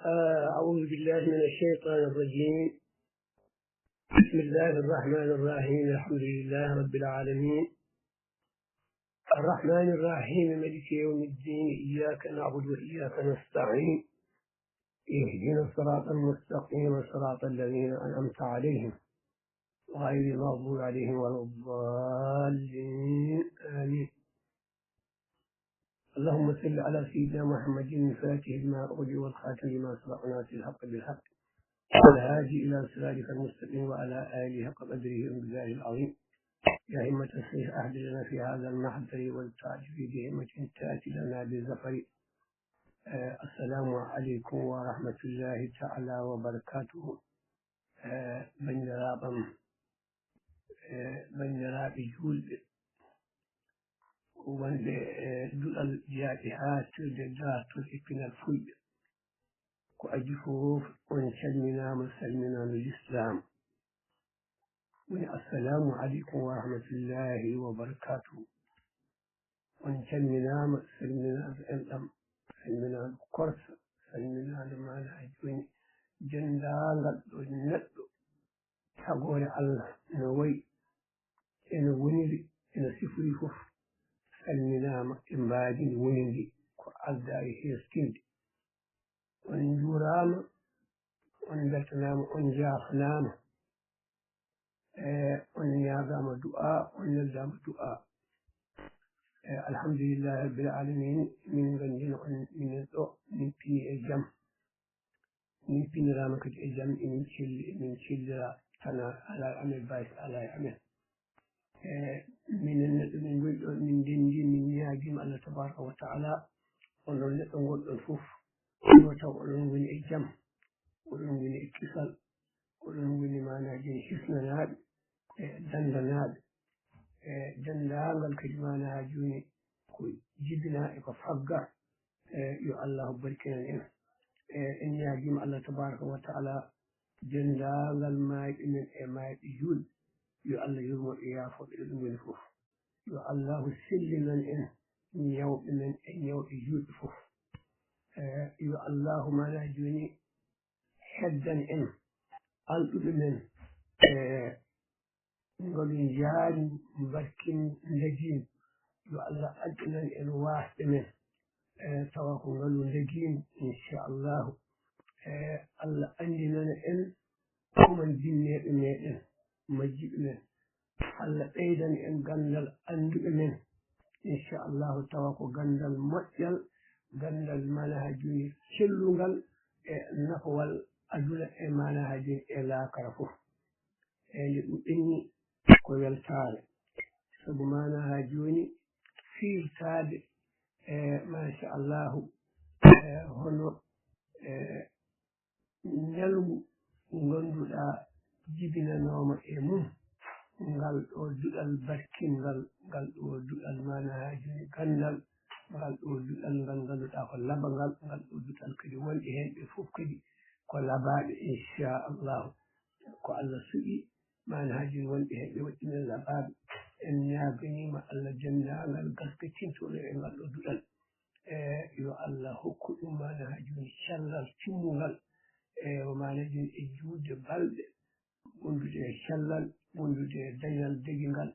أعوذ بالله من الشيطان الرجيم. بسم الله الرحمن الرحيم. الحمد لله رب العالمين الرحمن الرحيم مالك يوم الدين. إياك نعبد وإياك نستعين. اهدنا الصراط المستقيم صراط الذين أنعمت عليهم غير المغضوب عليهم ولا الضالين آمين. اللهم صل على سيدنا محمد الفاتح لما أغلق والخاتم لما سبق ناصر الحق بالحق والهادي إلى صراطك المستقيم وعلى آله حق قدره ومقداره العظيم. يا همة الشيخ أهد لنا في هذا المحضر والتعج في بهمة تأتي لنا بالزفر. السلام عليكم ورحمة الله تعالى وبركاته. من راب جول wonde duɗal jaaɓe haa tirde dartol eppinal fulɓe ko adi fof on calminaama salminaano l'islam woni assalamu aleykum wa rahmatullahi wa barakatuhu. on calminaama salminaandu enɗam, salminaandu korsa, salminaandu maana joni denndaangal ɗo neɗɗo tagore Allah no wayi eno woniri eno sifori fof salminaama e mbaadini woni ndi ko adda e heeskinde. on juuraama, on beltanaama, on jaafanaama, on ñaagaama du'a, on neldaama du'a. alhamdulillahi rabbil alamin. min nganndino on minen ɗo min pini e jam, min piniraama kadi e jam, emin celli emin cellira tana ala e amen baysi ala e amen. minen neɗɗo min ngoni ɗon min ndenndi min ñaagiima Allah tabaraka wa taala onon neɗɗo gonɗon fof yo taw oɗon woni e jam, oɗon woni e kisal, oɗon woni manaji hisnanaaɓe e dandanaaɓe e denndaangal kadi manaa jooni ko jibinaa e ko fagga. yo allahu barkinan en. en ñaagiima Allah tabaraka wa taala denndaangal maayɓe men e maayɓe juulɓe yo Allah yurmoɓe yaafoɓe ɗo ɗum woni fof. yo allahu sellinan en ñawɓe men e ñawɓe juulɓe fof. yo allahu mana joni heddan en alɗuɓe men ngalu jaari barkin ndegin. yo Allah addinan en wasɓe men tawa ko ngalu ndegin inchallahu. Allah andinana en koman jinneɓe meɗen majjiɓe men. Allah ɓeydan en gandal anduɓe men inchallahu, tawa ko gandal moƴƴal, gandal mana ha joni cellungal e nafowal aduna e mana ha joni e laakara fof. nde ɗum ɓenni ko weltare, sabu mana ha joni firtade machallahu hono ñalgu ganduɗa jibinanoma e mum ngal ɗo duɗal barkingal, ngal ɗo duɗal mana ha joni gandal, ngal ɗo duɗal ngal ganduɗa ko labangal, ngal ɗo duɗal kadi wonɓe hen ɓe fof kadi ko labaɓe inchallahu. ko Allah suuɓi mana ha joni wonɓe hen ɓe waɗɗinen labaɓe. en ñaganima Allah dendagal gaskatintoɗo e ngal ɗo duɗal. yo Allah hokku ɗum mana ha joni cellal timmugal o mana joni e juude balɗe wondude e cellal, wondude e dañal degingal.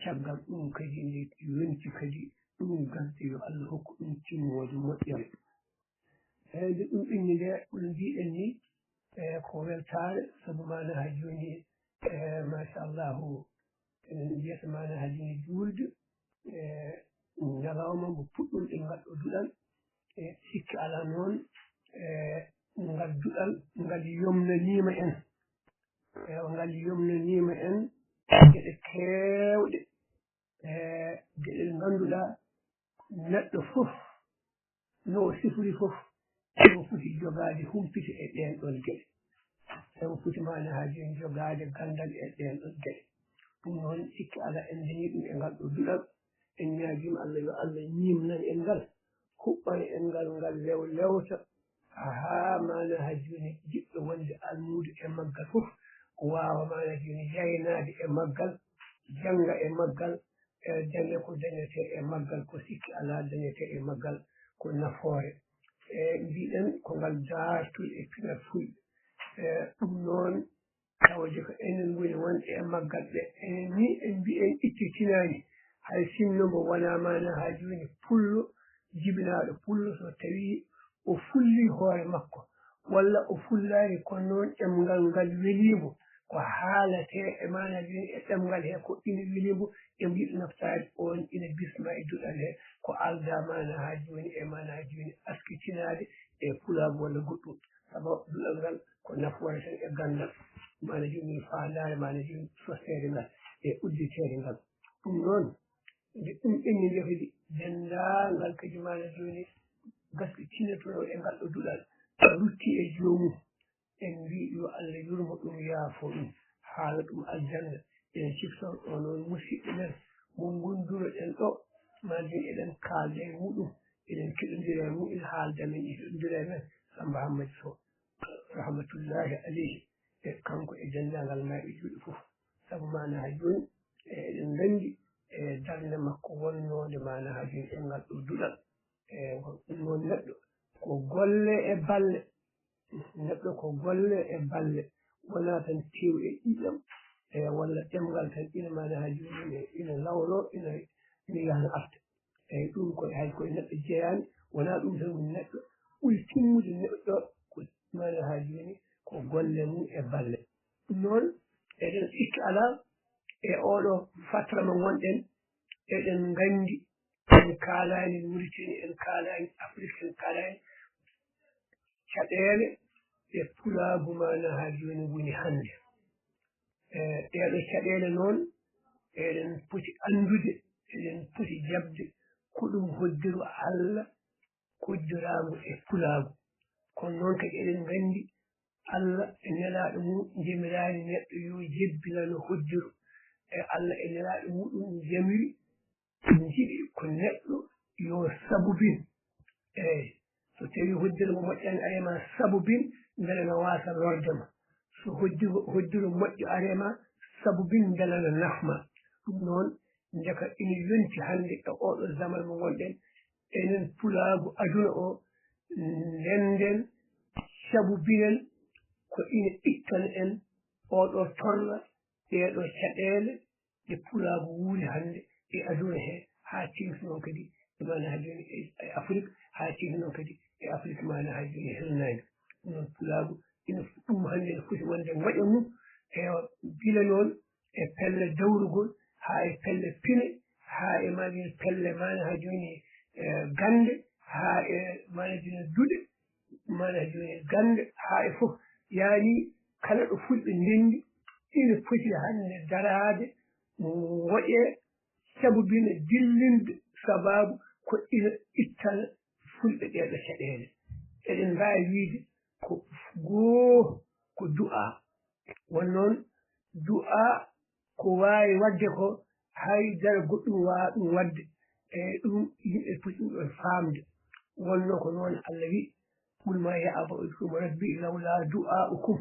caggal ɗum kadi nde yonti kadi ɗum gasde yo Allah hokku ɗum timmode moƴƴere. nde ɗum inni nde ɗum mbiɗen ni ko weltare, sabu mana ha joni machallahu enen mbiyata mana ha joni juulde ñalawma mo puɗɗum e ngal ɗo duɗal. sikki ala noon ngal duɗal ngal yomnanima en, ngal yomnanima en geɗe kewɗe, geɗe ganduɗa neɗɗo fof no sifori fof emo foti jogade humpite e ɗen ɗon geɗe. emo foti mana ha joni jogade gandal e ɗen ɗon geɗe. ɗum noon sikki ala en dañi ɗum e ngal ɗo duɗal. en ñaguima Allah yo Allah ñimnan en ngal, huɓɓan en ngal, ngal lew lewta ha mana ha joni jiɗɗo wonde almude e maggal fof wawa mana joni yaynade e maggal, janga e maggal, dañe ko dañete e maggal, ko sikki ala dañete e maggal ko nafoore. mbiɗen ko ngal dartul e pinal fulɓe ɗum noon tawaje ko enen woni wonɓe e maggal ɓe enen ni en mbi en ittitinani hay sinno mo wona mana ha joni pullo jibinaɗo pullo so tawi o fulli hoore makko walla o fullani kono noon ɗemgal ngal welimo ko haalate e mana joni e ɗemgal he ko ina welimo e mbiɗo naftade on ina bisma e duɗal he ko alda mana ha joni e mana ha joni askitinade e pulago walla goɗɗum sabu duɗal ngal ko nafoore tan e gandal mana joni faandare mana joni sostere ngal e udditere ngal ɗum noon nde ɗum ɓenni nde kadi dendagal kadi mana joni gaskitinotono e ngal ɗo duɗal rutti e joomum en mbi yo Allah yurmo ɗum yaafo ɗum haala ɗum aljanna en sifton o noon musidɓe men mo gonduroɗen ɗo ma joni eɗen kaalda e muɗum eɗen keɗodira e mum ina haalda men e keɗodira e men Samba Hammady Sow rahmatullahi alayhi e kanko e dendagal mayɓe juuɗe fof sabu mana ha joni eɗen gandi e darde makko wonnode mana ha joni e ngal ɗo duɗal ɗum noon neɗɗo ko golle e balle neɗɗo ko golle e balle wona tan tew e ƴiƴam walla ɗemgal tan ina mana ha joni ina lawlo ina yahna arta eyyi ɗum koye hay koye neɗɗo jeeyani wona ɗum tan woni neɗɗo ɓuri timmude neɗɗo ko mana ha joni ko golle mum e balle ɗum noon eɗen sikki ala e oɗo fatra mo gonɗen eɗen gandi en kaalani Mauritanie en kaalani Afrique en kaalani caɗele e pulagu mana ha joni woni hande ɗeɗo caɗele noon eɗen poti andude eɗen poti jabde ko ɗum hoddiru Allah hoddirago e pulagu kono noon kadi eɗen gandi Allah e nelaɗo mum jemirani neɗɗo yo jebbinano hoddiru e Allah e nelaɗo muɗum jamiri jiɗi ko neɗɗo yo sabubin eyyi so tawi hoddire mo moƴƴani arema sabubin beele no wasa lordema so hoddiro moƴƴo arema sabubin beele no nafma ɗum noon deka ina yonti hande e oɗo zaman mo gonɗen enen pulagu aduna o ndenden sabubinen ko ina ittana en oɗo torla ɗeɗo caɗele ɗe pulagu wuuri hande e aduna he ha tengti noon kadi e mana ha joni e Afrique ha tengti noon kadi e Afrique mana ha joni e hirnangue ɗum noon pulagu ina ɗum hande ne foti wonde ngoƴa mum e gila noon e pelle dawrugol ha e pelle pine ha e majini pelle mana ha joni gande ha e mana joni duɗe mana ha joni gande ha e foof yaani kala ɗo fulɓe ndendi ina foti hande darade woƴe sabubina dillinde sababu ko ina ittana fulɓe ɗeɗo caɗele eɗen mbawi wiide ko goho ko du'a won noon du'a ko wawi wadde ko haydara goɗɗum wawa ɗum wadde e ɗum yimɓe poti ɗum ɗon famde wonno ko noon Allah wi qul ma ya'budu rabbi lawla du'a'ukum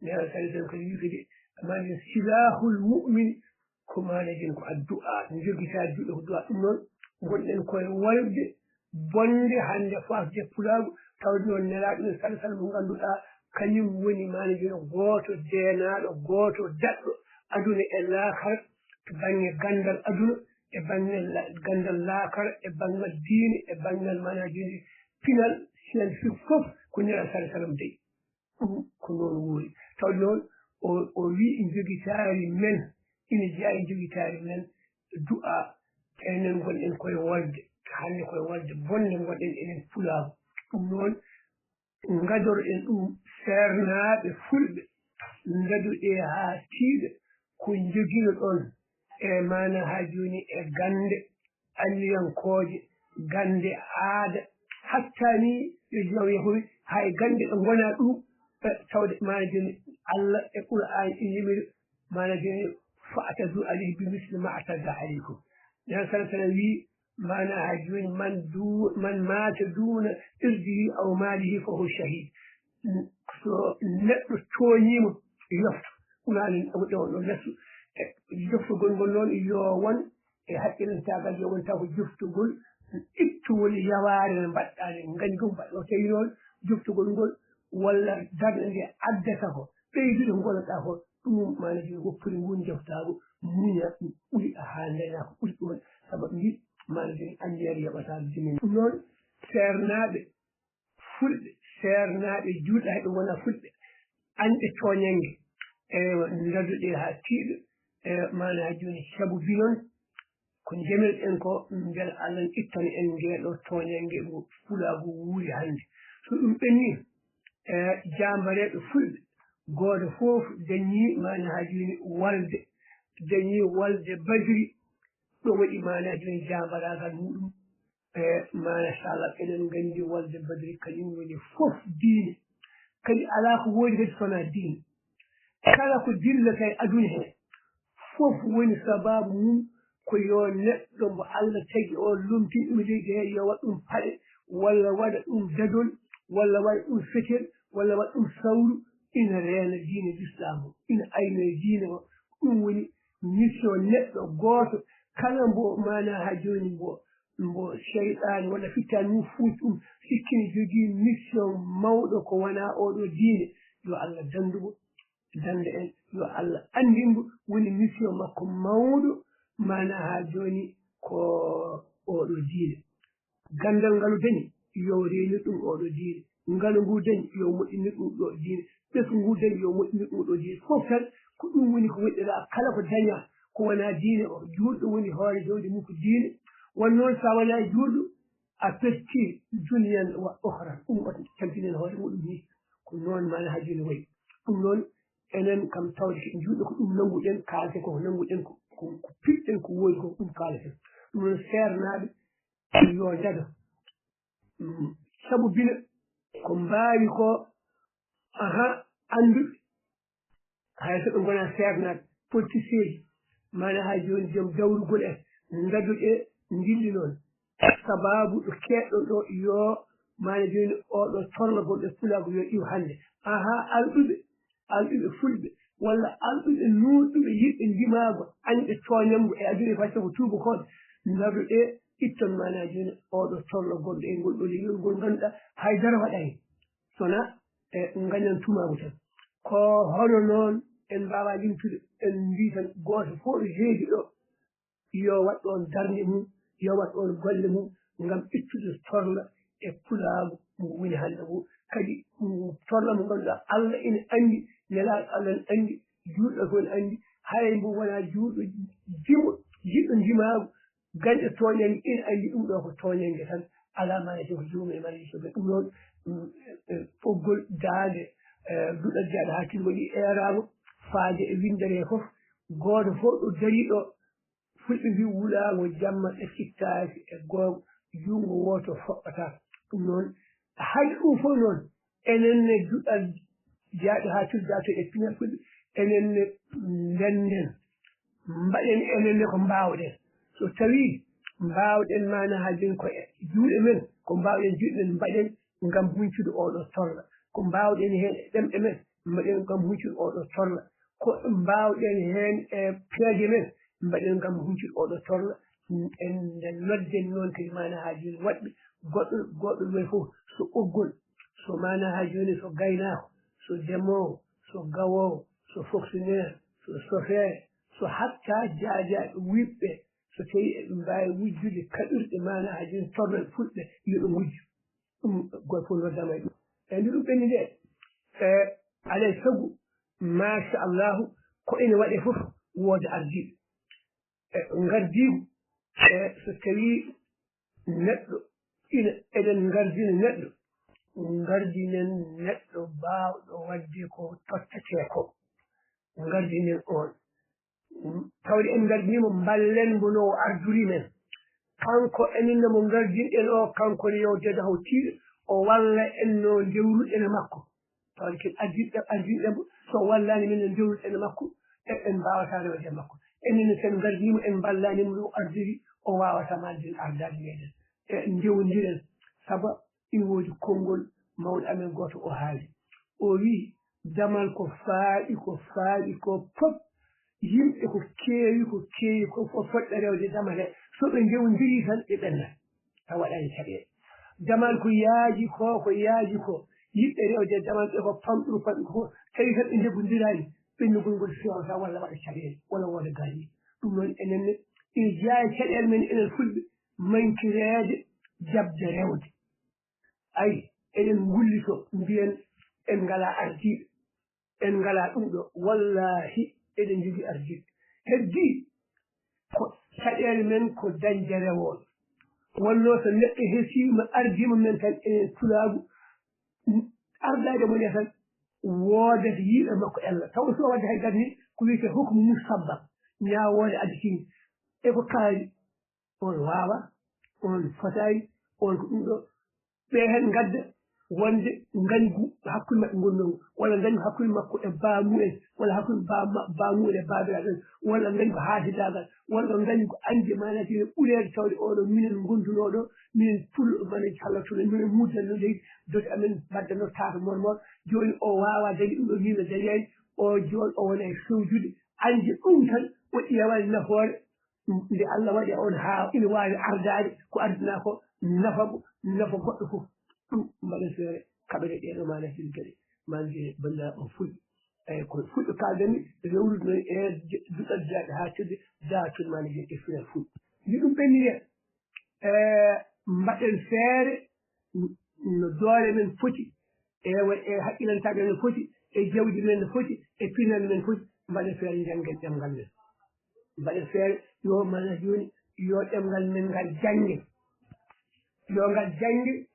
nena sallallahu alaihi wasallam kadi amani silahul mu'min ko manajin ko addu'a jogita juɗe ko du'a ɗum noon gonɗen koye walde bonde hande fasde pulagu tawde noon nelaɗo sallallahu alaihi wasallam mo ganduɗa kañum woni manajin goto deenaɗo goto daɗɗo aduna e laakara to banggue gandal aduna e banggal gandal laakara e banggal diine e banggal manajini pinal scientifique foof ko nelaɗo sallallahu alaihi wasallam dayi ɗum ko noon wuuri tawde noon o wi jogitari men ina jeeya e jogitari men du'a enen gonɗen koye wolde hande koye wolde bonde gonɗen enen pulago ɗum noon gadoroɗen ɗum sernaɓe fulɓe gaduɗe ha tiiɗa ko joguino ɗon e mana ha joni e gande alliyankoje gande aada hatta ni yo jaw yahoy hay gande ɗo gona ɗum tawde mana joni Allah e Qur'an yimiri mana joni fa'tadu alayhi bi misli ma atada alaykum ya sallallahu wi mana ha joni man mata duna irdihi aw malihi fa huwa shahid so neɗɗo tooñima yofto ɗumani ɗon ɗo lesso joftugol ngol noon yo won e haqqillantagal yo won taw ko joftugol ittugol yawaare nde mbaɗɗaade ngani ɗum mbaɗɗo tawi noon joftugol ngol walla darde nde addata ko ɓeydude ngoloɗaa ko ɗum mana joni woppuri ngun joftaago muña ɗum ɓuri a haaldana ko ɓuri ɗon sabu mbi mana joni anndiyare yoɓataa jimi ɗum noon seernaaɓe fulɓe seernaaɓe juulɗaa ɗum wona fulɓe anɗe tooñange ndaduɗe haa tiiɗo mana joni sabu bi noon ko ndemirɗen ko mbela Allah n ittana en ngeeɗo tooñange ngo fulaago wuuri hannde so ɗum ɓennii jaambareeɓe fulɓe gooto fof dañii mana haa jooni walde badiri ɗo waɗi mana jooni jaambaraagal muɗum machallah eɗen nganndi walde badiri kañum woni fof diine kadi alaa ko woodi kadi sonaa diine kala ko dillata e aduna hee fof woni sababu mum ko yo neɗɗo mbo Allah tagi o lumtin ɗum leydi hee yo waɗ ɗum paɗe walla waɗa ɗum dadol walla waɗa ɗum fetel walla waɗa ɗum sawru ina reena diine l'islam o ina ayno e diine o ɗum woni mission neɗɗo gooto kala mbo mana haa jooni mbo cheyɗaani walla fittaani mum fuuti ɗum sikkini jogii mission mawɗo ko wonaa oɗo diine yo Allah dandumo danda en yo Allah anndinmo woni mission makko mawɗo mana haa jooni ko oɗo diine gandal ngalu dañi yo reeni ɗum oɗo diine ngalu ngu dañi yo moƴƴini ɗum ɗo diine ɓesgu ngu dañi yo moƴƴini ɗum ɗo diine fof tan ko ɗum woni ko woɗɗiraa kala ko dañaa ko wonaa diine o juulɗo woni hoore jawdi mum ko diine won noon so a wonaa juulɗo a pertii duniyan wa ohran ɗum oto tampinen hoore muɗum ni ko noon mana haa jooni wayi ɗum noon enen kam tawde ko juulɗo ko ɗum nannguɗen kaalten koko nannguɗen ko piɗɗen ko woodi ko ɗum kaaleten ɗum noon seernaaɓe yo daga sabu bina ko mbaawi ko annduɓe hay so ɓe ngonaa seernaaɓe politicien ji mana haa jooni joom dawrugol en ngaduɗe ndilli noon sababu ɗo keɗɗo ɗo yo mana jooni oɗo torlagol ɗe fulaago yo iw hannde alɗuɓe fulɓe walla alɗuɓe nuuɗuɓe yiɗɓe ndimaago anɗe tooñamgo e aduna facce ko tuubakoɓe ngaduɗe itton mana jooni oɗo torlagol e ngol ɗo leñol ngol ngannduɗaa haydara waɗa hen sona ngañan tumaago tan ko hono noon en mbaawa limtude en mbii tan gooto fof ɗo heedi ɗo yo waɗ ɗoon darnde mum yo waɗ ɗoon golle mum ngam ittude torla e pulaago mo woni hannde ngo kadi torla mo ngannduɗaa Allah ina anndi nelaaɗo Allah ne anndi juulɗo ko ne anndi hay mbo wonaa juulɗo jiɗɗo ndimaago gañɗo tooñange ina anndi ɗum ɗo ko tooñange tan alaa ma ko juuma e mara so ɓe ɗum noon ɓoggol daande duɗal jaaɗo hakkille waɗi eeraago faade e windere fof gooto fof ɗo darii ɗo fulɓe mbi wulaago jamma ɗaccittaaki e googo juutngo wooto foɓɓataa ɗum noon hay ɗum fof noon enen ne duɗal jaaɗo haa tuddato e pinal fulɓe enen ne ndennden mbaɗen enen ne ko mbaawɗen so tawii mbaawɗen maana haa jooni ko e juuɗe men ko mbaawɗen juuɗe men mbaɗen ngam huñcude oɗo torla ko mbaawɗen heen e ɗemɗe men mbaɗen ngam huñcude oɗo torla ko mbaawɗen heen e peeje men mbaɗen ngam huñcude oɗo torla en nde nodden noon kadi maana haa jooni waɗɓe goɗɗo ɗumen fof so ɓoggol so maana haa jooni so gaynaako so ndemoowo so gawoowo so fonctionnaire so chauffeur so hatta jaajaaɓe wiɓɓe so tawii eɓe mbaawi wujjude kaɗirɗe maana haa jooni torla fulɓe yo ɓe ngujju ɗum goto fof noddama e ɗum eyi nde ɗum ɓenni nde alay sago machallahu ko ene waɗe fof wooda ardiiɓe ngardiigu so tawii neɗɗo ina eɗen ngardina neɗɗo ngardinen neɗɗo baawɗo waɗde ko tottetee ko ngardinen on tawde en ngardinimo mballen mbo no o arduri men kanko enen mo ngardinɗen o kanko ne yo deda haw tiiɗo o walla en no ndewruɗen e makko tawde ken ardinɗemo so wallaani men no ndewruɗen e makko en mbawataa rewde e makko enen sen ngardimo en mballanimo no ardiri o wawata malden ardade meɗen e ndewdiren sabu ina woodi konngol mawɗo amen goto o haali o wi damal ko faaɗi ko fof yimɓe ko keewi ko fof foɗɗa rewde damal he so ɓe ndewdiri tan ɓe ɓennat tawaɗani caɗeele damal ko yaaji ko yiɓɓe rewde damal ɓe ko famɗuru famɗi ko tawi tan ɓe jebbodirani ɓennugol ngol fewata walla waɗa caɗeele walla wooda gañi ɗum noon enenne ina jeeya caɗeele men enen fulɓe mankireede jabde rewde ayi eɗen gullito mbiyen en ngala ardiɓe en ngala ɗum ɗo wallahi eɗen jogii ardiɓe heddi ko caɗeele men ko dañde rewoon wonno so neɗɗo hesiima ardiima men tan enen tulaagu ardaade mo ne tan woodata yiiɗo makko ella taw so wadde hay gadi ni ko wiyete hukmu musabbab ñaawoode additinge e ko kaali on waawa on fotaani on ko ɗum ɗo ɓe hen ngadda wonde ngañgu hakkude maɓɓe ngonnongu walla ngañgu hakkude makko e baamu'en walla hakkude baamu'en e baabiraaɓe en walla ngañgu haafidaagal walla ngañgu ande mana tine ɓureede tawde oɗo minen gondunoo ɗo minen pullo mana hallattuno minen muddannoo leydi dote amen mbaddannoo taata mon moon jooni o waawa dañi ɗum ɗo mino dañaani o jooni o wona e sowjude ande ɗum tan o ƴeewani nafoore nde Allah waɗi on haa ina waawi ardaade ko ardinaa ko nafa goɗɗo fof ɗum mbaɗen feere kaɓene ɗeɗo manajil geɗe manje banndiraaɓe on fulɓe eyi ko fulɓe kaaldanmi rewrude noon e duɗal jaaɗe haa tedde daatude manajil e final fulɓe ndi ɗum ɓennire mbaɗen feere no doole men foti e haqqilantaaɓe men foti e jawdi men no foti e pinal men foti mbaɗen feere janngen ɗemngal men mbaɗen feere yo mana jooni yo ɗemngal men ngal jannge yo ngal jannge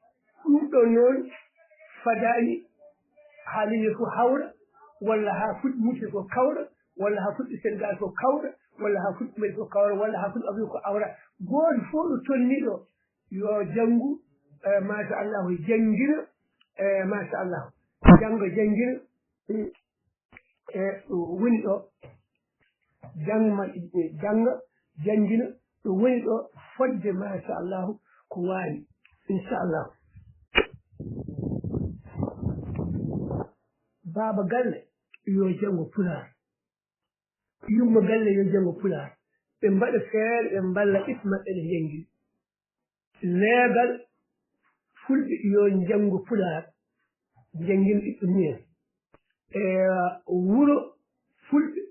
ɗum ɗo noon fadaani haaliye fof hawra walla haa fuɗɗi mucce fof kawra walla haa fuɗɗi Sénégal fof kawra walla haa fuɗɗi Mali fof kawra walla haa fuɗɗi Afrique fof awra gooto fof ɗo tolni ɗo yo janngu machallahu janngina machallahu jannga janngina e woni ɗo jannga janngina ɗo woni ɗo fodde machallahu ko waani inchallahu baaba galle yo janngo pulaar yumma galle yo janngo pulaar ɓe mbaɗa feere ɓe mballa ɓiɓɓe maɓɓe ɗe janngii leegal fulɓe yo janngo pulaar janngin ɓiɓɓe mumen e wuro fulɓe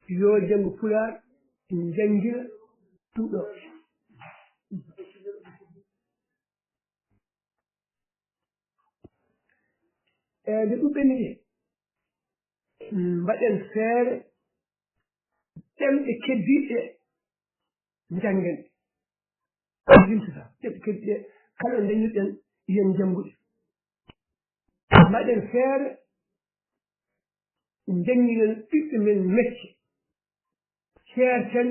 yo janngo pulaar janngina ɗum ɗo nde ɗum ɓenniɗe mbaɗen feere ɗemɗe keddiiɗe janngen limtata ɗemɗe keddiiɗe kala ɗo dañirɗen yen jannguɗe mbaɗen feere jannginen ɓiɓɓe men mecce ceerten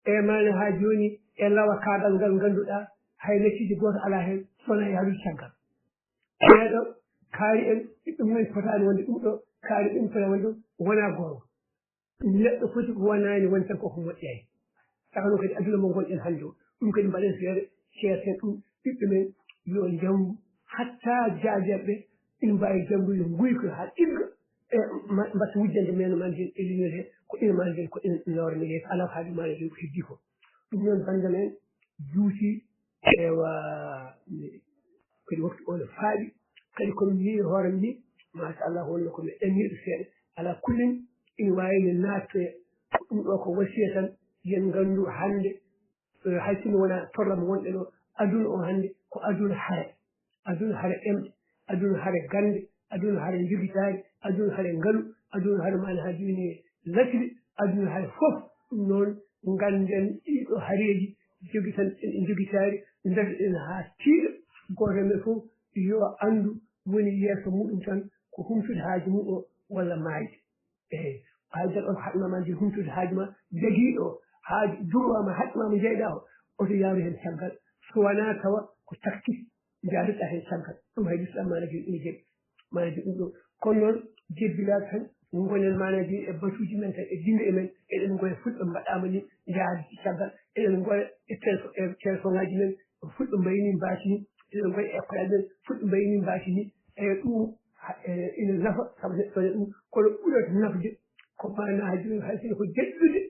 e mana haa jooni e lawa kaagal ngal ngannduɗaa hay mecceji gooto alaa heen sona e halude caggal ɓeeɗo kaari en ɓiɓɓe mumen fotaani wonde ɗum ɗo kaari ɗum fotaani wonde ɗum wonaa goonga neɗɗo foti ko wonaani woni tan koko moƴƴaani saka noon kadi aduna mo gonɗen hannde o ɗum kadi mbaɗen feere ceerten ɗum ɓiɓɓe men yo janngu hatta jaajerɓe ina mbaawi janngude nguyko haa ɗigga e mbatta wujjande men manje e lignol hee ko ina manje ko ina lawrane yeeso alaa ko haali maɗa ko heddii ko ɗum noon banngal en juutii ewa kadi waktu o no faaɗi kadi komi wii hoorem ni machallah wonno komi ɗanniiɗo seeɗa alaa kullin ina waawi ne naattoya ko ɗum ɗo ko wasiya tan yen nganndu hannde hay sinno wonaa torlam wonɗen o aduna o hannde ko aduna hare ɗemɗe aduna hare gannde aduna hare njogitaari aduna hare ngalu aduna hare maana haa jooni lasri aduna hare fof ɗum noon ngannden ɗiɗo hareeji jogitan en jogitaari ndesɗen haa tiiɗa gooto men fof yo anndu woni yeeso muɗum tan ko humtude haaji mum o walla maayde eeyi haydara on haɗmama nde humtude haaji ma jagiiɗo o haaji durwama haɗmama jeyɗa o oto yaaru heen caggal so wonaa tawa ko takkis jaariɗa heen caggal ɗum hay l'islam manaji ina jeɗi manaji ɗum ɗo kono noon jebbilaaɓe tan gonen manaji e batuuji men tan e dinde e men eɗen ngoya fulɓe mbaɗaama ni jaadi caggal eɗen ngoya e téléphone ŋaji men fulɓe mbayni mbaati ni eɗen ngoya e école men fulɓe mbayni mbaati ni e ɗum ina nafa sabu neɗɗo ne ɗum kono ɓurata nafde ko manaaji men hay sino ko jeɗɗude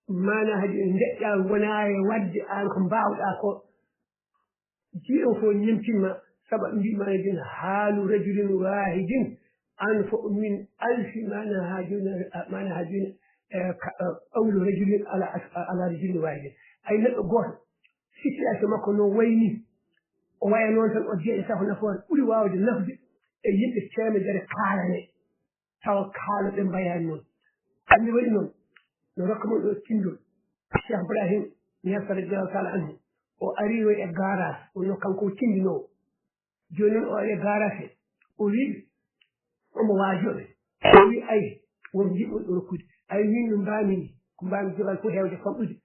manaaji ndeƴƴa wonaa e wadde aan ko mbaawɗaa ko jiɗo fo ñimtinma saba mbima den haalu rajulin wahidin anfa min alfi mana hajuna qawlu rajulin ala rajulin wahidin ay neɗɗo goto situation makko no wayni o waya noon tan o jeeɗi safo nafoore ɓuri wawde nafde e yimɓe temedere kaalane tawa kaaloɓe mbayani noon andi waɗi noon no rokka mon ɗo tindol cheikh ibrahim ñasa radiallahu taala anhu o ari o e garage wonno kanko o tindinowo joni noon o ari e garage o wiɗi omo waajoɓe o wi ayi won jiɗɗo ɗo rokkude ay min no mbamini ko mbami jogal fof hewde famɗude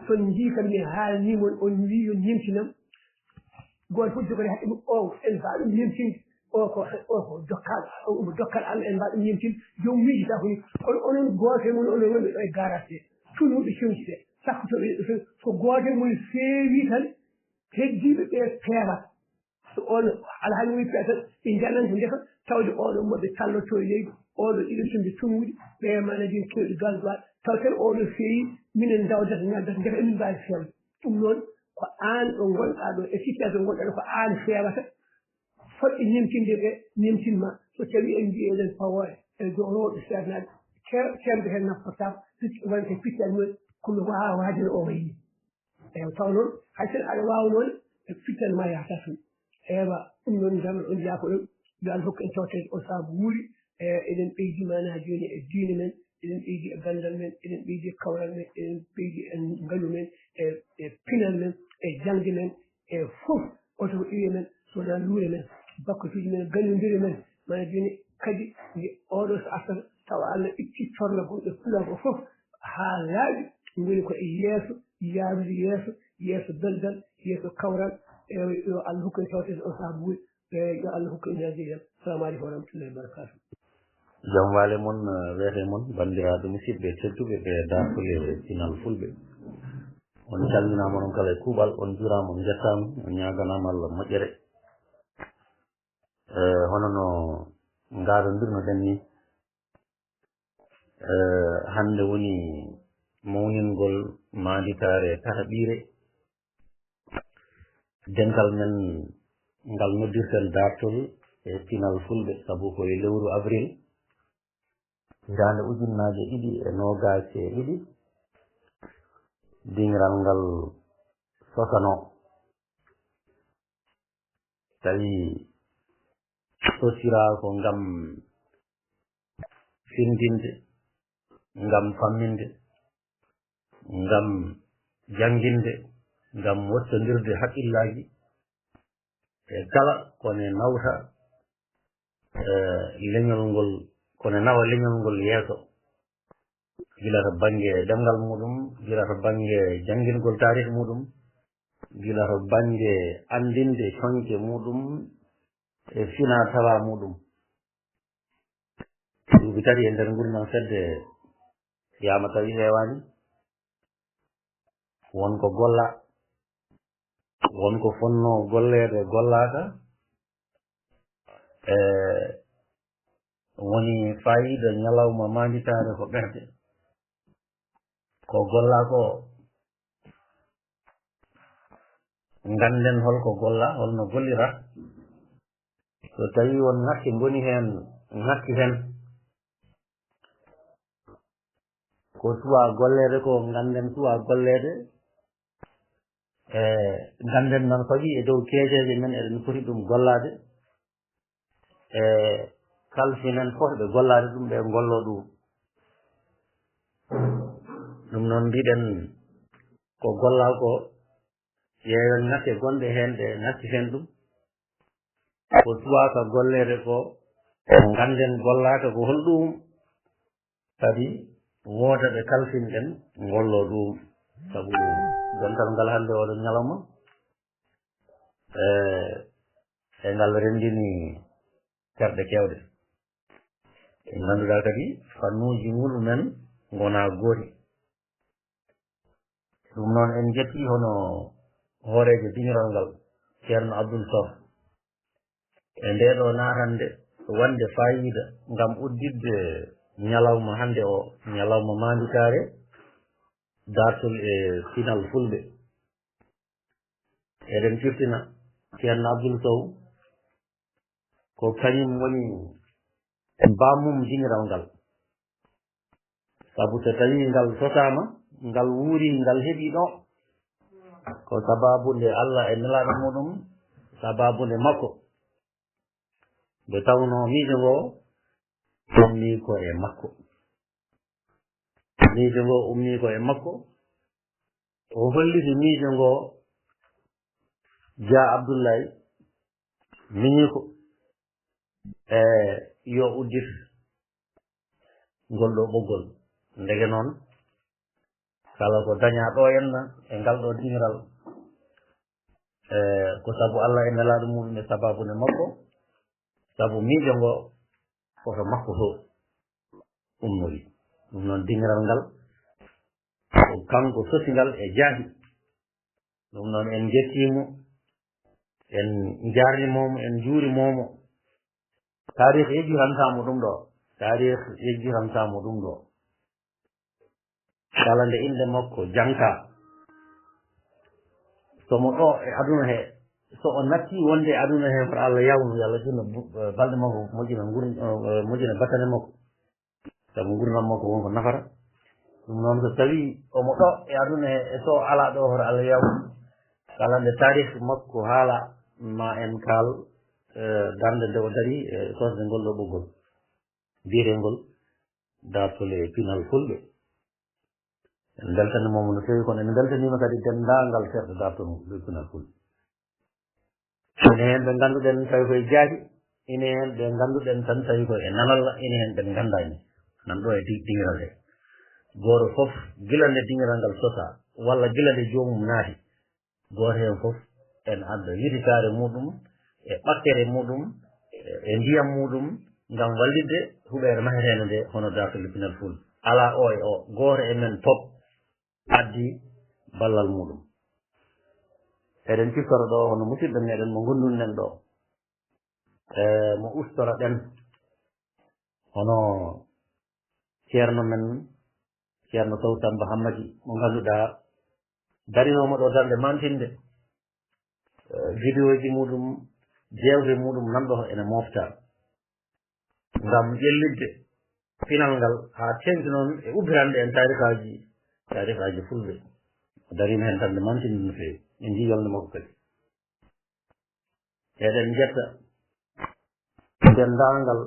son jiikam mi haalnimon on wi yo ñimtinam goto fof jogori haqqe mum o en mbawa ɗum ñimtinde o ko dokkal omo dokkal Allah en mbawa ɗum ñimtinde jomum miijita ko ni kono onon goote mon onon wonɓe ɗo e garage ɓe tunuɓe coñci ɓe sakkotoɓe so goote mum feewi tan heddiɓe ɓe peewa so on alhaali wi peeta ɓe jananta ndefa tawde oɗo moɓe talloto e leydi oɗo ɗiɗotunde tumuɗi ɓe manajin kewɗi gasoil taw tan oɗo feewi minen dawdata ñaddata ndefa emin mbawi fewde ɗum noon ko an ɗo gonɗa ɗo e situation gonɗa ɗo ko an fewata foɗɗi ñimtinde ɓe ñimtinma so tawi en mbi eɗen pawoye e dow rewɓe sernaɓe temde hen naftortama wonte piccani mumen komi wawa waade no o wayni eyi taw noon hay sen aɗa wawa noon e fittane ma yahata tum ewa ɗum noon jaman on jaa ko ɗum yo Allah hokku en tawtede o saabu wuuri eɗen ɓeydi mana joni e diine men eɗen ɓeydi e gandal men eɗen ɓeydi e kawral men eɗen ɓeydi e ngalu men e pinal men e jangde men e fof oto ko iwe men sowona luure men bakkatuji men gandodiri men mana joni kadi oɗo so artata tawa Allah itti torla gonɗo fulanko fof ha laaɓi goni ko e yeeso yaarude yeeso daldal yeeso kawral yo Allah hokku en tawtede o saabu wuuri yo Allah hokku en yajeyam salamu aleykum wa rahmatullahi wa barakatuh jam waale mon weete mon bandiraɓe musidɓe tedduɓe ɓe dartule pinal fulɓe on calminama noon kala e kuuɓal on jurama on jettama on ñaganama Allah moƴƴere hono no ngarondirnoɗen ni hande woni mawningol manditare tataɓire dental men ngal noddirten dartol e pinal fulɓe saabu koye lewru avril hitande ujunnaje ɗiɗi e nogas e ɗiɗi dingiral ngal sosano tawi sosira ko ngam findinde ngam famminde ngam janginde ngam wottodirde haqqillaji e kala kone nawta leñol ngol kone nawa leñol ngol yeeso gila to banggue ɗemgal muɗum gila to banggue jangingol tarih muɗum gila to banggue andinde coñce muɗum e fina tawa muɗum duuɓi tati e nder gurdam fedde yama tawi hewani wonko golla wonko fonno gollede gollaka woni fayida ñalawma manditare ko ɓerde ko golla ko ganden holko golla holno gollira so tawi won ŋakki goni hen ŋakki hen ko suwa gollede ko ganden suwa gollede ganden noon kadi e dow keejeje men eɗen foti ɗum gollade kalfinen fof ɓe gollade ɗum ɓe gollo ɗum ɗum noon mbiɗen ko golla ko ƴeewen ŋakke gonɗe hen ɗe ŋakki hen ɗum ko suwaka gollede ko ganden gollaka ko holɗum kadi wooda ɓe kalfinɗen gollo ɗum saabu jontal ngal hande oɗon ñalawma e ngal rendini terɗe kewɗe e ganduɗa kadi fannuji muɗumen gona gooti ɗum noon en jetti hono hoorejo diñiral ngal ceerno Abdoul Sow e ndeɗo natande wande fayida ngam uddidde ñalawma hande o ñalawma manditare dartol e pinal fulɓe eɗen firtina ceerno Abdoul Sow ko kañum woni bammum dingiral ngal sabu so tawi ngal sotama ngal wuuri ngal heeɓi ɗo ko sababude Allah e nelaɗo muɗum sababude makko nde tawno miijo ngo ummi ko e makko miijo ngo ummi ko e makko o holliti miijo ngo Dia Abdoulaye miñi ko e yo uddit ngol ɗo ɓoggol ndege noon kala ko daña ɗo henna e ngal ɗo dingiral ko sabu Allah e nelaɗo muɗum e sababude makko sabu miijo ngo koto makko to ummori ɗum noon dingiral ngal ko kanko sosingal e jaahi ɗum noon en jettimo en jarnimomo en juurimomo tarih yejjirantamo ɗum ɗo tarih yejjirantamo ɗum ɗo kala nde inde makko janka somo ɗo e aduna he so o natti wonde aduna he ko Allah yawnu yo Allah tinno balɗe makko moƴƴina battane makko sabu gurdam makko wonko nafata ɗum noon so tawi omo ɗo e aduna he e so ala ɗo hoto Allah yawnu kala nde tarih makko haala ma en kaal darde nde o dari e sosde ngol ɗo ɓoggol mbiyetengol dartole pinal fulɓe en beltanimomo no fewi kono en beltanima kadi dendagal serɗe dartono ɗo pinal fulɓe ine hen ɓe ganduɗen tawi koye jaaji ine hen ɓe ganduɗen tan tawi koye nanalla ine hen ɓen gandani nan ɗo e dingiral he goto foof gila nde dingiral ngal sota walla gila nde jomum naati goto hen foof en adda yititare muɗum e ɓaktere muɗum e ndiyam muɗum ngam wallidde huɓere mahetene nde hono dartole pinal fulɓe ala o e o goto e men pop addi ballal muɗum eɗen ciftora ɗo hono musidɗo meɗen mo gondunɗen ɗo mo ustora ɗen hono ceerno men ceerno Sow Samba Hammadi mo ganduɗa darinomo ɗo darde mantinde vidéo ji muɗum jewte muɗum nanɗo ene mofta ngam ƴellidde pinal ngal ha tengti noon e ubbitande en tarihaji fulɓe darima hen darde mantinde no fewi en jiyolde makko kadi eɗen jetta dendagal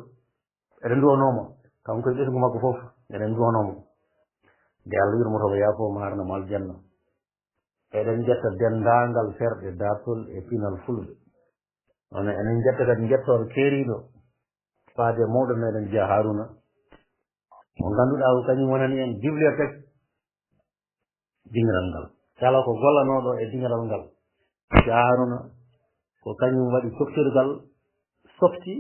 eɗen duwanomo kanko e ɓesgu makko foof eɗen duwanomo nde Allah yurmotomo yaafoma harnamo aljanna eɗen jetta dendagal ferɗe dartol e pinal fulɓe ono enen jetta kadi jettore keeriɗo faade mawɗo meɗen Dia Haruna mo ganduɗa ko kañum wonani en bibliothèque dingiral ngal kala ko gollanoɗo e dingiral ngal Dia Haruna ko kañum waɗi softirgal softi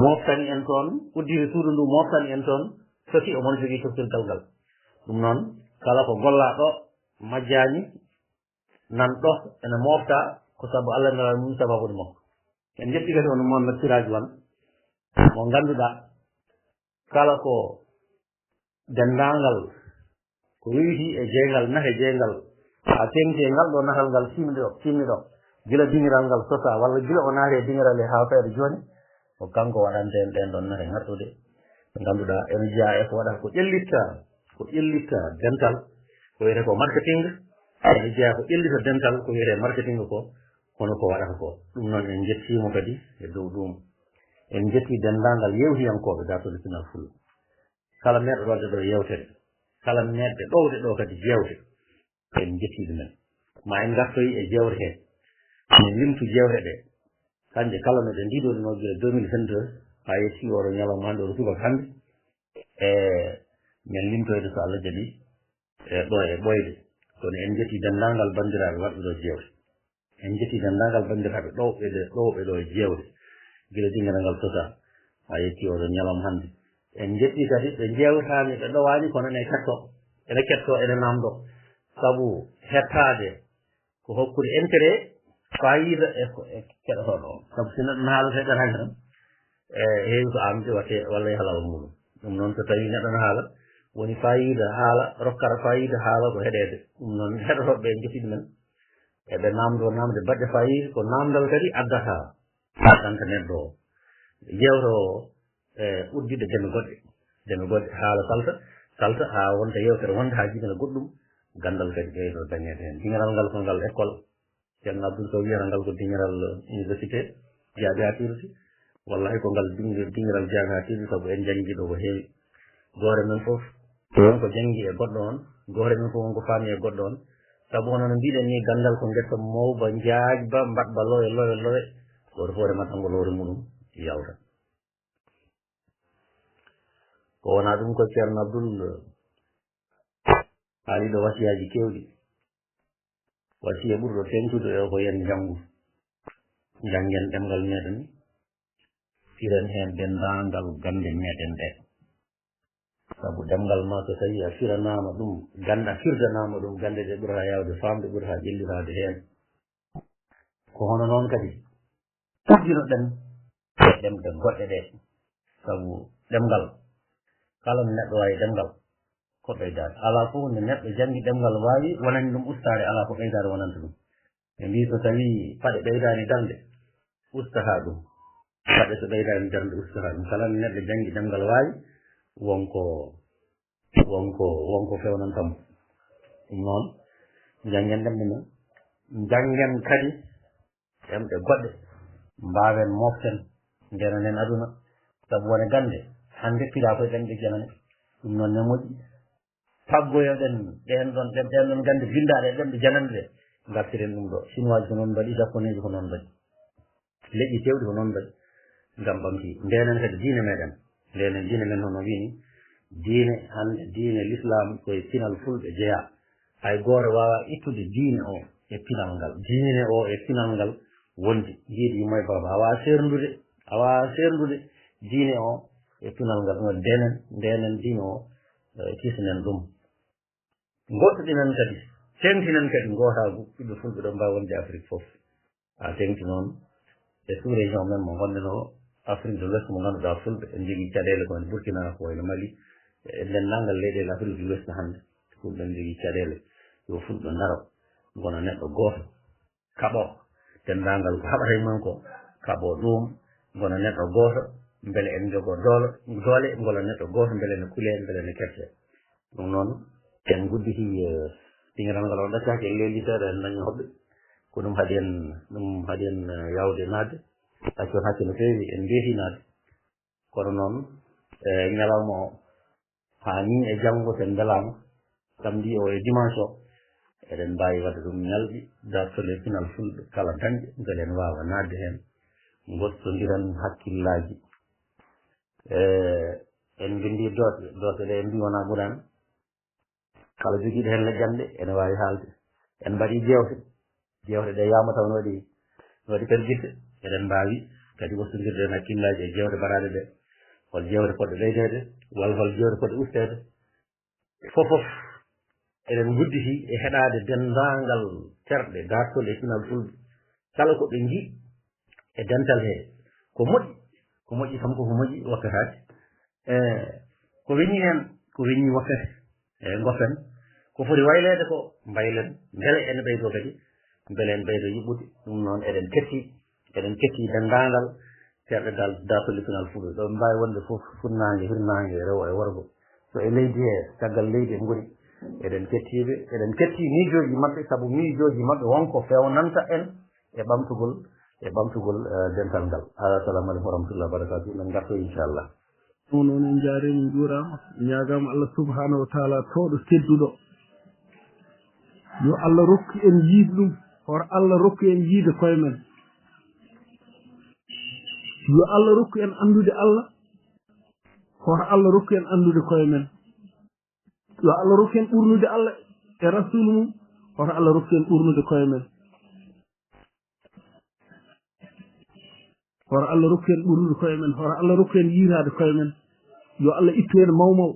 moftani en toon uddiri suudu ndu moftani en toon foti omon jogui softirgal ngal ɗum noon kala ko golla ɗo majjani nan ɗo ene mofta ko sabu Allah nalal mum sababude makko en jetti kadi on Mohamed Siraji Wan mo ganduɗa kala ko dendagal ko weyti e jeygal nahe jeygal ha tengti e ngal ɗo nahal ngal timmi ɗo gila dingiral ngal sota walla gila o naati e dingiral e ha fayde joni ko kanko waɗante en ɗen ɗon nahe ngartude ɓe ganduɗa ene jeeya e ko waɗata ko ƴellita dental ko wiyete ko marketing ene jeeya ko ƴellita dental ko wiyete marketing ko hono ko waɗata ko ɗum noon en jettimo kadi e dow ɗum en jetti dendagal yewtiyankoɓe dartode pinal fulɓe kala neɗɗo ɗodde ɗo yewtere kala neɗɗo ɗowde ɗo kadi jewte en jetti ɗumen ma en gartoyi e jewte he min limtu jewte ɗe kanje kala no ɗe ndiɗoɗino gila 2022 ha yetti oɗo ñalawma hande oɗo subaka hande e min limtoyde so Allah jaɓi e ɗo e ɓoyde kono en jetti dendagal bandiraɓe waɗɓe ɗo jewte en jetti dendagal bandiraɓe ɗowɓe ɗo e jewte gila dingal ngal tota ha yetti oɗo ñalawma hande en jetti kadi ɓe jewtani ɓe ɗowani kono ene ketto ene namdo sabu hettade ko hokkude intérêt fayida e keɗotoɗo o sabu si neɗɗo haala heɗata tan e heewi ko amde watte walla e halawol muɗum ɗum noon so tawi neɗɗo ne haala woni fayida haala rokkata fayida haala ko heɗede ɗum noon heɗotoɓe en jetti ɗumen eɓe namdo namde baɗɗe fayi ko namdal kadi addata haɗanta neɗɗo o yewto uddide deme goɗɗe haala salta ha wonta yewtere wonde ha jibina goɗɗum gandal kadi ɓeydo dañede hen diŋeral ngal ko ngal école ceerno abdoul sow wiyata ngal ko diŋeral université jaabiatirti wallahi ko ngal diŋeral jaabiatirti sabu en jangi ɗo ko heewi goore men fof wonko jangi e goɗɗo on goore men fof wonko faami e goɗɗo on sabu hono no mbiɗen ni gandal ko gesa mawba jaajba mbaɗba lowe goto fof remata ngo lowre muɗum yawta ko wona ɗum ko ceerno abdoul haaliɗo wasiyaji kewɗi wasiya ɓurɗo tentude o ko yen janggen ɗemgal meɗen firen hen dendagal gande meɗen ɗe sabu ɗemgal ma so tawi a firanama ɗum firdanama ɗum gande ɗe ɓurata yawde famde ɓurata ƴellirade hen ko hono noon kadi ɓurdinoɗen e ɗemɗe goɗɗe ɗe sabu ɗemgal kala no neɗɗo wawi ɗemgal ko ɓeydade ala fof nde neɗɗo jangi ɗemgal wawi wonani ɗum ustare ala ko ɓeydade wonanta ɗum ɓe mbi so tawi paɗe ɓeydani darde ustaha ɗum paɗe so ɓeydani darde ustaha ɗum kala no neɗɗo jangi ɗemgal wawi wonko fewnantamo ɗum noon janggen ɗemɗe men janggen kadi ɗemɗe goɗɗe mbawen moften ndenen aduna sabu wone gande hande pira koye ɗemɗe janane ɗum noon ne moƴƴi faggoyoɗen ɗen ɗon gande bindaɗe e ɗemɗe janande ɗe gartiren ɗum ɗo chinois ko noon mbaɗi japonais ko noon mbaɗi leƴƴi kewɗi ko noon mbaɗi ngam ɓamti ndenen kadi diine meɗen ndenen diine men hono wini diine hande diine l'islam koye pinal fulɓe jeeya hay goto wawa ittude diine o e pinal ngal diine o e pinal ngal wondi jiiɗi yumma e baba awa serndude diine o e pinal ngal ɗum ndenen diine o kisnen ɗum goɗɗoɗinen kadi tengtinen kadi gotagu ɓiɓɓe fulɓe ɗo mbawi wonde afrique foof ha tengti noon e sous région men mo gonɗen o afrique de l'ouest mo ganduɗa fulɓe en jogui caɗele ko en burkina ko wayno mali e dennangal leyɗele afrique de l'ouest hande fulɓe en jogui caɗele yo fulɓe daro gona neɗɗo goto kaɓo dendagal ko haɓata e men ko kaɓo ɗum gona neɗɗo goto beele en jogo doole gola neɗɗo goto beele ne kuule beele ne kette ɗum noon en gudditi ɗingiral ngal o ɗaccaki e lellitere en dañi hoɓɓe ko ɗum haɗi en yawde nadde ɗacci on hakke no feewi en mbeeti nadde kono noon ñalawma o ha ni e janggo sen belama samedi o e dimanche o eɗen mbawi wadde ɗum ñalɗi dartole pinal fulɓe kala dañƴe beele en wawa nadde hen gottodiran hakkillaji en bindi dote ɗe en mbi wona ɓuran kala joguiɗo hen leƴƴande ene wawi haalde en mbaɗi jewte ɗe yamata no waɗi perjidde eɗen mbawi kadi wottodirde hen hakkillaji e jewte mbaɗaɗe ɗe hol jewte poɗɗe ɓeydede walla hol jewte poɗɗe ustede fofof eɗen gudditi e heɗade dendagal terɗe dartol e pinal fulɓe kala ko ɓe jii e dental he ko moƴƴi kam koko moƴƴi wakkatade ko weñi wakkate goffen ko foti waylede ko mbaylen beele ene ɓeydo kadi beele en ɓeydo yiɓɓude ɗum noon eɗen ketti dendagal terɗe dartol e pinal fulɓe ɗo mbawi wonde fof funnangue hirnangue rewo e worgo so e leydi he caggal leydi en goni eɗen ketti miijoji maɓɓe saabu miijoji maɓɓe wonko fewnanta en e ɓamtugol dental ngal assalamu aleykum wa rahmatullah wa barakatuh men garto inchallah ɗum noon en jaarima en juurama ñagama Allah subhanahu wa taala tooɗo tedduɗo yo Allah rokku en yiide ɗum hoto Allah rokku en yiide koye men yo Allah rokku en andude Allah hoto Allah rokku en andude koye men yo Allah rokku en ɓurnude Allah e rasul mum hoto Allah rokku en ɓurnude koye men hoto Allah rokku en ɓurnude koye men hoto Allah rokku en yiirade koye men yo Allah ittu en mawmaw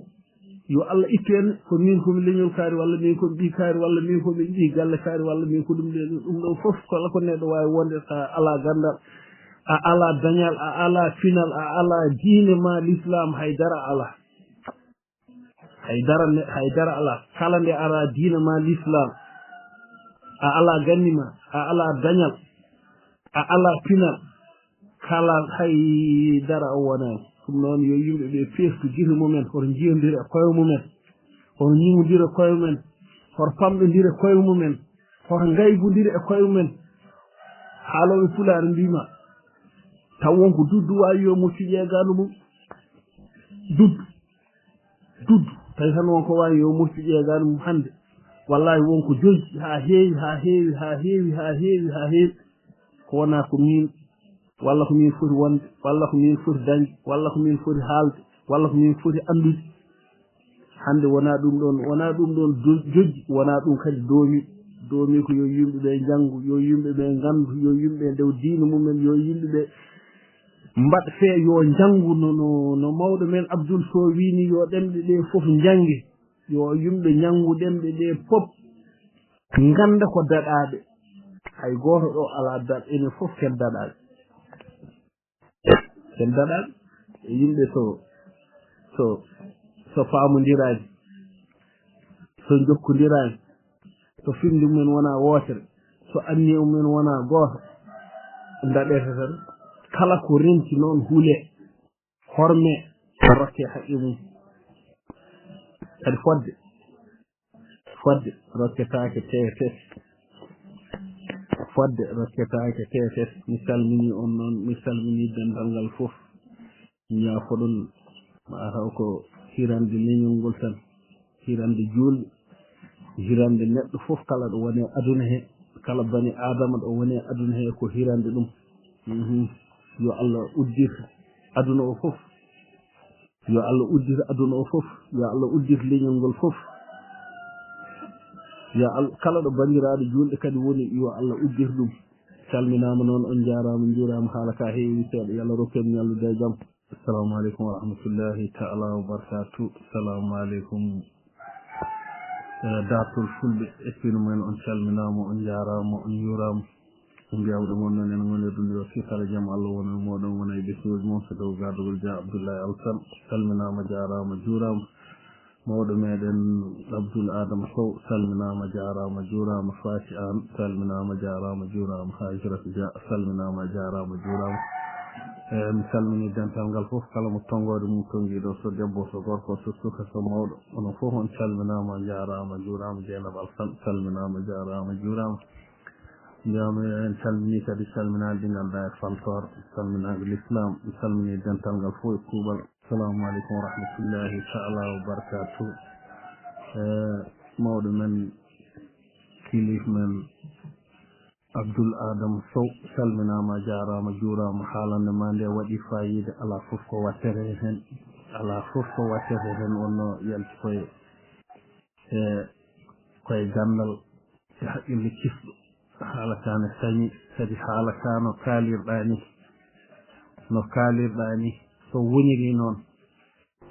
yo Allah ittu en ko min komi leñol kaari walla min komi ɓi kaari walla min komi ɓi galle kaari walla min ko ɗum ɗo fof kala ko neɗɗo wawi wonde sa ala gandal a ala dañal a ala final a ala diine ma l'islam haydara ala haydara ala kala nde ara diine ma l'islam a ala gannima a ala dañal a ala pinal kala haydara o wonani ɗum noon yo yimɓe ɓe peestu gite mumen hoto jiyodira koye mumen hoto ñimodira koye mumen hoto famɗodira koye mumen hoto ngaybodira e koye mumen haaloɓe pulaar mbima taw wonko duddu wawi yo mofti ƴeegandu mum duddu tawi tan wonko wawi yo mofti ƴeegandu mum hande wallahi wonko jojji ha heewi ko wona ko min walla ko min foti wonde walla ko min foti dañde walla ko min foti haalde walla ko min foti andude hande wona ɗum ɗon jojji wona ɗum kadi doomi ko yo yimɓeɓe janggu yo yimɓeɓe gandu yo yimɓeɓe ndew diina mumen yo yimɓeɓe mbaɗ fee yo janggu no mawɗo men Abdoul Sow wini yo ɗemɗe ɗe fof jange yo yimɓe ñangu ɗemɗe ɗe fof ganda ko daɗaɓe hay goto ɗo ala daɗ enen fof ken daɗaɓe e yimɓe so faamodirani so jokkodirani so finde mumen wona wootere so anniye mumen wona gooto daɗete tan kala ko renti noon huule horme rokke haqqe mum kadi fodde rokketake teetes mi salmini on noon mi salmini dendal ngal fof ñaafoɗon mataw ko hirande leñol ngol tan hirande julɓe hirande neɗɗo fof kala ɗo woni aduna he kala bani adama ɗo woni aduna he ko hirande ɗum yo Allah uddir aduna o fof yo Allah uddir aduna o fof yo Allah uddir leñol ngol fof yo Allah kala ɗo bandiraɗo julɗe kadi woni yo Allah uddir ɗum calminama noon on jarama jurama haala ka heewi seeɗa yo Allah rokken ñallude e jaam assalamu aleykum wa rahmatullahi ta'ala wa barakatuh assalamu aleykum dartol fulɓe espino mumen on calminama on jarama on jurama mbiyawɗo mon noon en gonirdude o sikala jaam Allah wona moɗon wona e ɓessuji moon so dow gardugol dia Abdoullahi Alsan salminama jarama jurama mawɗo meɗen Abdoul Adama Sow salminama jarama jurama Fati An salminama jarama jurama Hajirata Dia salminama jarama jurama mi salmini dental ngal fof kala mo tongode mum tonguiɗo so debbo so gorko so suka so mawɗo onon fof on calminama jarama jurama Dieynaba Alsan salminama jarama jurama mbiyami en calmini kadi calminade ɗi ganduɗa e fantor salminaɓe l'islam mi salmini dental ngal fof e kuuɓal assalamu aleykum wa rahmatullahi ta'ala wa barakatuh mawɗo men kilif men Abdoul Adama Sow salminama jarama jurama haalande ma nde waɗi fayide ala fof ko wattere hen wonno yalti koye gandal e haqqille kisɗo haala kane sañi kadi haala ka no kaalirɗa ni so woniri noon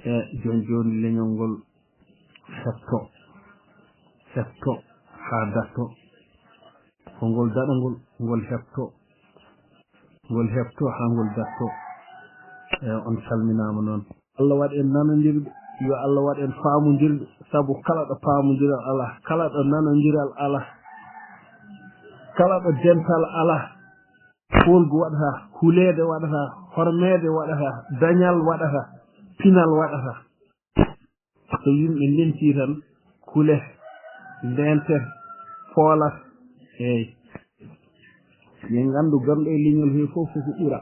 e joni leñol ngol hetto ha datto ko ngol daɗangol ngol heɓto ha ngol datto e on calminama noon Allah waɗ en nanodirɓe yo Allah waɗ en faamodirɓe saabu kala ɗo paamodiral ala kala ɗo nanodiral ala kala ɗo dental ala folgu waɗata hulede waɗata hormede waɗata dañal waɗata pinal waɗata so yimɓe ndenti tan kule ndenter foolat eyyi min gandu gonɗo e leñol he fof ko ɓuura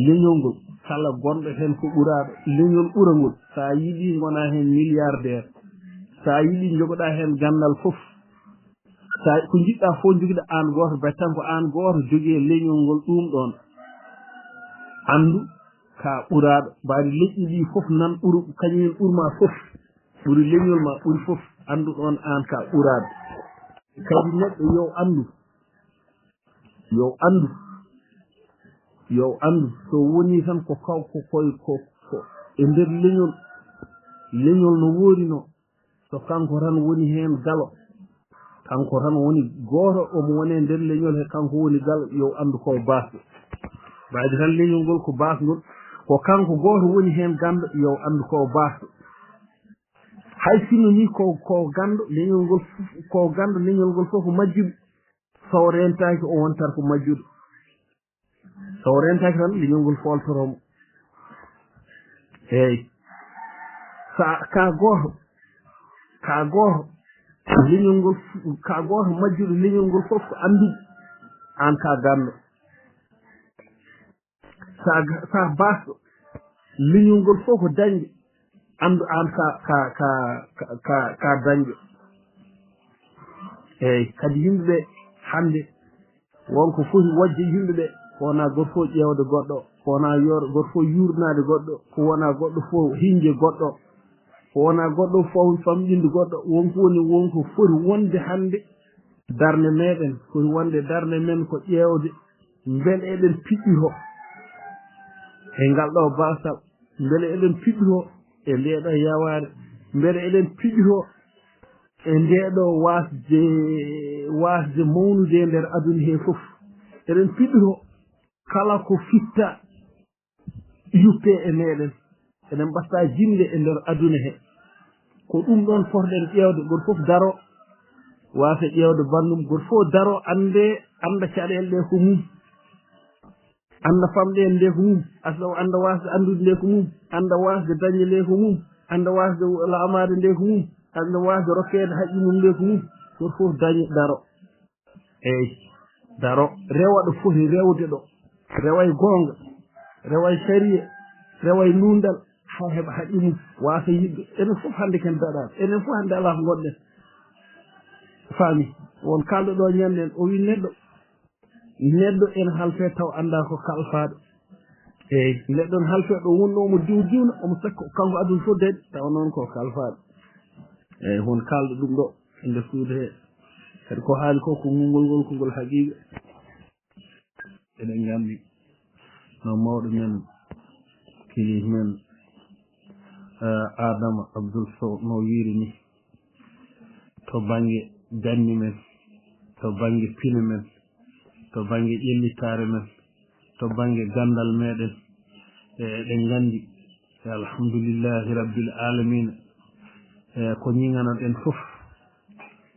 leñol ngol kala gonɗo hen ko ɓuraɗo leñol ɓuura ngol sa yiiɗi gona hen milliardaire sa yiiɗi jogoɗa hen gandal fof sa ko jiɗɗa fof joguiɗa an goto bettan ko an goto jogui leñol ngol ɗum ɗon andu ka ɓuraɗo mbaɗi leƴƴi ɗi fof nan ɓuuru kañumen ɓuurma fof ɓuuri leñol ma ɓuuri fof andu ɗon an ka ɓuraɗo kadi neɗɗo yo andu so woni tan ko e nder leñol no worino so kanko tan woni hen galo kanko tan woni goto omo woni e nder leñol he kanko woni galo yo andu ko basɗo ɓaade tan leñol ngol ko basgol ko kanko goto woni hen gando yo andu ko basɗo hay sinno ni ko gando leñol ngol ko gando leñol ngol fof ko majjuɓe so rentaki o wontar ko majjuɗo so rentaki tan leñol ngol foltoromo eyyi sa ka goto leñol ngol ka goto majjuɗo leñol ngol fof ko anduɗo an ka ganno sa basɗo leñol ngol fof ko dañde andu an ka dañɗo eyyi kadi yimɓeɓe hande wonko foti wojde yimɓeɓe ko wona goto fof ƴewde goɗɗo ko wona goto fof yurnade goɗɗo ko wona goɗɗo fof hiñde goɗɗo ko wona goɗɗo fof famɗinde goɗɗo wonko foti wonde hande darde meɗen foti wonde darde men ko ƴewde beele eɗen piɗɗito e ngal ɗo basal beele eɗen piɗɗito e ndeɗo yaware beele eɗen piɗɗito e ndeɗo wasde mawnude e nder aduna he fof eɗen piɗɗito kala ko fitta yuppe e meɗen eɗen mbatta jinde e nder aduna he ko ɗum ɗon potɗen ƴewde goto fof daro wasa ƴewde bandum goto fof daro anda caɗele ɗe ko mum anda famɗe en nde ko mum anda wasde andude nde ko mum anda wasde dañde nde ko mum anda wasde lamade nde ko mum anda wasde rokkede haqqi mum nde ko mum goto fof dañi daro eyyi daro rewa ɗo foti rewde ɗo reway gonga reway sariya reway nundal ha heeɓa haqqi mum wasa yidde enen fof hande ken daɗaɓe enen fof hande ala ko gonɗen faami won kalɗo ɗo ñanden o wi neɗɗo ene halfe taw anda ko kalfaɗo eyyi neɗɗo ne halfe ɗo wonno omo diwna omo sakko kanko aduna fof daɗi taw noon ko kalfaɗo eyyi won kalɗo ɗum ɗo e nder suudu he kadi ko haali ko ngol ko ngol haqiqa eɗen gandi no mawɗo men kilif men Adama Abdoul Sow no wiiri ni to banggue ganni men to banggue pine men to banggue ƴellitare men to banggue gandal meɗen eɗen gandi alhamdulillahi rabbil alamina ko ñiŋanoɗen fof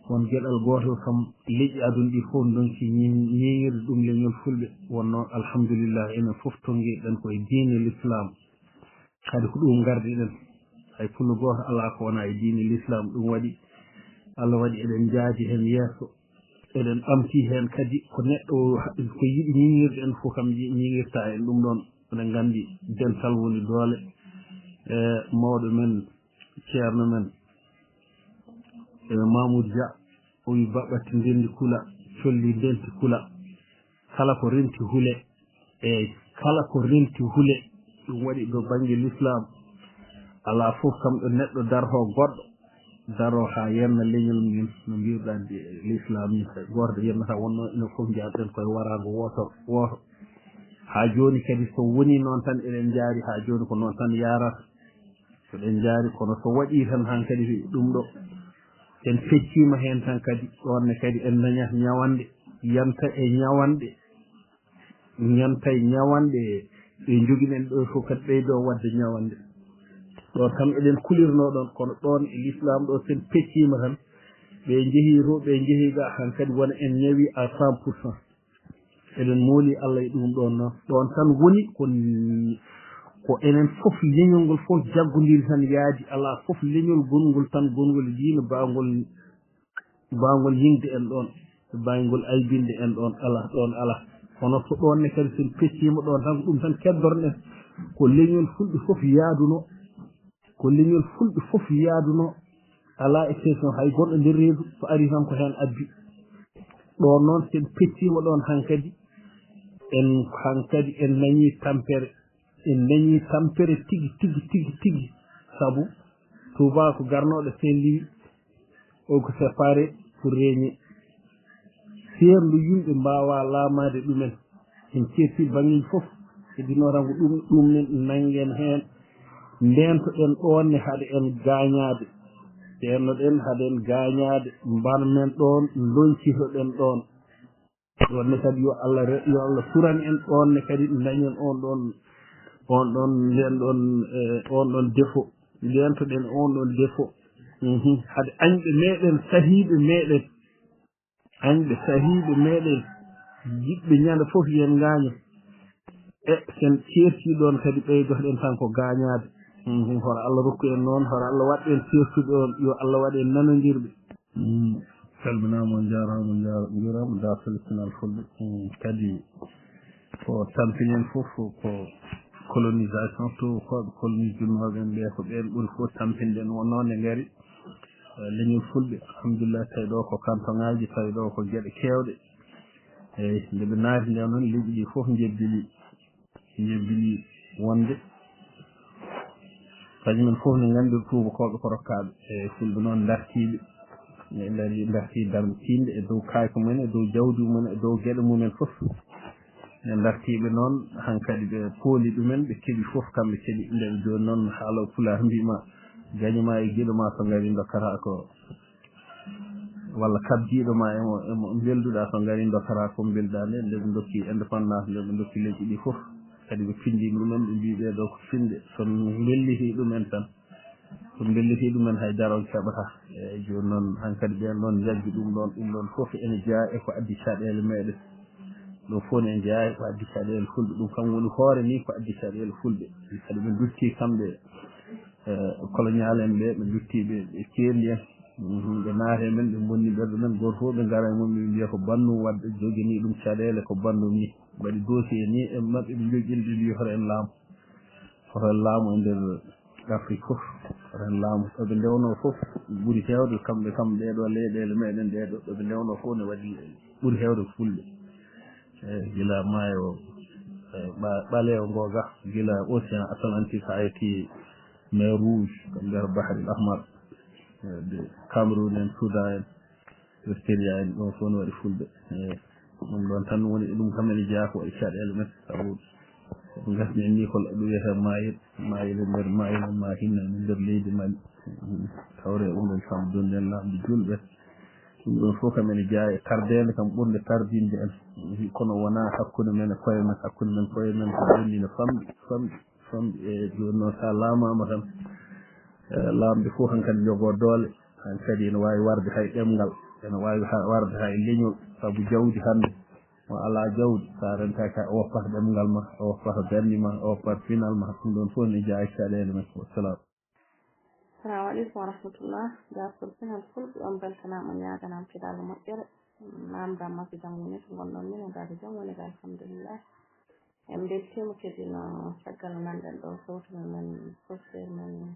won gueɗal goto kam leƴƴi aduna ɗi fof donki ñiŋirde ɗum leñol fulɓe wonno alhamdulillah enen fof tonguiɗen koye diine l'islam kadi ko ɗum gardiɗen hay fullo goto ala ko wona e diine l'islam ɗum waɗi Allah waɗi eɗen jaaji hen yeeso eɗen ɓamti hen kadi ko neɗɗo ko yiɗi ñiŋirde en fof kam ñiŋirta en ɗum ɗon eɗen gandi dental woni doole mawɗo men ceerno men Mamoudou Dia o wi baɓɓatti ndendi kula colli ndenti kula kala ko renti huule kala ko renti huule ɗum waɗi ɗo banggue l'islam ala fof kam ɗo neɗɗo darto goɗɗo daro ha yenna leñol min no mbiruɗa l'islam ni goto yennata wonno enen fof jaaɗen koye warago woto ha joni kadi so woni noon tan eɗen jaari ha joni ko noon tan yarata eɗen jaari kono so waɗi tan han kadi ɗum ɗo en feccima hen tan kadi ɗonne kadi en dañat ñawande yanta e ñawande ɓe joguiɗen ɗo fof kadi ɓeydo wadde ñawande ɗon kam eɗen kulirno ɗon kono ɗon e l'islam ɗo sen peccima tan ɓe jeehi to ɓe jeehi ga han kadi wona en ñawi à 100%. eɗen mooli Allah e ɗum ɗon noon ɗon tan woni ko enen fof leñol ngol fof jaggodiri tan yaadi ala fof leñol gongol tan gongol diina bawgol yingde en ɗon bawgol aybinde en ɗon ala kono so ɗon ne kadi sen peccima ɗon tan ko ɗum tan keddorɗen ko leñol fulɓe fof yaaduno ala exception hay goɗɗo nder reedu so ari tan ko hen abbi ɗon noon sen peccima ɗon hankadi en dañi tampere tigi saabu Touba ko garnoɗo Saint-Louis o ko séparé pour régner seerdu yimɓe mbawa laamade ɗumen en certi bangel fof hedino tan ko ɗum nen nangen hen ndentoɗen ɗonne haade en gañade ceernoɗen haaɗen gañade mbarmen ɗon loncitoɗen ɗon ɗonne kadi yo Allah suran en ɗonne kadi dañen on ɗon défaut ndentoɗen on ɗon défaut haade añɓe meɗen sahiɓe meɗen añɓe sahiiɓe meeɗen jiɗɓe ñande fof yen ngaaño sen ceertii ɗoon kadi ɓeydotoɗen tan ko gaañaade hono Allah rokku en noon hono Allah waɗ en ceertude on yo Allah waɗ en nanondirɓe salminaama on jaaraama njuuraama daafel sinal fulɓe kadi ko tampinen fof ko colonisation to koɓe colonisinoɓe ɓe ko ɓen ɓuri fof tampinɗen noon e ngari leñol fulɓe alhamdulillah tawi ɗo ko canton ŋaji tawi ɗo ko gueɗe kewɗe eyyi nde ɓe naati nde noon leƴƴi ɗi fof jebbili wonde kañumen fof ne nganndi tubakoɓe ko rokkaɓe e fulɓe noon dartiɓe darti darde tinde e dow kaake mumen e dow jawdi mumen e dow gueɗe mumen fof ne dartiɓe noon hankkadi ɓe pooli ɗumen ɓe keeɓi fof kamɓe keeɓi ndeɓe joni noon haala pulaar mbima gañoma e guiɗo ma so ngari dokkata ko walla kabdiɗo ma emo belduɗa so ngari dokkata ko belɗa nde ndeɓe dokki indépendance ndeɓe dokki leƴƴi ɗi fof kadi ɓe findini ɗumen ɓe mbi ɓeɗo ko finde son belliti ɗumen tan so belliti ɗumen haydara on keɓata eyyi joni noon hankkadi ɓen ɗon jaggi ɗum ɗon fof ene jeeya eko addi caɗele meɗen ɗo fof ne jeeya eko addi caɗele fulɓe ɗum kam woni hoore ni ko addi caɗele fulɓe kadi ɓe dutti kamɓe colonial en ɓe ɓe duttiɓe ɓe ceerli en ɓe naate men ɓe bonni ɓerɗe men goto fof ɓe gara e mum ɓe mbiya ko bandum wadde jogini ɗum caɗele ko bandum ni mbaɗi dossier ni e maɓɓe ɓe joƴƴini ɓe mbi hoto en laamu e nder Afrique fof hoto en laamu ɗoɓe ndewno fof ɓuuri hewde kamɓe ɗeɗo leyɗele meɗen ɗeɗo ɗoɓe ndewno fof ne waɗi ɓuuri hewde fulɓe gila maayo ɓalewo ngo ga gila océan atlantique ha yetti mer rouge ko nder bahril ahmar de Cameroun en Soudan en Westphalia en ɗon fof ne waɗi fulɓe ɗum ɗon tan woni ɗum kam ene jeeya ko waɗi caɗele men sabu gasni en ni ko ɗum wiyete mayil e nder mayil ma hinna e nder leydi Mali tawre ɗum ɗon kam donden lamɗi julɓe ɗum ɗon fof kam ene jeeya e tardede kam ɓurde tardinde en kono wona hakkude men e koye men hakkude men koye men ko ɓenni no famɗi e joni noon sa laamama tan laamɓe fof hankadi jogo doole hankadi ene wawi warde hay ɗemgal ene wawi warde hay leñol saabu jawdi hande mo ala jawdi sa rentaki a woppata ɗemgal ma a woppata darni ma a woppata final ma ɗum ɗon fof ne jeeya caɗele men wassalam. Assalamu aleykum wa rahmatullah jasol final fulɓe on beltanama ñaganam fiɗalo moƴƴere namdam masi jangune to gonɗon min e dade jam woni ga alhamdulillah en beltima kadi no caggal nanɗen ɗo sawtu men professeur men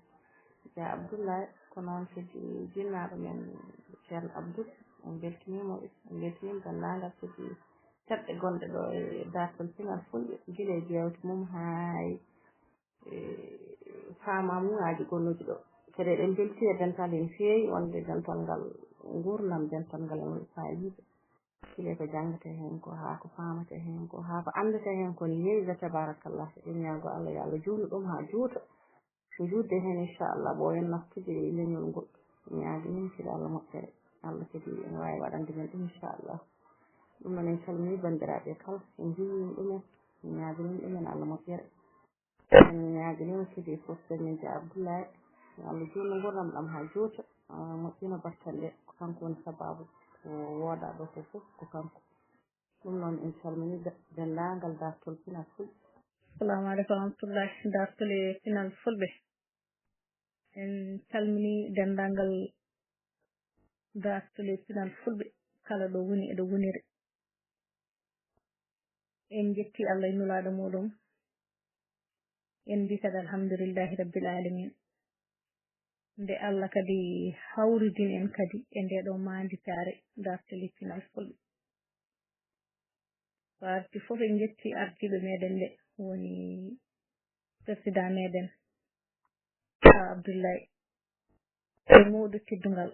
Dia Abdoulaye ko noon kadi jinnaɗo men ceerno Abdoul en beltinimoɓe en beltinima dendagal kadi terɗe gonɗe ɗo e dartol final fulɓe guila e jewte mum hay famamuŋaji gonnuɗi ɗo kadi eɗen belti e dental en feewi wonde dental ngal gurdam dental ngal en waɗi fayiɓe kile ko jangate hen ko haa ko famate hen ko haa ko andate hen ko heewi wa tabarakallah eɗen ñaago Allah yo Allah juutno ɗum haa juuta juutde hen inchallah ɓooyen naftude leñol ngol ñaagi min fiɗa Allah moƴƴere Allah kadi ene wawi waɗande men ɗum inchallah ɗum noon en calmini bandiraɓe kala en jiwini ɗumen en ñaaginin ɗumen Allah moƴƴere en ñaaginima kadi professeur men Dia Abdoulaye yo Allah juutno gurdam ɗam haa juuta moƴƴina battane ɗe ko kanko woni sababu ko wooda ɗo ko fof ko kanko ɗum noon en calmini dendagal dartol final fulɓe. Assalamu aleykum wa rahmatullah dartole final fulɓe en calmini dendagal dartole final fulɓe kala ɗo woni eɗo woniri en jetti Allah e nulaɗo muɗum en mbi kadi alhamdulillahi rabbil alamin nde Allah kadi hawridin en kadi e nde ɗo manditare dartole final fulɓe warti fof en jetti ardiɓe meɗen ɓe woni président meɗen Abdoulaye e muɗo teddugal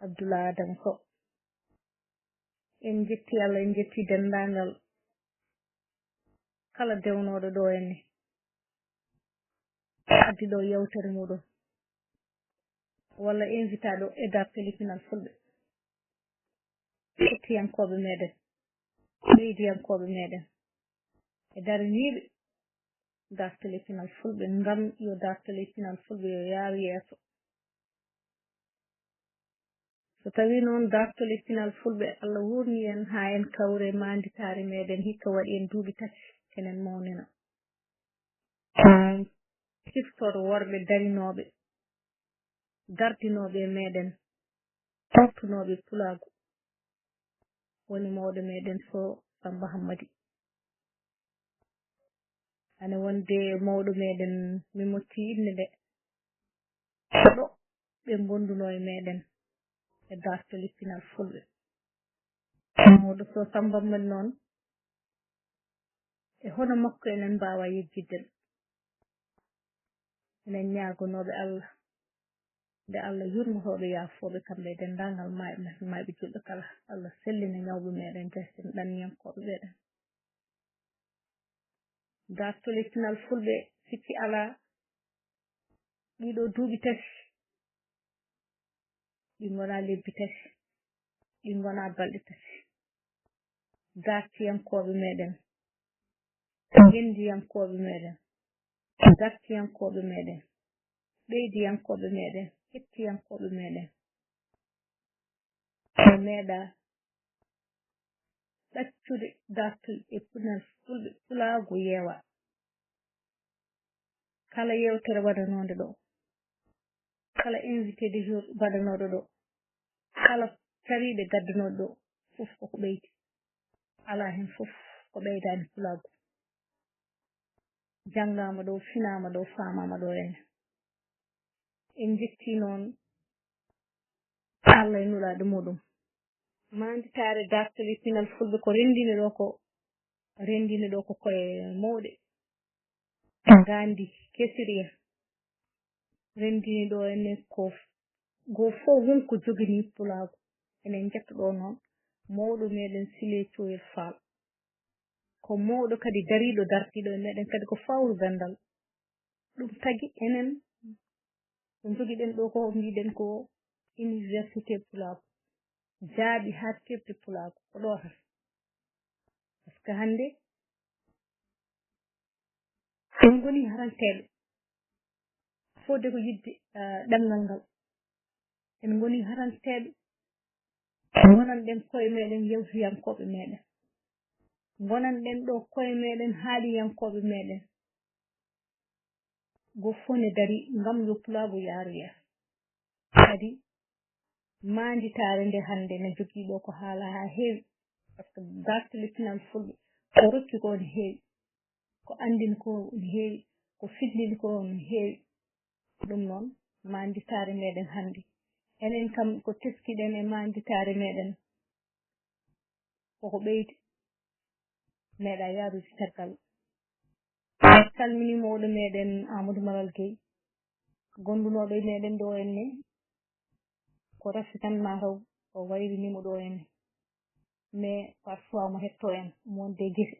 Abdoulaye Adama Sow en jetti Allah en jetti dendagal kala dewnoɗo ɗo henne addi ɗo yewtere muɗum walla invita ɗo e dartele final fulɓe hettiyankoɓe meɗen ɓeydiyankoɓe meɗen e daraniɓe dartele final fulɓe ngam yo dartele final fulɓe yo yaawi yeeso so so tawi noon dartol e pinal fulɓe Allah wurni en ha en kawre manditare meɗen hikka waɗi en duuɓi tati enen mawnina siftoro worɓe darinoɓe dardinoɓe meɗen toftunoɓe pulago woni mawɗo meɗen so Samba Hammadi ane wonde mawɗo meɗen mi motti inde nde ɗo ɓe gonduno e meɗen e dartol lippinal fulɓe mawɗo so Samba Hammadi noon e hono makko enen mbawa yejjidden enen ñaagonoɓe Allah nde Allah yurmotoɓe yaafoɓe kamɓe e dendagal maaɓe julɓe kala Allah sellina ñawɓe meɗen jasten ɗanniyankoɓe ɓeɗen dartol lippinal fulɓe sikki ala ɗiɗo duuɓi tati ɗi gona lebbi tati ɗi gona balɗe tati dartiyankoɓe meɗen gendiyankoɓe meɗen dartiyankoɓe meɗen ɓeydiyankoɓe meɗen hettiyankoɓe meɗen ɓe meeɗa ɗaccude dartol e pinal fulɓe pulago yeewa kala yewtere waɗanode ɗo kala invité du jour waɗanoɗo ɗo kala tariɓe gaddanoɗo ɗo fof koko ɓeydi ala hen fof ko ɓeydani pulago janngama ɗo finama ɗo famama ɗo ene en jetti noon Allah e nulaɗo muɗum manditare dartol pinal fulɓe ko rendini ɗo ko koye mawɗe gandi kesiri en rendini ɗo ene ko go fo wonko jogini pulago enen jetta ɗo noon mawɗo meɗen Sile Coyel Fall ko mawɗo kadi dariɗo dartiɗo e meɗen kadi ko fawru gandal ɗum tagi enen ko jogiɗen ɗo ko mbiɗen ko université pulago jaaɓi ha tefde pulago ko ɗo tan par ce que hande en goni haranteɓe fodde ko yidde ɗemngal ngal en goni haranteɓe gonanɗen koye meɗen yewtuyankoɓe meɗen gonanɗen ɗo koye meɗen haaliyankoɓe meɗen go fone dari ngam yo pulago yaaru yeeso kadi manditare nde hande ne jogui ɗo ko haala ha heewi par ce que dartol pinal fulɓe ko rokki ko ne heewi ko andini ko ne heewi ko fillini ko ne heewi ɗum noon manditare meɗen hande enen kam ko teskiɗen e manditare meɗen koko ɓeydi meeɗa yaarude caggal salmini mawɗo meɗen Amadou Malal Gueye gondunoɗo e meɗen ɗo henne ko rafi tan mataw o wayrinimo ɗo henne mais parfois mo hetto en mo wonde guese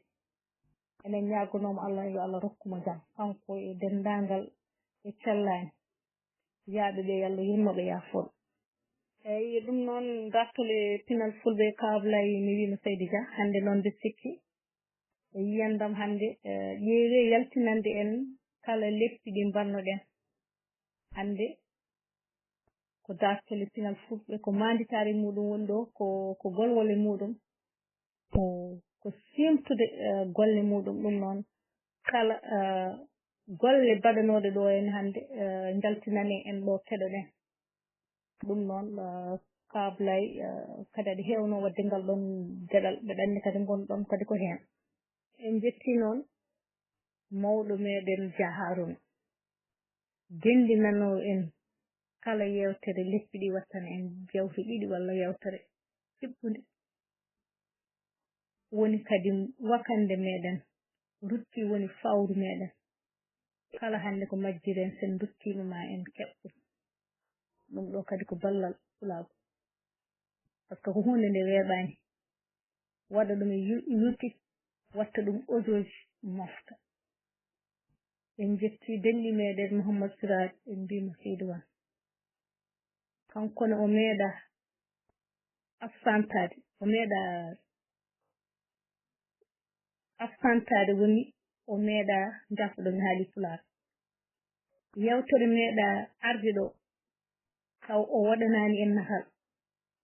enen ñagonomo Allah yo Allah rokkumo jam kanko e dendagal e cellani yaaɓeɓe yo Allah yurmoɓe yaafoɓe eyyi ɗum noon dartol e pinal fulɓe kablay mi wima Seydi Dia hande noon mbe sikki e yiyandam hande ƴeewe yaltinande en kala leppi ɗi mbannoɗen hande ko dartol e pinal fulɓe ko manditare muɗum woni ɗo ko golwol e muɗum ko simtude golle muɗum ɗum noon kala golle baɗanoɗe ɗo en hande jaltinane en ɗo keɗoɗen ɗum noon kablay kadi aɗa hewno wadde ngal ɗon geɗal mbeɗa andi kadi gonɗon kadi ko hen en jetti noon mawɗo meɗen Dia Harouna dendinano en kala yewtere leppi ɗi wattana en jewte ɗiɗi walla yewtere hiɓɓude woni kadi wakande meɗen rutti woni fawru meɗen kala hande ko majjiren sen duttima ma en keɓɗum ɗum ɗo kadi ko ballal pulago par ce que ko hunde nde weeɓani waɗa ɗum e YouTube watta ɗum audio mofta en jetti delli meɗen Mouhamadou Siraj en mbimo Seydou Wan kankone o meeɗa absentade woni o meeɗa jafɗo mi haali pulaar yewtere meeɗa arde ɗo taw o waɗanani en nafal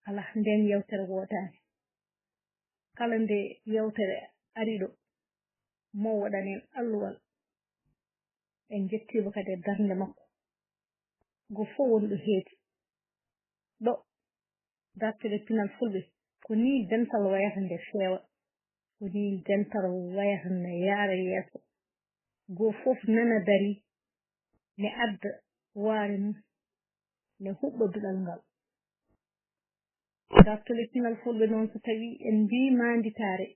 ala nden yewtere wotani kala nde yewtere ariɗo mo waɗanen alluwal en jettimo kadi e darnde makko go fof wonɗo heedi ɗo dartide pinal fulɓe ko ni dental wayata nde feewa ko ni dental wayata nde yaara yeeso go fof nana dari ne adda waare mum ne huɓɓa duɗal ngal dartole pinal fulɓe noon so tawi en mbi manditare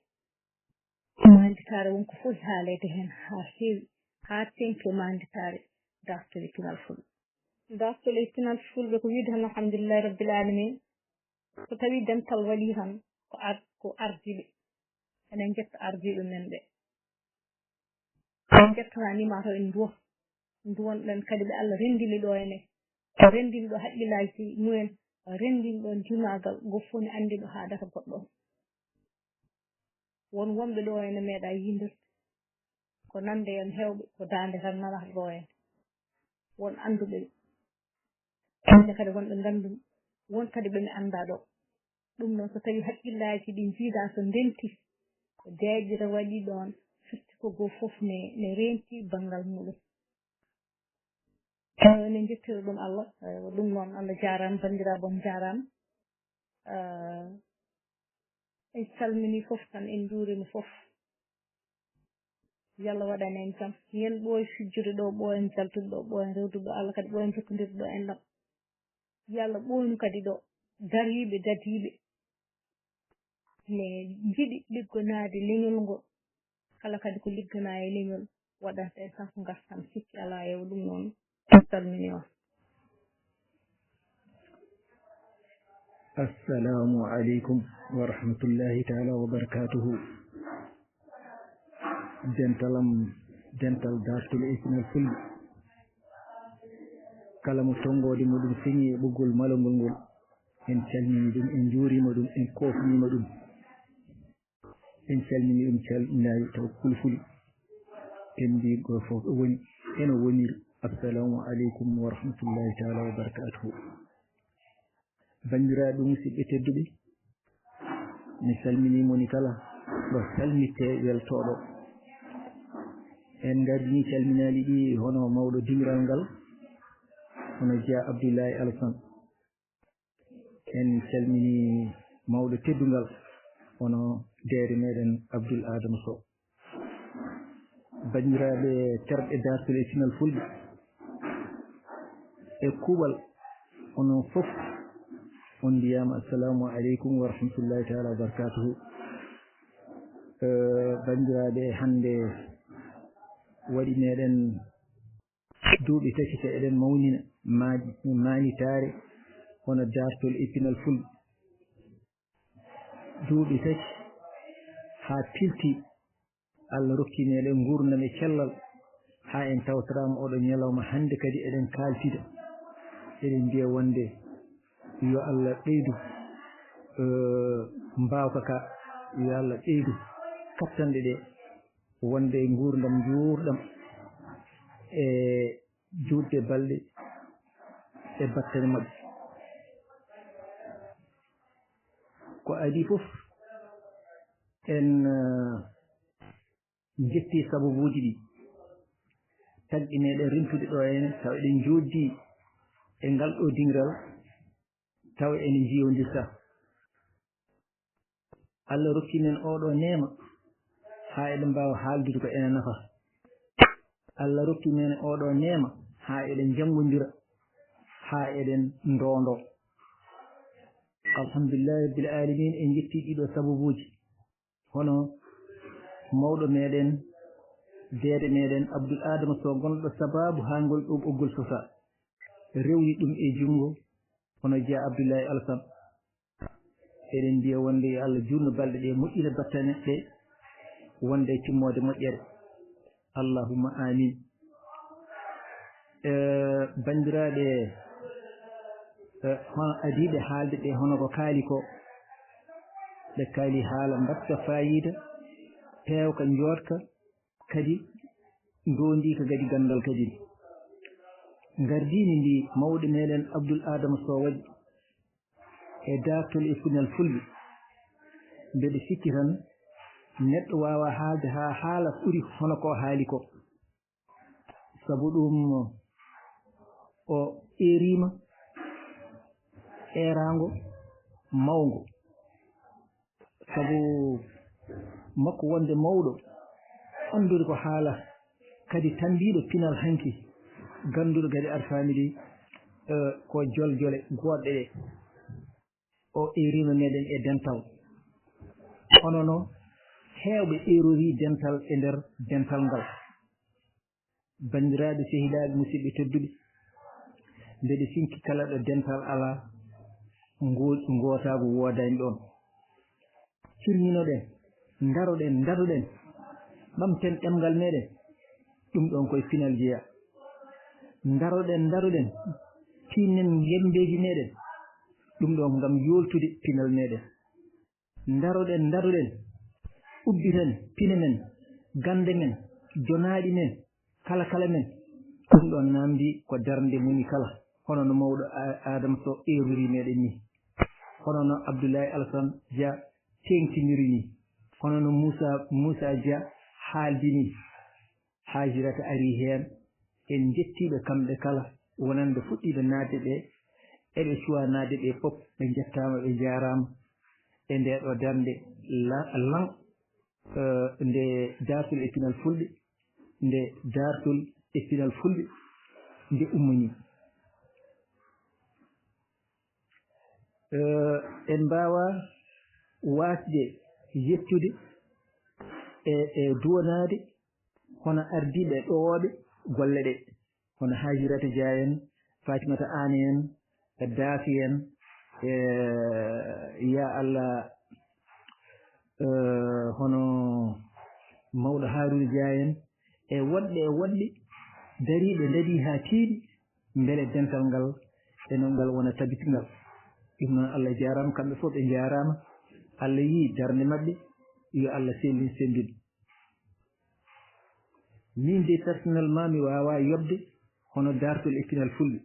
wonko fof haalede hen ha heewi ha tenke manditare dartole pinal fulɓe dartole pinal fulɓe ko wiide tan alhamdulillahi rabbil alamin so tawi dental waɗi tan ko ardiɓe enen jetta ardiɓe men ɓe en jettanima to en duwonɗen kadi ɓe Allah rendini ɗo ene rendini ɗo haqqillaji mumen rendini ɗo dimagal goffoni andi ɗo haadata goɗɗo won wonɓe ɗo ene meeɗa yindirde ko nande en hewɓe ko dande tan nanata ɗo en won anduɓe ɓe kadi wonɓe ngandumi won kadi ɓe mi anda ɗo ɗum noon so tawi haqqillaji ɗi jiida so ndenti ko deeƴira waɗi ɗon firti ko go fof ne renti bangal muɗum enen jettira ɗum Allah ɗum noon Allah jarama bandiraɓe on jarama en calmini fof tan en juurima fof yalla waɗane en jaam yen ɓooy fijjude ɗo ɓooyen jaltude ɗo ɓooyen rewdude ɗo Allah kadi ɓooyen jokkodirde ɗo en ɗam yalla ɓooynu kadi ɗo dariɓe dadiɓe ne jiɗi liggonade leñol ngol kala kadi ko liggana e leñol waɗanta en tan ko gartam sikki ala yew ɗum noon salmini on assalamu aleykum wa rahmatullahi taala wa barakatuhu dental dartol isnal fulɓe kala mo tongode muɗum siñi e ɓoggol malongol ngol en calmini ɗum en juurima ɗum en kofnima ɗum en calmini ɗum calminayi taw fulfuli en mbi go fof ɗo woni eno woniri assalamu aleykum wa rahmatullahi taala wa barakatuhu bandiraɓe musidɓe tedduɓe mi salminimoni kala ɗo salmitte weltoɗo en gardini calminaɗi ɗi hono mawɗo dimiral ngal hono Jeya Abdoulaye Alassane en calmini mawɗo teddungal hono deere meɗen Abdoul Adama Sow bandiraɓe terɗe dartole sinal fulɓe e kuuɓal onon fof on mbiyama assalamu aleykum wa rahmatullahi taala wa barakatuhu bandiraɓe hande waɗi meɗen duuɓi tati so eɗen mawnina manitare hono dartol ipinal fulɓe duuɓi tati ha pilti Allah rokki meɗen gurdam e cellal ha en tawtorama oɗo ñalawma hande kadi eɗen kaltida eɗen mbiya wonde yo Allah ɓeydu mbawka ka yo Allah ɓeydu kattanɗe ɗe wonde gurdam juurɗam e juutde balɗe e battane mabɓe ko adi fof en jetti sababuji ɗi tagɗi meɗen rimtude ɗo henne taw eɗen joddi e ngal ɗo dingiral taw ene jiyodirta Allah rokki men oɗo neema ha eɗen mbawa haaldude ko ene nafa Allah rokki men oɗo neema ha eɗen jangodira ha eɗen ndondo alhamdulillahi rabbil alamin en jetti ɗiɗo sababuji hono mawɗo meɗen deede meɗen Abdoul Adama Sow gonɗo sababu ha ngol ɗo ɓoggol sosa rewni ɗum e jungo hono Jeya Abdoulaye Alassane eɗen mbiya wonde yo Allah junno balɗe ɗe moƴƴina battane ɗe wonde timmode moƴƴere allahumma amin bandiraɓe hono adiɓe haalde ɗe hono ko kaali ko ɓe kaali haala mbatta fayida pewka jotka kadi ndondika kadi gandal kadi gardini ndi mawɗo meɗen Abdoul Adama Sow waɗi e dartol e pinal fulɓe mbeɗe sikki tan neɗɗo wawa haalde ha haala ɓuri hono ko haali ko sabu ɗum o erima erago mawgo sabu makko wonde mawɗo andude ko haala kadi tambiɗo pinal hanki ganduɗo kadi aɗa famidi ko joljole goɗɗe ɗe o erima meɗen e dental hono no heewɓe erori dental e nder dental ngal bandiraɓe sehilaɓe musidɓe tedduɓe mbeɗe sinki kala ɗo dental ala gootago woodani ɗon cirminoɗen daroɗen ɓamten ɗemgal meɗen ɗum ɗon koye pinal jeeya daroɗen tinnen yembeji meɗen ɗum ɗon ngam yoltude pinal meɗen daroɗen ubbiten pine men gande men jonaɗi men kala men ɗum ɗon namdi ko darde moni kala hono no mawɗo Adama Sow erori meɗen ni hono no Abdoulaye Alassane Dia tengtiniri ni hono no Moussa Dia haaldini Hajirata ari hen en jettiɓe kamɓe kala wonande fuɗɗiɓe naatde ɓe eɓe cuwa naatde ɓe fof ɓe jettama ɓe jarama e nde ɗo darde lan nde dartol e pinal fulɓe nde dartol e pinal fulɓe nde ummani en mbawa wasde yettude e duwanade hono ardiɓe ɗowoɓe golle ɗe hono Hajirata Dia en Fatimata Ane en e Dafi en ya Allah hono mawɗo Haruna Dia en e woɗɗe dariɓe daadi ha tiiɗi beele dental ngal eno ngal wona tabitingal ɗum noon Allah jarama kamɓe fof ɓe jarama Allah yi darde mabɓe yo Allah sendin min de personnellement mi wawa yobde hono dartol e pinal fulɓe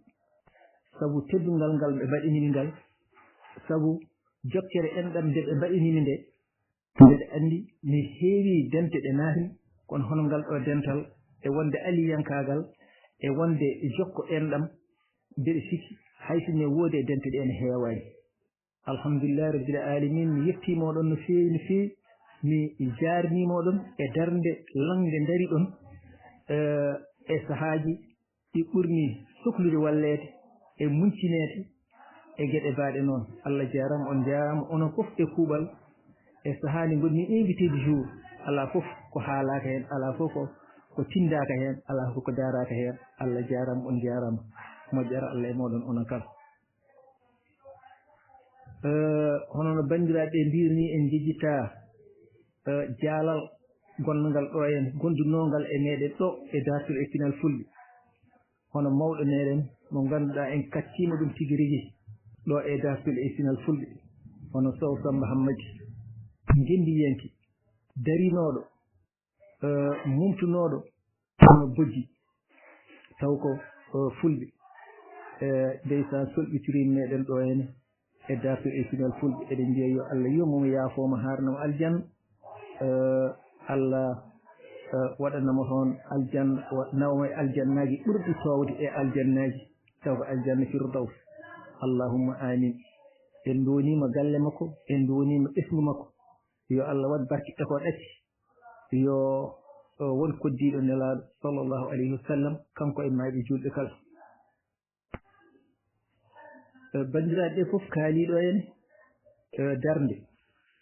sabu teddungal ngal ɓe mbaɗinimi ngal sabu jokkere enɗam nde ɓe mbaɗinimi nde mbeɗa andi mi heewi dente ɗe naati kono hono ngal ɗo dental e wonde aliyankagal e wonde jokko enɗam mbeɗa sikki haysine woodi e dente ɗe ene heewani alhamdulillahi rabbil alamin mi yettimoɗon no feewi mi jarnimoɗon e darde langde dari ɗon e sahaji ɗi ɓurni sohlude wallede e muncinede e gueɗe mbaɗe noon Allah jarama on jarama onon fof e kuuɓal e sahani gonmi invité du jour ala fof ko haalaka hen ala fof ko tindaka hen ala fof ko daraka hen Allah jarama on jarama moƴƴara Allah e moɗon onon kala hono no bandiraɓe mbirni en jejjita jaalal gonnogal ɗo en gondunogal e meɗen ɗo e dartol e pinal fulɓe hono mawɗo meɗen mo ganduɗa en kattima ɗum tigui rigui ɗo e dartol e pinal fulɓe hono Sow Samba Hammadi gendiyanki darinoɗo mumtunoɗo hono bojji taw ko fulɓe ndeysan solɓitiri meɗen ɗo henne e dartol e pinal fulɓe eɗen mbiya yo Allah yomomo yaafoma harnamo aljanna Allah waɗanamo toon aljanna nawma e aljannaji ɓurɗi towde e aljannaji taw ko aljanna firdaws allahumma amin en donima galle makko en donima ɓesgu makko yo Allah waɗ barke e ko ɗati yo won koddiɗo nelaɗo sallllahu alayhi wa sallam kanko e maaɓe julɓe kala bandiraɓe ɓe fof kaaliɗo en darde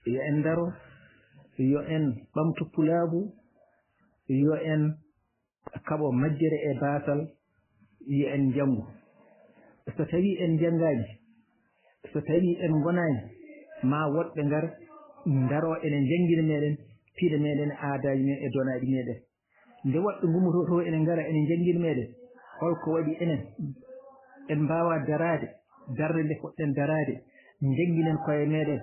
yo en daro yo en ɓamtu pulaagu yo en kaɓo majjere e batal yo en jangu so tawi en jangaji so tawi en gonani ma woɗɓe ngar daro enen jangguina meɗen piiɗe meɗen aadaji men e donaɗi meɗen nde woɗɓe gummoto enen gara enen jangguina meɗen holko waɗi enen en mbawa darade darde nde poɗɗen darade jangguinen koye meɗen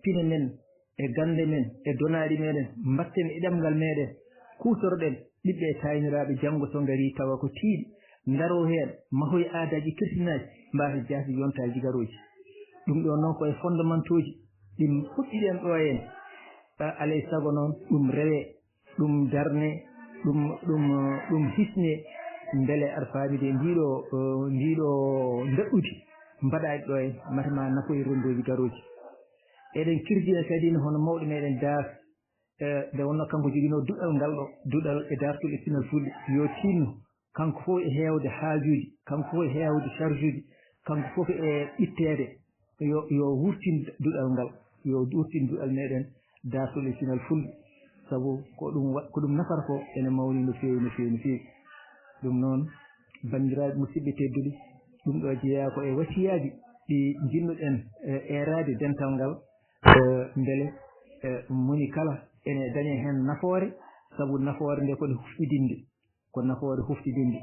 pine men e gande men e donaɗi meɗen mbatten e ɗemgal meɗen kusoroɗen ɓiɓɓe e tayniraɓe janggo so gari tawa ko tiiɗi daro hen mahoye aadaji kirtinaji mbasa jaasi yontaji garoji ɗum ɗo noon koye fondamentuji ɗi puɗɗiɗen ɗo en alay sago noon ɗum rewe ɗum darne ɗum hisne beele aɗa faamide ndiɗo daɗɗude mbaɗaɗi ɗo en matema nafoye rondoji garoji eɗen kirjina kadi ne hono mawɗo meɗen daas nde wonno kanko joguino duɗal ngal ɗo duɗal e dartol e pinal fulɓe yo tinno kanko fof e heewde haajuji kanko fof e heewde charge uji kanko fof e ɓittede yo wurtin duɗal ngal yo wurtin duɗal meɗen dartol e pinal fulɓe sabu ko ɗum nafata ko ene mawni no feewi no feewi no feewi ɗum noon bandiraɓe musidɓe tedduɗe ɗum ɗo jeeya ko e wasiyaji ɗi jinnuɗen erade dental ngal beele moni kala ene dañe hen nafoore sabu nafoore nde kone huftidinde ko nafoore huftidinde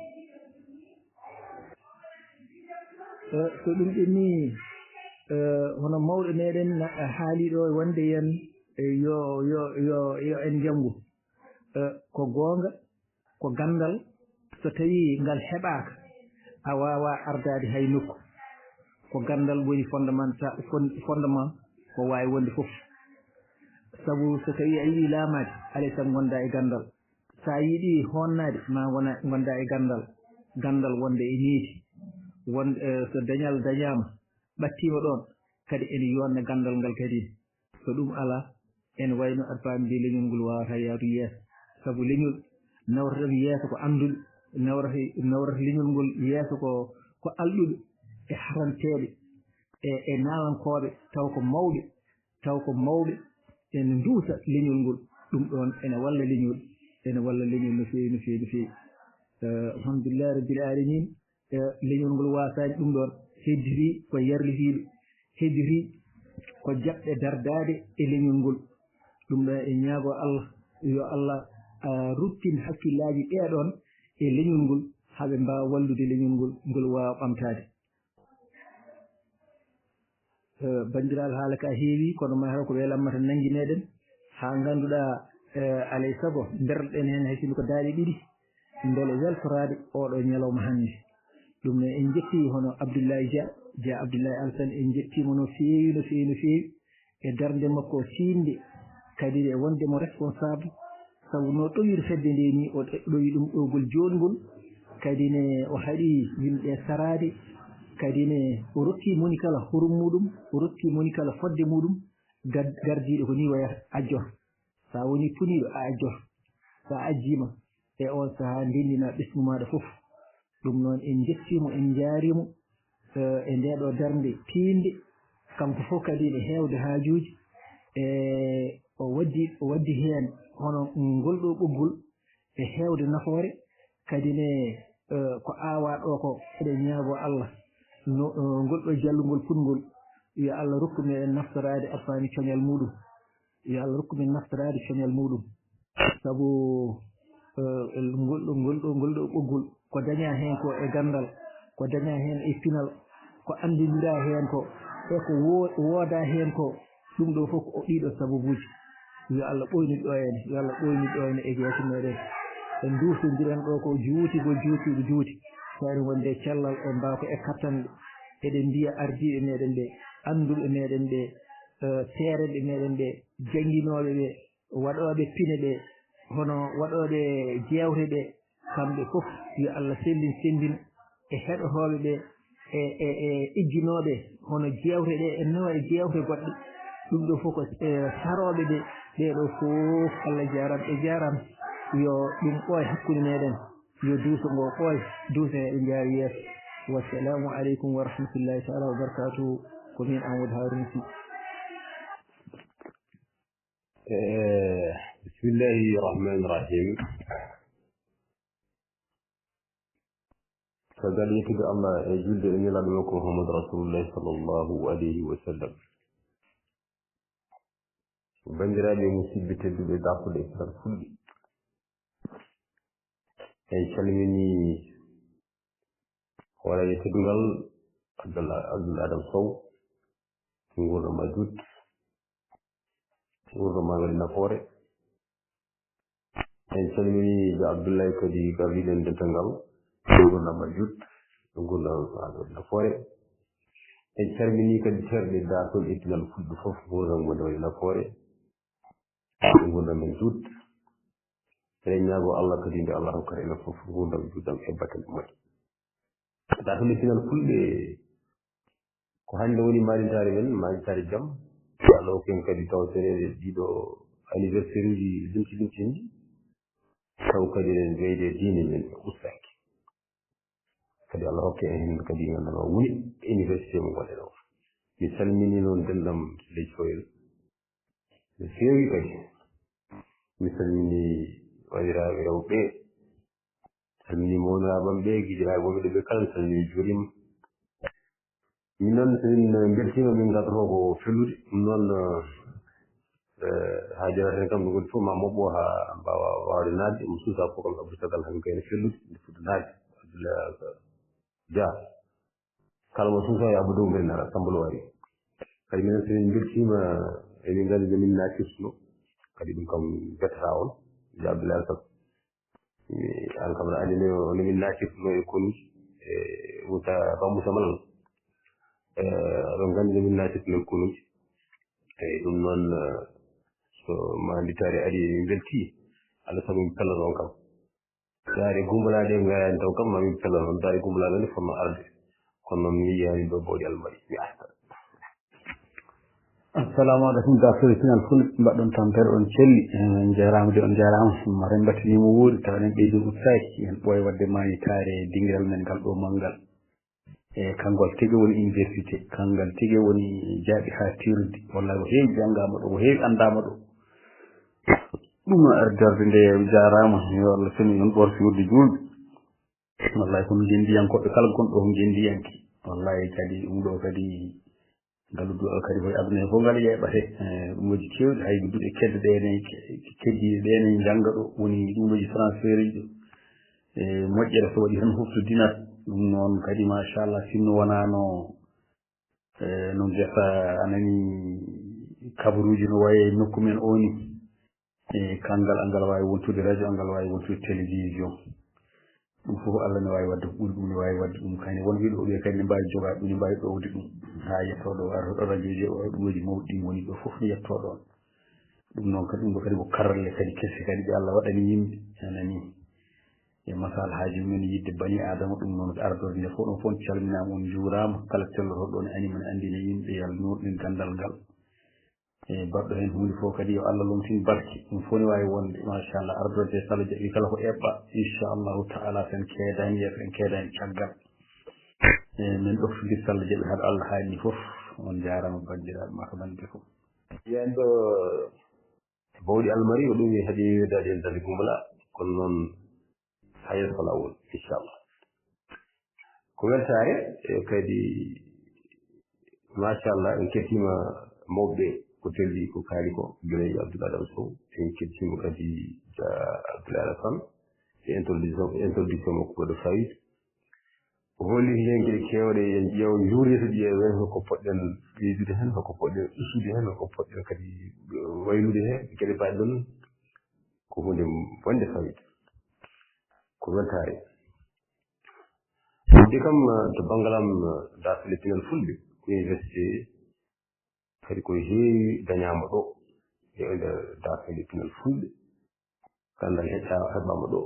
so ɗum ɗenni hono mawɗo meɗen haaliɗo wonde yen yo en janngu ko goonga ko gandal so tawi ngal heɓaka a wawa ardade hay nokku ko gandal woni fondement ko wawi wonde foof sabu so tawi a yiɗi laamade alay tan gonda e gandal sa yiɗi honnade ma gonda e gandal wonde e needi wonde so dañal dañama ɓattima ɗon kadi ene yonna gandal ngal kadi so ɗum ala ene wayno aɗa faamide leñol ngol wawata yaadu yeeso sabu leñol nawrata yeeso ko anduɓe nawrata leñol ngol yeeso ko alɗuɓe e haranteɓe e nawankoɓe taw ko mawɓe ene duusa leñol ngol ɗum ɗon ene walla leñol no feewi no feewi no feewi alhamdulillahi rabbil alamin leñol ngol wasani ɗum ɗon heddiri ko yarlitiɓe heddiri ko jaɓɓe dardade e leñol ngol ɗum ɗon e ñaago Allah yo Allah ruttin hakkillaji ɗeɗon e leñol ngol haɓe mbawa wallude leñol ngol wawa ɓamtade bandiraɓe haala ka heewi kono ma ko welamma tan nangi meɗen ha ganduɗa alay saago berɗen hen hakkille ko daaɗi ɗiɗi beele weltorade oɗo ñalawma hannde ɗum ne en jetti hono Abdoulaye Dia Abdoulaye Alassane en jettimo no feewi no feewi no feewi e darde makko siinde kadi e wondemo responsable sabu no ɗowiri fedde nde ni o ɗoyi ɗum ɗowgol jongol kadi ne o haɗi yimɓe sarade kadi ne o rotti moni kala hurum muɗum o rotti moni kala fodde muɗum gardiɗo ko ni wayata ajjor sa woni puniɗo a ajjor sa ajjima e on saaha ndendina ɓesgu maɗa foof ɗum noon en jettimo en jaarimo e ndeɗo darde tiinde kanko fof kadi ne heewde haajuji e o waddi heen hono ngolɗo ɓoggol e heewde nafoore kadi ne ko aawa ɗo ko eɗen ñaago Allah ngolɗo jallugol putgol yo Allah rokku men naftorade arfani coñal muɗum yo Allah rokku men naftorade coñal muɗum sabu ngolɗo ɓoggol ko daña hen ko e gandal ko daña hen e pinal ko andidira hen ko e ko wooda hen ko ɗum ɗo fof o ɗiɗo sababuji yo Allah ɓoyni ɗo ene e jeeso meɗen en dusodiren ɗo ko juuti sari wonde cellal e mbako e kattanɗe eɗen mbiya ardiɓe meɗen ɓe anduɓe meɗen ɓe seereɓe meɗen ɓe jangguinoɓe ɓe waɗoɓe pine ɓe hono waɗoɓe jewte ɓe kamɓe fof yo Allah sendina e heɗotoɓe ɓe e ijjinoɓe hono jewte ɗe e nawa e jewte goɗɗe ɗum ɗo fof ko saroɓe ɓe ɓeɗo fof Allah jarama yo ɗum ɓooy hakkude meɗen yo duuso ngo ɓooy duuso e jaari yeeso wassalamu aleykum wa rahmatullahi taala wa barakatuhu ko min Amadou Harouna Sy. bismillahi rahmani rahim. sagal yettude Allah e julde e nelaɗo makko Muhammad rasulullahi sallllahu alayhi wa sallam. bandiraɓe musidɓe tedduɓe dartude e sar fulɓe en calmini hooreye teddugal Abdoul Adam Sow gurdoma jut gurdoma waɗi nafoore en calmini jo Abdoulaye kadi gardiɗen dental ngal gurdama jut gurdama waɗi nafoore en calmini kadi terɗe dartol ettinal fulɓe fof gurdam wonde waɗi nafoore gurdam men juut eɗen ñaago Allah kadi nde Allah hokkata enen fof gurdam juutdam hebbata nde moƴƴi dartol ettinal fulɓe ko hannde woni maalintare men maalintare jam Allah hokken kadi tawtereede ɗiɗo anniversaire uji limti ndi taw kadi eɗen jeyde diine men e ustaki kadi Allah hokke en kadi ngannduɗa woni université mo gonɗen o mi salmini noon denɗam ley coyel no feewi kadi mi salmini waɗiraaɓe rewɓe salmini mawninaaɓam ɓe giɗiraaɓe wonɓe ɓe kala mi salmini juurima min noon somin beltima min ngardoto ko fellude ɗum noon haa jarata kam ɗo goni fof ma moɓɓo haa mbawa wawde naatde mo suusa fof kam abdou sagal han kayne fellude nde fuɗɗo naatde abdoulahi dia kala mo suusa yo abba dow men nara sambalo wari kadi minen somin beltima emin nganndi nde min naatirtuno kadi ɗum kam bettata on ja abdoulahi sab an kam no anndi no min naatirtuno e konuji e wuta bamousa malal aɗon nganndi no min naatirtuno e konuji eyi ɗum noon so manditare ari min belti Allah sabu min pella noon kam daare gumbalaade ngayani taw kam mamin pella noon daare gumbalaade ne fonno arde kono noon mi yiyani ɗo bawɗi almari mi arta assalamu aleykum gafere sinal fulɓe mbaɗɗon tampere on celli en jarama de on jarama mata en battinima wuuri taw eɗen ɓeydi ustaki en ɓooya wadde manitare dingiral men ngal ɗo manngal e kanngol tigi woni université kangal tigi woni jaaɓi ha tirde wallahi ko heewi janngama ɗo ko heewi andama ɗo ɗum no ardorde nde jarama yo Allah seni on ɓorti wurde julɓe wallahi kono jendiyankoɓe kala gonɗo ko jendiyanki wallahi kadi ɗum ɗo kadi ngaludu kadi koye aduna he fof ngal yeɓate ɗum woji kewɗi hay duuɗe kedde ɗene keddiɗe ɗene jangga ɗo woni ɗum woji transfert ji ɗo e moƴƴere so waɗi tan fof to dinat ɗum noon kadi machallah sinno wonano no gesa anani kabaruji no waye nokku men o ni e kangal angal wawi wontude radio angal wawi wontude télévision ɗum fof Allah ne wawi wadde ko ɓuri ɗum ne wawi wadde ɗum kayne won wiɗo ɓe kadi ne mbawi jogade ɗum ne mbawi ɗowde ɗum ha yettoɗo artoɗo radio ji o ɗumoji mawɗi ɗi woni ɗo fof ne yetto ɗon ɗum noon kadi ɗum ɗo kadi ko karle kadi kesse kadi ɓe Allah waɗani yimɓe anani e masal haaji men yidde bani adama ɗum noon ardorde nde fof ɗon fof calminama on juurama kala telloto ɗon e anima ne andine yimɓe yal nurɗen gandal ngal e baɗɗo hen hunde fof kadi yo Allah lomtin barke ɗum fof ne wawi wonde machallah ardorde sala jaɓi kala ko eɓɓa inchallahu taala sen keedani yeeso en keedani caggal e min ɗoftodir salla jaɓi haɗa Allah haalni fof on jarama bandiraɓe maka bande fof yiyanɗo bawɗi almari o ɗum haɗi weddade hen dande gumala kono noon ha yeeso lawol inchallah ko weltare kadi machallah en kettima mawɓe ko telli ko kaali ko gueɗe Abdoulaye Adam Sow en kettima kadi Abdoulaye Alassane e introduction makko waɗo fayida o holli hen gueɗe kewɗe en ƴeew juurete ƴeewen hoko poɗɗen ɓeydude hen hoko poɗɗen usude hen hoko poɗɗen kadi waylude hen gueɗe mbaɗe ɗon ko hunde wonde fayida ko weltare ɗi kam to banggalam darto lettinal fulɓe ko université kadi ko heewi dañama ɗo e nder darto lettinal fulɓe gandal heɓama ɗo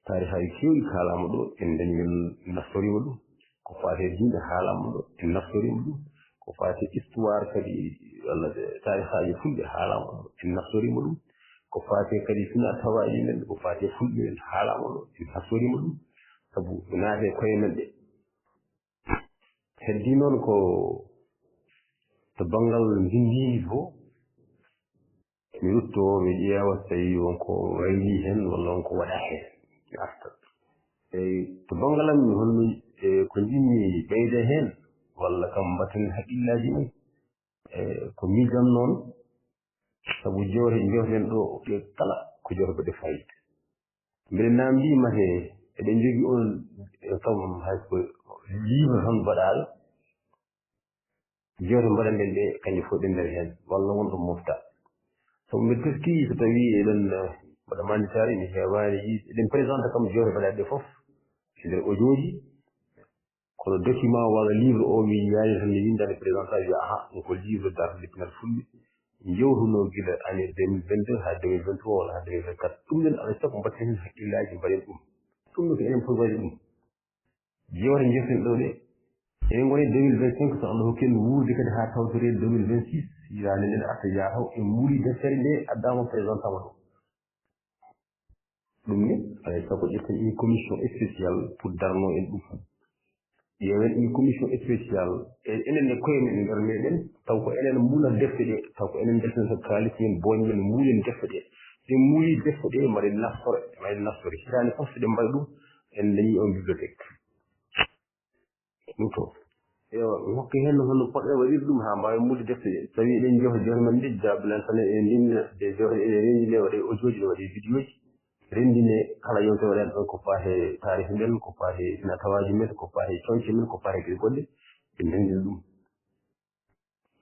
tarihaji kewɗi haalama ɗo en dañi men naftorima ɗum ko fate diine haalama ɗo en naftorima ɗum ko fate histoire kadi walla tarihaji fulɓe haalama ɗo en naftorima ɗum ko fate kadi fina tawaji men ko fate fulɓe en haalama ɗo en naftorima ɗum sabu naate koye men ɗe heddi noon ko to banggal ndindini fo mi rutto mi ƴeewa tawi wonko wayli hen walla wonko waɗa hen mi arta eyi to banggalam mi holmi ko jinmi ɓeyde hen walla kam mbatten haqqillaji men ko miijam noon sabu jewte jewten ɗo ɗe kala ko jewte baɗe fayida mbeɗe namdima he eɗen jogui on kam hayko livre tan mbaɗaɗo jewte mbaɗanɗen ɗe kanƴe fof ɗe nder hen walla wonɗo mofta sabu mbeɗe teski so tawi eɗen mbaɗa manditare mi hewani yiide eɗen présente kam jewte mbaɗaɗe ɗe foof e nder audio ji kono document walla livre o mi yaani tan mi windani président wi aha ko livre darde pinal fulɓe jewtuno gila année 2022 ha 2023 walla ha 2024 ɗum nen alay sago mbatten hen hakkillaji mbaɗen ɗum ɗum ko enen fof waɗi ɗum jewte jeften ɗo ɗe eɗen goni 2025 so Allah hokki en wuurde kadi ha tawtore 2026 yirande nden arta jataw en muuri deftere nde addama président tama ɗo ɗum ne alay sago ƴetten une commission spéciale pour darno en ɗum yewen une commission spéciale e enen ne koye men nder meɗen taw ko enen mula defte ɗe taw ko enen deften so kaalis men boñ men muulen defte ɗe sen muuli defte ɗe mbaɗen naftore hitande fof so ɗe mbaɗa ɗum en dañi on bibliothèque ɗum to ewa hokke hen hono poɗɗe waɗirde ɗum ha mbawi muude defte ɗe so tawi eɗen jeeha jewte men ɗe jabulan tan eɗen ndinna de jewte eɗen rendine waɗe audio ji ɗe waɗe vidéo ji rendine kala yewte waɗen ɗon ko faate tarihi men ko faate ina tawaji men ko faate coñce men ko faate kadi goɗɗe en rendina ɗum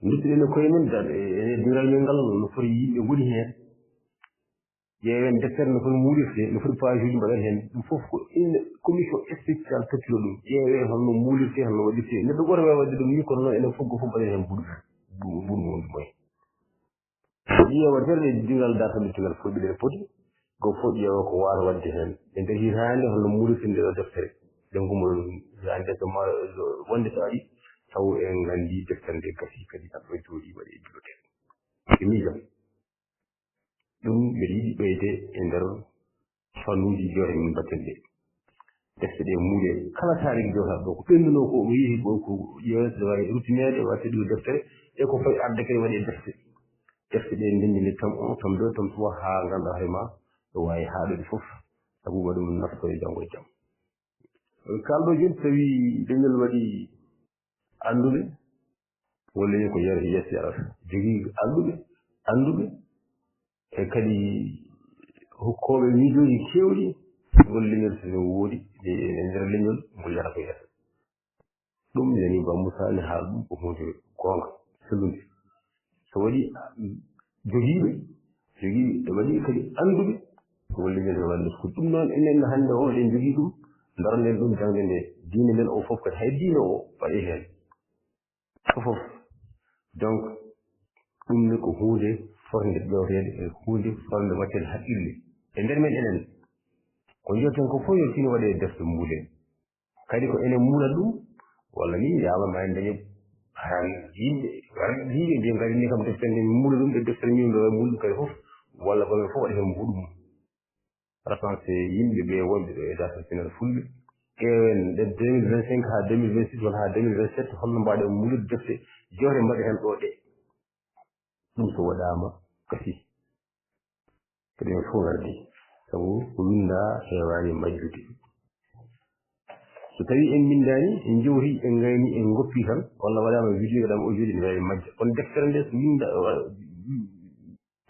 duttiɗen e koye men e diral men ngal no foti yimɓe goni hen ƴeewen deftere no foti muulirte no foti page uji mbaɗen hen ɗum fof ko une commission spéciale tottiro ɗum ƴeewe holno muulirte holno waɗirte neɗɗo goto wawi wadde ɗum ni kono noon enen fof go fof mbaɗen hen ɓuurgo wonde moyen ƴeewa terɗe diral dartamitingal fulɓe ɗen poti go fof ƴeewa ko waata wadde hen e nder hitande holno muulirte nde ɗo deftere ɗen ko mon yande wonde so ari taw en gandi deftere nde gasi kadi aɗo jooɗi waɗe bibliothèque e miijam ɗum mbeɗa yiɗi ɓeyde e nder fannuji jewte min mbatten ɗe defte ɗe muuɗe kala taariki jewtaɗo ɗo ko ɓennuno ko o yeehi ɗo ko ƴeewete ɗo wawi rutinede watte ɗo deftere e ko fayi arde kadi waɗe defte ɗe ndendini tom 1 tom 2 tom 3 ha ganduɗa hoorema ɗo wawi haaɗude fof sabu waɗum naftore janggo e jaam kalɗo joni tawi leñol waɗi anduɓe walla ko yare yesse arata jogii anduɓe e kadi hokkoɓe miijoji kewɗi ngol leñol so woodi e nder leñol ngol yata ko yeeso ɗum nani ba Moussa ne haala ɗum ko hunde gonga sellude so waɗi jogiiɓe e waɗi kadi anduɓe ngol leñol so wande ko ɗum noon enen hannde o eɗen jogii ɗum darnen ɗum jangde nde diine men o fof kadi hay diine o waɗi heen fof donc ɗum ne ko hunde fornde ƴewtede e hunde fornde wattede haqqille e nder men enen ko jiyeten ko fof yo tino waɗe defte muulen kadi ko enen muulat ɗum walla ni yama ma en dañi yimɓe mbiye ngari ni kam deftere nde muula ɗum ɗe deftere min ɗo muulu kadi fof walla koɓe fof waɗa hen mbuɗum recensé yimɓe ɓe wonɓe ɗo e data final fulɓe ƴeewen ɗe 2025 ha 2026 walla ha 2027 holno mbaɗe muulude defte jewte mbaɗe hen ɗo ɗe ɗum so waɗama gasi kadi en fof gardi sabu ko winda hewani majjude so tawi en bindani en jewti en gayni en goppi tan walla waɗama vidéo waɗama audio ne wawi majja kono deftere nde so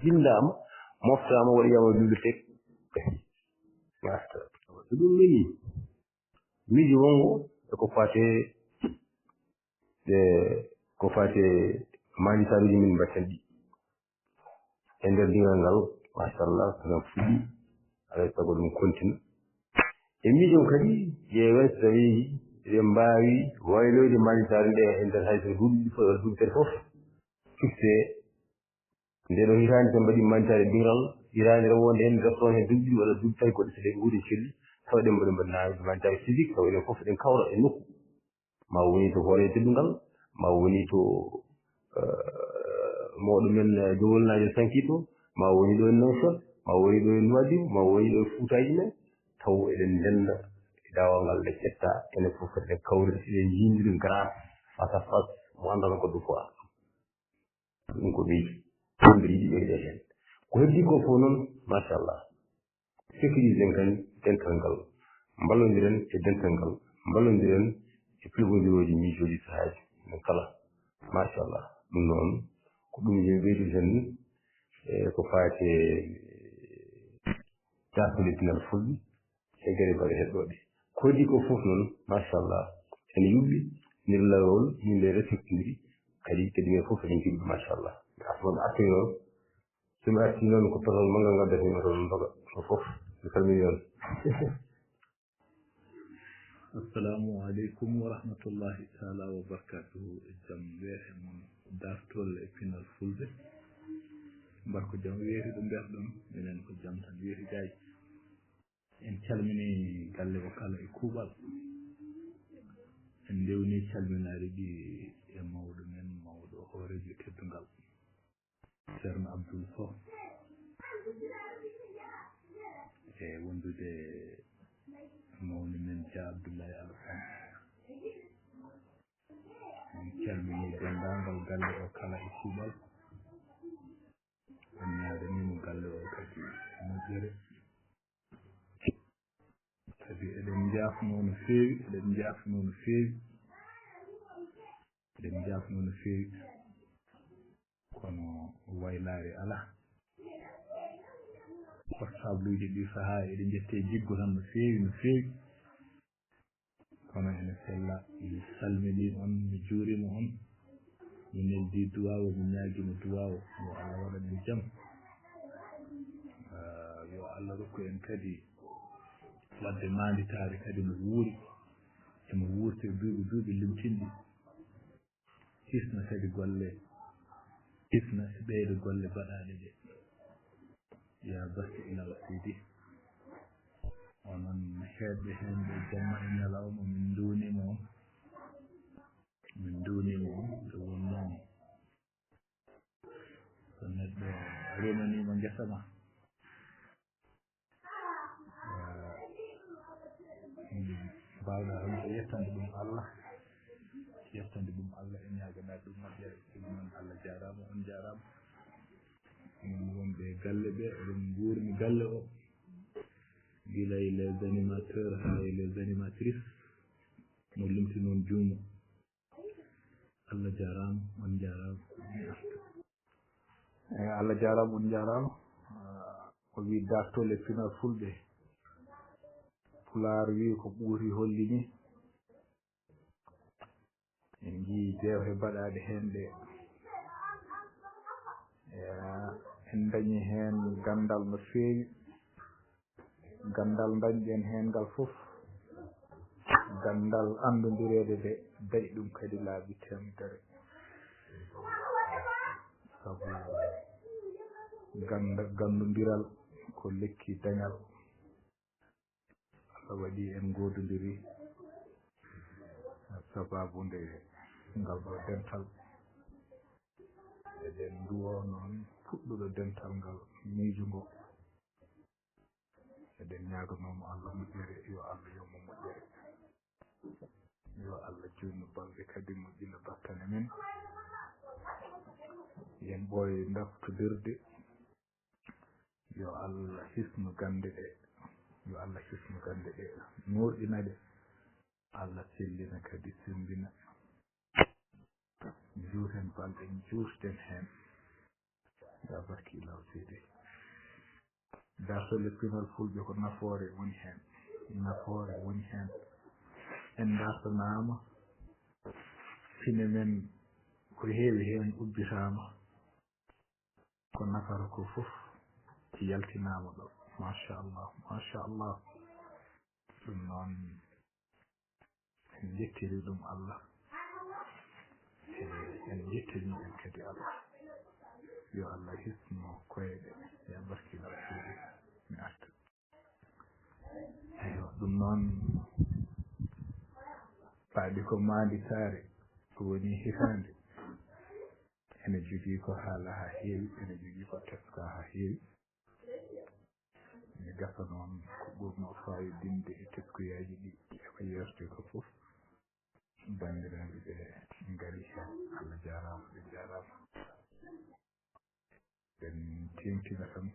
windama moftama waɗiyama bibliothèque gasi gasta so ɗum nani miijo wongo eko fate majjitaruji min mbatten ɗi e nder dingal ngal machallah sono fuɗɗi alay sago ɗum continue e miijom kadi ƴeewen so tawi eɗen mbawi wayloyde majjitare nde e nder hayso duuɓi tati fof fixé nde ɗo hitande tan mbaɗi majjitare dingal hitande rewonde hen deftoon hen duuɓi walla duuɓi tawi goɗɗe so ɗe guuri celli taw eɗen mbaɗi naawde majjitare physique taw enen fof eɗen kawra e nokku ma woni to hoore teddungal ma woni to mawɗo men jowolnajo sankito ma woni ɗo e Nouakchott ma woni ɗo e Nouadhibou ma woni ɗo e Foutaji men taw eɗen ndenda e dawal ngal nde ƴetta enen fof kadi eɗen kawrita eɗen jindiri grâce face à face mo andano ko ɗum fof ɗum ko ɓeydi ɗum mbiɗa yiɗi ɓeyde hen ko heddi ko fof noon machallah sécurisen kan dental ngal mballodiren e dental ngal mballodiren e plibodiroji miijoji sahaji min kala machallah ɗum noon ko ɗum yo ɓeydu hen ko faate dartinde pinal fulɓe e gere mbaɗe heɗɗoɗe ko heddi ko fof noon machallah ene yuɓɓi nder lawol yimɓe respectidiri kadi men fof eɗen jiɗɗi machallah asmoɓe artiri noon somi artiri noon ko total manggal ngal defimi toon doga o fof mi salmini on assalamu aleykum wa rahmatullahi taala wa barakatuhu e jam weehe mon dartol e pinal fulɓe mbarko jam weeti ɗo mberɗon minen ko jam tan weeti gayi en calmini galle o kala e kuuɓal en ndewni calminaari ɗi e mawɗo men mawɗo hoorejo teddungal ceerno Abdoul Sow e wondude mawni men Dia Abdoulaye Alassane en calmini denndaangal galle o kala e kuuɓal en ñaaganiimo galle o kadi moƴƴere kadi eɗen njaafnoo no feewi eɗen njaafnoo no feewi eɗen njaafnoo no feewi kono waylaare alaa portable uji ɗi sahaa eɗi njettee jiggo tan no feewi no feewi kono ene sella mi salminii on mi juuriima on mi neldii duwaawo mi ñaagiima duwaawo yo Allah waɗa men jam yo Allah rokku en kadi wadde maanditaare kadi no wuuri emo wuurte duuɓi limtinɗi hisna kadi golle hisna e ɓeydo golle baɗaaɗe ɗe ya basti ilal sidi onon heɓɓe heen ɓe jamma e ñalawma min nduunima on nde wonnoon so neɗɗo remanima ngesa ma mbawɗa hamde yettande ɗum Allah e ñaganade ɗum moƴƴere ɗum noon Allah jarama on jarama min wonɓe galle ɓe oɗon guurmi galle o gila e les animateurs ha e les animatrices mo limti noon juumo Allah jarama on jarama Allah jarama on jarama o wi dartole pinal fulɓe pulaar wi ko ɓuuri holli ni en jii jewhe baɗaɗe hen ɗe en dañi hen gandal no feewi gandal dañƴen hen ngal fof gandal andodirede de dañi ɗum kadi laabi temedere sabu gandodiral ko lekki dañal Allah waɗi en gododiri sababude ngal ɗo dental eɗen duwo noon fuɗɗuɗo dental ngal miijo ngo eɗen ñaganoma Allah moƴƴere yo Allah yommo moƴƴere yo Allah junnu balɗe kadi moƴƴina battane men yen ɓooye daftodirde yo Allah hisnu gande ɗe nurɗina ɗe Allah sellina kadi sembina juuten balɗe juusden hen ya barki law seydi dartole pinal fulɓe ko nafoore woni hen en dartanama fine men ko heewi hen ubbitama ko nafara ko fof yaltinama ɗo machallah ɗum noon en jettiri ɗum Allah en jettini en kadi Allah yo Allah hisno koyɗe ya barkila suuɗi mi arta eyo ɗum noon faaɗi ko maanditaare woni hitande ene jogii ko haala ha heewi ene jogii ko teska ha heewi mi gasa noon ko ɓurno fayidinde e tekkuyaji ɗi eɓa yerte ko fof bandiraɓe ɓe ngari hen Allah jarama ɓe jarama ɓen timtina tan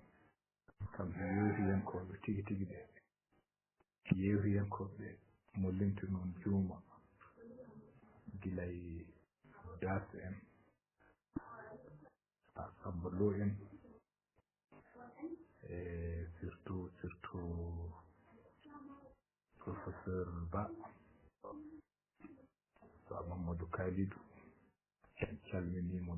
kamɓe yewtiyankoɓe tigi tigi ɗe yewtiyankoɓe mo limti noon juuma gilay das en Samba Lo en e surtout professeur Ba Ba Mamadou Kalidou en calminimo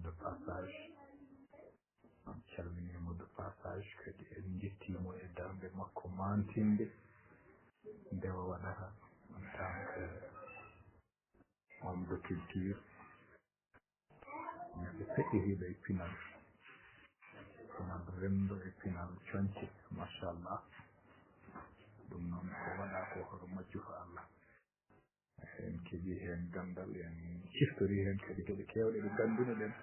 de passage kadi en jettimo e darde makko mantinde ndewa waɗata en tant que homme de culture neɗɗo feƴƴiriɗo e pinal renndo e pinal coñce machallah ɗum noon ko waɗa ko hoto majju fa Allah en keɓi heen gandal en ciftori heen kadi geɗe keewɗe ɗe ganduno ɗen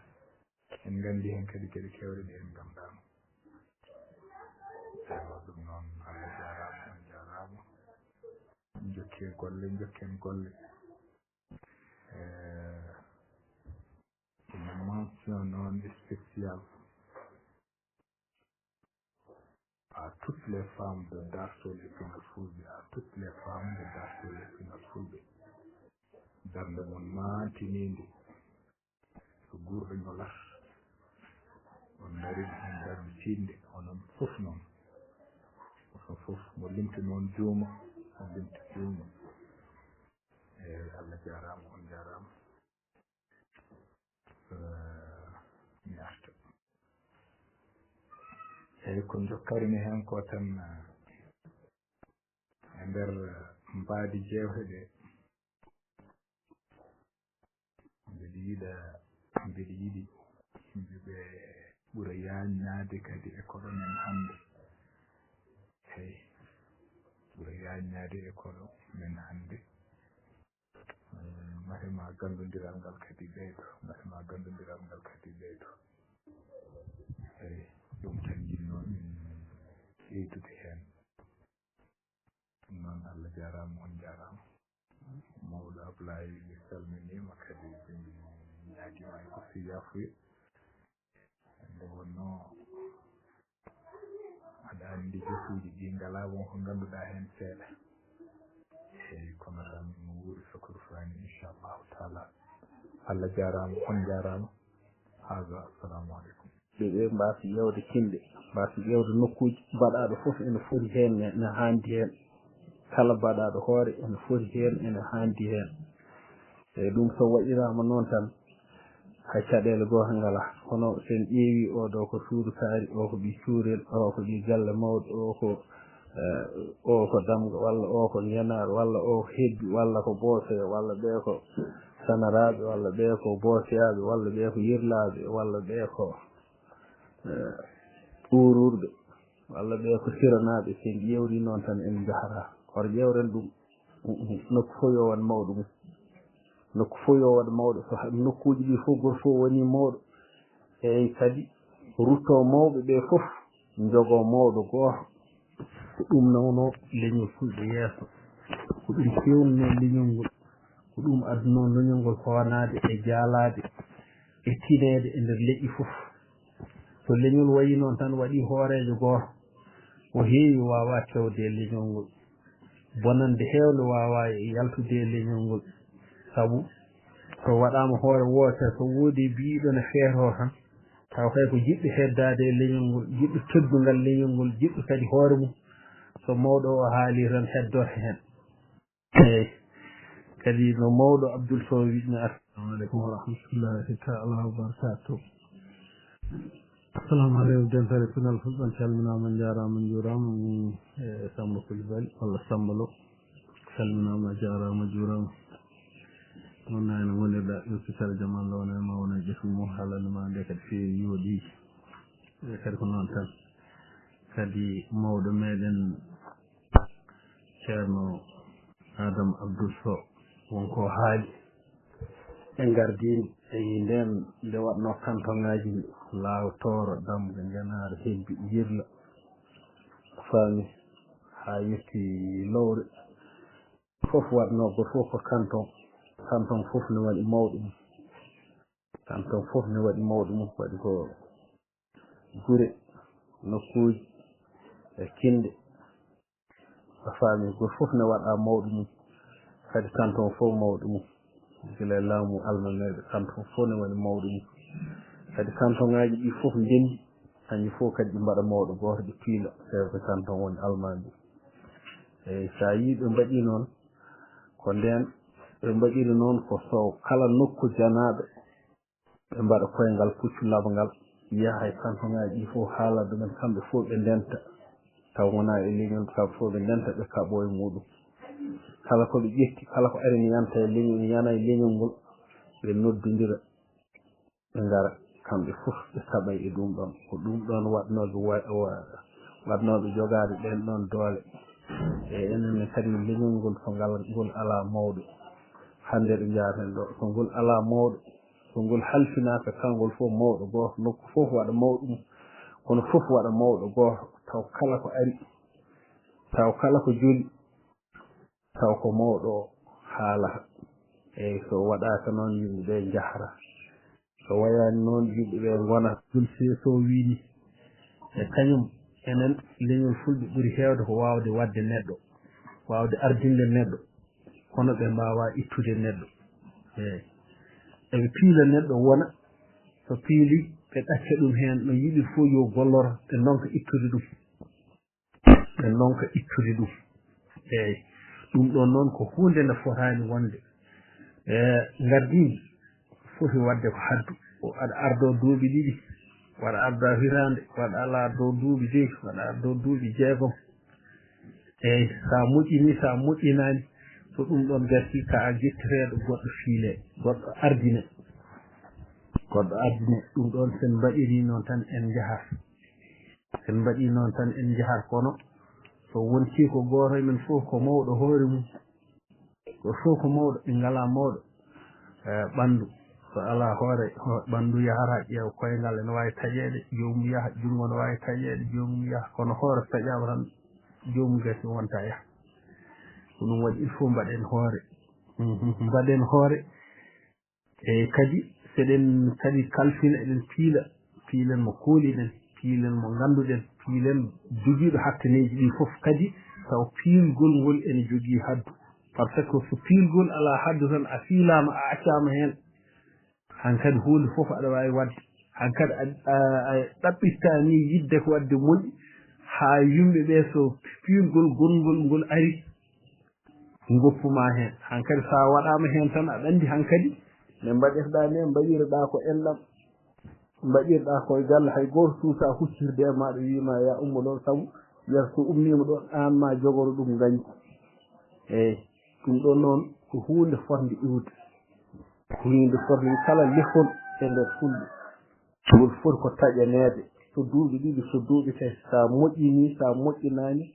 en nganndi heen kadi geɗe keewɗe ɗe en nganndaano ewa ɗum noon Allah jaaraama on jaaraama jokkee golle jokken golle une mention non spéciale à toutes les femmes de Darsol et Pinal Fulɓe, à toutes les femmes de Darsol et Pinal Fulɓe. Darnde mon maantiniinde so guurɗo ñolat on darii on darbitiinde onon fof noon onon fof mo limti noon juuma mo limti juuma eeyi Allah jaaraama on jaaraama mi arta eeyi ko jokkarmi heen ko tan e ndeer mbaadi jeewte ɗe mbiɗa yiɗi yimɓe ɓe ɓura yaaññaade kadi e koɗo men hannde eeyi ɓura yaaññaade e koɗo men hannde mahema ganndondiral ngal kadi ɓeydo mahema ganndondiral ngal kadi ɓeydo eeyi ɗum tan jinnoo min ɓeydude heen ɗum noon Allah jaaraama on jaaraama mawɗo Ablaye mi salminiima kadi mi ñaagiima e gosi yaafuya nde wonnoo aɗa anndi jofuuji ɗi ngalaa wonko ngannduɗaa heen seeɗa eeyi kono tan mo wuuri sokor fani inchallahu taala Allah jaaraama on jaaraama haaga assalamu aleykum ɓe mbasi ƴewde kinde mbasi ƴewde nokkuji mbaɗaɗo fof ene foti heen ene haandi heen kala mbaɗaɗo hoore ene foti heen ene haandi heen eyi ɗum so waɗirama noon tan hay caɗele gooto ngala kono sen ƴeewi oɗo ko suudu kaari o ko ɓi cuurel o ko ɓi galle mawɗo o ko damga walla o ko ngenaar walla o ko heddi walla ko boose walla ɓe ko sanaraɓe walla ɓe ko booseyaɓe walla ɓe ko yirlaɓe walla ɓe ko ɓuururɓe walla ɓe ko siranaɓe sen ƴewri noon tan en jahata koto ƴewren ɗum nokku fof yo waɗ mawɗo mum nokku fof yo waɗ mawɗo so nokkuji ɗi fof goto fof woni mawɗo eyyi kadi rutto mawɓe ɓe fof jogo mawɗo gooto ko ɗum nawno leñol fulɓe yeeso ko ɗum fewnuno leñol ngol ko ɗum adduno leñol ngol howanade e jaalade e tinede e nder leƴƴi fof so leñol wayi noon tan waɗi hoorejo gooto o heewi wawa tewde e leñol ngol bonande heewde wawa yaltude e leñol ngol sabu so waɗama hoore wootere so woodi biiɗo ne feeto tan taw kay ko jiɗɗo heddade e leñol ngol jiɗɗo teddungal leñol ngol jiɗɗo kadi hoore mum so mawɗo o haali tan heddoto heen eyyi kadi no mawɗo Abdoul Sow wiɗni assalamu aleykum wa rahmatullahi taala wa barakatuh assalamu aleykum dentare Pinal Fulɓe on calminama jarama juurama min Samba Coulibaly walla Samba Lo calminama jarama juurama on nani gonirɗa ɗusital jamal lo ne mawno ƴefu mo haalanima nde kadi feewi yooɗi kadi ko noon tan kadi mawɗo meɗen ceerno Adama Abdoul Sow wonko haali e gardini eyi nden nde waɗno canton-ŋaji Lawtoro Damga Ngenaar Hebbi Yirla faami ha yetti Lowre fof waɗno goto fof ko canton fof ne waɗi mawɗo mum canton fof ne waɗi mawɗo mum waɗi ko gure nokkuji e kinde a faami goto fof ne waɗa mawɗo mum kadi canton fof mawɗo mum gila laamu almameɓe canton fof ne waɗi mawɗo mum kadi canton ŋaji ɗi fof ndendi hanƴi fof kadi ɗi mbaɗa mawɗo goto ɗi piila chef de canton woni almami eyyi sa yi ɓe mbaɗi noon ko nden ɓe mbaɗiri noon ko so kala nokku janaɓe ɓe mbaɗa koyngal puccu labangal yaha e canton ŋaji ɗi fof haala ɗumen kamɓe fof ɓe ndenta taw wona e leñol kamɓe fof ɓe ndenta ɓe kaɓo e muɗum kala ko ɓe ƴetti kala ko ari ne yanta e leñol yana e leñol ngol ɓe noddodira ɓe ngara kamɓe fof ɓe saɓay e ɗum ɗon ko ɗum ɗon waɗnoɓe jogade ɗen ɗon doole e enen kadi leñol ngol so ngol ala mawɗo hande ɗo jaaten ɗo so ngol ala mawɗo so ngol halfinaka kangol fof mawɗo goto nokku fof waɗa mawɗum kono fof waɗa mawɗo goto taw kala ko ari taw kala ko joli taw ko mawɗo o haalata eyyi so waɗaka noon yimɓeɓe jahra so wayani noon yimɓeɓe gona so wini e kañum enen leñol fulɓe ɓuuri hewde ko wawde wadde neɗɗo wawde ardinde neɗɗo kono ɓe mbawa ittude neɗɗo eyyi eɓe piila neɗɗo wona so piili ɓe ɗacca ɗum hen no yiɗi fof yo golloro ɓe donka ittude ɗum eyyi ɗum ɗon noon ko hunde nde fotani wonde gardini foti wadde ko haddu aɗa ardo duuɓi ɗiɗi waɗa arda hirande waɗa ala ardo duuɓi joyyi waɗa ardo duuɓi jeegom eyyi sa moƴƴini sa moƴƴinani so ɗum ɗon garti ka jettireɗo goɗɗo fiile goɗɗo ardine ɗum ɗon sen mbaɗiri noon tan en jahar kono so wonti ko goto men fof ko mawɗo hoore mum ko fof ko mawɗo ɓe ngala mawɗo ɓandu so ala hoore ɓandu yahata ƴeewa koyngal ene wawi taƴede jomum yaha jungo ne wawi taƴede jomum yaha kono hoore taƴama tan jomum gasi wonta yaha ko ɗum waɗi il faut mbaɗen hoore e kadi seɗen kadi kalfina eɗen piilen mo kooliɗen piilen mo ganduɗen piilen joguiɗo hakkaneji ɗi foof kadi taw piilgol ngol ene jogui haddu par ce que so piilgol ala haddu tan a fiilama a accama hen hankkadi hunde foof aɗa wawi wadde hankkadi a ɗaɓɓitta ni yidde ko wadde moƴƴi ha yimɓeɓe so piilgol gongol ngol ari goppuma hen hankkadi sa waɗama hen tan aɗa andi hankkadi ne mbaɗirɗa ni mbaɗirɗa ko enɗam mbaɗirɗa koye galle hay goto suusa huccirde e maɗa wima ya ummo ɗon saabu wiyata so ummima ɗon an ma jogoro ɗum gañi eyyi ɗum ɗon noon ko hunde fotde iwde kala lehol e nder fulɓe ngol foti ko taƴanede so duuɓi ɗiɗi so duuɓi tati sa moƴƴini sa moƴƴinani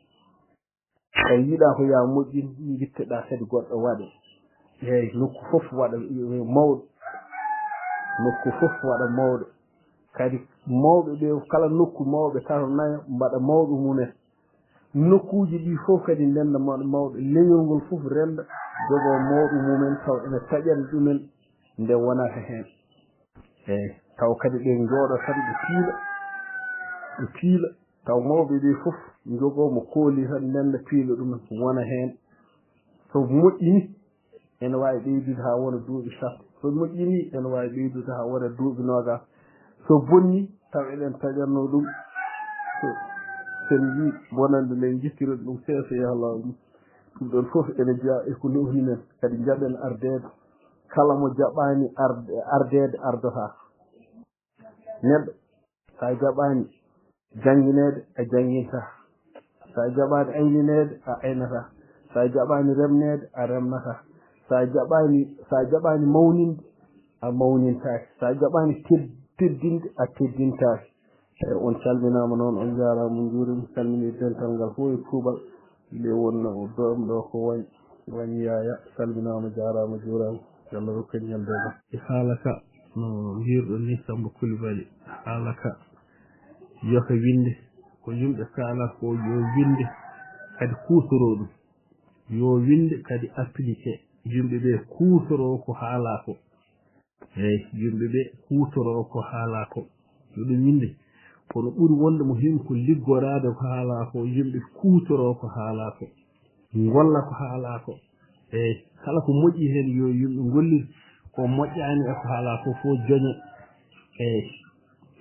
a yiiɗa ko ya moƴƴin guitteɗa kadi goɗɗo waɗe eyyi nokku fof waɗa mawɗo kadi mawɓe ɓe kala nokku mawɓe tato nayo mbaɗa mawɗo mumen nokkuji ɗi fof kadi ndenda mawɗo leñol ngol fof renda jogo mawɗo mumen taw ene taƴana ɗumen nde wonata hen eyyi taw kadi ɓe jooɗo tan ɓe piila taw mawɓe ɓe fof jogomo kooli tan ndenda piila ɗumen wona hen so moƴƴini ene wawi ɓeydude ha wona duuɓi sappo so moƴƴini ene wawi ɓeydude ha wona duuɓi nogas so bonni taw eɗen taƴanno ɗum sen yi bonande nde jittiroɗe ɗum seeso yahallah ɗum ɗon foof ene jeeya eko nehni men kadi jaɓen ardede kala mo jaɓani ardede ardotako neɗɗo sa jaɓani jangguinede a jangguinta sa jaɓani ayninede a aynata sa jaɓani remnede a remnata sa jaɓani mawninde a mawnintaki sa jaɓani teddinde a teddintaki eyyi on calminama noon on jarama juurima salmini dental ngal fof e kuuɓal nde wonno ɗom ɗo ko wañi yaya salminama jarama juurama Allah rokken ñande ma e haalaka no mbirɗon ni Samba Coulibaly haalaka yoka winde ko yimɓe kaala ko yo winde kadi kusoro ɗum yo winde kadi appliqué yimɓeɓe kusoro ko haala ko eyyi yimɓeɓe kusoro ko haala ko yo ɗum winde kono ɓuuri wonde mo himɓe ko liggorade ko haala ko yimɓe kusoro ko haala ko golla ko haala ko eyyi kala ko moƴƴi hen yo yimɓe gollir ko moƴƴani e ko haala ko fo joñe eyyi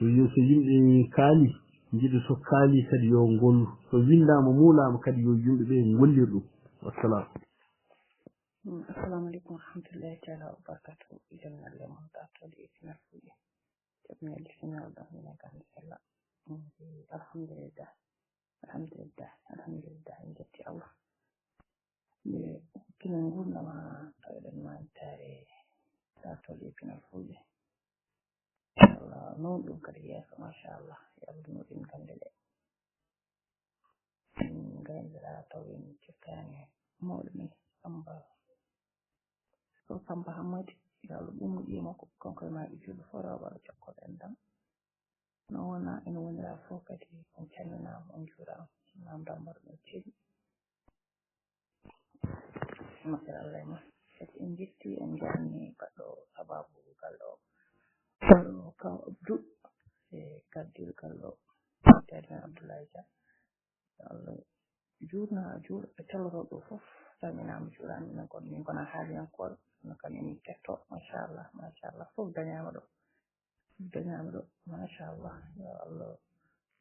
so yimɓe kaali jiiɗi so kaali kadi yo gollu so windama muulama kadi yo yimɓeɓe gollir ɗum wassalam. Assalamu alaikum warahmatullahi taala wabarakatuh. Jangan lemah tato di sinar suya. Jabnya di sinar dah menaikkan salat. Alhamdulillah. Alhamdulillah. Alhamdulillah. Injati Allah. kinen gurdama tawiɗen mantare dartol epinal fulɓe Allah non ɗum kadi yeeso machallah yaldunoɗin gande ɗe gayndira tawin ciftani mawɗo ni Samba Hammadi yo Allah ɓumɗi makko kanko e maaɓe julɓe fof rewɓe jokkoɗen tan no wona ene wonira fof kadi on calminama on juurama nam dammoro ɗum ceeɗi makira Allah e ma kadi en jetti en jarni baɗɗo sababu galɗo kaw Abdou e kaddil galɗo Tadina Abdoulaye Dia yo Allah juurɓe tellotoɓe ɗo fof calminama juurama minen kon min gona haaliyankoɓe no kamen ketto machallah fof dañama ɗo machallah yo Allah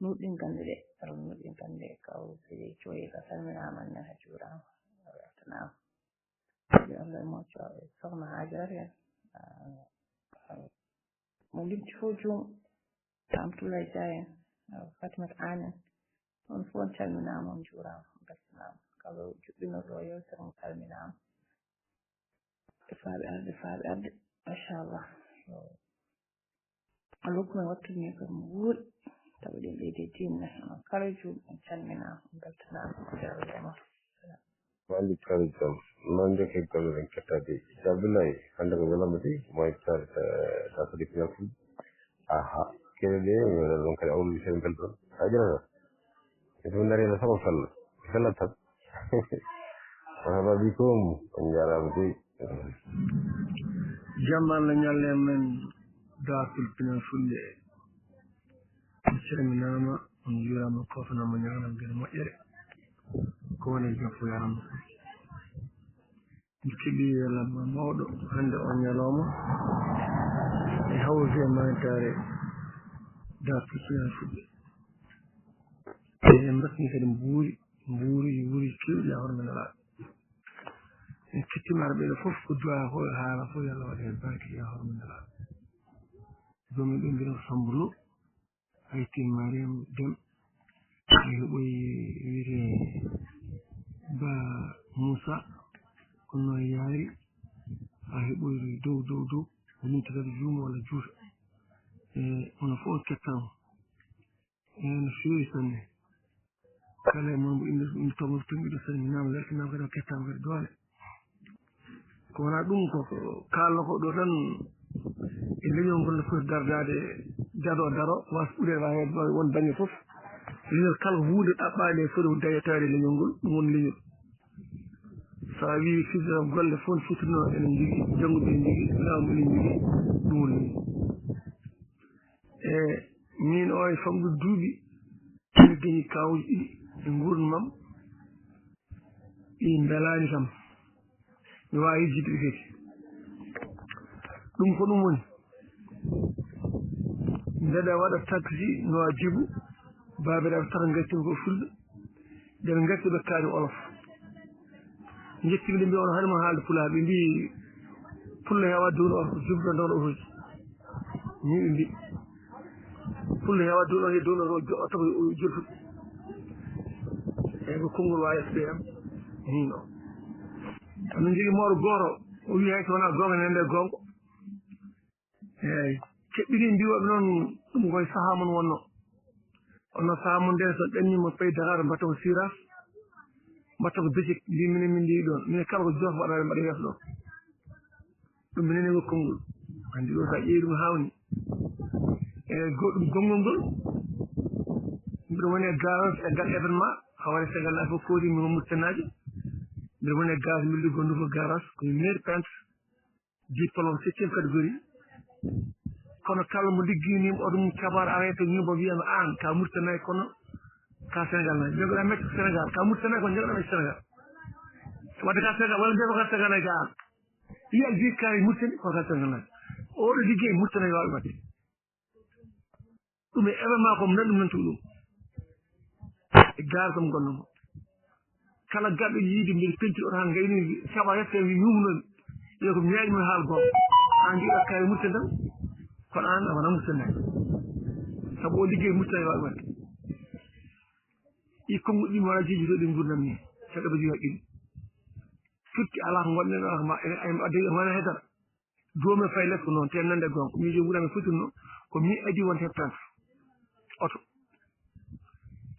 nuɗɗin gande ɗe Allah nuɗɗin gande kaw siri coyiɗa salminama nen ha juurama o weltanama yo Allah e mocco sohna Hajara en mo limti fof juum Amtoulaye Dia en Fatimata Anen on fof on calminama on juurama on beltanama kala juɓɓinoɗo yewtere mo calminama faaɓe arde machallah lokkumen wattude ni kam wuuri tawa ɗen ɓeyde dinna kala juuɗe on calminama on beltanama jarlema wandi kala jam noon jeke golleɗen kettade Abdoulaye hannde ko welama de moy tasade pinal fulɓe aha kene ɗe ɗon kadi awlude sen belɗon hajarata e ɗum darina sago fella fella tan waɗi ko on jarama de jam Allah ñalle men daafil pinal fulɓe on calminama on juurama kofanama ñaganal gene moƴƴere ko woni jofo yarama mi keɓi welamma mawɗo hannde on ñalawma e hawri e mantare daafil pinal fulɓe en mbattini kadi mbuuri kewɗi a hormen alaa en kettimaɗo ɓeɗo fof ko duwa ko haala fof yo Allah waɗe hen barke ya hormen alaa jomin ɗo mbino Sambo Lo haytin Mariam Dem e ɓoyi wiyete Ba Moussa kono yaari ha heɓoyri dow woni tagade juuma walla juuta e ono fof kettamo no feewi sanne kala e mambo inde tomo tongiɗo salminama weltanama kadi o kettama kadi doole ko wona ɗum koko kalno ko ɗo tan e leñol ngol no foti dardade daro wasa ɓuurede wa hen won dañe foof leñol kala hunde ɗaɓɓade e foti dañetade leñol ngol ɗum woni leñol sa wi fidda golle fof futino enen jogui jangguɓe en jogui laamu enen jogui ɗum woni leñol e min o e famɗude duuɓi ene dañi kawuji ɗiɗi e gurdamam ɗi belani kam mi wawi yejjide ɗi kadi ɗum ko ɗum woni mbeɗa waɗa taxi no a jibu babireɓe tata gattimi ko fulɓe ndeɓe gatti ɓe kaani olof jettiɓe ɗe mbi ono haɗima haalde pulaar ɓe mbi pulla hewa dow oto jubdo ndawno otoji min ɓe mbi pulla hewa dow he dow oto ko joltuɗo eyyi ko konngol wawi SBM min o min jogui mawɗo goto o wi hay so wona gonga nende gonga eyyi keɓɓiɗi mbiwoɓe noon ɗum koye saaha mon wonno onno saaha mon nde so ɗannima payi Dakar mbatta ko siras mbatta ko bésik mbi minen min ndi ɗon minen kala ko jof waɗade mbaɗa yeeso ɗon ɗum minene ko konngol andi ɗo sa ƴeewi ɗum hawni eyyi goɗɗum gongol ngol mbiɗo woni e garage e gal événement hawre Sénégal fof koodi mi murtanaji mbiɗo woni e garage mi liggo ndugo garage koye maire peintre diplôme 7e catégorie kono kala mo ligginima oto mum cabar arrêté ñumo wiyama an ka murtanayi kono ka Sénégal nayi jogoɗa mecce Sénégal ka murtanayi kono jogoɗa mecce Sénégal wadde ka Sénégal walla mbiyata ka Sénégal nayi ka an yiyal ji kari murtani kono ka Sénégal nayi oɗo ligguey murtanayi wawi wadde ɗum e événement ko nan ɗum nantuɗo ɗum e gaar kam gonnomo kala garɗo yiide mbiɗa penti oto han gayni caɓa yette wi yumnomi wiya ko ñaƴimi haal gonga an jiɗa kari murtani tan kono an a wona murtanayi saabu o liggey murtanayi wawi wadde ɗi konguɗi ɗi mi wona jejjitoɗi gurdam ni saɗa ba jogi haqqille fitti ala ko gonɗen ala ma adi wona hedata joomi fay les ko noon te nande gon ko miijo wurami futinno ko mi adi won hettata oto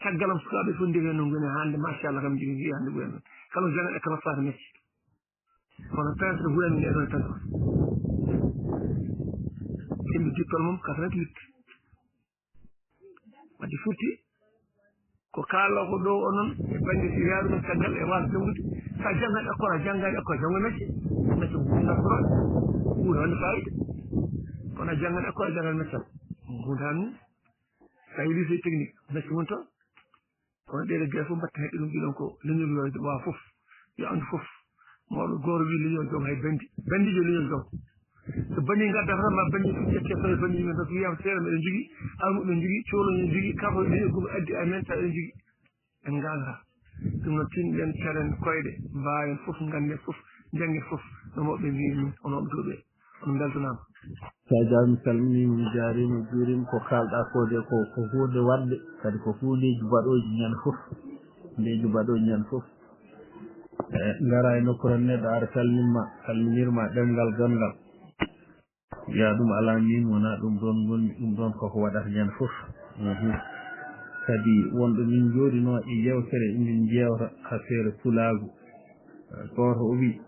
caggalam sukaaɓe fof ndiri no ngoni hannde machallah kam jigi jii hannde ɓuren kala jangane e kala faata mecce kono prince de wurani nde ɗon tago indi dippel mum 88 wadde futti ko kaallo ko ɗo o noon e baŋnge si yaarumen caggal e waasa janngude sa janngat école a janngani école janngo mecce nasoroɗe hunde wonde fayida kono a janngani école a janngani meccal hunde han mum sa yi lycée technique mecce won toon kono ɗeɗe gay fof mbatta heɗɗe ɗum ɗiɗon ko leñol yoyde wawa fof yo anndu fof mawɗo gooro wi leñol joom hay bandi jo leñol joom so bandi gadda tan ma bandi ɗum ƴette fawe bandi men tan wiyama seeɗa meɗen jogui almuɗen jogui cooloñen jogui kafo leñol gum addi amen ta eɗen jogui en galata ɗum noon tinɗen caren koyɗe mbawen fof ganden fof janggen fof no mawɓe mbimi onoɓe toɓe on beltanama Sadio mi salminima mi jarima mi juurima ko kalɗa ko de ko hunde wadde kadi ko hundeji mbaɗoji ñande fof hundeji mbaɗoji ñande fof gara e nokku tan neɗɗo ara salminirma ɗemgal gongal wiya ɗum ala min wona ɗum ɗon gonmi ɗum ɗon koko waɗata ñande fof kadi wonɗo min jooɗino e yewtere emin jewta affaire pulagu goto o wi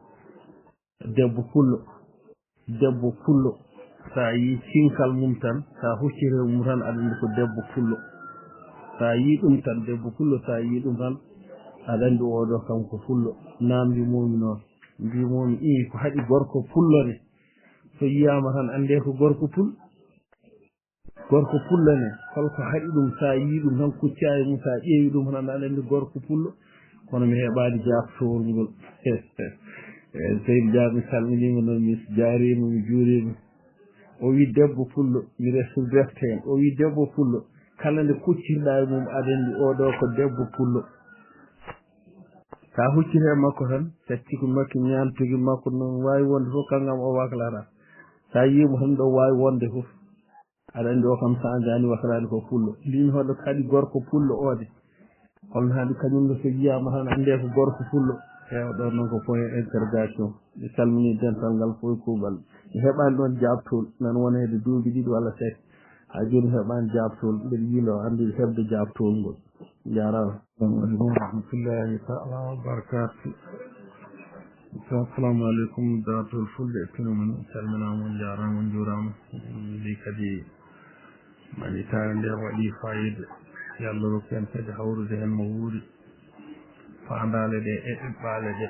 debbo pullo sa yi cinkal mum tan sa huccire mum tan aɗa andi ko debbo pullo sa yi ɗum tan debbo pullo sa yi ɗum tan aɗa andi oɗo kam ko pullo namdimomi noon mbimomi ko haɗi gorko pullone so yiyama tan ande ko gorko pullone holko haɗi ɗum sa yi ɗum tan kuccayi mum sa ƴeewi ɗum tan aɗa andi gorko pullo kono mi heɓani jaftowol ngol seydi Dia mi salminima noon mi jarima mi juurima o wi debbo pullo mi restu defte hen o wi debbo pullo kala nde kuccirɗa e mum aɗa andi oɗo ko debbo pullo sa huccite makko tan sacci ko makko ñantigi makko noon wawi wonde fof kanngam o waklata sa yimo tan ɗo wawi wonde fof aɗa andi o kam sanjani waklade ko pullo mbimi hoɗo kadi gorko pullo ode holno haali kañumne so yiyama tan ande ko gorko pullo hewɗo noon ko point interrogation mi salmini dental ngal fof kuuɓal mi heɓani ɗon jabtol nan wonede duuɓi ɗiɗi walla tati ha joni mi heɓani jabtol mbeɗa yiilo andude heɓde jabtol ngol jarama assalamu aleykum warahmatullahi taala wabarakatu assalamu aleykum datol fulɓe e pinumen calminama on jarama on jurama ndi kadi manitare nde waɗi fayida yo Allah rokku en kadi hawrude hen mo wuuri fandale ɗe e ɓiɓɓale ɗe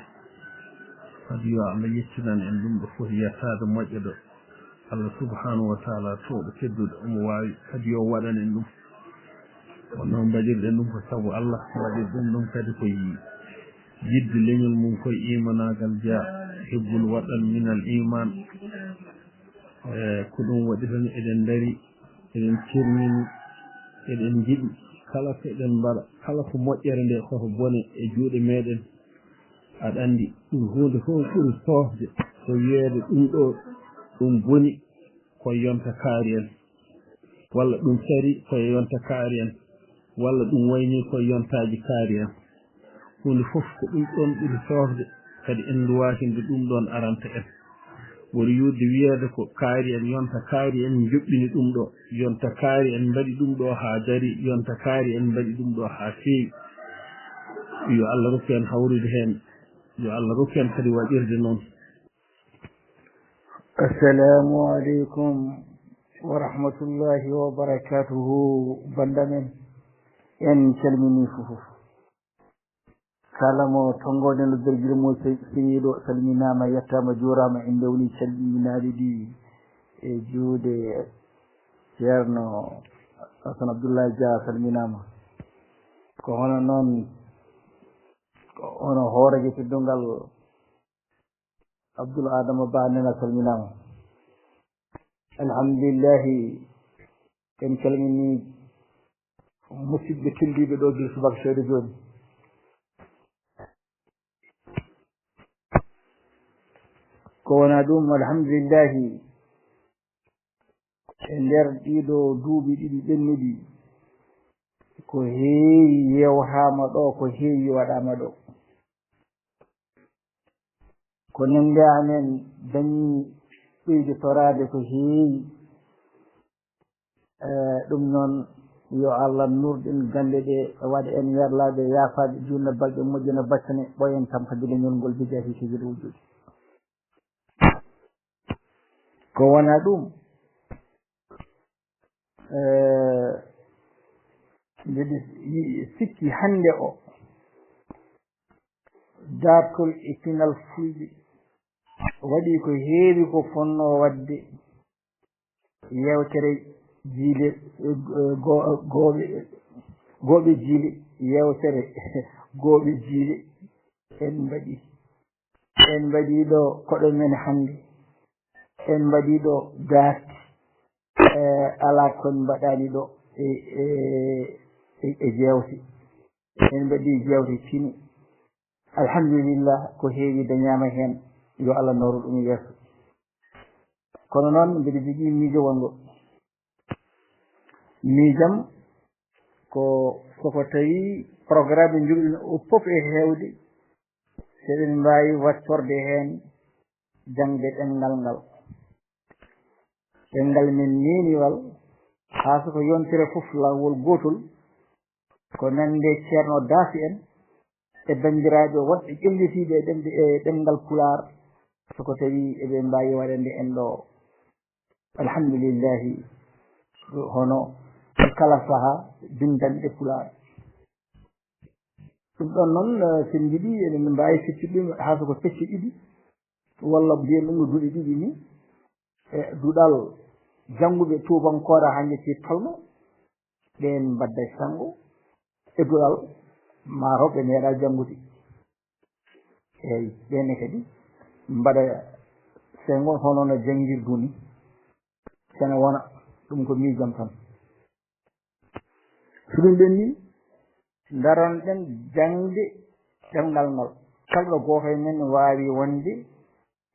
kadi yo Allah yettinan en ɗum ɗo foti yettade moƴƴo ɗo Allah subhanahu wa taala towɗo tedduɗo omo wawi kadi yo waɗan en ɗum wonno mbaɗirɗen ɗum ko saabu Allah waɗir ɗum kadi ko yidde leñol mum koye imanagal jaa hibbul waɗan minal iman ko ɗum waɗi tan eɗen daari eɗen cirmini eɗen jiɗi kala ko eɗen mbaɗa kala ko moƴƴere nde koko bone e juuɗe meɗen aɗa andi ɗum hunde fof ɓuri sofde ko wiyeede ɗum ɗo ɗum boni ko yonta kaari en walla ɗum sari koye yonta kaari en walla ɗum wayni koye yontaji kaari en hunde fof ko ɗum ɗon ɓuri sofde kadi en duwatinde ɗum ɗon aranta en woni yudde wiyeede ko kaari en yonta kaari en joɓɓini ɗum ɗo yonta kaari en mbaɗi ɗum ɗo haa dari yonta kaari en mbaɗi ɗum ɗo haa feewi yo Allah rokku en hawrude heen yo Allah rokku en kadi waɗirde noon assalamu aleykum wa rahmatullahi wa barakatuhu banda men en calmini fofof kala mo tongode no derguir mo seyiɗo salminama yettama jurama en dewni calminaɗi ɗi e juude ceerno Hasan Abdoulaye Dia salminama ko hono noon hono hooreje teddungal Abdoul Adama Ba nena salminama alhamdulillahi en calmini musidɓe tilliɓe ɗo gil subaka seeɗa joni ko wona ɗum alhamdulillahi e nder ɗiɗo duuɓi ɗiɗi ɓennuɗi ko heewi yewhama ɗo ko heewi waɗama ɗo ko nande amen dañi ɓeyde torade ko heewi ɗum noon yo Allah nurɗen gande ɗe waɗa en werlaɓe yaafaɓe junna balɗe moƴƴina battane ɓoyen kam kadi leñol ngol bijahi sijil wujudi ko wona ɗum mbiɗi sikki hande o dartol e pinal fulɓe waɗi ko heewi ko fonno wadde yewtere jiile gooɓe jiile yewtere gooɓe jiile en mbaɗi ɗo koɗo men hannde en mbaɗi ɗo darti ala kon mbaɗani ɗo e jewte en mbaɗi jewte tini alhamdulillah ko heewi dañama hen yo Allah nawru ɗum yeeso kono noon mbiɗa jogii miijo wongo miijam ko soko tawi programme ɓe jogiɗen o fof e heewde seɗen mbawi wattorde hen jangde ɗemngal ngal ɗemngal men neniwal haa soko yontere fof lawol gotol ko nande ceerno daasi en e bandiraɓe wonɓe ƴellitiɓe e ɗemngal pulaar soko tawi eɓe mbawi waɗande en ɗo alhamdulillahi hono kala saaha bindanɗe pulaar ɗum ɗon noon sen jiiɗi eɗen mbawi feccide ɗum haa soko fecce ɗiɗi walla mbiyen ɗum no duuɗe ɗiɗi ni e duɗal jannguɓe tubankore ha jetti tolno ɗen mbadda sanngo e duɗal mataw ɓe meeɗa janngude eyyi ɓenne kadi mbaɗa sengo hono no janngirdu ni sene wona ɗum ko miijam tan so ɗum ɓenni daronɗen jangde ɗemngal ngal kalɗo goto e men wawi wonde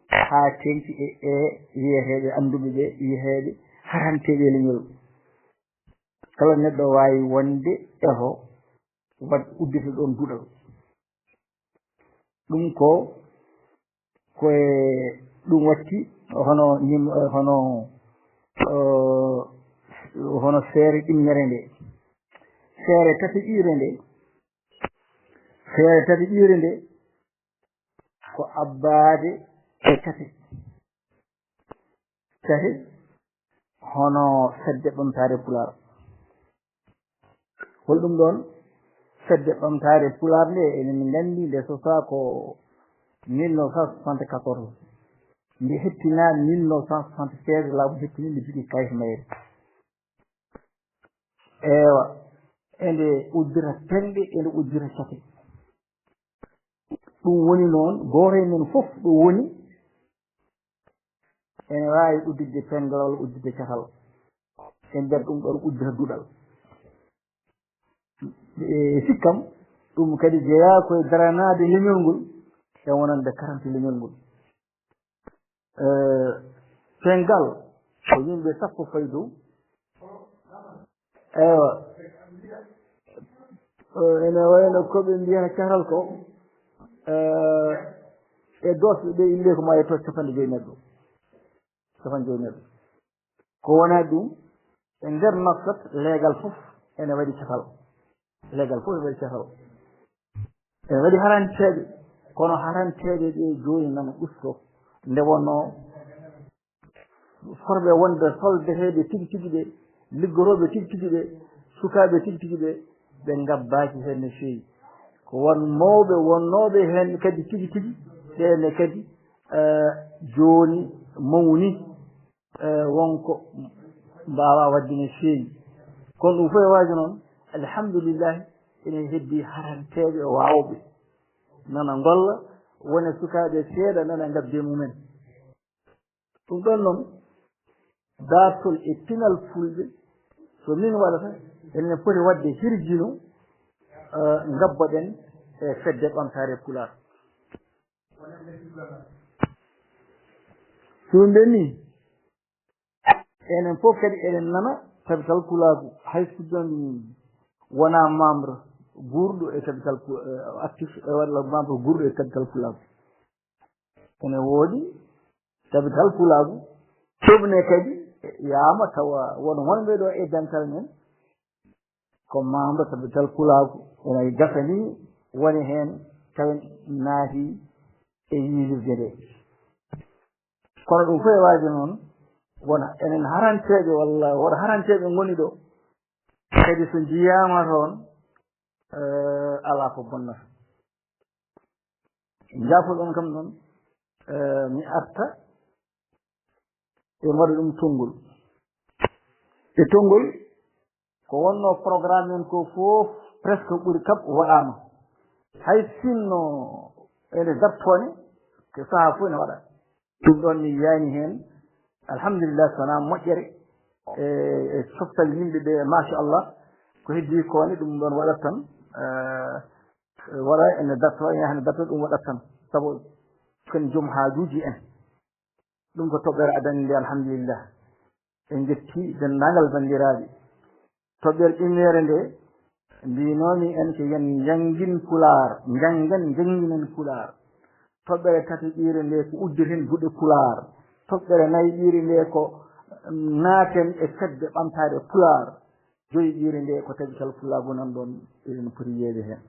ha tengti e wiyeteɓe anduɓe ɓe wiyeteɓe haranteɓe leñol kala neɗɗo wawi wonde eho wat uddita ɗon duɗal ɗum koye ɗum watti hono feere ɗimmere nde feere tati ƴiire nde ko abbade e tati hono fedde ɓamtare pulaar holɗum ɗon fedde ɓamtare pulaar nde enen gandi nde sosa ko 1974 nde hettina 1976 laamu hettini nde jogui kayit mayre ewa ende uddira temɓe ende uddira cate ɗum woni noon goto e men fof ɗo woni ene wawi uddidde pengal walla uddidde catal e nder ɗum ɗon uddita duɗal sikkam ɗum kadi jeeya koye daranade leñol ngol e wonande karante leñol ngol pengal ko yimɓe sappo fayi dow ewa ene wayno koɓe mbiyata catal ko e dosɓe ɓe ille ko ma yetto 50 neɗɗo ko wona ɗum e nder nokkat leegal fof ene waɗi catal ene waɗi haranteɓe kono haranteɓe ɓe joni nan usto nde wonno forɓe wonde soldeteɓe tigi tigi ɓe liggoroɓe tigi tigi ɓe sukaɓe tigi tigi ɓe ngabbaki hen no fewi ko won mawɓe wonnoɓe hen kadi tigi tigi ɓenne kadi joni mawni wonko mbawa wadde no fewi kono ɗum fof e waji noon alhamdulillahi ene heddi haranteɓe wawɓe nana golla wone sukaɓe seeɗa nana gabbe mumen ɗum ɗon noon dartol e pinal fulɓe so min waɗata enen poti wadde hirjino gabboɗen e fedde ɓamtare pulaar so ɗum ɓenni enen fof kadi eɗen nana capital pulaaku hay so ɗon wona membre gurɗo e capital actif walla membre gurɗo e capital pulaaku ene woodi sabi talkulaagu tobne kadi yaama tawa won wonɓe ɗo e dental men ko mamdo sabi talkulaagu ene gafa ni woni heen tawen naati e yiilirde nde kono ɗum fof e waaji noon wona enen haranteɓe walla woto haranteɓe ngoni ɗo kadi so jiyama toon ala ko bonnata jaafoɗon kam noon mi arta e mbaɗa ɗum tongol e tongol ko wonno programme men ko fof presque ɓuri kab waɗama hay sinno ene dartone ko saaha fof ne waɗa ɗum ɗon mi yiyani hen alhamdulillah sona moƴƴere e softal yimɓe ɓe machallah ko heddi kone ɗum ɗon waɗat tan waɗa ene darto ene darto ɗum waɗat tan saabu ken joom haajuji en ɗum ko toɓɓere adani nde alhamdulillah en jetti dendagal bandiraɓe toɓɓere ƴimmere nde mbinomi en ko yen jangin pulaar janginen pulaar toɓɓere tati ƴiire nde ko uddiren guɗe pulaar toɓɓere nayi ƴiire nde ko naaten e fedde ɓamtade pulaar joyi ƴiire nde ko tabital fulaago nan ɗon eɗen poti yeede hen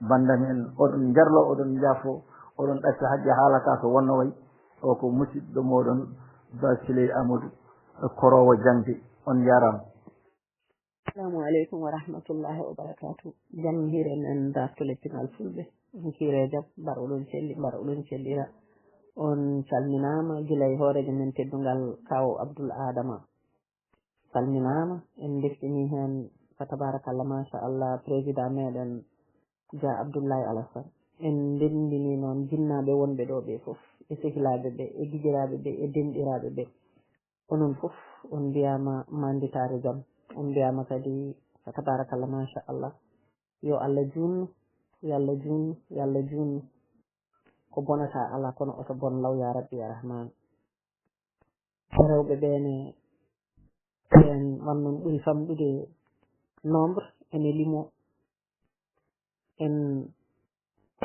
bandam en oɗon jarlo oɗon jaafo oɗon ɗacca haqqe haalaka so wonno way o ko musidɗo moɗon Basiley Amadou korowo jangde on jarama. Assalamu aleykum wa rahmatullahi wa barakatuh. Jam hiren en dartole pinal fulɓe on kiire jam mbar oɗon cellira on calminama gila e hoorejo men teddungal kaw Abdoul Adama salminama en deftini hen fa tabarakallah machallah président meɗen Dia Abdoullahi Alassane en ndendini noon jinnaɓe wonɓe ɗo ɓe foof e sehilaɓe ɓe e guijiraɓe ɓe e denɗiraɓe ɓe onon foof on mbiyama manditare jaam on mbiyama kadi fa tabarakallah machallah yo Allah junnu yo Allah junnu ko bonata ala kono oto bon law ya rabbi ya rahman rewɓe ɓene en wannon ɓuuri famɗude nombre ene limo en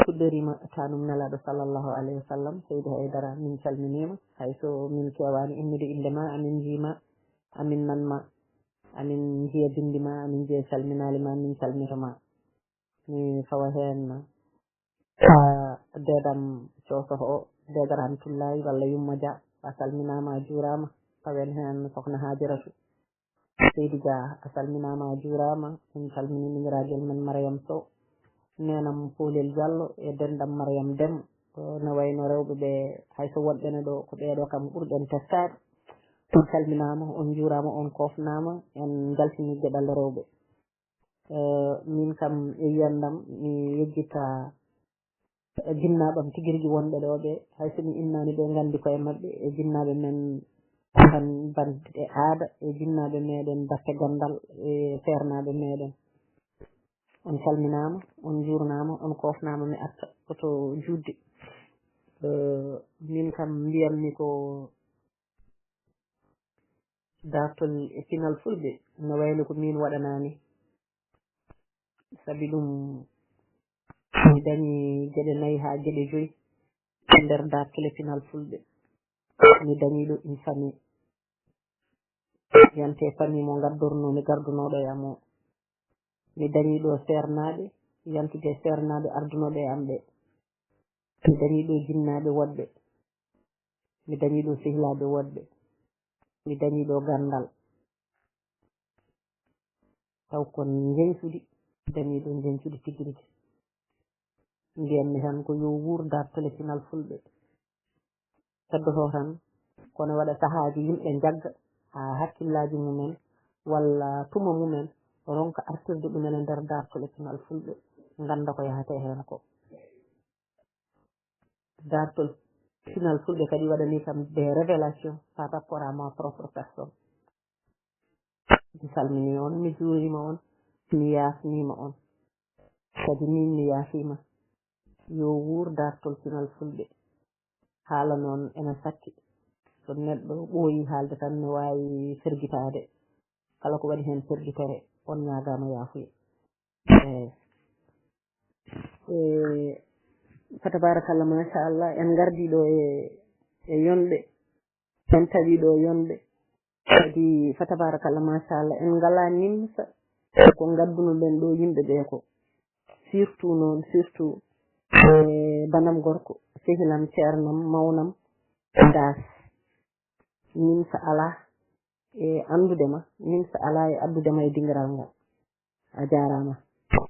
fuɗɗorima tanum nelaɗo sallllahu alayhi wa sallam seydi haydara min calminima hayso min kewani innude indema amin jiima amin nanma amin jiya bindima amin jiya calminalima min calmitoma mi fawa hen dedam cosoho o dedar hamtullahi walla yumma dia a salminama a juurama fawen hen sokhna Hadiratu seydi Dia a salminama a juurama min calmini miniradiel men Mariame Sow nenam Poulel Diallo e dendam Mariame Deme no wayno rewɓe ɓe hayso wonɓene ɗo ko ɓeɗo kam ɓurɗen testade on calminama on juurama on kofnama en jaltini gueɗal rewɓe min kam e yiyandam mi yejjita jinnaɓam tiguirigui wonɓe ɗo ɓe hayso mi innani ɓe gandi koye mabɓe e jinnaɓe men tan bandite aada e jinnaɓe meɗen batte gandal e feernaɓe meɗen on calminama on jurnama on kofnama mi arta koto judde min kam mbiyammi ko dartol e pinal fulɓe no wayno ko min waɗanani saabi ɗum mi dañi gueɗe 4 ha gueɗe 5 e nder dartole pinal fulɓe mi dañi ɗo une famille yante famille mo gaddornomi gardunoɗo e am o mi dañi ɗo sernaɓe yantude sernaɓe ardunoɓe e am ɓe mi dañi ɗo jinnaɓe woɗɓe mi dañi ɗo sehilaɓe woɗɓe mi dañi ɗo gandal taw kon jencudi dañi ɗo jencudi tigiride mbiyammi tan ko yo wuur dartole pinal fulɓe heddoto tan kono waɗa sahaji yimɓe jagga ha hakkillaji mumen walla tuma mumen ronka artirde ɗumen e nder dartole pinal fulɓe ganda ko yahate hen ko dartol pinal fulɓe kadi waɗani kam des révélations par rapport à ma propre personne mi salmini on mi juurima on mi yaafnima on kadi min mi yaafima yo wuur dartol pinal fulɓe haala noon ene satti so neɗɗo ɓooyi haalde tan ne wawi fergitade kala ko waɗi hen fergitere on ñagama yaafuya fa tabarakallah machallah en gardi ɗo e yonɗe en tawi ɗo yonɗe kadi fa tabarakallah machallah en ngala nimsa ko gadduno ɓen ɗo yimɓe ɓe ko surtout noon surtout banam gorko sehilam ceernam mawnam das nimsa ala e andudema nimsa ala e addudema e dingiral ngal a jarama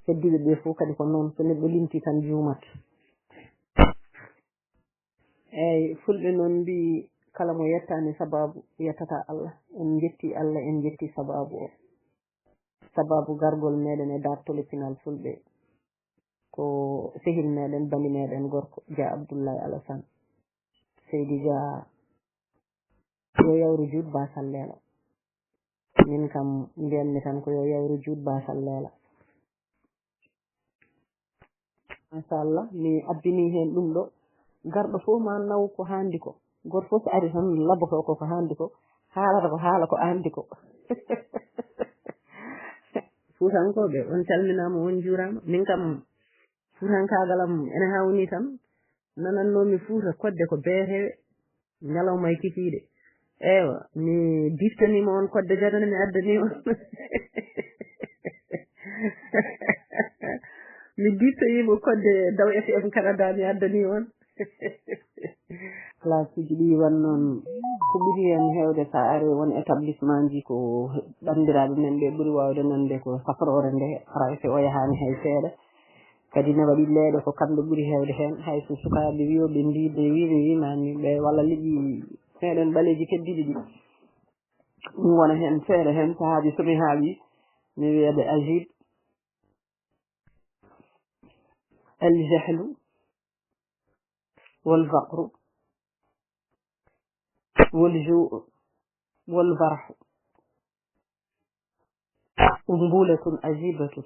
heddiɓe ɓe fof kadi ko noon so neɗɗo limti tan juumat eyyi fulɓe noon mbi kala mo yettani sababu yettata Allah en jetti Allah en jetti sababu o sababu gargol meɗen e dartole pinal fulɓe ko sehil meɗen bani meɗen gorko Dia Abdoulaye Alassane Seydi Dia yo yawru juut basal leela min kam mbiyanmi tan ko yo yawru juut basal leela machallah mi abbini hen ɗum ɗo garɗo fof ma naw ko handi ko goto fof so ari tan labboto ko handi ko haalata ko haala ko andi ko fuutankoɓe on calminama on juurama min kam fuutankagalam ene hawni tan nanannomi fuuta kodde ko beetewe ñalawma e kikiɗe ewa mi diftanima on kodde jadana mi addani on mi diftoyimo kodde daw FM Canada mi addani on place uji ɗi wannoon ko ɓuri hen hewde sa ari won établissement ji ko ɓandiraɓe men ɓe ɓuuri wawde nande ko safrore nde harayse o yahani hay seeɗa kadi ne waɗi leeɗe ko kamɓe ɓuuri hewde hen hayso sukaɓe wiyoɓe ndiɓe wiɓe wimani ɓe walla liƴi meɗen ɓaleji keddiɗi ɗi ɗum wona hen feere hen saahaji somi haawi mi wiyede agide aljahlu والفقر والجوع والبرح أنبولة عجيبة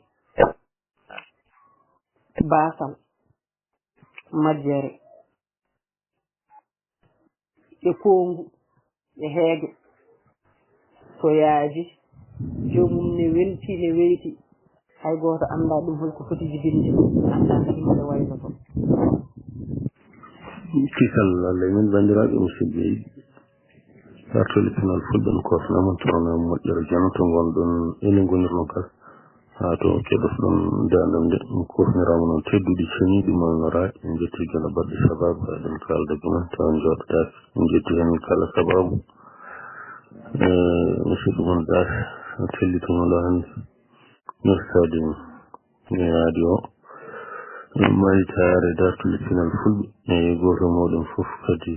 باطل مجري يكون يهيج soyaaji jomum ne welti ne weyti hay goto anda ɗum holko foti jibinde anda kadi mbaɗa wayno to kisal Allah min bandiraɓe musidɓe dartole pinal fulɓen kofnaman torona moƴƴere jano to gonɗon ene gonirno kas ha to keɗotoɗon dandam nde kofnirama noon tedduɗi ceniɗi malnora en jetti gala baɗɗe sababu eɗen kalda juman taw jototaki en jetti hen kala sababu musidɗo mon das tellitomoɗo hande nurtade radio mayitare dartole pinal fulɓe e goto moɗon fof kadi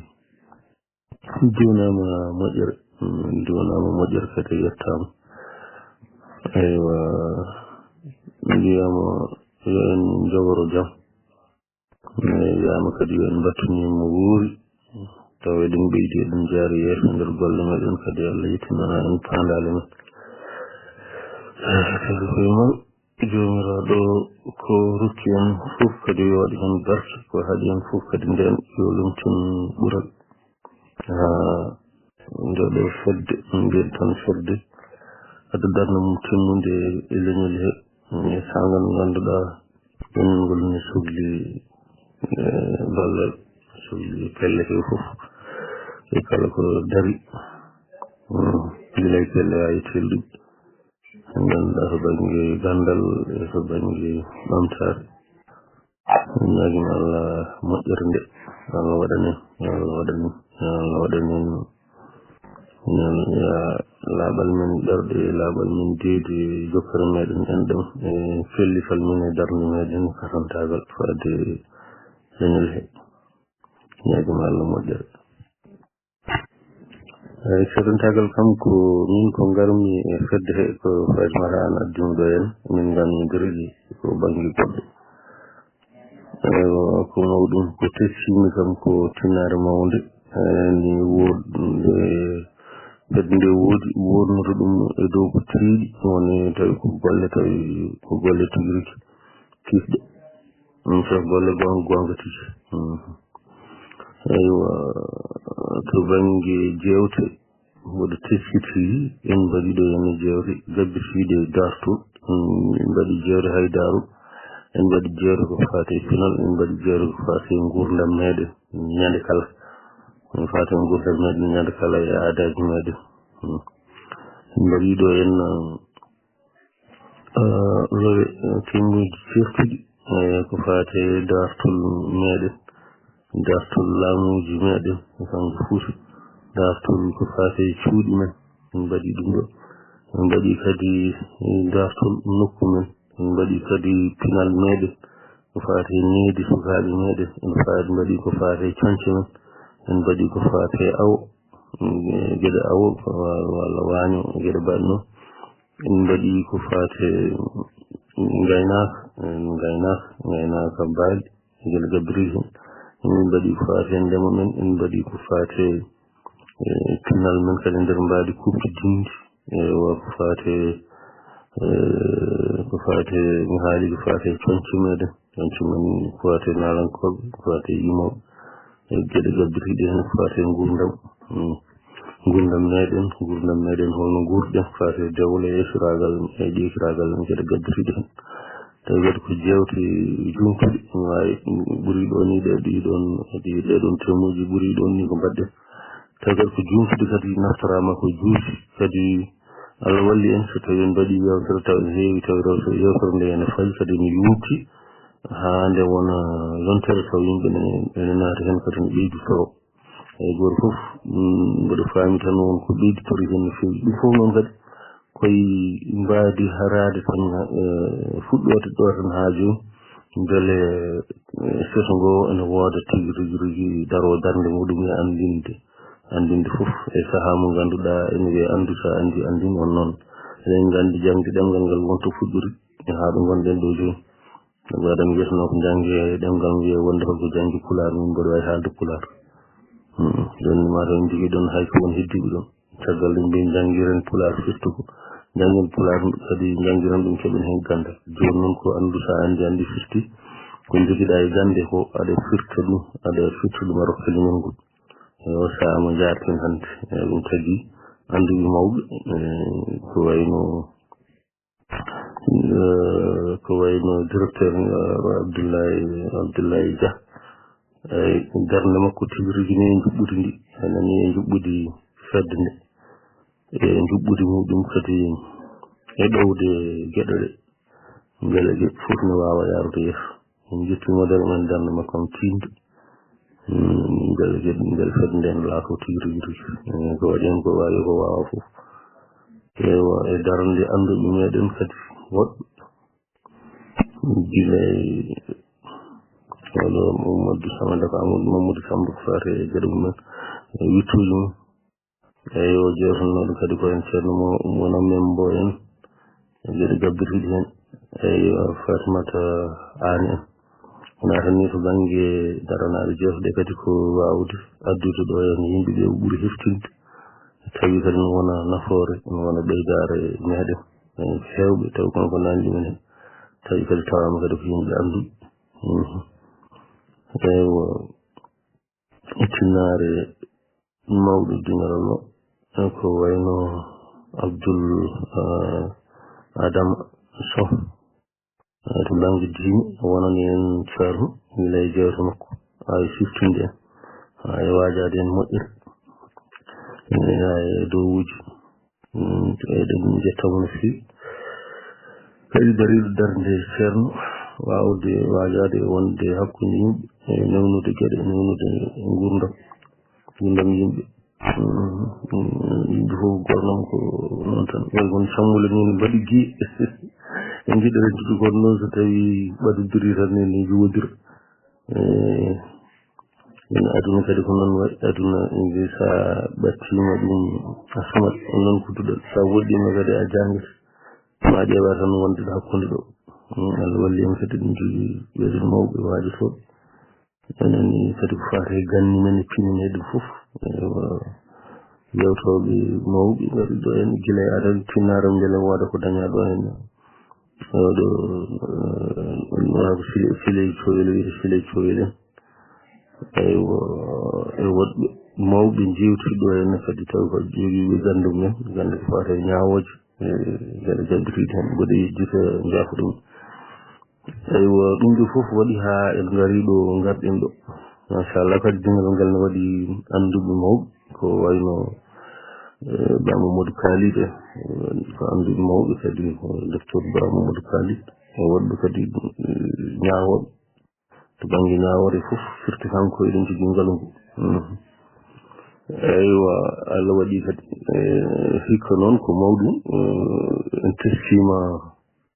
diwnama moƴƴere kadi yettama eywa mbiyama yo en jogoro jaam wiyama kadi yo en battunimo wuuri taw eɗen ɓeydi eɗen jaari yeeso nder golle meɗen kadi Allah yettinana en pandale men kadi koye mal jomiraɗo ko rukki en fof kadi yo waɗi hen barke ko haaɗi en fof kadi nden yo lumtin ɓural ha ndeɗo fedde mbiyen tan fedde ado darno mum timmude e leñol he e sangal ganduɗa ɗumngol ne sohli ballal sohli pelle he fof e kala ko dari gilay pelle ayi telluɗi ganduɗa to banggue gandal e to banggue ɓamtare ñaguima Allah moƴƴere nde Allah waɗanen Allah waɗanen ya laaɓal men ɗerɗe laaɓal men deedi jokkere meɗen enɗam e fellifal men e darde meɗen katantagal fade leñol he ñaguima Allah moƴƴere katantagal kam ko min ko garmi e fedde he ko fajmata an addumuɗo en min gannodiriji ko banggue goɗɗo ko mawɗum ko tessimi kam ko tinnare mawde ni woɗɗe kadi nde wodnoto ɗum e dow ko tiiɗi woni tawi ko golle tigiriki kisɗe ɗum so golle gonga tigi eywa to banggue jewte mboɗo teskiti en mbaɗi ɗo henne jewte gabbitiɗe darto en mbaɗi jewte haydaru en mbaɗi jeero ko faate pinal en mbaɗi jeero ko faate gurdam meɗen ñande kala en faate gurdam meɗen ñande kala e aadaji meɗen en mbaɗi ɗo en lowe temmuji certuɗi ko faate dartol meɗen dartol laamuji meɗen kanko Fuuta dartol ko faate cuuɗi men en mbaɗi ɗum ɗo en mbaɗi kadi dartol nokku men en mbaɗi kadi pinal meɗen ko faate needi sukaaɓe meɗen en mbaɗi ko faate coñce men en mbaɗi ko faate awo geɗe awo walla waaño geɗe mbaɗi noon en mbaɗi ko faate gaynaka mbaali geɗe gabbiriji hen en mbaɗi ko faate ndema men en mbaɗi ko faate pinal men kadi nder mbaadi kuppi dindi ko faate mi haali ko faate coñce meɗen coñce men ko faate nalankoɓe ko faate yimoɓe geɗe gabbiriɗe hen ko faate gurdam meɗen holno gurɗen ko faate dewle esiragal e ƴeesiragal geɗe gabbiriɗe hen tawi kadi ko jewte jumtuɗe mi wawi ɓuuri ɗo ni ɗeɗon temuji ɓuuri ɗon ni ko mbaɗɗen tawi kadi ko jumtuɗe kadi naftorama ko juuti kadi Allah walli en so tawi en mbaɗi yewtere taw en heewi tawi yewtere nde ene fayi kadi ne yuuti haa nde wona yontere taw yimɓe ene naati hen kadi ne ɓeyditoro eyi goto fof mboɗo faami tan wonko ɓeyditori hen no feewi ɗum fof noon kadi koye mbaadi harade tan fuɗɗode ɗo tan haa joni beele seto ngo ene wooda tigi rigi daro darde muɗum e andinde fof e sahaa mo ngannduɗa ene wiye anndu so anndi anndin won noon eɗen nganndi jangde ɗemngal ngal wonto fuɗɗori haa ɗo ngonɗen ɗo joni waɗan wiyetano ko jangge ɗemngal wiye wonde holko janggi pulaar min mboɗo wawi haalde pulaar joni mataw en jogii ɗon hay ko won heddiɓe ɗon caggal ɗum mbi jangiren pulaar firtuko janggen pulaar kadi jangiren ɗum keɓen hen gandal joni noon ko anndu sa anndi firti ko jogiɗa e gande ko aɗa firta ɗum a rokka limen ngol o saha mo jarten hannde ɗum kadi annduɓe mawɓe ko wayno directeur Abdoulaye Dia eyi darde makko tibiriji ni e juɓɓudi ndi enani e juɓɓudi fedde nde e juɓɓudi muɗum kadi e ɗowde geɗe ɗe beele ɗe fof ne wawa yarude yeeso en jetti modèle men darde makko am tinde ngel fedde nden laato tibiriji ko waɗi hen ko wawi ko wawa fof e darde anduɓe meɗen kadi woɗɓe gila wala Mamadou Samada ko Mamadou Samba ko faate e geɗe mumen wittuji mum eyi o jewtannoɗo kadi ko en ceerno wona membo en e geɗe gabbirɗi hen eyi Fatimata Ani en wona tan ni to banggue daranaɗe jewteɗe kadi ko wawde addude ɗo hen yimɓeɓe ɓuuri heftinde tawi kadi no wona nafoore no wona ɓeydare meɗen hewɓe tawi kono ko nanndi men hen tawi kadi tawama kadi ko yimɓe anduɓe ewa ittinaare mawɗo dingal o ko wayno Abdoul Adama Sow to banggue diine wonani en ceerno gila e jewte makko awi siftinde en ha e wajade en moƴƴere ha e dowuji eɗen jettamo no fewi kadi dariɗo darde ceerno wawde wajade wonde hakkude yimɓe e newnude gueɗe newnude gurdam yimɓe yimɓe fof gornam ko noon tan way kono sammule ni mbaɗi gui e jiɗa rentude kono noon so tawi ɓadodiri tan ni juwodira ene aduna kadi ko noon waɗi aduna inde sa ɓattima ɗum a samat noon kuduɗal sa woɗɗima kadi a jangata ma ƴeewa tan wonde ɗo hakkude ɗo Allah walli en kadi ɗum jogii ɓeɗen mawɓe waajotoɓe enen kadi ko faate ganni men e pini meɗen fof yewtoɓe mawɓe waɗi ɗo en gila e adal tinnare beele wooda ko daña ɗo hen oɗo wona ko siley coyel wiyete siley coyel en e woɗɓe mawɓe jewtiɗo hen kadi taw ko jogiiɓe gandum men gande ko faate ñawoje geɗe jabbitiɗe hen mboɗo yejjita jaafa ɗum aywa ɗum ɗo fof waɗi ha en ngari ɗo garɗen ɗo machallah kadi dingal ngal ne waɗi anduɓe mawɓe ko wayno ba Mamadou Kalide ko anduɓe mawɓe kadi docteur ba Mamadou Kalide woɗɓe kadi ñawoɓe to banggue ñawore fof surtout kanko eɗen jogui ngalngu aywa Allah waɗi kadi hikka noon ko mawɗum en testima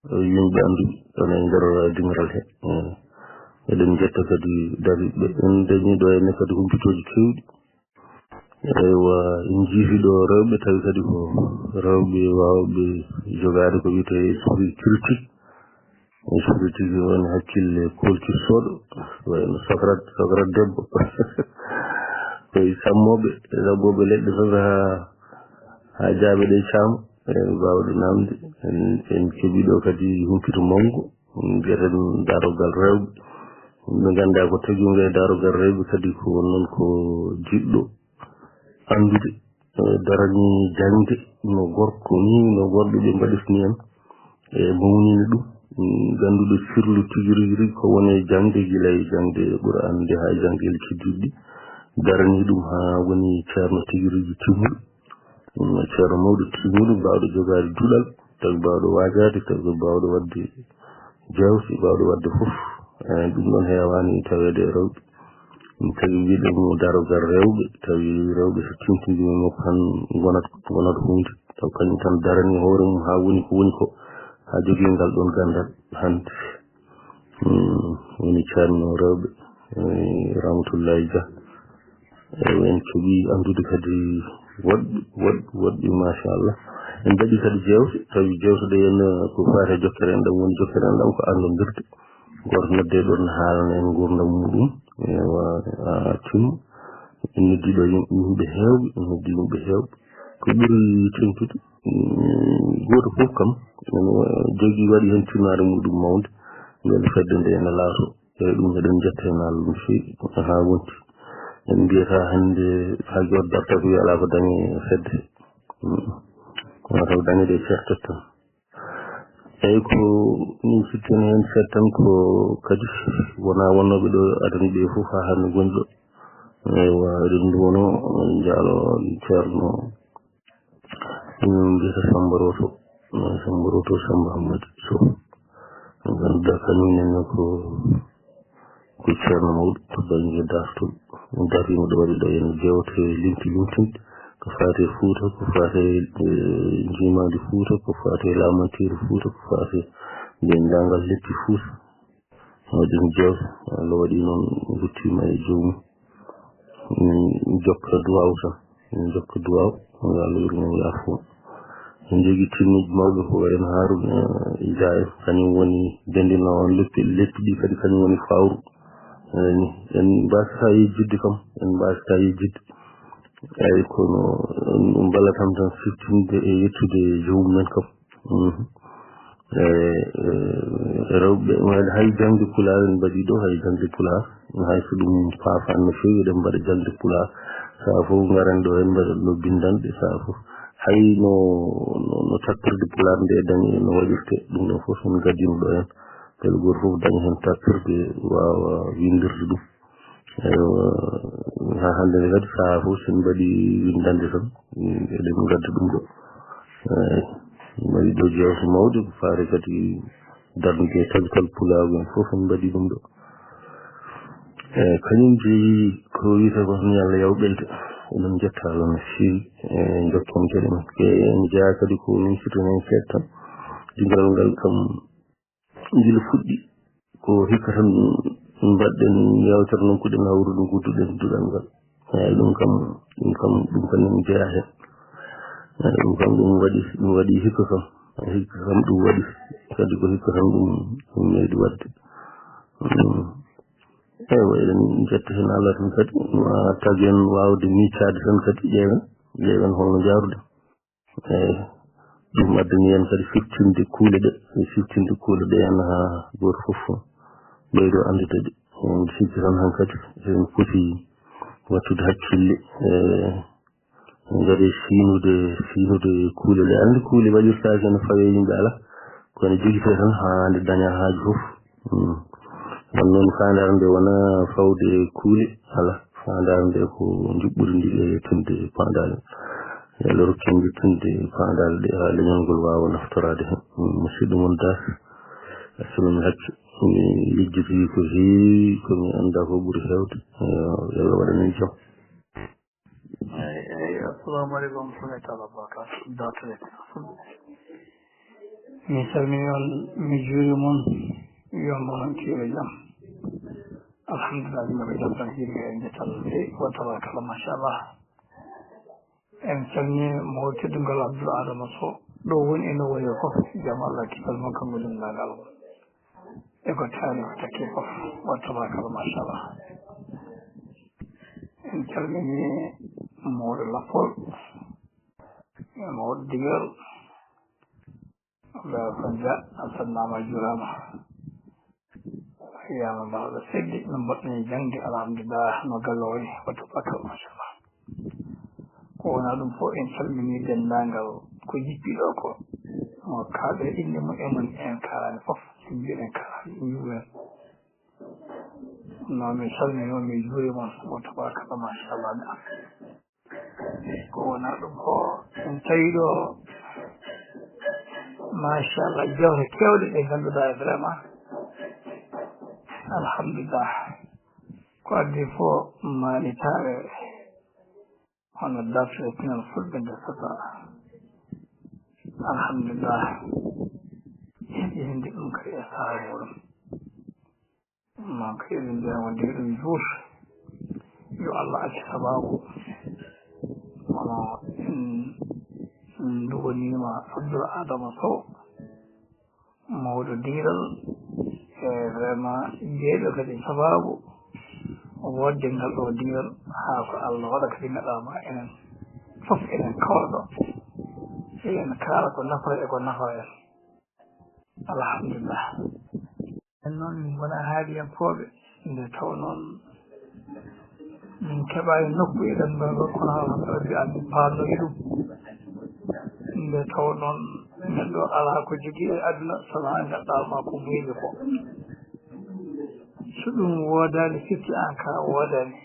yimɓe anduɓe ɗon e nder dingiral he eɗen jetta kadi dariɓe en dañi ɗo henne kadi humpitoji kewɗi aywa en jiifi ɗo rewɓe tawi kadi ko rewɓe wawɓe jogade ko wiyete esprit critique esprit critique woni hakkille kolkirsoɗo wayno sograt debbo koye sammoɓe raɓɓoɓe leɗɗe fof ha jaaɓe ɗe caama bawɗe namde en keeɓi ɗo kadi humpito mawgo mbiyeten darogal rewɓe ɓe ganda ko taguiɓe darogal rewɓe kadi ko noon ko jiɗɗo andude darani jangde no gorko ni no worɓe ɓe mbaɗirni en e mawnini ɗum ganduɗo sirlu tigui ko woni jangde guila e jangde Qur'an nde ha jangel keddiɗi darani ɗum ha woni ceerno tigui timmuɗo ceerno mawɗo timmuɗo mbawɗo jogade duɗal tawi mbawɗo wajade tawi mbawɗo wadde jawsi mbawɗo wadde foof ɗum ɗon hewani tawede e rewɓe tawi wiɗen darogal rewɓe tawi rewɓe so timtindima makko tan gonat hunde taw kañum tan darani hoore mum ha woni ko woni ko ha jogui ngal ɗon gandal hande woni ceerno rewɓe Ramatullahi Dia en keeɓi andude kadi woɗɓe machallah en mbaɗi kadi jewte tawi jewte ɗe henna ko fate jokkere en ɗam woni jokkere en ɗam ko andodirde goto nodde ɗon haalana en gurdam muɗum timmo en noddiɗo yimɓe hewɓe en noddi yimɓe hewɓe ko ɓuuri tentude goto fof kam jogui waɗi hen timmare muɗum mawde beele fedde nde ene laato e ɗum eɗen jetta hen Allah no fewi ha wonti en mbiyata hande ha jot darta ko ala ko dañe fedde wataw dañede certes tan eyyi ko min sikkene hen seet tan ko kadi wona wonnoɓe ɗo adana ɓe fof ha hande goni ɗo eywa eɗen duwono jaalo ceerno mbiyata Samba Roto Samba Hamadi Sow ganduɗa kañumnenne ko ceerno mawɗo to banggue dartol darima ɗo waɗi ɗo hen jewte limtinde ko fate Fouta ko fate jimadi Fouta ko fate lamantiri Fouta ko fate dendagal leppi Fouta waɗin jewte Allah waɗi noon guttima e jomum jokka duwaw tan jokka duwaw Allah yurmo yaafo en jogui timmiji mawɓe ko en Harouna Dia kañum woni dendino on leppi ɗi kadi kañum woni fawru en mbasata yejjidde kam en mbasata yejjidde eyyi kono ballatam tan siftinde e yettude jomum men kam rewɓe hay jangde pular en mbaɗi ɗo hay jangde pular hay so ɗum faafan no fewi eɗen mbaɗa jangde pular saa fof garen ɗo en mbaɗa no bindanɗe saa fof hay no tappirde pular nde dañi no waɗirte ɗum ɗon fof en gaddino ɗo en kala goto fof dañi hen tappirde wawa windirde ɗum ha hande nde kadi saa fof sen mbaɗi windande tan eɗen gadda ɗum ɗo mbaɗi ɗo jewte mawɗe ko faare kadi darnude tagital pulago en fof en mbaɗi ɗum ɗo kañum jeeyi ko wiyete ko ni Allah yaw ɓelde eɗen jetta Allah no fewi jokkon keɗe men en jeeya kadi ko misirten hen seeɗa tan dingal ngal kam gila fuɗɗi ko hikka tan mbaɗɗen yewtere noon kuɗen hawru ɗum gudduɗen duɗal ngal eyyi ɗum kam en jeeya hen ɗum kam ɗum waɗi hikka kam ɗum waɗi kadi ko hikka kam ɗum meeɗi wadde eywa eɗen jetta hen Allah tan kadi tagi en wawde miccade tan kadi ƴeewen holno jarude eyyi ɗum addani en kadi siftinde kuuɗe ɗe en ha goto foof ɓeydo andude ɗe en sikki tan han kadi en foti wattude hakkille ngade siinude kuuɗe ɗe andi kuuɗe waɗirtake no fawe yimɓe ala kono jogite tan ha nde daña haaji foof non faandar nde wona fawde kuule ala faandar nde ko juɓɓude ndi e tunde faandal yalla rokkinde tunde faandal ɗe ha leñol ngol wawa naftorade hen musidɗo mon das asalami hacce mi lijjiti ko heewi komi anda ko ɓuuri hewde yalla waɗanen jaam eyi assalamu aleykum warahmatullahi wabarakatu datore mi salmini on mi juuri mon yomba on kiire jaam alhamdulillah mbaɗa jabtan yimɓe e jettal wa tabarakallah machallah en calmini mo teddugol abdoul adama sow ɗo woni eno woni fof jaam allah kipal makko ngolumnagal e ko taari ko takki fof wa tabarakallah machallah en calmini mawɗo lappol e mawɗo digal Allah fanja asannama jurama yama mbaɗo seddi no mbaɗɗani jangde alhamdulillah no gallo woni wato bakal machallah ko wona ɗum fof en calmini dendagal ko jippiɗo ko mo kaaɓe inde mumen en karani fof so mbiɗen karani juumen no mi salmini on mi juuri mon wato bakal machallah ko wona ɗum ko en tawi ɗo machallah jewte kewɗe ɗe ngannduɗaa e vraiment alhamdulillah ko addi fof maanitaɓe hono dartire pinal fulɓe nde sota alhamdulillah hinde ɗum kadi e saha muɗum noon kadi eɗen mbiya wonde ɗum juut yo allah acci sababu hono en duwonima abdoul adama sow mawɗo diiral e vraiment jeeɗo kadi sababu wodde ngal ɗo diiral haa ko allah waɗa kadi gaɗama enen fof eɗen kawɗo eɗen kaala ko nafora e ko nafora en alhamdulillah en noon min gona haaliyankoɓe nde taw noon min keɓani nokku eɗen ɗo kono rabbi amin paamnoyi ɗum nde taw noon neɗɗo ala ko jogui e aduna sona gaɗɗama ko muyde ko so ɗum wodani firti an ka wodani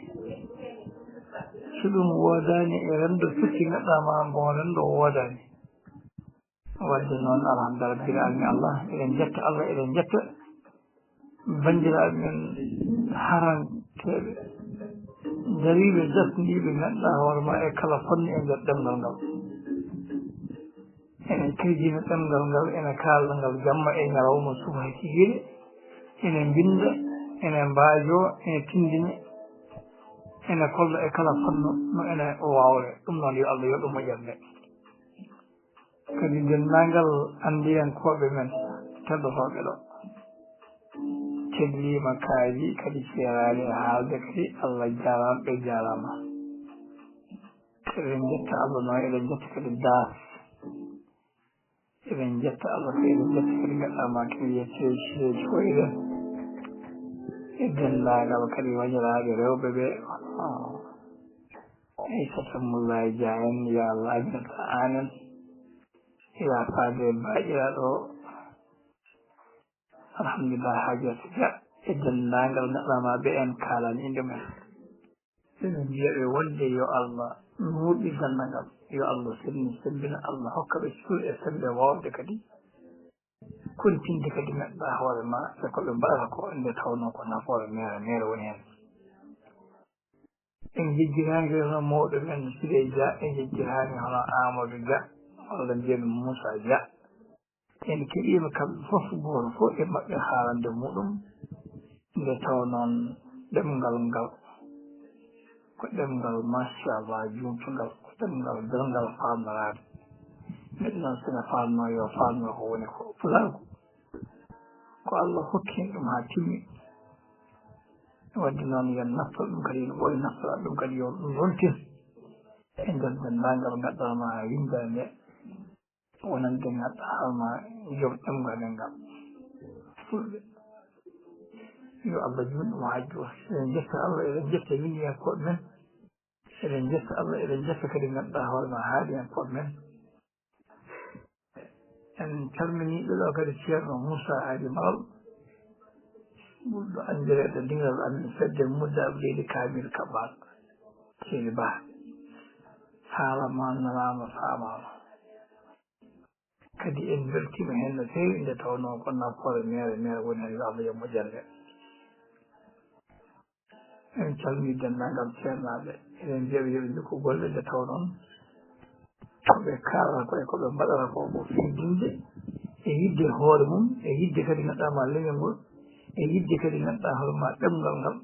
so ɗum wodani e rendo firti gaɗɗama bon rendo wodani wadde noon alhamdulillah rabbil alamin allah eɗen jetta allah eɗen jetta bandiraɓe men haranteɓe dariɓe jasdiɓe ganduɗa hoore ma e kala fanni e nder ɗemgal ngal enen kirjino ɗemgal ngal ene kalda ngal jamma e ñalawma suba e kikiɗe ene binda ene mbaajo ene tindini ene kolla e kala fanno no ene wawre ɗum noon yo allah yo ɗum moƴƴande kadi dendagal andiyankoɓe men teddotoɓe ɗo teddima kaaji kadi ceerani e haalde kadi allah jarama ɓe jarama eɗen jetta allah noon eɗen jetta kadi daas eɗen jetta allah ko eɗen jetta kadi gaɗɗama kadi yetteji foyɗen e dendagal kadi wañiraɓe rewɓe ɓe Aissata Moulaye Dia en yo allah aminata anen ila faade baƴiraɗo alhamdulillah hajata dia e dendagal gaɗɗama ɓe en kalani inde men ene mbiyaɓe wonde yo allah nuuɗi gandagal yo allah sembina allah hokkaɓe suur e sembe wawde kadi kontinde kadi neɗɗa hoore ma e koɓe mbaɗata ko nde tawno ko nafoore mere woni hen en jejjirani hono mawɗo men Siré Dia en jejjirani hono Amadou Dia walla mbiyen Moussa Dia en keɗima kamɓe fof goto fof e maɓɓe haalande muɗum nde taw noon ɗemgal ngal ko ɗemgal machallah jumtugal ko ɗemgal belgal famnorade neɗɗo noon sene famno yo famno ko woni ko fulaku ko allah hokkin ɗum ha timmi wadde noon yen naftor ɗum kadi no ɓoyi naftora ɗum kadi yo ɗum rontin e nder dendagal gaɗɗama windade nde wonande gaɗɗama joom ɗemgal ngal fulɓe yo allah junɗum hajju eɗen jetta allah eɗen jetta windi hen koɓe men eɗen jetta allah eɗen jetta kadi ganduɗa hoorema haali hen koɓe men en calminiɓe ɗo kadi ceerno Moussa Hadi Malal ɓurɗo andirede dingal amin fedde muddaɓe leydi kamil kaɓal ceeni ba haalama narama famama kadi en beltima hen no fewi nde tawno ko nafoore mere woni hen yo Allah yo moƴƴere en calmi dendagal ceernaɓe eɗen mbiyaɓe yoɓe jokku golle nde taw noon koɓe kalata koye koɓe mbaɗata ko ko findinde e yidde hoore mum e yidde kadi ganduɗama leñol ngol e yidde kadi ganduɗa hoorema ɗemgal ngal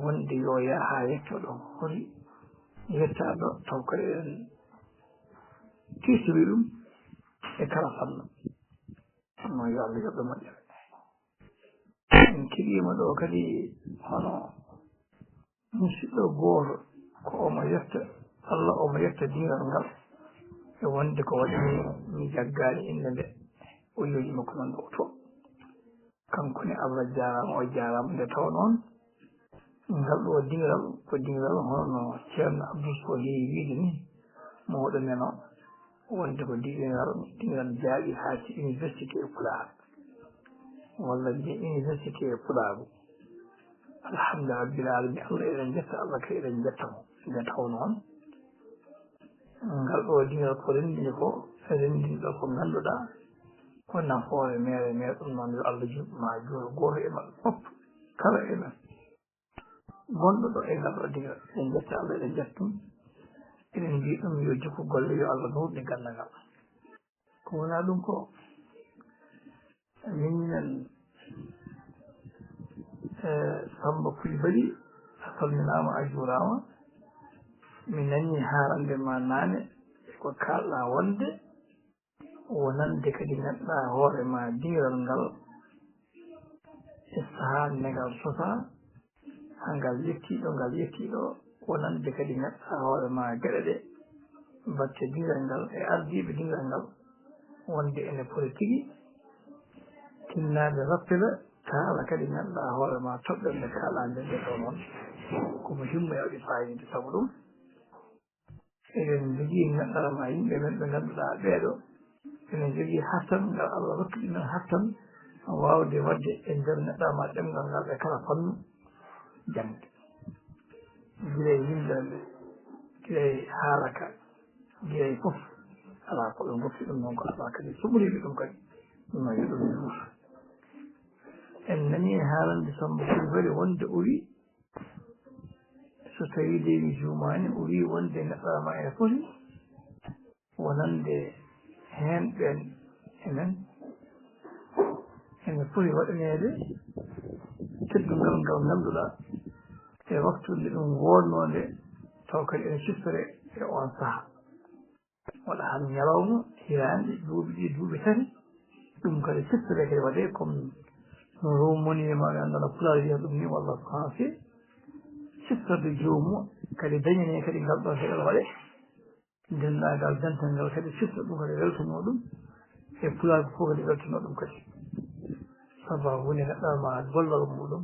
wonde yo yaa ha yetto ɗo hori yettaɗo taw kadi eɗen kirtiri ɗum e kala fanno no yo Allah yoɓɓe moƴƴere en keɗima ɗo kadi hono musidɗo goto ko omo yetta Allah omo yetta dingal ngal e wonde ko waɗini mi jaggani inde nde o yoji makko noon ɗo to kanko ne Allah jarama o jarama nde taw noon ngal ɗo dingal ko dingal hono ceerno Abdou Sow heewi wiide ni mawɗo men o wonde ko dingal jaaɓi haati université e Pulaar walla mbiye université e Pulaaru alhamdulillah rabbil alamin Allah eɗen jetta Allah kadi eɗen jettamo nde taw noon ngal ɗo dingal ko renndini ko renndini ɗo ko ngannduɗa ko nafoore mere ɗum noon yo Allah juɓɓema juuɗo goto e maɓɓe fof kala e men gonɗo ɗo e ngal ɗo dingal eɗen jetta Allah eɗen jettum eɗen mbi ɗum yo jokku golle yo Allah nurɗi ganda ngal ko wona ɗum ko minen Samba Coulibaly a salminama a juurama mi nani haalande ma naane ko kalɗa wonde wonande kadi ganduɗa hoore ma dingal ngal e sahande ngal sosa ha ngal yettiɗo wonande kadi ganduɗa hoore ma gueɗe ɗe batte dingal ngal e ardiɓe dingal ngal wonde ene politique tinnade rappela kala kadi ganduɗa hoore ma toɓɓere nde kalande nde ɗo noon komo himmo e waɗi fayide sabu ɗum eɗen jogui ganduɗa ma yimɓe men ɓe ganduɗa ɓeeɗo enen jogui hattan ngal Allah rokkiɗi men hattan wawde wadde e nder neɗɗama ɗemgal ngal e kala fannu jangde guila e yimɓeɓe guila e haalaka guila e foof ala ko ɓe goppi ɗum noon ko Allah kadi sumriɓe ɗum kadi ɗum noon yo ɗum juuta en nani haalande Samba Coulibaly wonde o wi so tawi de wi jumani o wi wonde neɗɗama ene foti wonande hen ɓen enen ene foti waɗanede teddungal ngal ngannduɗa e waktude ɗum wonnode taw kadi ene siftore e on saaha waɗa han ñalawma hirande duuɓi ɗi duuɓi tati ɗum kadi siftore kadi waɗe comme no romonima gandana pulaar wiya ɗum ni walla français siftorde jomum kadi dañane kadi ngal ɗon heɗel waɗe dendagal dental ngal kadi sifta ɗum kadi weltono ɗum e pulaar ko fof kadi weltono ɗum kadi sababu woni neɗɗama gollal muɗum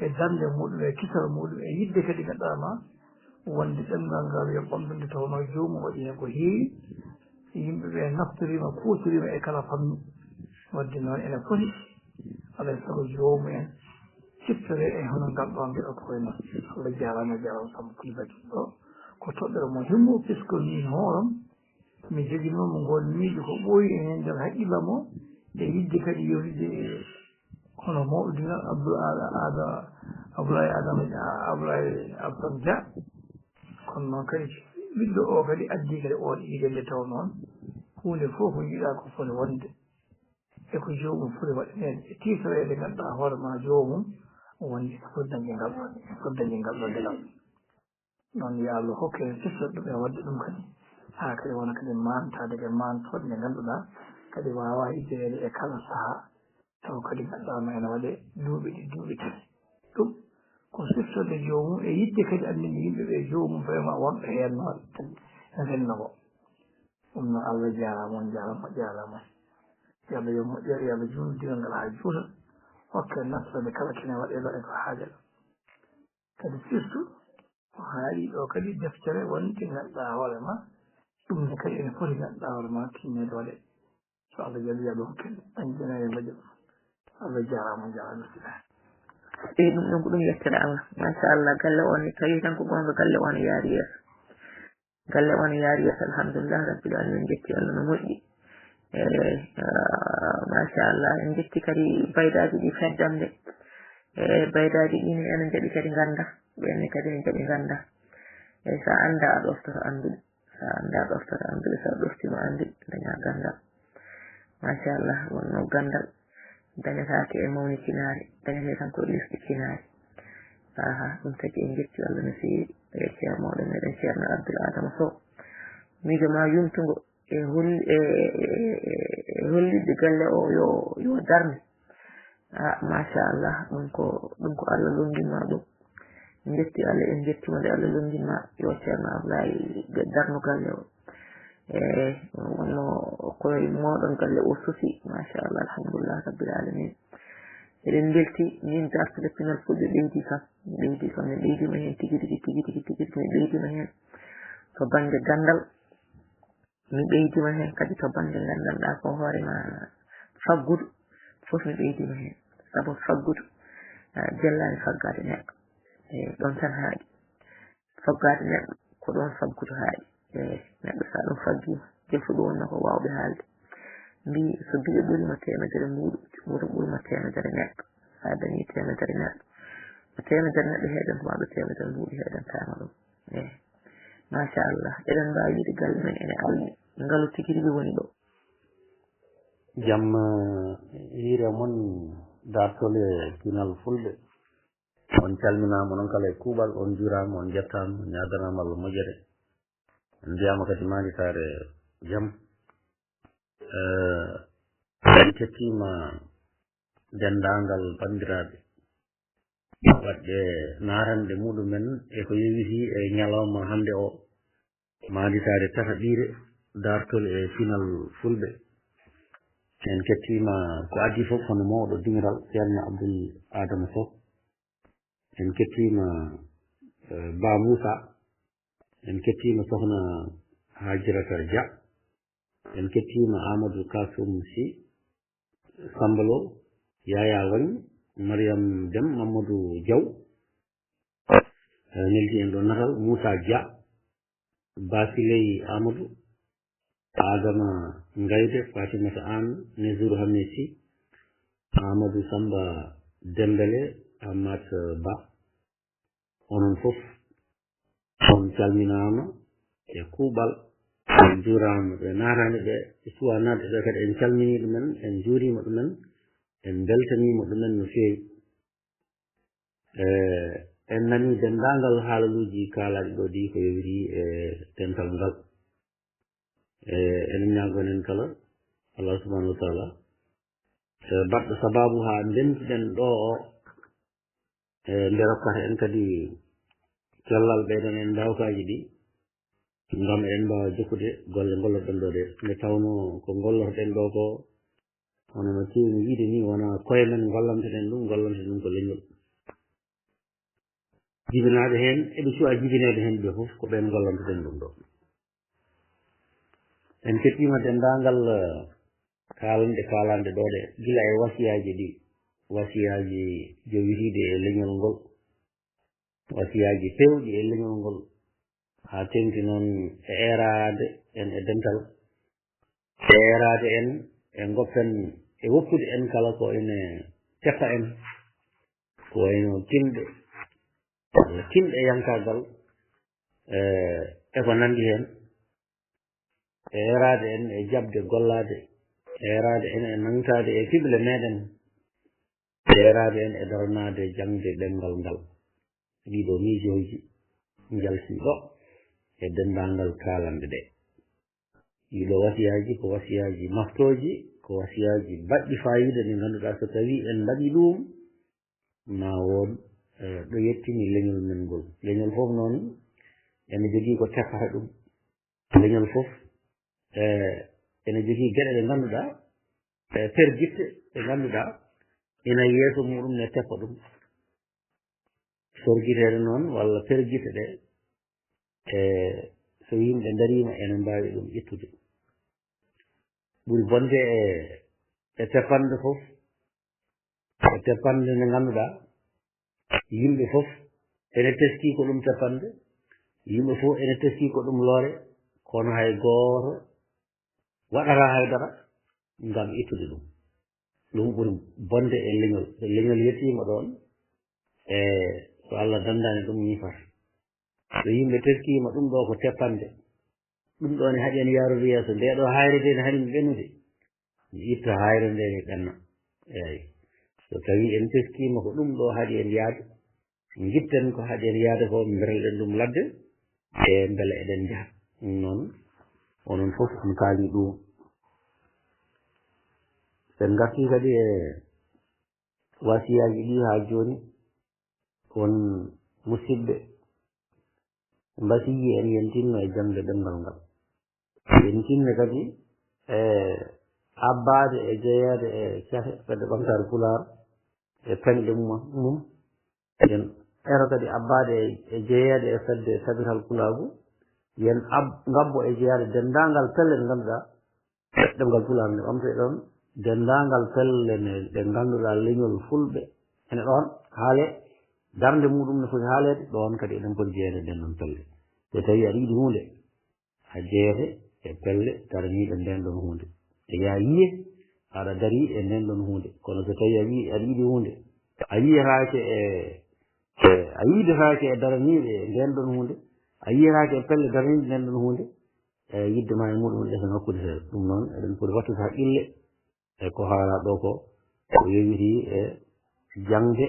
e darde muɗum e kisal muɗum e yidde kadi neɗɗama wonde ɗemgal ngal yo ɓamɗude tawno jomum waɗi hen ko heewi yimɓeɓe naftorima kuutorima e kala fannu wadde noon ene foti alay sago jomum en siftore e hono ngal ɗon mbiɗa ko koye noon Allah jarama Samba Coulibaly ɗo ko toɓɓere mo himmo puisque min hooram mi joguinomo ngol miijo ko ɓooyi e hen nder haqqillamo e yidde kadi yewtide hono mawɗo dingal Abdoulaye Alassane Dia kono noon kadi ɓiɗɗo o kadi addi kadi on ɗiɗe nde taw noon hunde fof ko yiiɗa ko foti wonde e ko jomum foti waɗanede e tiitorede ganduɗa hoore ma jomum wonde foti dañde ngal ɗo ndegal noon yo Allah hokke en siftorde ɗum e wadde ɗum kadi ha kadi wona kadi mantade ke mantode nde ganduɗa kadi wawa iddede e kala saaha taw kadi ganduɗa ma ene waɗe duuɓi tati ɗum ko siftorde jomum e yidde kadi andinde yimɓeɓe jomum vraiment wonɓe hen no renno ko ɗum noon Allah jarama on jarama yalla yo moƴƴere yalla juuno dingal ngal ha juuta hokke nafsade kala kene waɗe ɗo e ko haaja ɗo kadi surtout ko haali ɗo kadi deftere wonde ganduɗa hoore ma ɗum ne kadi ene foti ganduɗa hoore ma tinnede waɗe so Allah jaaɓi yalla hokken dañjenede mbaɗi ɗum Allah jarama ɗum ɗum ko ɗum yettere Allah machallah galle on ni tawi tan ko gonga galle on yaari yeeso galle on yaari yeeso alhamdulillah rabbil alamin jetti Allah no moƴƴi machallah en jetti kadi baydaji ɗi feddamde baydaji ɗini enen jaɓi kadi ganda ɓenne kadi en jaɓi ganda sa anda a ɗoftoto andude sa anda a ɗoftoto andude sa ɗoftima andude daña gandal machallah wonno gandal dañatake e mawnitinare dañate tan ko lisɗi kinare ɗum tagi en jetti Allah no feewi e ceerno moɗon meɗen ceerno Abdoul Adama Sow miijo ma yumtugo e hollidde galle o yo darne machallah ɗum ko Allah londinma ɗum en jetti Allah en jettima nde Allah londinma yo ceerno Abdoulaye darnu galle o wonno koye moɗon galle o suufi machallah alhamdulillah rabbil alamin eɗen belti min dartude pinal fulɓe ɓeydi kam min ɓeydima hen tigi min ɓeydima hen to banggue gandal mi ɓeydima hen kadi to banggue gandanɗa ko hoorema faggudu foof mi ɓeydima hen saabu faggudu jellani faggade neɗɗo ɗon tan haaɗi faggade neɗɗo ko ɗon faggudu haaɗi neɗɗo sa ɗum faggima jelfuɗo wonno ko wawɓe haalde mbi so biɓe ɓurima temedere mbuɗu ɓuuro ɓurima temedere neɗɗo sa dañi temedere neɗɗo ko temedere neɗɗo heɗantuma ɗo temedere mbuɗu heɗantama ɗum machallah eɗen mbawi yiide galle men ene alni ngaalu tigi rigui woni ɗo jam hiire mon dartole pinal fulɓe on calminama noon kala e kuuɓal on jurama on jettama on ñaganama Allah moƴƴere en mbiyama kadi manditare jaam en kettima dendagal bandiraɓe wadde narande muɗumen e ko yewiti e ñalawma hande o manditare tataɓire dartol e final fulɓe en kettima ko addi fof hono mawɗo dimiral ceerno Abdoul Adama Sow en kettima Ba Moussa en kettima sohna Hajirata Dia en kettima Amadou Kassoum Sy Sambalo Yaya Wagne Mariam Dem Mamadou Diaw neldi en ɗo natal Moussa Dia Basiley Amadou Adama Ngayde Fatimata Anne Nézour Hamisi Amadou Samba Dembele Amat Ba onon fof on calminama e kuuɓal en jurama ɓe natande ɓe e suwanaɓe ɓe kadi en calmini ɗumen en juurima ɗumen en beltanima ɗumen no feewi en nani dendagal haalaluji kaalaɗi ɗo ɗi ko yewiti e dental ngal enen ñagonen kala Allah subhanahu wa taala baɗɗo sababu ha ndentiɗen ɗo o nde rokkata en kadi cellal ɓeyɗon en dawkaji ɗi ngam eɗen mbawa jokkude golle gollorɗen ɗo ɗe nde tawno ko gollorɗen ɗo ko hono no kewmi wiide ni wona koye men gollanteɗen ɗum gollante ɗum ko leñol jibinaɓe hen eɓe cuwa jibinede hen ɓe foof ko ɓen gollanteɗen ɗum ɗo en kettima dendagal kalande ɗo ɗe gila e wasiyaji ɗi wasiyaji jowitide e leñol ngol wasiyaji pewɗi e leñol ngol ha tengti noon e erade en e dental e erade en e goppen e woppude en kala ko ene teppa en ko wayno timɗe walla timɗe yankagal e ko nandi hen e erade en e jabde gollade e erade en e nangtade e fiɓle meɗen e erade en e daranade jangde ɗemgal ngal ɗiɗo miijoji jalsi ɗo e dendagal kalande ɗe ɗiɗo wasiyaji ko wasiyaji maftoji ko wasiyaji baɗɗi fayida ɗi ganduɗa so tawi en mbaɗi ɗum ma won ɗo yettini leñol men ngol leñol fof noon ene jogui ko teppata ɗum leñol fof ene jogui gueɗe ɗe ganduɗa pergitte ɗe ganduɗa ina yeeso muɗum ne teppa ɗum sorguiteɗe noon walla perguite ɗe so yimɓe darima ene mbawi ɗum ƴettude ɓuuri bonde e teppande fof e teppande nde ganduɗa yimɓe fof ene teski ko ɗum capande yimɓe fof ene teski ko ɗum loore kono hay gooto waɗata haydara ngam ittude ɗum ɗum ɓuri bonde e leñol so leñol yettima ɗon e so Allah dandani ɗum ñifata so yimɓe teskima ɗum ɗo ko teppande ɗum ɗo ne haɗi en yaarude yeeso nde ɗo hayre nde ne haɗi ɓennude mi itta hayre nde ne ɓenna eyi so tawi en teskima ko ɗum ɗo haɗi en yaade gitten ko haɗi en yaade ko berelɗen ɗum ladde e beele eɗen jaha ɗum noon onon fof on kaali ɗum sen garti kadi e wasiyaji ɗi ha joni won musidɓe mbasiyi en yen tinno e jangde ɗemgal ngal yen tinne kadi e abbade e jeeyade e cahe fedde ɓamtare pular e peŋɗe mum yen ero kadi abbade e jeeyade e fedde sabital pulagu yen ngabbo e jeeyade dendagal pelle ɗe ngannduɗa ɗemgal pular nde ɓamte ɗon dendagal pelle ɗe ngannduɗa leñol fulɓe ene ɗon haale darde muɗum ne foti haalede ɗon kadi eɗen poti jeeyede nden ɗon pelle so tawi aɗa yiɗi hunde a jeeyete e pelle daraniɗe nden ɗon hunde e ya yiye aɗa dari e nden ɗon hunde kono so tawi aɗa yiɗi hunde a yiyetake a yiidetake e daraniɗe nden ɗon hunde a yiyetake e pelle daraniɗe nden ɗon hunde e yidde ma e muɗum ɗe ko ngakkude seeɗa ɗum noon eɗen poti wattude haqqille e ko haala ɗo ko yowiri e jangde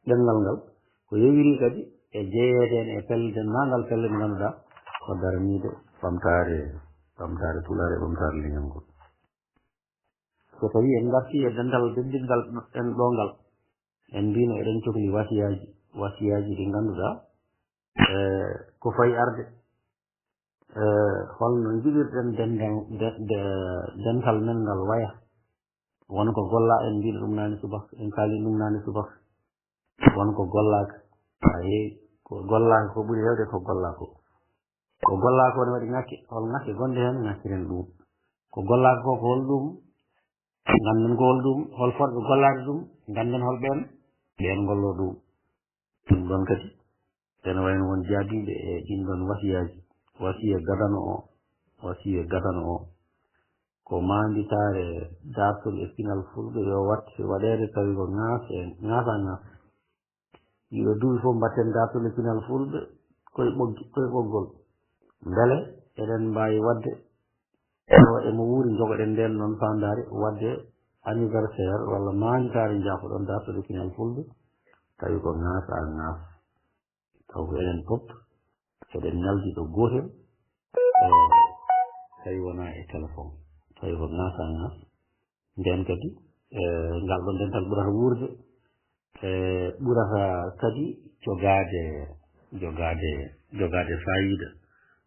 ɗemgal ngal ko yowiri kadi e jeeyeden e pelle dendagal pelle nde ngannduɗa ko daraniɗe ɓamtare pulare e ɓamtare leñol ngol so tawi en garti e dendal dendingal en ɗo ngal en mbino eɗen cohli wasiyaji ɗi ngannduɗa ko fayi arde holno jiɗirɗen dental men ngal waya wonko golla en mbiɗo ɗum nani subaka en kaali ɗum nani subaka wonko gollaka a heewi ko gollaka ko ɓuuri hewde ko gollako ko gollako ne waɗi ŋakke hol ŋakke gonɗe hen ŋakkiren ɗum ko gollaka ko ko hol ɗum ganden ko hol ɗum hol forɓe gollade ɗum ganden hol ɓen gollo ɗum ɗum ɗon kadi ene wayno won jaadiɓe e ɗin ɗon wasiya gadano o ko manditare dartol e pinal fulɓe yo watte waɗede tawi ko ŋaasa ɗiɗo duuɓi fof mbatten dartol e pinal fulɓe koye ɓoggol beele eɗen mbawi wadde emo wuuri jogoɗen nden noon fandare wadde anniversaire walla manditare jaafoɗon dartol e pinal fulɓe tawi ko ŋaasa taw ko enen fof eɗen ñaldi ɗo gotel e tawi wona e téléphone tawi ko ŋaasa nden kadi ngal ɗon dental ɓurata wuurde ɓurata kadi jogade fayida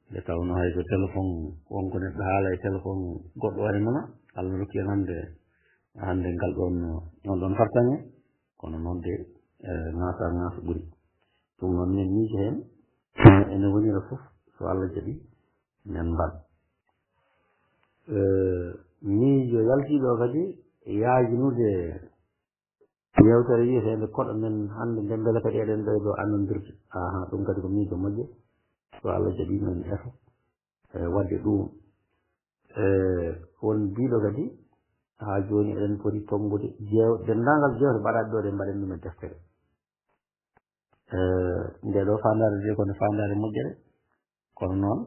nde tawno hay ko téléphone wonko neɗɗo haala e téléphone goɗɗo wari nona Allah rokki en hande ngal ɗon on ɗon fartaŋe kono noon de ŋaasa ɓuuri ɗum noon min miije hen ene wonira fof so Allah jaɓi men mbaɗ miijo yaltiɗo kadi yaajinude yewtere wiyetede koɗo men hande nden beele kadi eɗen ɓeydo annodirde ɗum kadi ko miijo moƴƴo so Allah jaɓi men eto wadde ɗum won mbiɗo kadi ha joni eɗen poti tongude dendagal jewte mbaɗaɗe ɗo ɗe mbaɗen ɗum e deftere nde ɗo fandare de kono fandare moƴƴere kono noon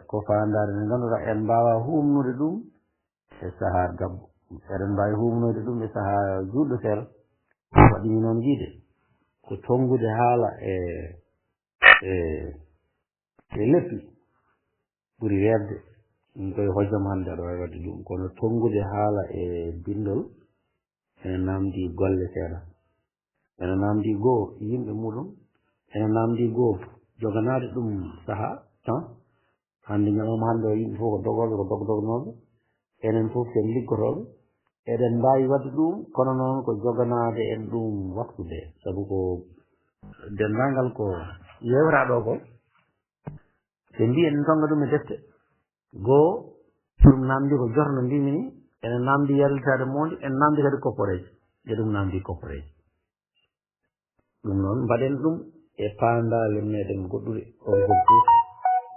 ko fandare nde ngannduɗa en mbawa humnude ɗum e saaha gabbo eɗen mbawi humnude ɗum e saaha juɗɗo seeɗa waɗimi noon jiide ko tongude haala e leppi ɓuuri webde ɗum koye hojjam hande aɗa wawi wadde ɗum kono tongude haala e bindol ene namdi golle seeɗa ene namdi goho yimɓe muɗum ene namdi goho joganade ɗum saaha tan hande ñalawma hande o yimɓe fof ko dogoɓe ko dogdognoɓe enen fof ken liggotoɓe eɗen mbawi wadde ɗum kono noon ko joganade en ɗum waktude saabu ko dendagal ko yewraɗo ko ɓe mbi en tonga ɗum e defte goho ɗum namdi ko jorno mbimi ni ene namdi yaltade monde en namdi kadi kopporeje e ɗum namdi kopporeje ɗum noon mbaɗen ɗum e paandale meɗen goɗɗuɗe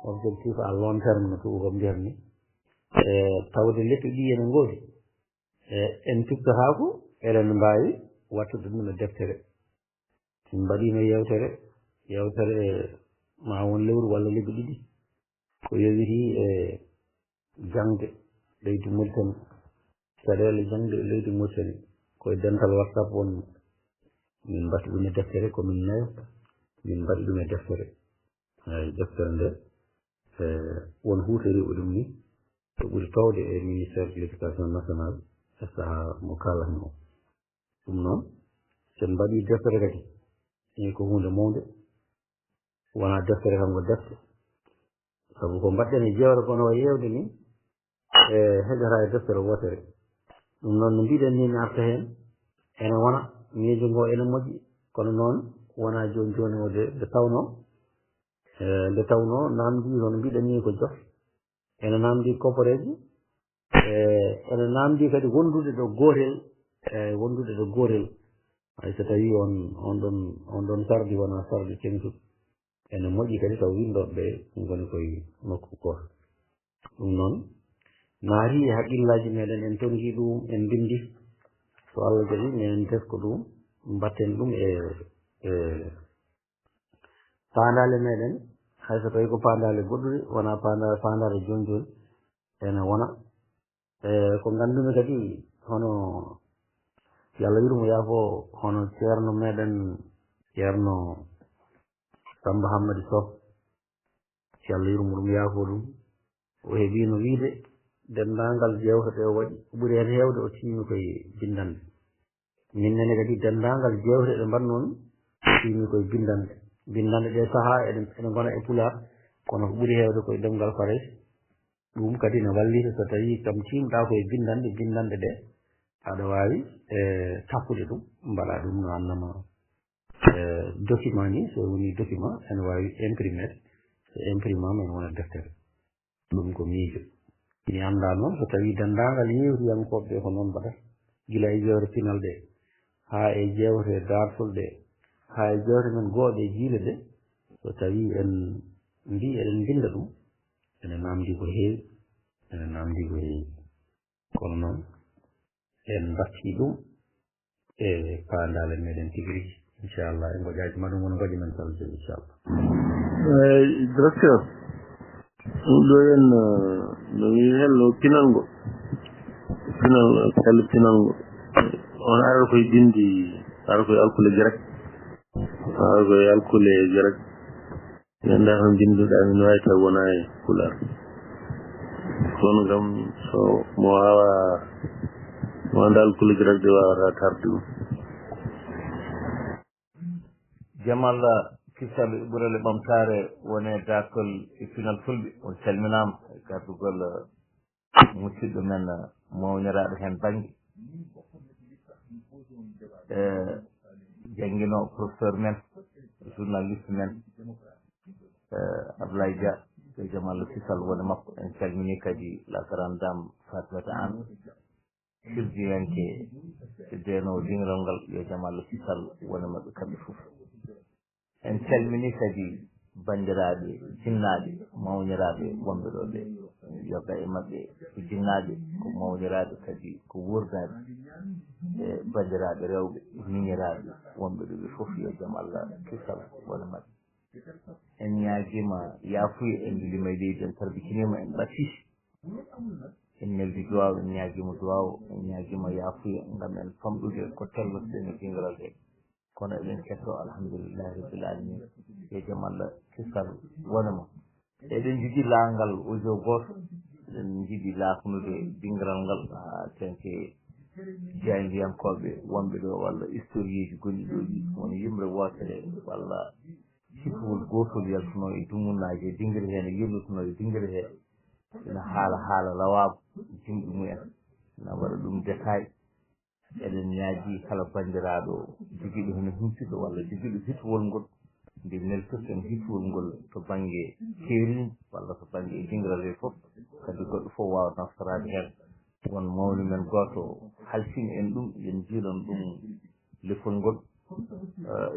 objectif à long terme no tubakoɓe mbiyata ni tawde leppe ɗi ene ngoodi en piktotako eɗen mbawi wattude ɗum e deftere min mbaɗino yewtere ma won lewru walla lebbi ɗiɗi ko yowiti e jangde leydi Mauritanie caɗele jangde e leydi Mauritanie koye dental WhatsApp wonno min mbatti ɗum e deftere komin nayo min mbaɗi ɗum e deftere eyi deftere nde won huutoriɓe ɗum ni to ɓuri tawde e ministére de l' éducation nationale e sahaa mo kalani o ɗum noon sen mbaɗi deftere kadi ɗi ko hunde mawde wona deftere kanko defte sabu ko mbaɗɗen e jewre kono o yewde ni e heƴata e deftere wotere ɗum noon no mbiɗen ni mi arta heen ene wona miijo ngo ene moƴƴi kono noon wona joni joni o nde tawno namdi hono mbiɗen ni ko jof ene namdi copareji ene namdi kadi wondude ɗo gotel hay so tawi on ɗon sardi wona sardi tengtuɗo ene moƴƴi kadi taw windoɓe goni koye nokku goto ɗum noon naari e haqqillaji meɗen en tongi ɗum en bindi so Allah jaɓi minen tesko ɗum mbatten ɗum e pandale meɗen hay so tawi ko pandale goɗɗuɗe wona pandale joni joni ene wona ko gandumi kadi hono yallah yurmo yaafo hono ceerno meɗen ceerno Samba Hammadi Sow yallah yurmo ɗum yaafo ɗum o heeɓino wiide dendagal jewtete o waɗi ɓuuri hen hewde o tiimi koye bindande minnene kadi dendagal jewte ɗe mbannoon tiimi koye bindande ɗe saaha eɗen gona e Pulaar kono ko ɓuuri hewde koye demgal Farais ɗum kadi ne wallita so tawi kam timɗa koye bindande ɗe aɗa wawi tappude ɗum mbaɗa ɗum no annama document ni so woni document ene wawi imprimé so imprimama ene wona deftere ɗum ko miijo mi anda noon so tawi dendagal yewtiyankoɓe ɓe ko noon mbaɗata gila e jewte pinal ɗe ha e jewte dartol ɗe ha e jewte men gooɗe e jiile ɗe so tawi en mbi eɗen binda ɗum ene namdi ko heewi kono noon en batti ɗum e paandale meɗen tigi rigi inchallah e goƴaji maɗum won goƴe men salde inchallah eyi directeur ɗum ɗo en no wi hello pinalgo kelle pinalgo on ara koye bindi ara koye alkule direct ara koye alkule direct ganda tan binduɗa min wawi taw wona e Pulaar kono kam so mo wawa mo anda alkule direct de wawata tarde ɗum Jamal kisal ɓurele ɓamtare wone dakol e pinal fulɓe on calminama e gardugol musidɗo men mawniraɗo hen banggue jangguino professeur men journaliste men Abdoulaye Dia e Jamal kisal wone makko en calmini kadi la grande dame Fatimata Anne hirjiyanke denowo dingiral ngal yo Jamal kisal wone mabɓe kamɓe foof en calmini kadi bandiraɓe jinnaɓe mawniraɓe wonɓe ɗo ɓe yoga e mabɓe ko jinnaɓe ko mawniraɓe kadi ko wurdaɓe e bandiraɓe rewɓe miñiraɓe wonɓe ɗo ɓe foof yo jaam Allah kisal wona mabɓe en ñaaguima yaafuya en lima leydi en tarbikinima en ɓatti en neldi duwaw en ñaaguima duwaw en ñaaguima yaafuya gam en famɗude ko tellotoɗen e dingiral ɗe kono eɗen ketto alhamdulillahi rabbil alamin yo jaam Allah kisal wonama eɗen jiiɗi laangal audio goto eɗen jiiɗi laafunude dingiral ngal ha tenke jayndiyankoɓe wonɓe ɗo walla historieji gonɗi ɗo ɗi woni yimre wotere walla sifowol gotol yaltuno e dumunnaji e dinguiri he ne yirlutuno e dinguiri he ina haala lawaba jimɗi mumen ina waɗa ɗum détail eɗen ñaaji kala bandiraɗo joguiɗo hono humtiɗo walla joguiɗo hitowol ngol nde neltirten hitowol ngol to banggue keerin walla to banggue dingiral he foof kadi goɗɗo fof wawa naftorade hen won mawni men goto halsini en ɗum yen jiiɗon ɗum lefol ngol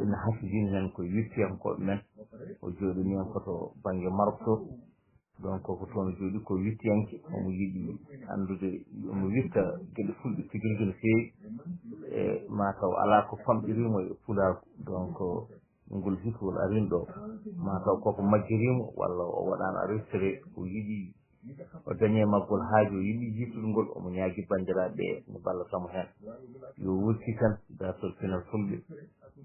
ina hasijini hen ko wittiyankoɓe men o jooɗini hen koto banggue marokto donc ko toon jooɗi ko wittiyanke omo yiɗi andude omo witta gueɗe fulɓe tiguirigui no feewi e mataw ala ko famɗirimo e pulaku donc ngol hitgol arin ɗo mataw koko majjirimo walla o waɗano arrêté o yiɗi o dañe maggol haaji o yiɗi yittudgol omo ñaagui bandiraɓe no ballatamo hen yo wurti tan dasol pinal fulɓe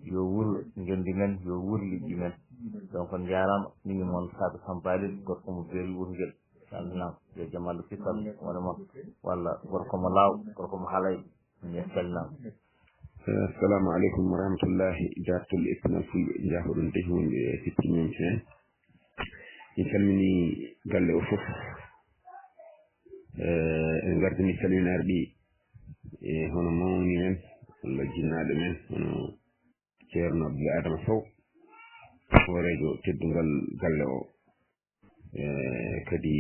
yo wuro jondi men yo wuro liƴƴi men donc on jarama mini moon Sadio Sambalil gorko mo beeli wurguel salminama yo jaam Allah fisal wona moon walla gorko mo law gorko mo haalay mi salminama. Assalamu alaikum wa rahmatullahi dartol isnal fulɓe jahoɗon dehi wonɓe sippinimti hen mi salmini galle o foof en gardini salminare ɗi e hono mawni men walla jinnaɗo men hono ceerno Abdoulaye Adama Sow horejo teddugal galle o kadi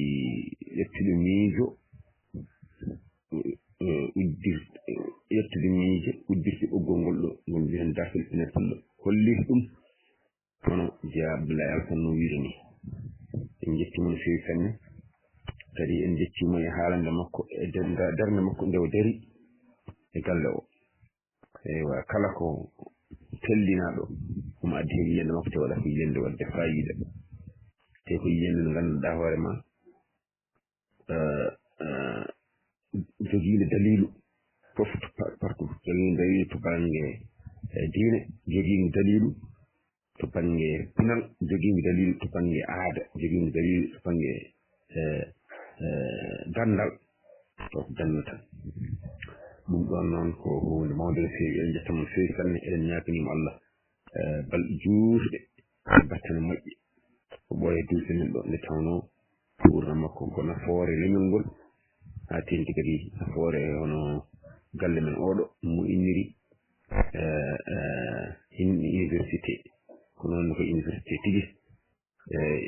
ƴettude miijo ƴettude miije uddirte ɓoggol ngol ɗo ngol mbiyen dartol ina pullo holliti ɗum hono jeya Abdoulaye Alassane no wiiri ni en jettimo no feewi sanne kadi en jettimo e haalande makko e darde makko nde o dari e galle o eywa kala ko tellinaɗo omo addi hen yiyande makko te waɗa ko yiyande wadde fayida te ko yiyande nde ganduɗa hoore ma jogiinde dalilu fof partout jogiinde dalilu to banggue diine jogiinde dalilu to banggue pinal jogiinde dalilu to banggue aada jogiinde dalilu to banggue gandal to ganna tan ɗum ɗon noon ko hunde mawde no feewi en jettamo no feewi sanne eɗen ñaganimo Allah balɗe juutuɗe battane moƴƴe ko ɓooye dulde men ɗo nde tawno ɓurna makko ko nafoore leñol ngol ha tenti kadi nafoore hono galle men oɗo mo inniri université ko noon ko université tigi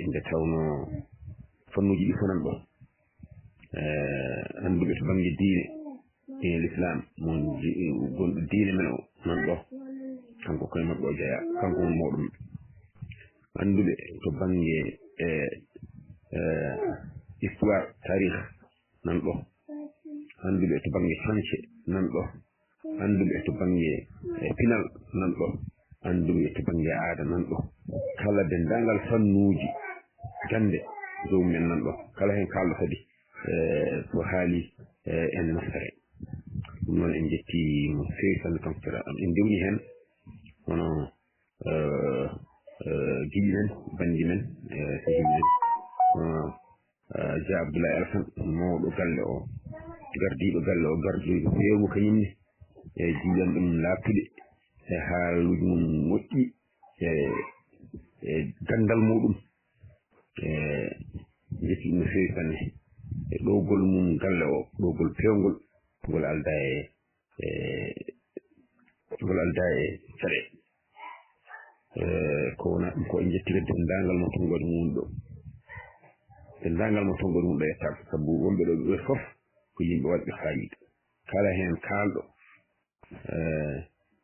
nde tawno fannuji ɗi fonan ɗo anduɓe to banggue diine l'islam mon gonɗo diine men o nan ɗo kanko koye maɓɓe o jeeya kanko won mawɗum anduɓe to banggue histoire tarih nan ɗo anduɓe to banggue sance nan ɗo anduɓe to banggue pinal nan ɗo anduɓe to banggue aada nan ɗo kala dendagal fannuji gande dow men nan ɗo kala hen kalɗo kadi ko haali en naftare ɗum noon en jetti mo fewi sanne kankotira am en dewni hen hono giɗi men bandi men sehil men Dia Abdoulaye Alassane mawɗo galle o gardiɗo galle o gardiɗo fewmo kañumne e jiiɗan ɗum laaɓtude e haaluji mum moƴƴi e gandal muɗum jetti ɗum no fewi sanne e ɗowgol mum galle o ɗowgol pewgol ngol alda e caɗe ko wona ɗum ko en jettira dendagal mo tonggode mum ɗo dendagal mo tonggode mum ɗo yettako saabu wonɓe ɗo ɓe fof ko yimɓe waɗɓe fayida kala hen kalɗo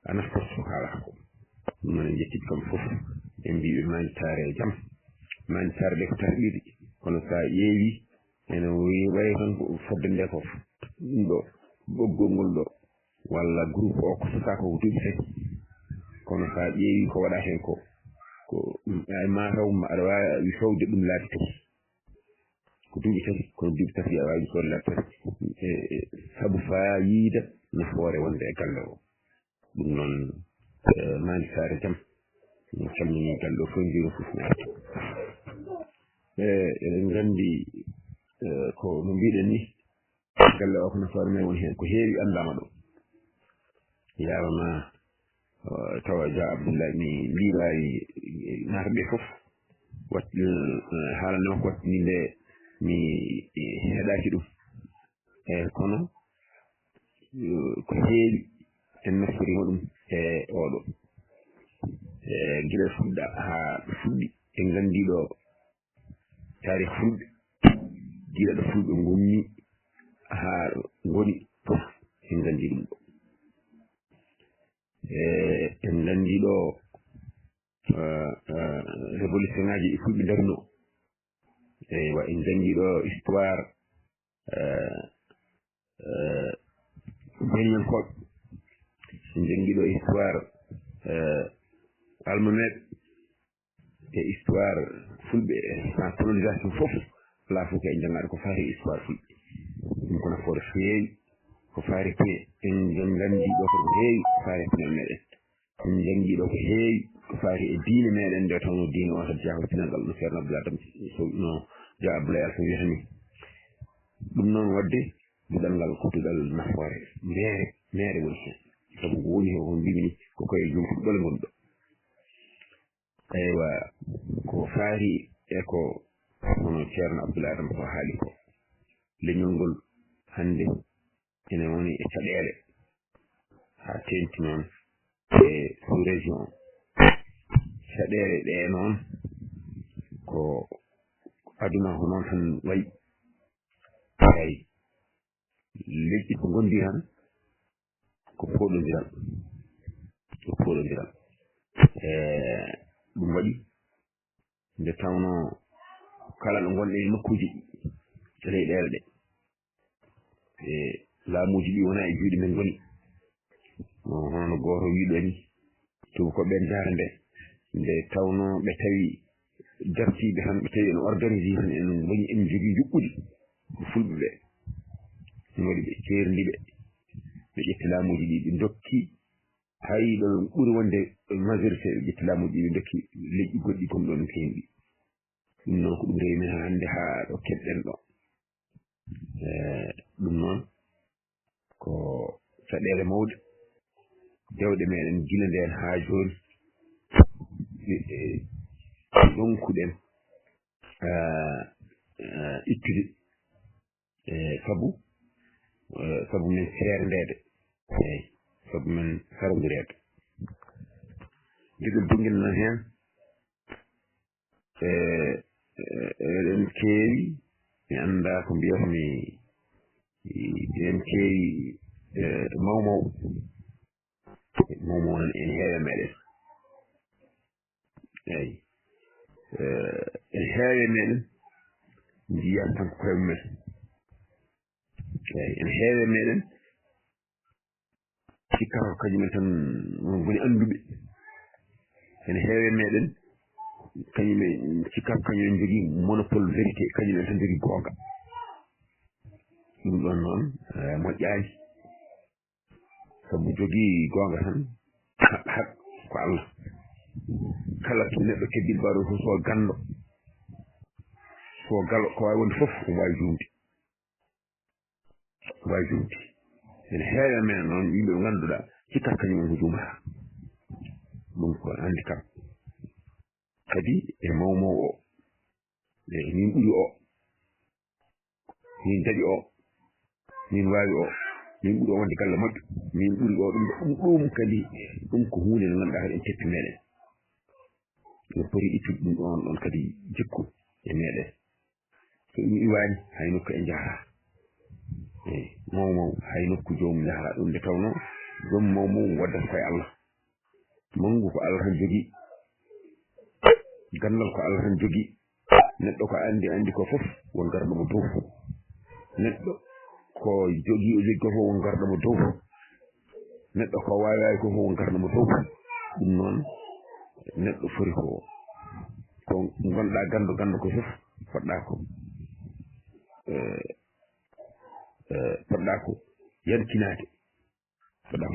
a naftorto ko haalata ko ɗum noon en jettiɓe kamɓe fof en mbiɓe mañitare e jaam mañitare ɗe ko tarɗiɗi kono sa ƴeewi ene wayi tan ko fodde nde ko ɗum ɗo ɓoggol ngol ɗo walla groupe o ko saka ko duuɓi tati kono sa ƴeewi ko waɗa hen ko mataw aɗa wawi fewde ɗum laabi tati ko duuɓi tati kono duuɓi tati a wawi sode laabi tati saabu fayida nafoore wonde e galle o ɗum noon mandi saare jaam mi calmini galle o fof mbino fof naati eɗen gandi ko no mbiɗen ni galle o ko nafoore men woni hen ko heewi andama ɗo yawama tawa Dia Abdoulaye mi mbiɗayi naataɓe fof watti haalande makko wattini nde mi heɗaki ɗum kono ko heewi en naftorima ɗum e oɗo guila fuɗɗa ha ɗo fuɗɗi en gandiɗo tarih fulɓe guila ɗo fulɓe gonni ha goni fof en gandi ɗum ɗo en nganndi ɗo révolution ŋaaji ɗi fulɓe darno eywa en janngii ɗo histoire beññankoɓe en janngii ɗo histoire almameɓe e histoire fulɓe sans colonisation fof alaa fof ko en janngaade ko faari histoire fulɓe ɗum ko nafoore feewi ko faari en nganndi ɗo ko heewi ko faari pinal meɗen en janngii ɗo ko heewi ko faari e diine meɗen nde tawno diine o tan jeyaa ko pinalgal no ceerno abdoulaye dam no ja abdoulaye alfa wiyata ni ɗum noon wadde duɗal ngal ko duɗal nafoore meere woni heen sabu ko woni ko mbimi ni ko koye jomtuɗo ɗole gonɗo eywa ko faari e ko hono ceerno abdoulaye adama ko haali ko leñol ngol hannde ene woni e caɗeele haa teenti noon e sous région caɗeele ɗe noon ko aduna ko noon tan wayi eyi leƴƴi ko ngondi tan ko pooɗodiral ɗum waɗi nde tawno kala ɗo gonɗe e nokkuuji ɗi leyɗeele ɗe e laamuuji ɗi wona e juuɗe men ngoni hono gooto wiiɗo ni tubakoɓe jaara nde tawno ɓe tawi dartiiɓe tan ɓe tawi en organisé tan en woni en jogii juɓɓuɗi fulɓe ɓe ɗum waɗi ɓe ceerndi ɓe ƴetti laamuuji ɗi ɓe dokki hay ɗo ɓuri wonde majorité ɓe ƴetti laamuuji ɗi ɓe dokki leƴƴi goɗɗi comme ɗo no feewi ɗum noon ko ɗum rewi men hannde haa ɗo keɓɗen ɗo ɗum noon ko caɗeele mawɗe dewɗe meɗen gila ndeen haa jooni ɗonkuɗen ittude sabu men seerndeede eyi sabu men sarodireede ndiɗol bangel noon heen eɗen keewi mi annda ko mbiyatmi eɗen keewi mawmaw nan en heewe meɗen eyi en heewe meɗen ndiyan tan ko koye mumen eyi en heewe meɗen cikkata ko kañumen tan goni annduɓe en heewe meɗen kañumen cikkata ko kañumen jogii monopole vérité kañumen tan jogii goonga ɗum ɗon noon moƴƴaani sabu jogii goonga tan haq ko Allah kala to neɗɗo keddiɗo mbaɗo fof so ganndo so galo ko wawi wonde fof omo wawi juumde ene heewe men noon yimɓe ɓe ngannduɗaa hikkat kañumen ko juumata ɗum ko handicap kadi e mawmaw o e min ɓuri o min daɗi o min waawi o min ɓuri o wonde galle moƴƴo min ɓuri o ɗum kadi ɗum ko huunde nde ngannduɗaa kadi en teppi meɗen en poti ittude ɗum ɗon kadi jikku e meɗen so ɗum iwaani hay nokku e njahaa eyi mawmaw hay nokku joomum njahaa ɗum nde tawno joom mawmaw waddata koye Allah mangu ko Allah tan jogii gandal ko Allah tan jogii neɗɗo ko andi ko fof won garɗo mo dow neɗɗo ko jogii o jogii ko fof won garɗo mo dow neɗɗo ko waawi ko fof won garɗo mo dow ɗum noon neɗɗo foti ko gonɗaa gando ko fof poɗɗa ko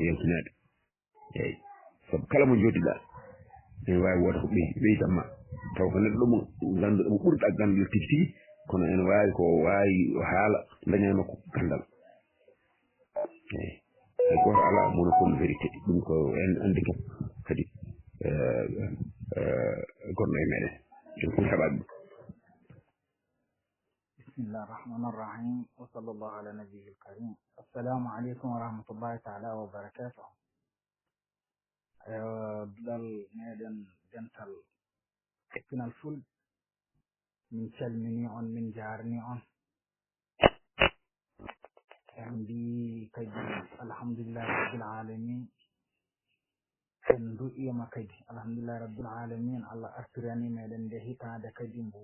yankinaade eyi sabu kala mo jooɗiɗaa ene waawi wooda ko ɓeydanma taw ko neɗɗo mo ngannduɗaa mo ɓurɗaa ganndal tigi tigi kono ene waawi ko waawi haala dañaa makko ganndal eyi hay gooto alaa monopole vérité ɗum ko en anndi fof kadi gonɗo e meɗen en fof heɓaade ɗum bismillah arrahman arrahim wa sallallahu ala nabiyil karim assalamu aleykum wa rahmatullahi taala wa barakatuh duɗal meɗen dental eppinal fulɓe min calmini on min jarni on en mbi kadi alhamdulillahi rabbil alamin en du'ima kadi alhamdulillahi rabbil alamin Allah artirani meɗen nde hitande kadi mbo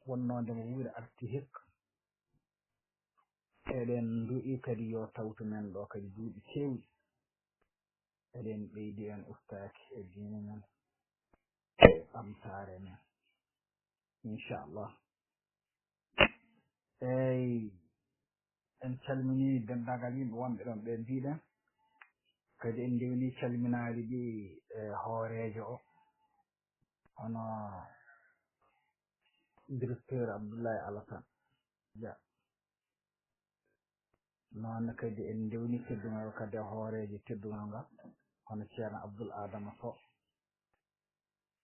wonnode mo wuuri arti hikka eɗen du'i kadi yo tawtu men ɗo kadi duuɓi kewɗi eɗen ɓeydi en ustaki e diine men e ɓamtare men inchallah eyyi en calmini dendagal yimɓe wonɓe ɗon ɓe mbiɗen kadi en ndewni calminaali ɗi e hoorejo o hono directeur Abdoulaye Alassane Dia noon kadi en ndewni teddungal kadi e hoorejo teddungal ngal hono ceerno Abdoul Adama Sow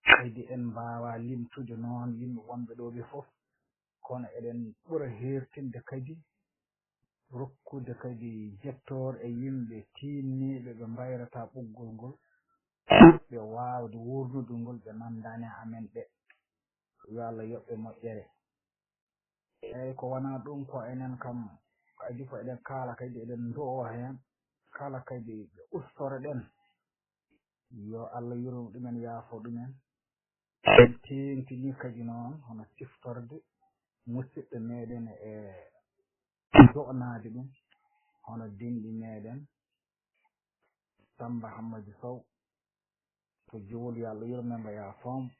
kadi en mbawa limtude noon yimɓe wonɓe ɗo ɓe fof kono eɗen ɓura hertinde kadi rokkude kadi jettore e yimɓe tinniɓe ɓe mbayrata ɓoggol ngol ɓe wawde wurnude ngol ɓe nandani amen ɓe yo Allah yoɓɓe moƴƴere eyyi ko wona ɗum ko enen kam ko adi ko eɗen kaala kadi eɗen do'o hen kala kadi ɓe ustore ɗen yo Allah yurmo ɗumen yaafo ɗumen en tentini kadi noon hono siftorde musidɓe meɗen e do'nade ɗum hono denɗi meɗen Samba Hammadou Sow to jowol yo Allah yurmemo yaafomo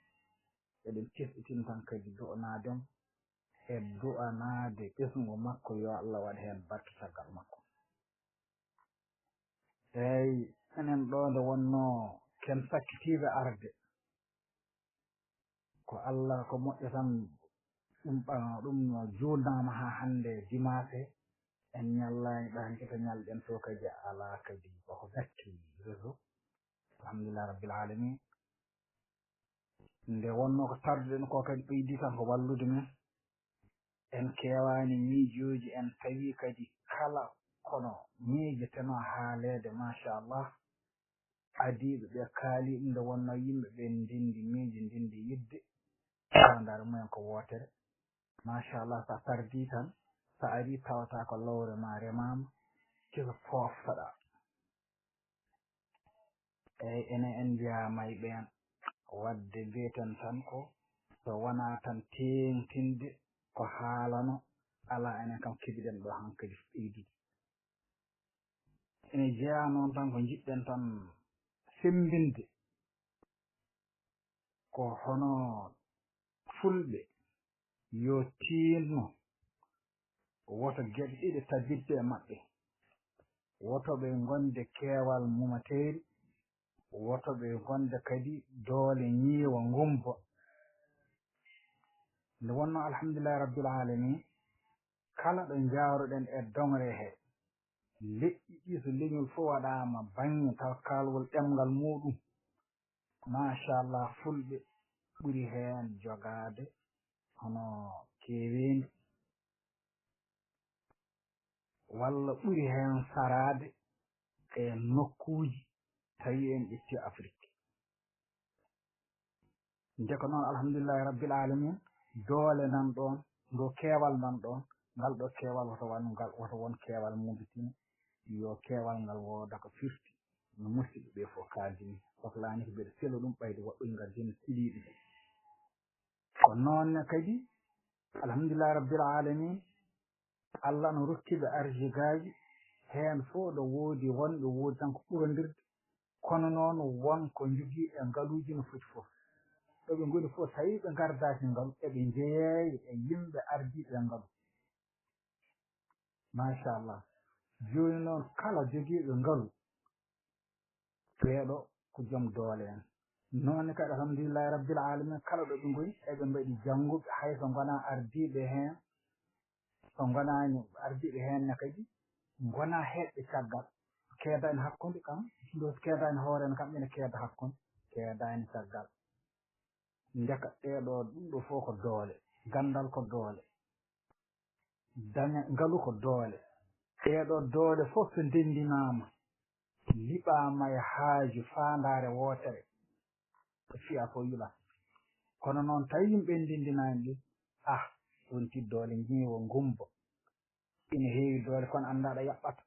eɗen kesɗitin tan kadi do'nademo e do'anade ɓesgu makko yo Allah waɗa hen barke caggal makko eyyi enen ɗo nde wonno ken sakkitiɓe arde ko Allah ko moƴƴo tan ɗum jurnama ha hande dimanche en ñallani ɗan kita ñalɗen to kadi ala kadi koko gatti réseau alhamdulillah rabbil alamin nde wonno ko tarduɗen ko kadi ɓeydi tan ko wallude men en kewani miijoji en tawi kadi kala kono miijoteno haalede machallah adiɓe ɓe kaali ɗum nde wonno yimɓe ɓe ndindi miijo ndindi yidde tawdare mumen ko wotere machallah sa tardi tan sa ari tawata ko lawre ma remama kiko poftoɗa eyyi enen en mbiyama e ɓen wadde mbiyeten tan ko so wona tan tengtinde ko haalano ala enen kam keɓiɗen ɗo hankkadi ɓeydude ene jeeya noon tan ko jiɗɗen tan sembinde ko hono fulɓe yo tinno woto gueɗe ɗiɗi tabidde e maɓɓe woto ɓe gonde keewal mumateri woto ɓe gonde kadi doole ñiiwa ngumba nde wonno alhamdulillahi rabbil alamin kala ɗo jawruɗen e dongre he leƴƴi ɗi so leñol fof waɗama bange taw kalwol ɗemgal muɗum machallah fulɓe ɓuri hen jogade hono kewendi walla ɓuri hen sarade e nokkuji tawi en ƴetti Afrique nde ko noon alhamdulillahi rabbil alamin doole nan ɗon ndo keewal nan ɗon ngal ɗo keewal woto won keewal mumbitina yo keewal ngal wooda ko firti no musidɓe ɓe fof kaaldini sohlani ko mbiɗa selo ɗum ɓayde woɗɗoyngal dina siliɗi ko noonne kadi alhamdulillahi rabbil alamin Allah no rokkiɓe arjigaji hen fof ɗo woodi wonɓe woodi tan ko ɓurodirde kono noon wonko jogii e ngaluuji no foti fof ɗo ɓe ngoni fof tawi ɓe gardaki ngalu eɓe jeeyeyi e yimɓe ardiɓe ngalu machallah joni noon kala jogiiɓe ngalu ɓeeɗo ko joom doole en noon kadi alhamdulillahi rabbil alamin kala ɗo ɓe ngoni eɓe mbaɗi jannguɓe hayso gona ardiɓe hen so gonani ardiɓe henne kadi gona heɓɓe caggal keedani hakkude kam ɗo keedani hoorene kam ene keeda hakkude keedani caggal ndeka ɗeɗo ɗum ɗo fof ko doole gandal ko doole daña ngalu ko doole ɗeɗo doole fof so ndendinama liɓama e haaju fandare wotere ko fiya ko yula kono noon tawi yimɓe ndendinani ɗum wonti doole jiiwo ngumba ina heewi doole kono anda ɗa yaɓɓata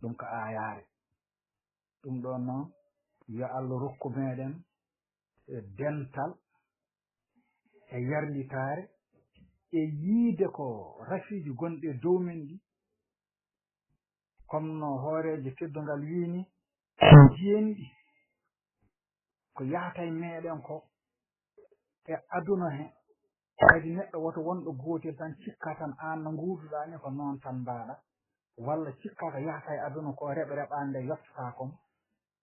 ɗum ko ayare ɗum ɗon noon yo Allah rokku meɗen dental e yarlitare e yiide ko rafiji gonɗi e dow men ɗi comme no hoorejo teddungal wini jiyenɗi ko yahata e meɗen ko e aduna he kadi neɗɗo woto wonɗo gotel tan cikka tan an no nguuduɗa ni ko noon tan mbaɗa walla cikka ko yahata e aduna ko reɓe reɓande yottata kom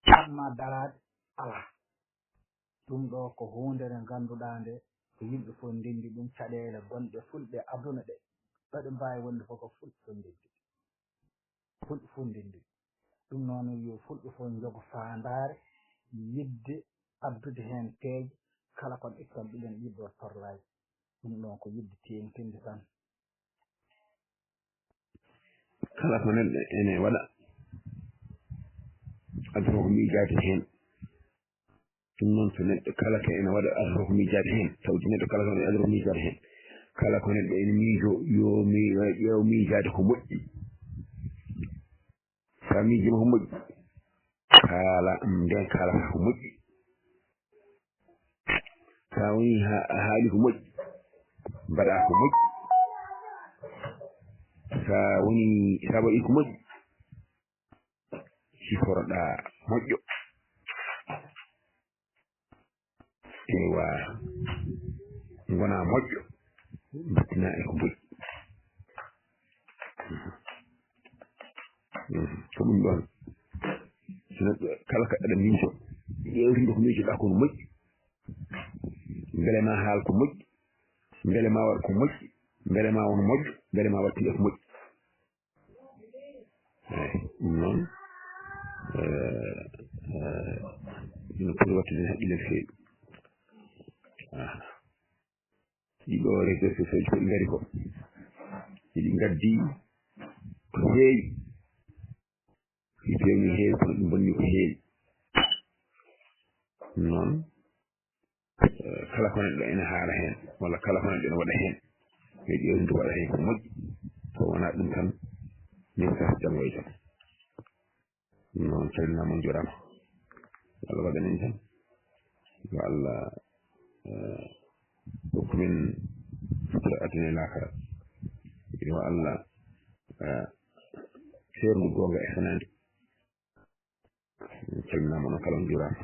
anma darade ala ɗum ɗo ko hunde nde ganduɗa nde ko yimɓe fof ndendi ɗum caɗele gonɗe fulɓe aduna ɗe ɗoɗe mbawi wonde fof ko fulɓe fof ndendi fulɓe fof ndendi ɗum noon yo fulɓe fof jogo fandare yidde addude hen peeje kala kon ittan ɗumen ɗiɗo torlaji ɗum ɗon ko yidde tengtinde tan kala ko neɗɗo ene waɗa aduna ko miijade hen ɗum noon so neɗɗo kala ko ene waɗa aduna ko miijade hen tawde neɗɗo kala ko aduna ko miijade hen kala ko neɗɗo ene miijo yo ƴeew miijade ko moƴƴi sa miijima ko moƴƴi kaala nden kaalata ko moƴƴi sa woni a haali ko moƴƴi mbaɗa ko moƴƴi sa waɗi ko moƴƴi siforoɗa moƴƴo ewa gona moƴƴo mbattina e ko moƴƴi ko ɗum ɗon kala ko aɗa miijo ƴewtinde ko miijoɗa kono moƴƴi beele ma haal ko moƴƴi beele ma waɗ ko moƴƴi beele ma won moƴƴo beele ma wattinde ko moƴƴi eyi ɗum noon ino poti wattude haqqille no feewi ɗiɗo réseau social foɗi ngari ko iɗi gaddi ko heewi ɗi pewni heewi kono ɗi bonni ko heewi ɗum noon kala ko neɗɗo ene haala hen walla kala ko neɗɗo ene waɗa hen yo ƴewtinde waɗa hen ko moƴƴi so wona ɗum tan min sasa jango e jam ɗum noon calminama on jurama yo Allah waɗanen tan yo Allah hokkumen sutura aduna e lakara yo Allah feerndu gonga e fanande calminama on kala on jurama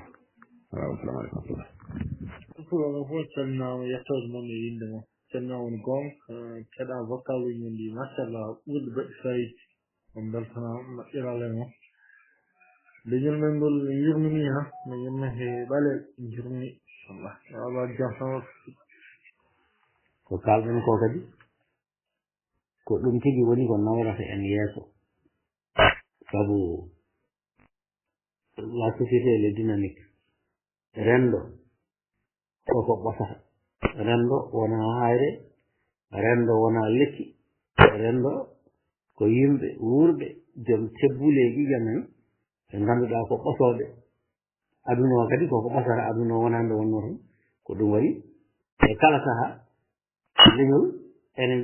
assalamu aleykum warahmatullah fuɗɗomo fof calminama yettode moon e yinde moon calminama woni gonga keɗa vocal uji men ɗi machallah ɓurde baɗɗi fayida on beltanama moƴƴirale moon leñol men ngol yurmini ha no yimmen he ɓalel jurmini inchallah yo Allah jam tan ko kalɗen ko kadi ko ɗum tigi woni ko nawrata en yeeso sabu la société elle est dynamique rendo koko ɓosata rendo wona hayre rendo wona lekki rendo ko yimɓe wuurɓe joom tebbuleji jamen ɓe ngannduɗaa ko ɓosooɓe aduna o kadi koko ɓosata aduna o wonande wonno tan ko ɗum waɗi e kala sahaa leñol ene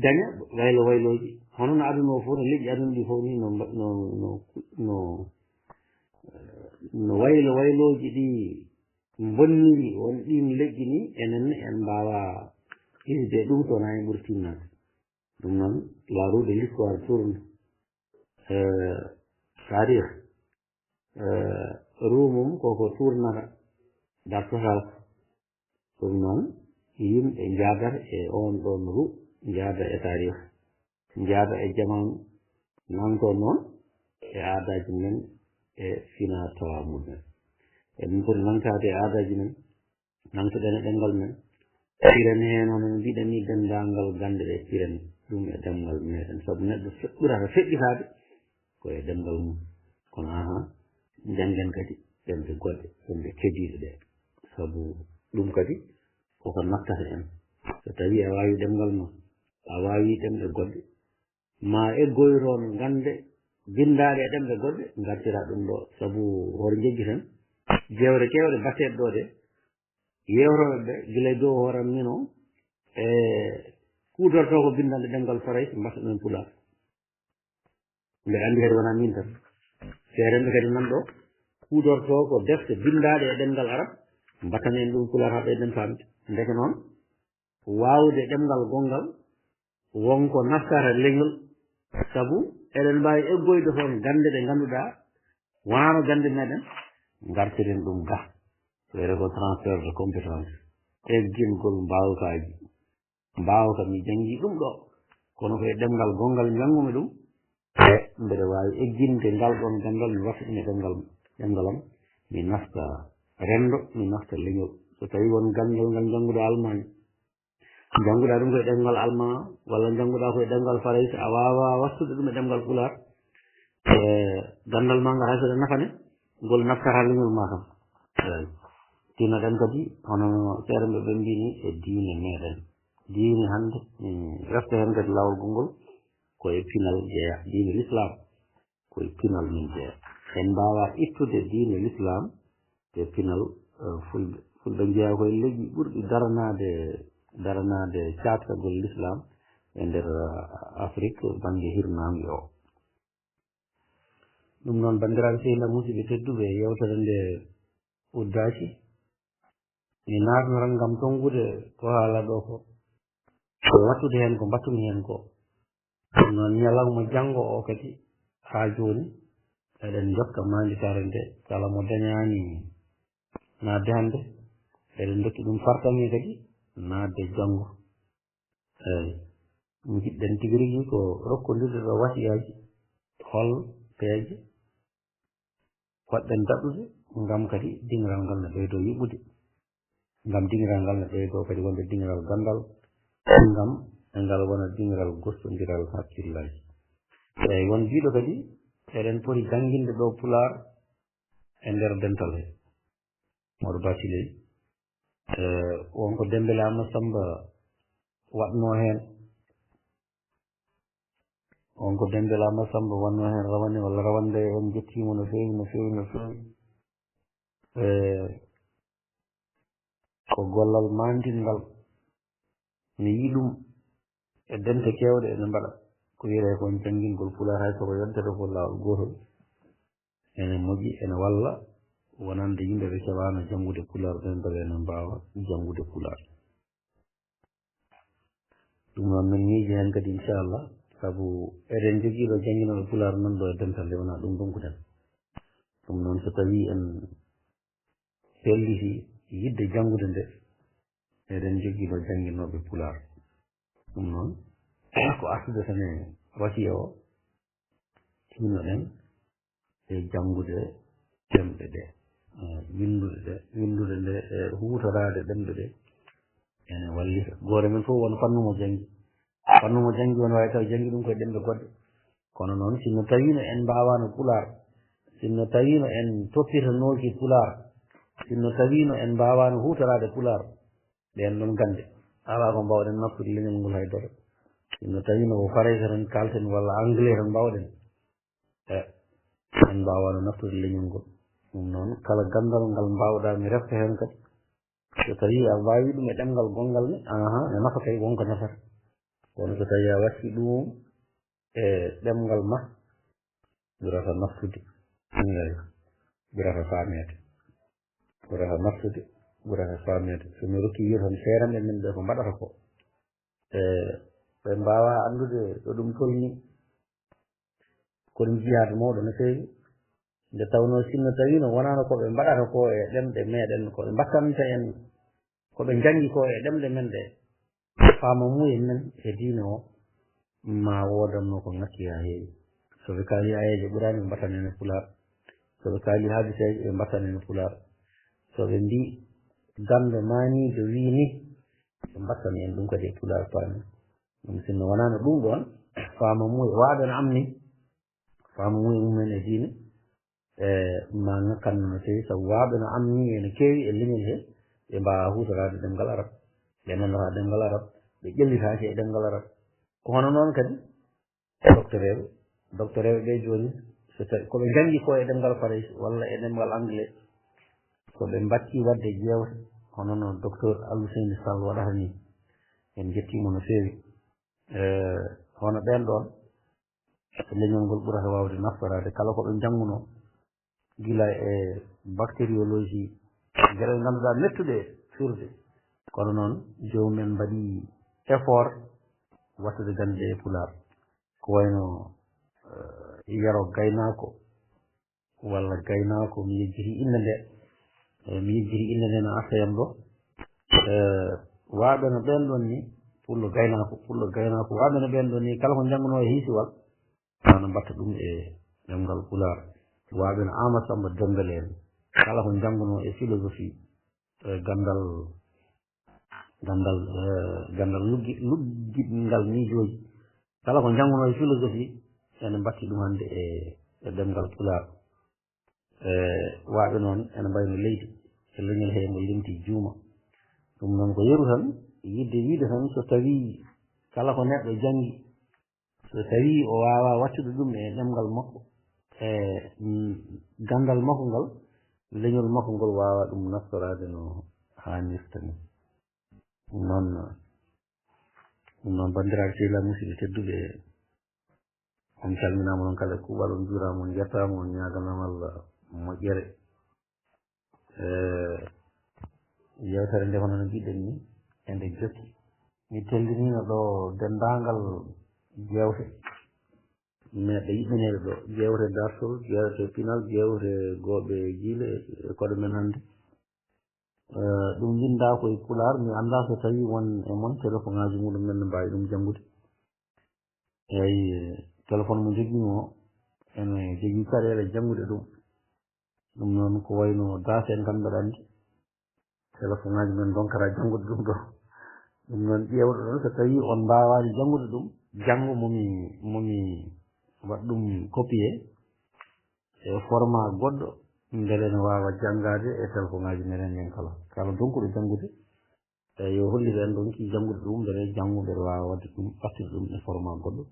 daña waylo waylooji hono no aduna o fof no leƴƴi aduna ɗi fof ni no waylo waylooji ɗi bonniri won ɗin leƴƴi ni enen en mbaawa isde ɗum so wonaa en ɓuri timnade ɗum noon la roue de l'histoire tourne c'est-à-dire rumum koko tournata dartotal ɗum noon yimɓe jaadata e on ɗon ru jaada e tarih jaada e jamanu nanto noon e aadaji men e fina tawa mumen eɗen poti nankade e aadaji men nantoɗen e ɗemngal men piren heen hono no mbiɗen ni denndaangal gannde ɗe piren ɗum e ɗemngal meɗen sabu neɗɗo ɓurata feƴƴitaade ko e ɗemngal mum kono janngen kadi ɗemɗe goɗɗe ɗemɗe kediiɗe ɗe sabu ɗum kadi koko naftata en so tawii a waawi ɗemngal ma a waawi ɗemɗe goɗɗe ma eggoytoon gannde binndaaɗe e ɗemɗe goɗɗe ngartira ɗum ɗo sabu hoto jeggi tan jewre kewɗe batteɗe ɗo de yewroɓe ɓe gila dow horam mino e kuutorto ko bindande ɗemngal faray mbatta ɗumen pulaar mbeɗa anndi kadi wona min tan seerenɓe kadi nan ɗo huuɗorto ko defte bindaɗe e ɗemngal arab mbattanen ɗum pular ha ɓeyden famde ndeke noon waawde ɗemngal gongal wonko naftata leñol sabu eɗen mbawi eggoyde toon gande ɗe ngannduɗa wonano gande meɗen gartiren ɗum ga wiyete ko transfert de compétence eggingol mbawkaji mbawka mi jangi ɗum ɗo kono koye ɗemngal gongal jangumi ɗum e mbeɗa wawi egginde ngal ɗon gandal mi wattine ɗemngalam mi nafta rendo mi nafta leñol so tawi won gangal ngal jannguɗa allemagne jannguɗa ɗum koye ɗemngal allemand walla jannguɗa koye ɗemngal farayse a wawa wattude ɗum e ɗemngal pular e gandal ma ngal hay soɗe nafane ngol naftata leñol ma kam tinaɗen kadi hono seeɗa ɓe mbini e diine meɗen diine hannde min refta hen kadi lawol gongol koye pinal jeeya diine l'islam koye pinal min jeeya en mbawa ittude diine l'islam e pinal fulɓe jeeya koye leƴƴi ɓurɗi daranade catkagol l'islam e nder afrique banggue hirnangue o ɗum noon bandiraɓe sehila musidɓe tedduɓe yewtere nde uddaki mi natnoran gam tongude ko haala ɗo ko wattude hen ko mbattumi hen ko ɗum noon ñalawma janggo o kadi ha joni eɗen jokka manditare nde kala mo dañani nadde hande eɗen dokki ɗum fartami kadi nadde janggo eyi ɗum jiɗɗen tigui rigui ko rokkodirde ɗo wasiyaji hol peeje waɗɗen daɗɗude gam kadi dingiral ngal ne ɓeydo yiɓɓude gam dingiral ngal ne ɓeydo kadi wonde dingiral gandal gam e ngal wona dingiral gostodiral hakkillaji eyi won jiiɗo kadi eɗen poti jangguinde ɗo pular e nder dental he moɗo basiley wonko Dembélé Amadou Samba waɗno hen wonko Dembélé Amadou Samba wanno hen rawane walla rawande on jettimo no fewi no fewi no fewi ko gollal mandingal mi yi ɗum e dente kewɗe ene mbaɗa ko wiyete kon janngingol pular hay soko yoddete ko lawol gotol ene moƴƴi ene walla wonande yimɓe ɓe keɓano janngude pular ɓen beele ene mbawa janngude pular ɗum noon min miiji hen kadi inchallah sabu eɗen jogiiɗo jannginoɓe pular nan ɗo e dental nde wona ɗum donkuɗen ɗum noon so tawi en pelliti yidde janngude nde eɗen jogiiɗo jannginoɓe pular ɗum noon ko artude tan e wasiya o tinnoɗen e janngude ɗemɗe ɗe windude nde e huutorade ɗemɗe ɗe ene wallita goore men fof won fannumo janngi won wawi taw janngi ɗum koye ɗemɗe goɗɗe kono noon sinno tawino en mbawano pular sinno tawino en toppitanoki pular sinno tawino en mbawano huutorade pular ɗen ɗon gande ala ko mbawɗen naftude leñol ngol haydara sinno tawino ko farayse tan kalten walla anglais tan mbawɗen en mbawano naftude leñol ngol ɗum noon kala gandal ngal mbawɗa mi refta hen kadi so tawi a wawi ɗum e ɗemgal gongal ni ne nafa kay wonko nafata kono so tawi a watti ɗum e ɗemgal ma ɓurata naftude ɓurata famede ɓurata famede somi rokki wiide tan seeranɓe men ɓe ko mbaɗata ko ɓe mbawa andude ɗo ɗum tolni kono jihade mawɗo no fewi nde tawno sinno tawino wonano koɓe mbaɗata ko e ɗemɗe meɗen koɓe mbattanta en koɓe jangi ko e ɗemɗe men ɗe faama muyen men e diine o ma wodanno ko ngakki ha heewi soɓe kaali ayeje ɓurani ɓe mbattanene pular soɓe kaali hadiseje ɓe mbattanene pular soɓe mbi gambe manijo wini ɓe mbattani en ɗum kadi e pular paami ɗum sinno wonano ɗum ɗon faama muye waɗon amni faama muye mumen e diine ma ngakkanno no fewi sabu waaɓe no amni ene keewi e leñol he ɓe mbawa hutorade ɗemgal arab ɓe nanata ɗemgal arab ɓe ƴellitaki e ɗemgal arab ko hono noon kadi doctoreɓe ɓe joni so tawi koɓe jangi ko e ɗemgal farayse walla e ɗemgal anglais koɓe mbatti wadde jewte hono no docteur Alhuseyni Sall waɗata ni en jettimo no fewi hono ɓen ɗon leñol ngol ɓurata wawde naftorade kala koɓe janguno gila e bactériologie geɗe ngannduɗaa mettuɗe suurde kono noon jomumen mbaɗi effort wattude gande e pulaar ko wayno yaro gaynaako walla gaynaako mi yejjiti inde nde mi yejjiti inde nde no asayam ɗo waaɓe no ɓen ɗon ni pullo gaynaako waaɓe no ɓen ɗon ni kala ko janngunoo e hiisiwal ano mbatta ɗum e ɗemngal pulaar waaɓe no Amadou Samba Dembélé en kala ko janngunoo e philosophie gandal luggiɗngal miijooji kala ko janngunoo e philosophie ene mbatti ɗum hannde e ɗemngal pulaar waaɓe noon ene mbayno leydi e leñol hee mo limti juuma ɗum noon ko yeru tan yidde wiide tan so tawii kala ko neɗɗo janngi so tawii o waawaa wattude ɗum e ɗemngal makko e gandal makko ngal leñol makko ngol waawa ɗum naftoraade no haanirta ni ɗum noon banndiraaɓe sehilaaɓe musidɓe tedduɓe on calminaama noon kala kuuɓal on juuraama on jettaama on ñaaganama Allah moƴƴere yewtere nde hono no mbiɗen ni e nde jokki mi telliniino ɗo denndaangal jeewte meɗɗe yiɓɓineede ɗo jeewte dartol jeewte pinal jeewte gooɓe jiile e koɗe men hannde ɗum windaa koye pulaar mi anndaa so tawii won e mon téléphone ŋaaji muɗum men ne mbaawi ɗum janngude eeyi téléphone mo jogii o ene jogii caɗeele janngude ɗum noon ko wayno daase en tan mbaɗa anndi téléphone ŋaaji men donkara janngude ɗum ɗo ɗum noon ƴeewɗo ɗon so tawii on mbaawaani janngude ɗum janngo momi waɗ ɗum copier e format goɗɗo mbele no waawa janngaade e téléphone ŋaaji menen en kala donkuɗo janngude e yo hollire en donki janngude ɗum mbele janngo mbeɗa waawa waɗde ɗum ɓattude ɗum e format goɗɗo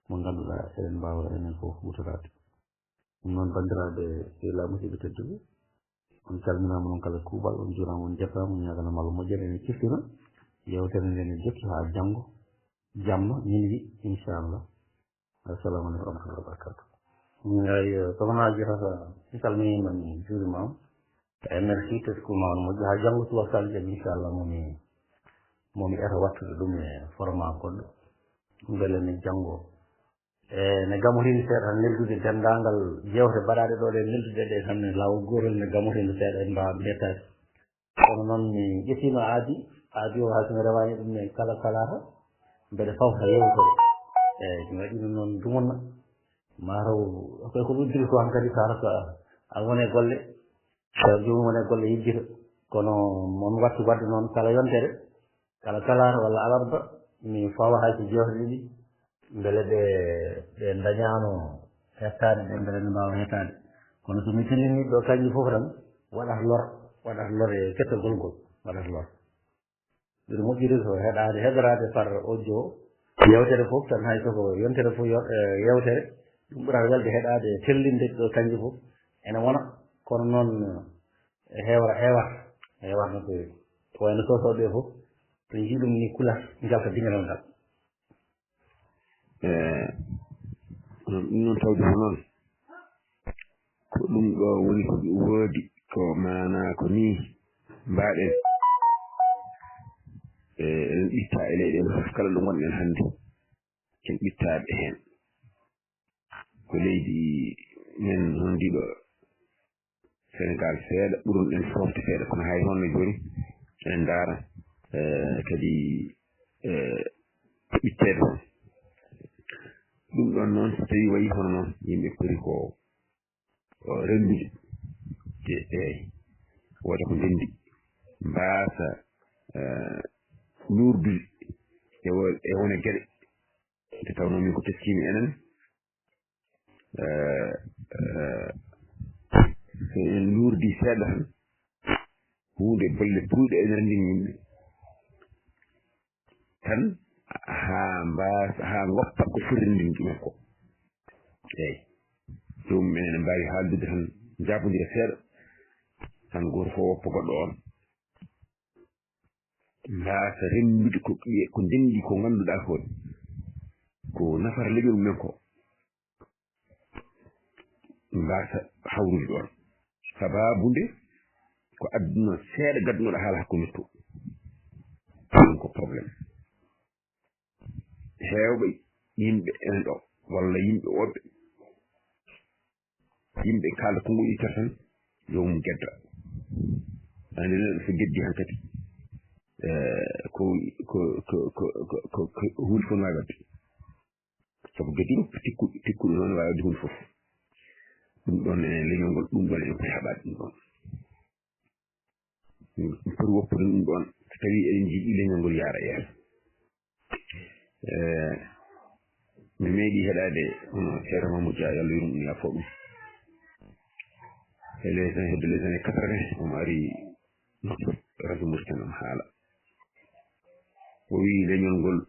mo ngannduɗaa eɗen mbaawa enen fof huutoraade ɗum noon banndiraaɓe sehilaaɓe musidɓe tedduɓe on calminaama noon kala kuuɓal on juuraama on jettaama on ñaaganama Allah moƴƴere ene ciftina yewtere nde ne jokki haa janngo jamma minuit inchallah assalamu aleykum wa rahmatullahi wa barakatuh eyi sokhnaji tata mi salminiima mi juurimaama e merci teskuuma on moƴƴi haa janngo suwa salɗen inchallah momi eta wattude ɗum e format goɗɗo mbele ne janngo ne gamotinde seeɗa tan neldude denndaangal jewte mbaɗaaɗe ɗo ɗe neldude ɗe tan ne laawol gootol ne gamotinde seeɗa en mbaawa mbettaade kono noon mi ƴettiino aadi o haa somi rewaani ɗum e kala kalata mbeɗa fawta yewtere eeyi mi waɗino noon dumonna mataw koye ko uddiri ko han kadi tawata ko a wone golle joomum wone golle yejjita kono momi wattu wadde noon kala yontere kala kalata walla alarba mi fawa hayso jewte ɗiɗi mbele ɓe dañaano hettaade ɗe mbele ne mbaawa hettaade kono somi telliniiɗo ɗo kañƴi fof tan waɗata lor e kettogol ngol waɗata lor mbiɗa moƴƴiri ko heɗoraade par audio yewtere fof tan hay soko yontere fof yewtere ɗum ɓurata welde heɗaade tellinde ɗo kañƴi fof ene wona kono noon heewata no feewi ko wayno sosoɓe fof to jii ɗum ni kulat jalta diŋanal ngal ɗum noon tawde ko noon ko ɗum ɗo woni ko woodi ko mana ko ni mbaɗen eɗen ɓitta e leyɗele fof kala ɗo gonɗen hannde ken ɓittaɓe heen ko leydi men noon ndiɗo Sénégal seeɗa ɓurunɗen fofte seeɗa kono hay honno jooni eɗen ndaara kadi ɓitteede hon ɗum ɗon noon so tawii wayi hono noon yimɓe poti ko renndude eeyi wooda ko ndenndi mbaasa nuurdude e wone geɗe nde tawnoo min ko teskiimi enen so en luurdii seeɗa tan huunde bolle puyɗo ene renndin yimɓe tan haa ngoppa ko foti renndin ɗumen ko eeyi joomum enen ene mbaawi haaldude tan jaabondira seeɗa tan gooto fof woppa goɗɗo on mbaasa renndude ko ndenndi ko ngannduɗaa ko nafata leƴol men ko mbasa hawrude ɗon sababude ko adduna seeɗa gaddunoɗo haala hakkude to ɗum ko probléme heewɓe yimɓe en ɗo walla yimɓe woɓɓe yimɓe kalda ko ngoƴi tan yomum gedda ande neɗɗo so geddi han kadi ko hunde fof wawi wadde sabu geddi tikkuɗo noon wawi wadde hunde fof ɗum ɗon enen leñol ngol ɗum ɗon enen poti haɓade ɗum ɗon ɗum poti woppude ɗum ɗon so tawi eɗen jiiɗi leñol ngol yaara yeeso mi meeɗi heɗade hono ceerno Mamadou Dia yo Allah yurmo ya fo ɗum hedde les années 80 omo ari nokto radio Mauritanie omo haala o wi leñol ngol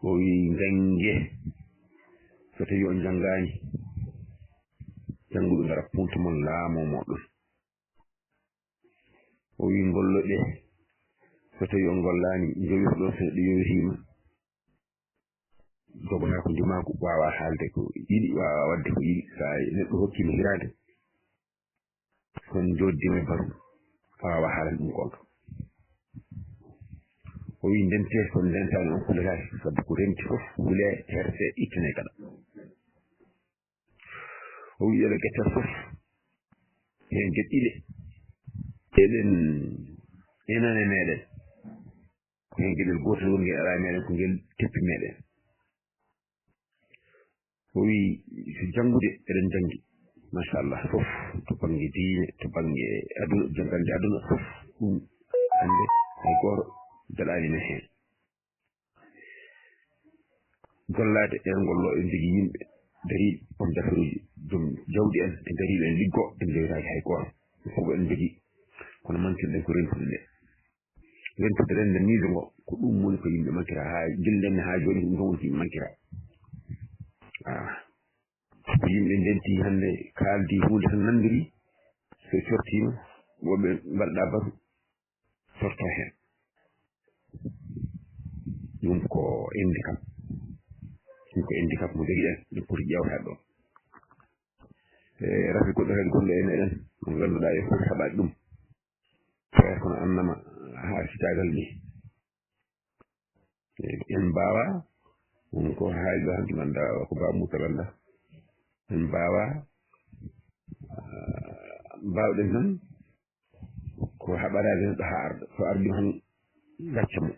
o wi jange so tawi on janngani jannguɓe ngara punta mon laamo moɗon o wi golloɗe so tawi on gollani jowi ɗo so neɗɗo yowitima jogata ko ndimaku wawa haalde ko yiɗi wawa wadde ko yiɗi sa neɗɗo hokkima hirade son joddima baru wawa haalande ɗum gonga o wi ndente son ndentani on kuletaki sabu ko remti fof wule herde ittane kala o wi ɗeɗo guetter fof hen geɗɗiɗe eɗen enane meɗen ko hen gueɗel gotel woni gueɗel ala meɗen ko guel teppi meɗen o wi so janngude eɗen janngi machallah fof to banggue diine to banggue aduna jangande aduna fof ɗum hande hay goto daɗani men hen gollade en gollo en jogui yimɓe dariɓe on dafaruji joom jawdi en e dariɓe en liggo en jewtaki hay goto fof en jogui kono mantirɗen ko rentude nde rentude rende miijo ngo ko ɗum woni ko yimɓe mankira ha jilɗenne ha joni ɗum tan woni ko yimɓe mankira ko yimɓe ndenti hande kaldi hunde tan nandiri so cortima woɓɓe mbaɗɗa baru sorto hen ɗum ko handicap ɗum ko handicap mo jogui en ɗum poti ƴewtade ɗon rafi goɗɗo kadi gonɗo e meɗen mo ganduɗa e foti haɓade ɗum tawa kono annama ha sitagal ni en mbawa ɗum ko haali ɗo hande ganda ko Ba Moussa ganda en mbawa mbawɗen tan ko haɓarade neɗɗo ha arda so ardi tan gacca mo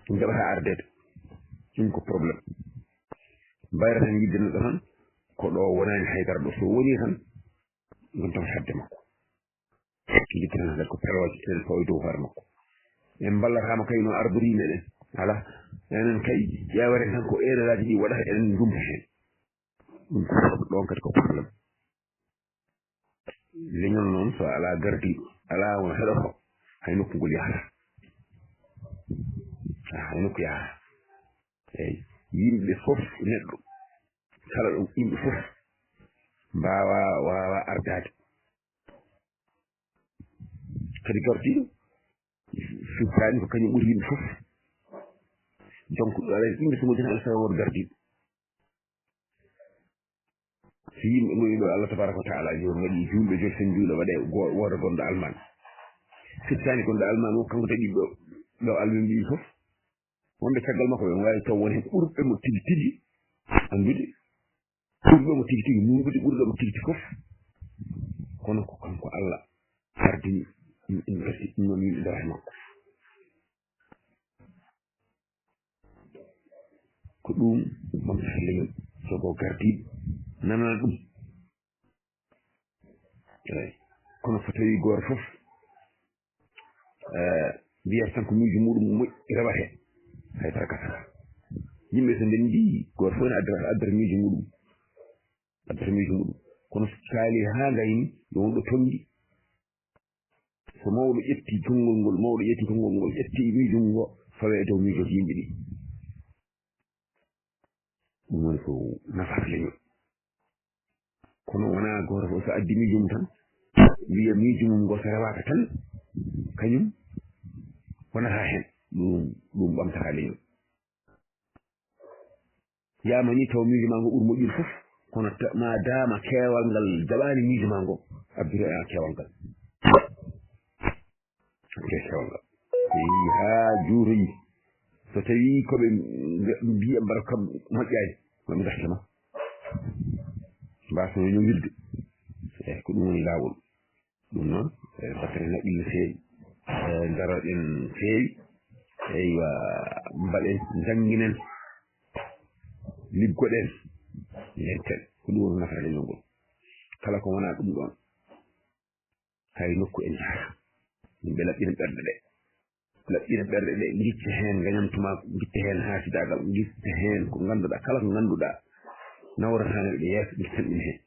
ɗum jaɓata ardede ɗum ko probléme mbayra tan yidde neɗɗo tan ko ɗo wonani haydara ɗo so woni tan ɗum tan hadde makko yidde tan haɗat ko peloje eɗen fawi dow hoore makko en ballatama kay no ardori meɗen ala enen kay ƴewaren tan ko erreur ɗi waɗata eɗen jumpa hen ɗum ɗon kadi ko probléme leñol noon so ala gardiɗo ala won heɗoto hay nokku ngol yahata hay nokku yahata eyyi yimɓe fof neɗɗo kala ɗo yimɓe fof mbawa wawa ardade kadi gardiɗo firtani ko kañum ɓuuri yimɓe fof donc ala yimɓe so goɗɗi tan ala sawa woto gardiɗo so yimɓe goɗɗi ɗo Allah tabaraka wa taala joni waɗi julɓe joni sen juuɗo waɗe woda gonɗo Allemagne firtani gonɗo Allemagne o kanko tagi ɗo Allemagne mbi fof wonde caggal makko ɓe wawi taw woni hen ɓurɓe mo tigi tigi andude ɓurɓe mo tigi tigi nungude ɓurɓe mo tigi tigi fof kono ko kanko Allah ardini ɗum gasi ɗum noon yimɓe dara makko ko ɗum ɓamtata leñol sogo gardiɗo nanana ɗum eyi kono so tawi goto fof mbiyata tan ko miijo muɗum moƴƴi rewate haydara gasata yimɓe so ndendi goto fof ne addata miijo muɗum kono so kaali ha gayni yo wonɗo tongi so mawɗo ƴetti konngol ngol ƴetti miijo mum ngo fawe e dow miijoji yimɓe ɗi ɗum woni ko nafata leñol kono wona goto fof so addi miijo mum tan wiya miijo mum ngo so rewaka tan kañum wonata hen ɗum ɓamtata leñol yama ni taw miijo ma ngo ɓuuri moƴƴude fof kono ma dama keewal ngal jaɓaani miijo ma ngo abbire a keewal ngal keewal ngal so yii haa juuroyi so tawii ko ɓe mbiya mbara kam moƴƴaani maɓe garta ma mbaasono ñowirde eyi ko ɗum woni laawol ɗum noon bakkane naɓille feewi daroɗen feewi eywa mbaɗen jannginen liggoɗen yenten ko ɗum woni nafata leñol ngol kala ko wonaa ɗum ɗon hay nokku en jahata yimɓe laɓɓina ɓerɗe ɗe gicca heen gañantuma gitta heen haasidagal gitta heen ko ngannduɗaa kala ko ngannduɗaa nawratano ɓe yeeso gittan ɗum heen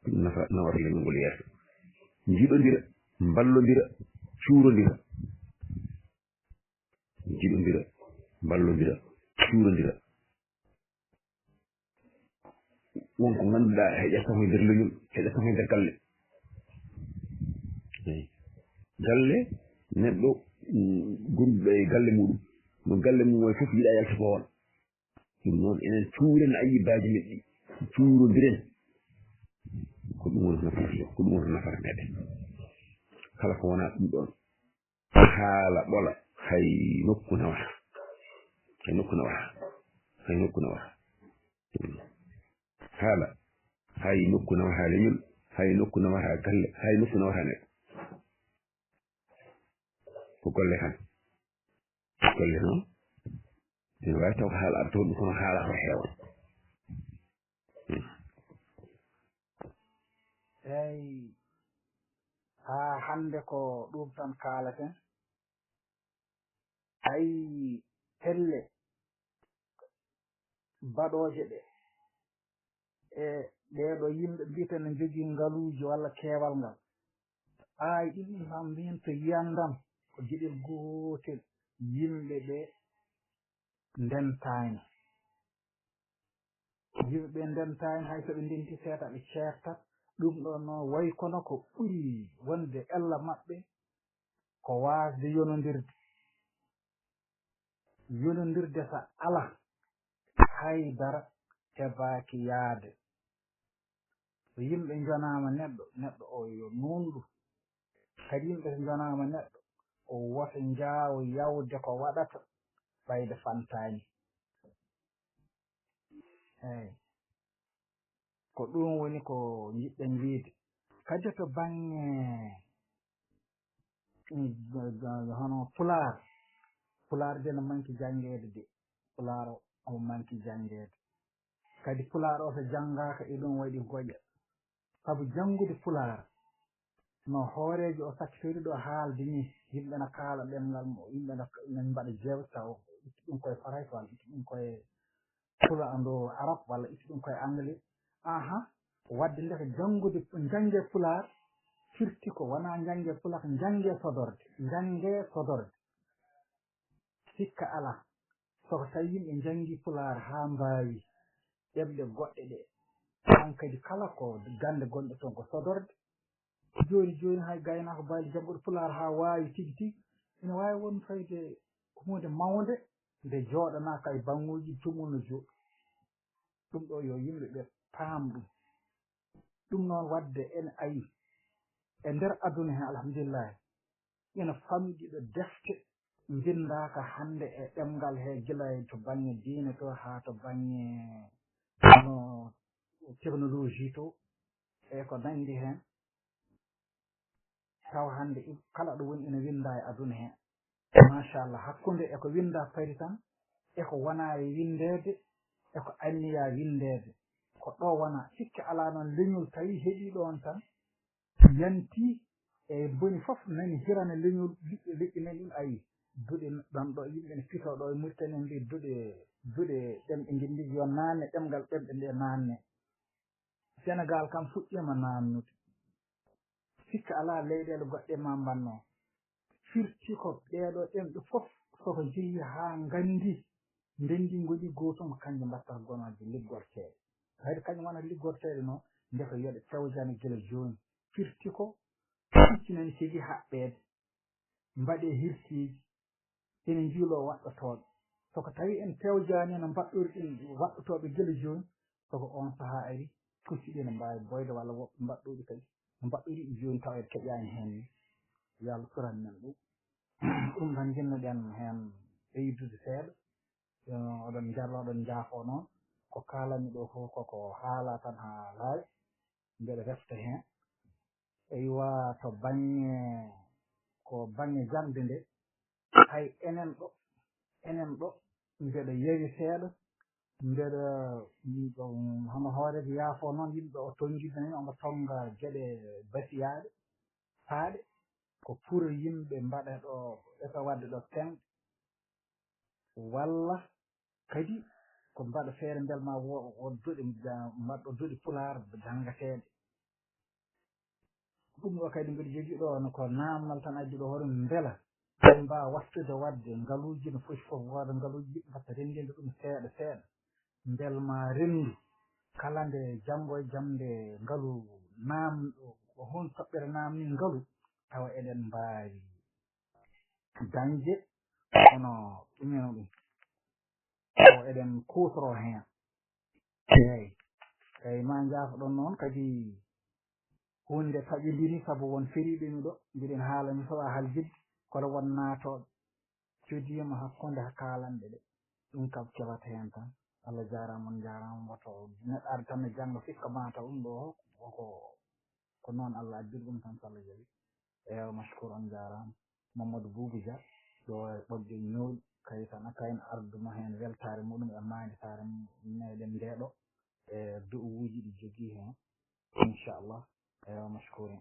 ɗum nawata leñol ngol yeeso jiɗondira ballondira cuurondira jiɗondira ballondira cuurondira wonko ngannduɗaa heƴata koye nder leñol heƴata koye nder galle eyi galle neɗɗo gonɗuɗo e galle muɗum no galle mum way fof yiɗa yalta ko won ɗum noon enen cuuren ayibaji men ɗi cuurodiren ko ɗum woni nafata meɗen kala ko wona ɗum ɗon haala ɓola hay nokku nawata haala hay nokku nawata leñol hay nokku nawata galle hay nokku nawata neɗɗo ko golle tan golle noon ene wawi taw ko haala arta ɗum kono haala ko heewan eyi ha hande ko ɗum tan kaalaten ayi helle baɗoje ɗe e ɗeɗo yimɓe mbiyeten ne jogii ngaluuji walla keewal ngal ay ɗiɗi kam mbien to yiyandam ko geɗel gootel yimɓe ɓe ndentani hay so ɓe ndenti seeɗa ɓe ceertat ɗum ɗo noon way kono ko ɓuri wonde ella maɓɓe ko waasde yonondirde so ala haydara hebaaki yaade so yimɓe jonama neɗɗo o yo nunɗu kadi yimɓe so jonama neɗɗo o woto njaawo yawde ko waɗata ɓayde fantani eyi ko ɗum woni ko jiɗɗen wiide kadi to bange hono pular de no manki jangede de pular omo manki jangede kadi pular o so janngaka e ɗum waɗi goƴa sabu janngude pular no hoorejo o sakkitori ɗo haalde ni yimɓe no kaala ɗemngal yimɓe no mbaɗa jewta taw itti ɗum koye faray walla itti ɗum koye pula ando arab walla itti ɗum koye anglais wadde nde ko jannge pular firti ko wona jannge pular ko jannge sodorde sikka ala soko tawi yimɓe janngi pular haa mbaawi ɗemɗe goɗɗe ɗe on kadi kala ko gande gonɗe toon ko sodorde joni hay gaynako baali jannguɗo pular haa waawi tigi ene waawi won fayde hunde mawde nde jooɗanaka e banguji tumul no jooɗi ɗum ɗo yo yimɓe ɓe paam ɗum noon wadde ene ayi e nder aduna he alhamdulillahi ina famɗiɗo defte mbindaka hande e ɗemgal he gila to bange diine to haa to bange no technologie to e ko nandi hen taw hande kala ɗo woni ina winda e aduna he machallah hakkunde eko winda pari tan eko wona e windede eko anniya windede ko ɗo wona sikki ala noon leñol tawi heeɓi ɗon tan yanti e boni fof nani hirana leñol liƴƴi men ɗum ayi duɗe ɗon ɗo yimɓe ne pito ɗo e Mauritanie mbi duɗe ɗemɗe gindi yo naanne ɗemgal ɗemɗe nde naanne Sénégal kam fuɗɗima naannude sikka ala leyɗele goɗɗe ma mbanno firti ko ɗeɗo ɗemɗe fof soko jeeyi haa ngandi ndendi ngoni gootum kanƴe mbatta gonoje liggorteɗe hayde kañum wona liggorteɗe noon nde ko yoɗe fewjane gila joni firti ko iccinani sigi haɓɓede mbaɗe hirtiji ene jiilo waɗɗotoɓe soko tawi en pewjani no mbaɗɗori ɗin waɗɗotoɓe gila joni soko on sahaa ari pucciɗi ne mbaawi boyde walla woɓɓe mbaɗɗuɗi kadi no mbaɗɗuɗi jooni taw en keƴaani heen ni yo Allah suran men ɗum ɗum tan jinnoɗen heen ɓeydude seeɗa oɗon jarlo oɗon jaafoo noon ko kaalanmi ɗo fof koko haala tan haa laawi mbeɗa refta heen eywa to baŋnge jande nde hay enen ɗo mbeɗa yewi seeɗa mbeɗa hono hoorejo yaafoo noon yimɓe o tonngidani omo tonga geɗe basiyaaɗe paaɗe ko pour yimɓe mbaɗa ɗo ɓeto wadde ɗo tenɗe walla kadi ko mbaɗa feere mbel ma mbaɗɗo doɗi pulaar janngateeɗe ɗum ɗo kadi mbiɗa jogii ɗo ko naamnal tan addi ɗo hoɗum mbela en mbawa wattude wadde ngaluuji no foti fof wooda ngaluuji ɗiɗi mbatta renndinde ɗum seeɗa seeɗa mbel ma renndu kala nde janngo e jam nde ngalu naamɗo ko hon toɓɓere naamni ngalu tawa eɗen mbaawi dañde hono ɗumeno ɗum o eɗen kuutoroo heen eyi ma njaafo ɗon noon kadi hunde taƴidini sabu won feriɓemi ɗo mbiɗen haalami sowa haljidde kono won naatooɓe codiima hakkunde kaalanɗe ɗe ɗum kam keɓata heen tan Allah jaaraama on jaaraama woto neɗɗo arde tan ne jannga fikka mata ɗum ɗo ko noon Allah addiri ɗum tan so Allah jaɓi eewa mashkour on jaaraama Mamadou Boubou Dia ɗo e ɓogge ñooɗi kayitana kayno arduma heen weltaare muɗum e maanditaare meɗen ndeeɗo e du'uuji ɗi jogii heen inchallah eewa mashkourin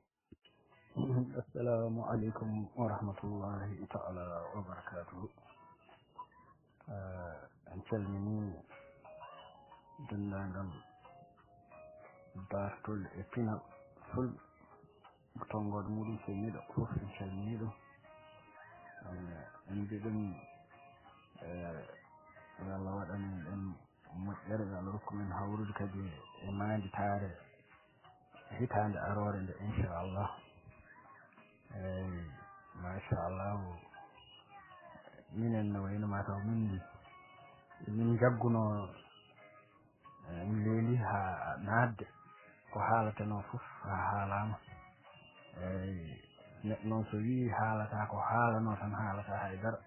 assalamu aleykum wa rahmatullahi taala wa barakatuhu en calminii denndaangal dartol e pinal fulɓe tonngode muɗum seniiɗo fof en calminii ɗum en mbiɗum yo Allah waɗan en moƴƴere yo Allah rokku men hawrude kadi e maanditaare hitaande aroore nde inchallah eyi machallah minen no wayno mataw min jaggunoo mi leeli haa naatde ko haalateno fof haa haalaama eyi neɗɗo noon so wii haalataa ko haalanoo tan haalataa haydara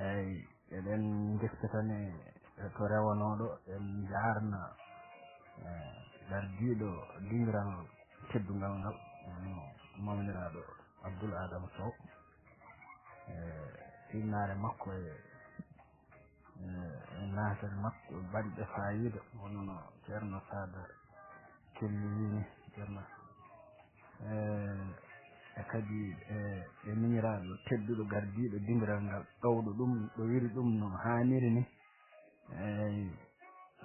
eyi eɗen gestitane to rewanooɗo en njaarna dardiiɗo dingiral teddungal ngal mawniraaɗo Abdoul Adama Sow finnaare makko e naatere makko baɗɗe faayida hono no ceerno Sada kelli wiini ceerno e kadi e miñiraaɗo tedduɗo gardiiɗo dingiral ngal ɗowɗo ɗum ɗo wiri ɗum no haaniri ni eyi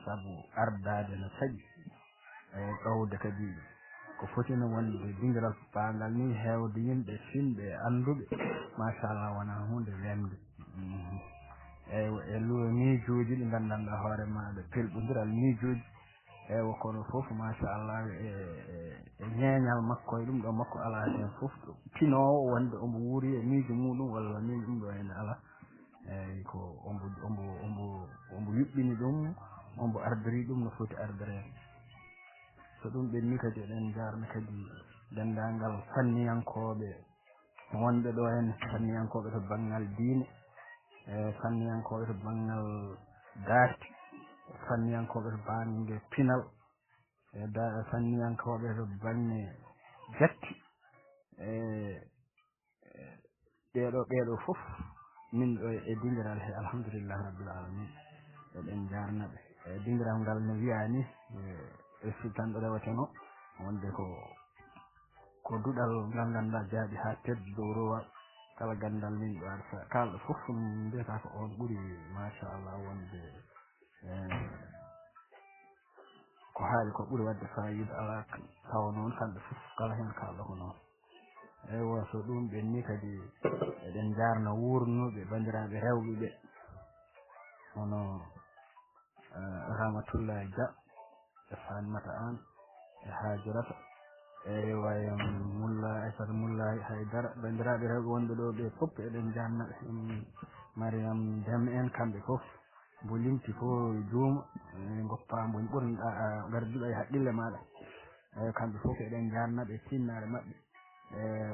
sabu ardaade no taƴi eyi ɗowde kadi ko fotino wonde dingiral paangal ni heewde yimɓe finɓe annduɓe machallah wonaa hunde wemde eyi e miijuuji ɗi nganndanɗaa hoore maaɗa pelɗondiral miijuuji eyi kono fof machallah e ñeeñal makko e ɗum ɗo makko alaa heen fof tinoowo wonde omo wuuri e miijo muɗum walla miijo ɗum ɗo henne alaa eyi ko ombo yuɓɓini ɗum ombo ardirii ɗum no foti ardireede so ɗum ɓenni kadi eɗen jaarna kadi denndaangal fanniyankooɓe wonɓe ɗo henne fanniyankooɓe to baŋngal diine e fanniyankooɓe to baŋngal daarti fanniyankooɓe to baŋnge pinal e fanniyankooɓe to baŋnge jatti ɓeeɗo fof min ɗo e dingiral he alhamdulillahi rabbil alamin eɗen jaarna ɓe e dingiral ngal no wiyaa ni e sultanɗo reweteno wonde ko duɗal ngal ngannduɗaa jaaɓi haa tedde dow rowal kala ganndal min ɗo arsa kalɗo fof mbiyata ko on ɓuri machallah wonde ko haali ko ɓuri wadde fayida alaa tawa noon kamɓe fof kala heen kalɗo ko noon eywa so ɗum ɓenni kadi eɗen jaarna wuurnuɓe banndiraaɓe rewɓe ɓe hono Ramatullahi Dia e Falimata An e Hajirata e waye mulla Aissata Mullahi Haydara banndiraaɓe rewɓe wonɓe ɗo ɓe fof eɗen jaarnaɓe Mariame Deme en kamɓe fof mbo limti fof juuma goppa mbo ɓurniɗa gardiɗo e haqqille maɗa kamɓe fof eɗen jarnaɓe tinnaɗe maɓɓe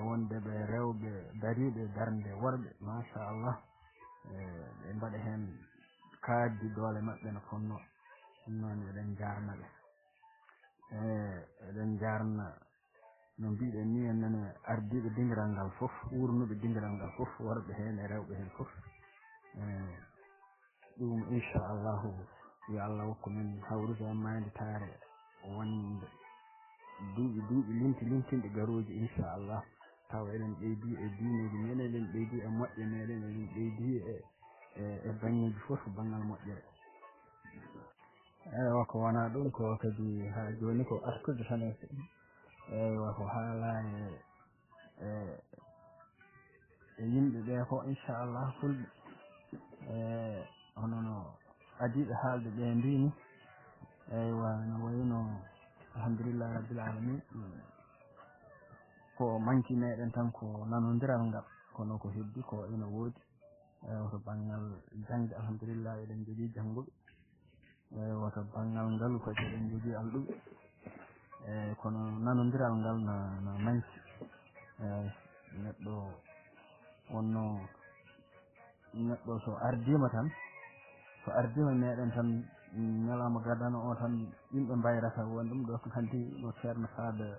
wonde ɓe rewɓe dariɓe darde worɓe machallah ɓe mbaɗa hen kaaddi doole maɓɓe no fonno ɗum noon eɗen jarnaɓe eɗen jarna no mbiɗen ni en nane ardiɓe dingiral ngal fof wurnuɓe dingiral ngal fof worɓe hen e rewɓe hen fof ɗum inchallahu yo Allah hokku men hawrude e mayde taare wonde duuɓi limtinɗi garuji inchallah taw eɗen ɓeydi e diineji men eɗen ɓeydi e moƴƴe meɗen eɗen ɓeydi e baŋngeji fof banngal moƴƴere eywa ko wona ɗum ko kadi ha joni ko artude tan eywa ko haala e yimɓe ɓe ko inchallah fulɓe hono no adiɓe haalde ɓe mbini eywa no wayno alhamdulillahi rabbil alamin ko manki meɗen tan ko nanodiral ngal kono ko heddi ko ene woodi to banggal jangde alhamdulillah eɗen jogii jannguɓe woto banggal ngal kadi eɗen jogii alɗuɓe kono nanodiral ngal no manki neɗɗo wonno neɗɗo so ardima tan so ardima meɗen tan ñalawma gadano o tan yimɓe mbayrata won ɗum ɗo hanti no ceerno Saada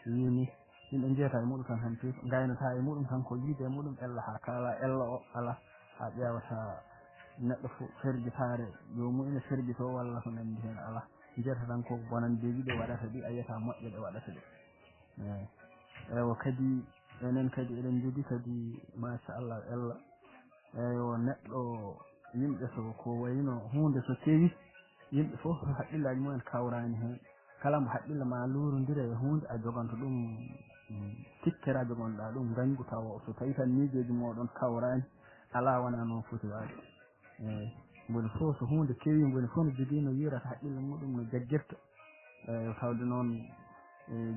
wini yimɓe jeeta e muɗum tan hanti gaynata e muɗum tan ko yiide e muɗum ella ha kala ella o ala ha ƴewata neɗɗo fof ferjitare jomum ene ferjito walla ko nandi hen ala jeeta tan ko bonandeji ɗe waɗata ɗi a yiyata moƴƴe ɗe waɗata ɗe eywa kadi enen kadi eɗen jogui kadi machallah ella eywa neɗɗo yimɓe so ko wayno hunde so kewi yimɓe fof haqqillaji mumen kawrani hen kala mo haqqille ma lurodira e hunde a joganto ɗum tikkera jogonɗa ɗum gañgu taw so tawi tan miijoji moɗon kawrani ala wona noon foti waade eyyi mboni fof so hunde kewi mboni fof no jogui no yirata haqqille muɗum no jaggirta tawde noon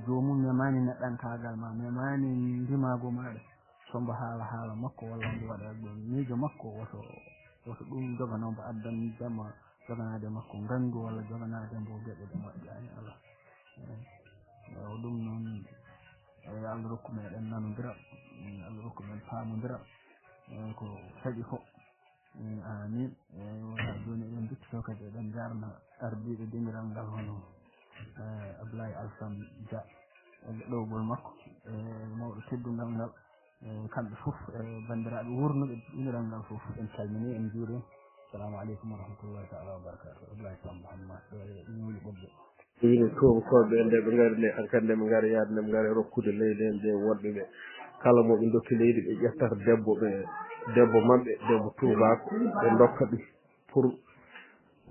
jomum memani neɗɗankagal ma memani ndimago maɗa sombo haala makko walla mbo waɗa ɗum miijo makko woto ɗum joganomo addandema joganade makko gandu walla joganade mbo gueɗe ɗe moƴƴani ala ɗum noon Allah rokku meɗen nanodiral Allah rokku men paamodiral ko saɗi fo amin wona joni eɗen duttito kadi eɗen jarna ardiɓe dingiral ngal hono Abdoulaye Alassane Dia e ɗowgol makko mawɗo teddungal ngal kamɓe fof bandiraɓe wurnuɓe dingiral ngal fof en calmini en juurima assalamu aleykum wa rahmatullahi taala wa barakatuh Abdoulaye Sam Mouhammad ñuuli ɓoɓɓe yino tubakoɓe nde ɓe ngari nde hankkadi nde ɓe ngari yaade nde ɓe ngari rokkude leydi en nde wonɓe ɓe kala moɓe dokki leydi ɓe ƴettata debbo mabɓe debbo tubako ɓe dokka ɗum pour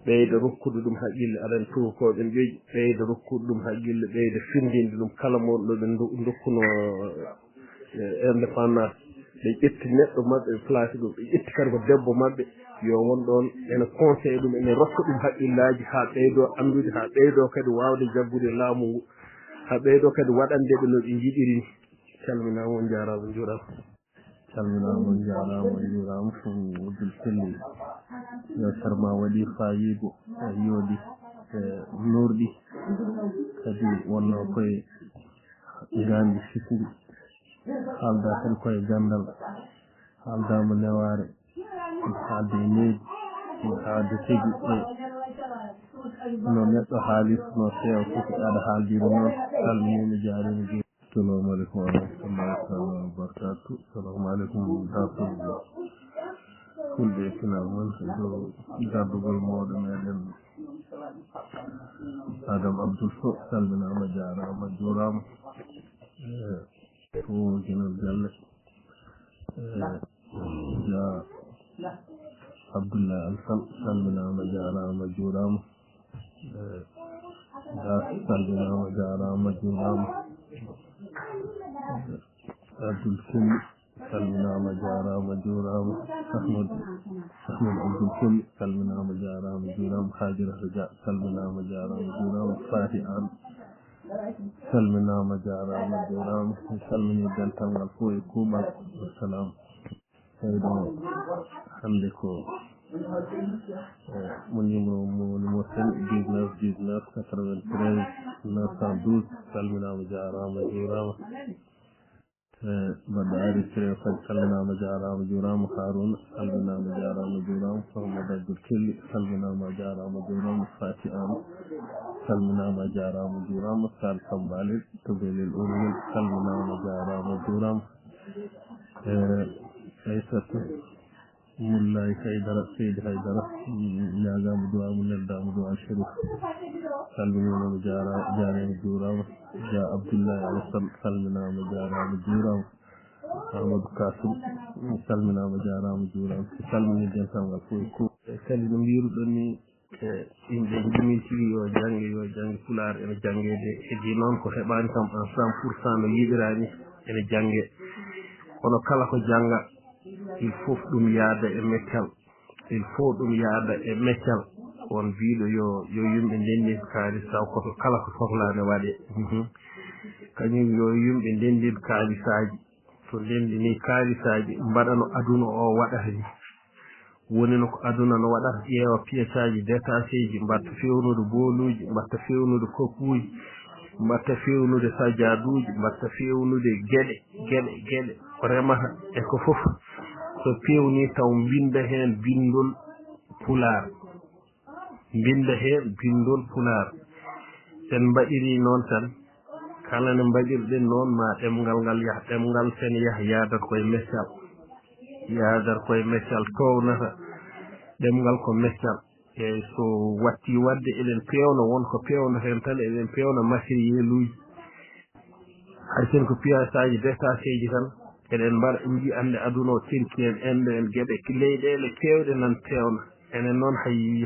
ɓeyda rokkude ɗum haqqille aɗani tubakoɓe ɓe ƴoƴi ɓeyda rokkude ɗum haqqille ɓeyda findinde ɗum kala moɗo ɓe dokkuno indépendance ɓe ƴetti neɗɗo mabɓe ɓe placé ɗum ɓe ƴetti kadi ko debbo mabɓe yo won ɗon ene conseillé ɗum ene rokka ɗum haqqillaji ha ɓeydo andude ha ɓeydo kadi wawde jaggude laamu ngu ha ɓeydo kadi waɗande ɓe no ɓe jiɗiri calminama on jarama juurama calminama on jarama juurama Abdoul Selli yewtere ma waɗi fayigo e yooɗi e nurɗi kadi wonno koye gandi sikdi haalda tan koye gandal haaldama neware haalde e leydi haalde tigi no neɗɗo haalis no feewa fof aɗa haaldino noon salminima jarima jeeri assalamu aleykum wa rahmatullahi taala wa barakatu assalamu aleykum dartoɓe fulɓe e final mon ɗo gardugol mawɗo meɗen Adam Abdoul Sow salminama jarama juurama to jinal galle ja Abdoulaye Alsane salminama jarama juurama salminama jarama juurama Abdoul Selli salminama jarama juurama Ahmad Abdoul Selli salminama jarama juurama Hadirata Dia salminama jarama juurama Fati An salminama jarama juurama salmini dental ngal fof e kuuɓal wassalam tawi ɗo hande ko mon numéro sen 19 19 93 912 salminama jarama jurama mbaɗɗo enregistré kadi salminama jarama jurama Harouna salminama jarama jurama Mouhamadou Abdoul Kelly salminama jarama jurama Fati Am salminama jarama jurama Sal Sambale to belel Oumel salminama jarama jurama Aissatu Moulay Haydara Seydi Haydara ñagama duwamu neldama duwa Chérif salminama jarama jurama ja Abdoulaye Alassane salminama jarama jurama Amadou Kasim salminama jarama jurama salmini dental ngal fof kadi no mbiruɗon ni yimɓe jimi sigi yo jange Pulaar ene jangede heddi noon ko heɓani kam en 100% no yiɗirani ene jange kono kala ko janga il faut ɗum yaada e meccal il faut ɗum yaada e meccal on biiɗo yo yimɓe ndenndin kaalis taw koto kala ko sohlane waɗe kañum yo yimɓe ndenndin kaalisaji to ndenndini kaalisaji mbaɗano aduna o waɗata ni woni no ko aduna no waɗata ƴeewa piésaji détaché ji mbatta fewnude booluji mbatta fewnude kokkuji mbatta fewnude sajaduji mbatta fewnude geɗe ko remata e ko fof so pewni taw binda hen bindol Pulaar sen mbaɗiri noon tan kala ne mbaɗirɗen noon ma ɗemgal ngal yaha ɗemgal sen yaha yadata koye meccal townata ɗemgal ko meccal eyyi so watti wadde eɗen pewna wonko pewna hen tan eɗen pewna matériel uji haysen ko piyasaji détaché ji tan eɗen mbaɗa ji ande aduna o tenki en ende en gueɗe leyɗele kewɗe nan pewna enen noon hay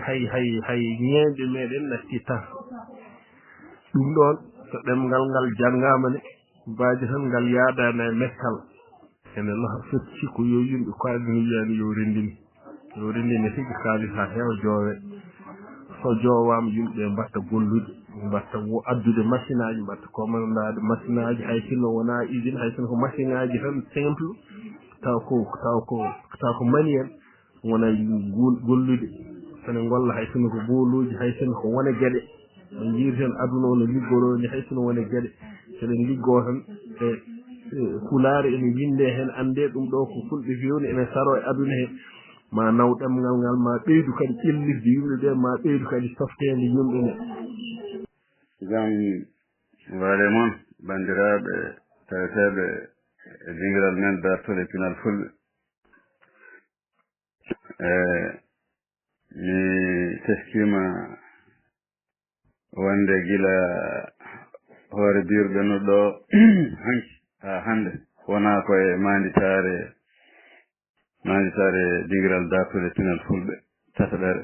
ñeeɓe meɗen natti tan ɗum ɗon so ɗemgal ngal janngama ne mbaji tan ngal yaadani e meccal ene laha fecci ko yo yimɓe ko aduna wiyani yo rendini tigi kaalis ha heewa joowe so joowama yimɓe mbatta gollude mbatta addude machine aji mbatta commandade machine aji hay sinno wona usine hay sinno ko machine aji tan simple taw ko manuel wona gollude sene golla hay sinno ko booluji hay sinno ko wona gueɗe ɓe jiiri tan aduna o no liggoroni hay sinno wona gueɗe seɗen liggo tan e Pulaar ene winde hen ande ɗum ɗo ko fulɓe fewni ene saro e aduna he ma naw ɗemgal ngal ma ɓeydu kadi ƴellirde yimɓe ɓe ma ɓeydu kadi softede yimɓe ɓe jam waale moon bandiraɓe taweteɓe e dingiral men dartole pinal fulɓe mi teskima wonde gila hoore biruɗe no ɗo hanki ha hande wona koye manditare dingiral dartole pinal fulɓe tataɗere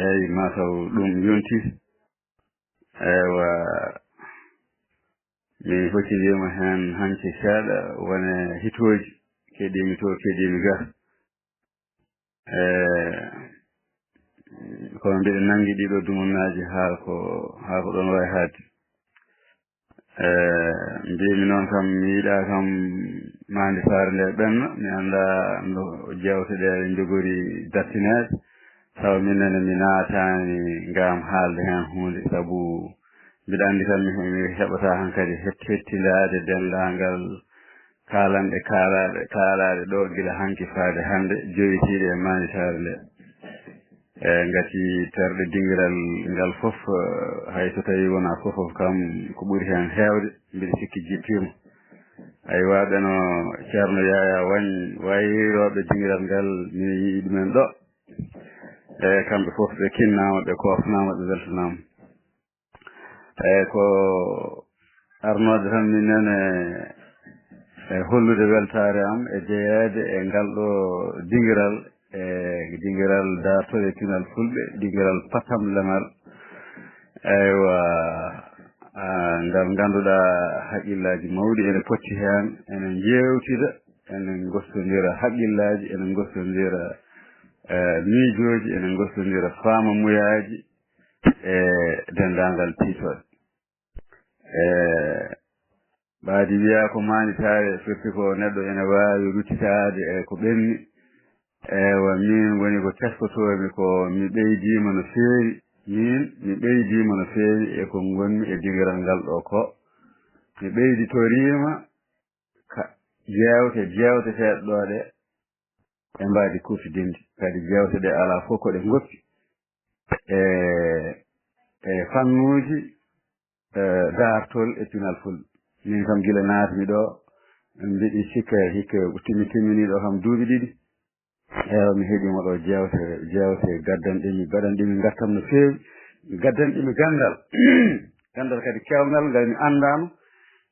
eyyi mataw ɗum yonti eywa mi hoccindima hen hanki seeɗa wone hitoji keeɗimi to keeɗimi ga kono mbiɗa nangi ɗiɗo dumunnaji haa ko ɗon wawi haadde mbimi noon kam mi yiiɗa kam mande saare nde ɓenna mi anda no jewteɗe jogori dartinede taw minenne mi naatani ngam haalde hen hunde saabu mbiɗa andi tan mi heɓata hankadi hettindade dendagal kalanɗe kaalaɗe ɗo gila hanki faade hande joyitiɗe e manditare nde ngati terɗe dingiral ngal fof hay so tawi wona fof kam ko ɓuri hen heewde mbiɗa sikki jittima ay waɗano ceerno Yaya wayiroɓe dingiral ngal mi yii ɗumen ɗo e kamɓe fof ɓe kinnama ɓe kofnama ɓe weltanama eyyi ko arnode tan minene e hollude weltare am e jeeyede e ngal ɗo dingiral dingiral dartole pinal fulɓe dingiral patam lemal eywa ngal ganduɗa haqqillaji mawɗi ene potti hen ene jewtida ene gostodira haqqillaji ene gostodira miijoji ene gostodira famamuyaji e dendagal piitoɗe ɓaadi wiya ko manitare firti ko neɗɗo ene wawi ruttitade e ko ɓenni ewa min woni ko teskotomi ko mi ɓeydima no feewi mi ɓeydima no feewi e ko gonmi e dingiral ngal ɗo ko mi ɓeyditorima jewteteɗe ɗo ɗe e mbadi kufidinde kadi jewte ɗe ala fof ko ɗe goppi e fannuji dartol e pinal fulɓe min kam gila naatmi ɗo mbiɗi sikka hikka timmini ɗo kam duuɓi ɗiɗi ewa mi heeɗima ɗo jewte gaddanɗimi gaɗanɗimi gartam no feewi gaddanɗimi gandal kadi kewngal ngal mi andano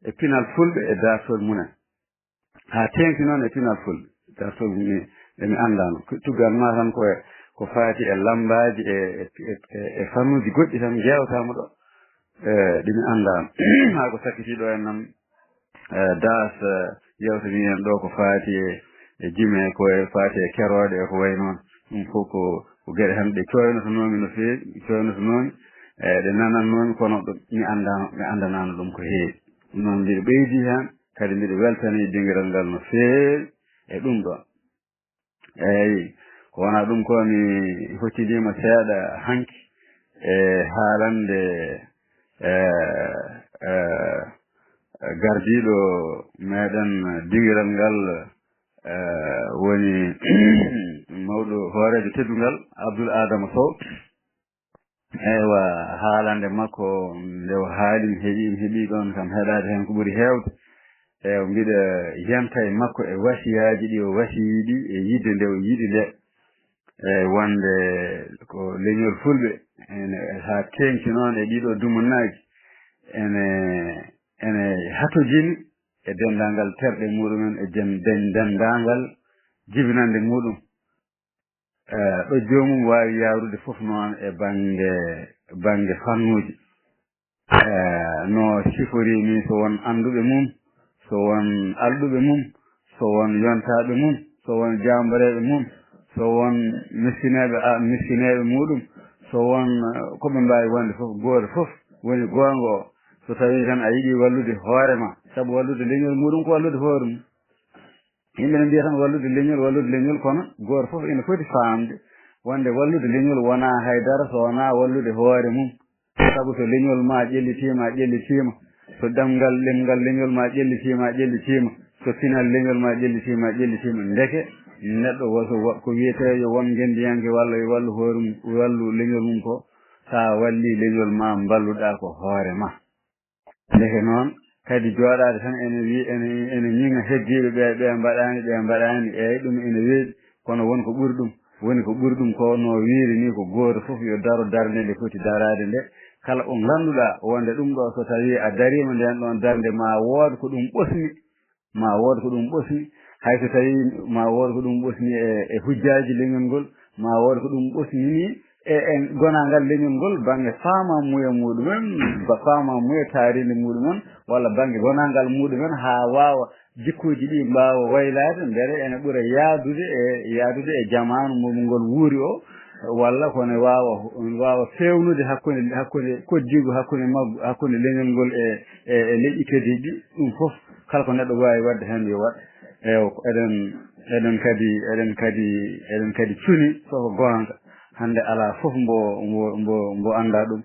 e pinal fulɓe e dartol munen ha tengti noon e pinal fulɓe dartol mi andano tuggal ma tan ko faati e lambaji e fannuji goɗɗi tan jewtama ɗo ɗimi andano ha ko sakkitiɗo en nam das yewtani en ɗo ko faati e jime ko faati e keroɗe e ko way noon ɗum fof ko gueɗe tan ɗe coynotonomi no feewi coynotonomi ɗe nanannomi kono mi andanano ɗum ko heewi ɗum noon mbiɗa ɓeydi hen kadi mbiɗa weltani dingiral ngal no feewi e ɗum ɗon eyyi ko wona ɗum ko mi hoccidima seeɗa hanki e haalande gardiɗo meɗen dingiral ngal woni mawɗo hoorejo teddungal Abdoul Adama Sow eywa haalande makko nde o haali mi heeɓi ɗon kam heɗade hen ko ɓuuri hewde ewa mbiɗa yenta e makko e wasiyaji ɗi o wasiyiɗi e yidde nde o yiɗi nde e wonde ko leñol fulɓe ene ha tengti noon e ɗiɗo dumunnaji ene hatojini e dendangal terɗe muɗumen e dendangal jibinande muɗum ɗo jomum wawi yawrude fof noon e banggue fannuji no sifori ni so won anduɓe mum so won alɗuɓe mum so won yontaɓe mum so won jambareɓe mum so won miskineɓe muɗum so won koɓe mbawi wonde fof goto fof woni gonga o so tawi tan a yiiɗi wallude hoorema saabu wallude leñol muɗum ko wallude hoore mum yimɓe ne mbiya tan wallude leñol kono goto fof ene foti famde wonde wallude leñol wona haydara so wona wallude hoore mum saabu so leñol ma ƴellitima so ɗemgal leñol ma ƴellitima so pinal leñol ma ƴellitima ndeke neɗɗo ko wiyetejo won gendiyanke walla e wallu hoore mum wallu leñol mum ko sa walli leñol ma balluɗa ko hoore ma ndeke noon kadi jooɗade tan ene ñiŋa heddiɓe ɓe mbaɗani eyyi ɗum ene weeɗi kono woni ko ɓuuri ɗum ko no wiiri ni ko goto fof yo daro darde nde foti darade nde kala ko ganduɗa wonde ɗum ɗo so tawi a darima nden ɗon darde ma wood ko ɗum ɓosni hayso tawi ma wood ko ɗum ɓosni e hujjaji leñol ngol ma wood ko ɗum ɓosni ni e gonangal leñol ngol banggue famamuya muɗumen famamuya taaride muɗumen walla banggue gonangal muɗumen ha wawa jikkuji ɗi mbawa waylade beele ene ɓuura yaadude e jamanu ngol wuuri o walla kono wawa fewnude hakkude koddigo hakkude leñol ngol e leƴƴi kediɗi ɗum foof kala ko neɗɗo wawi wadde hen yo waɗ eɗen kadi cuni soko gonga hande ala fof mbo anda ɗum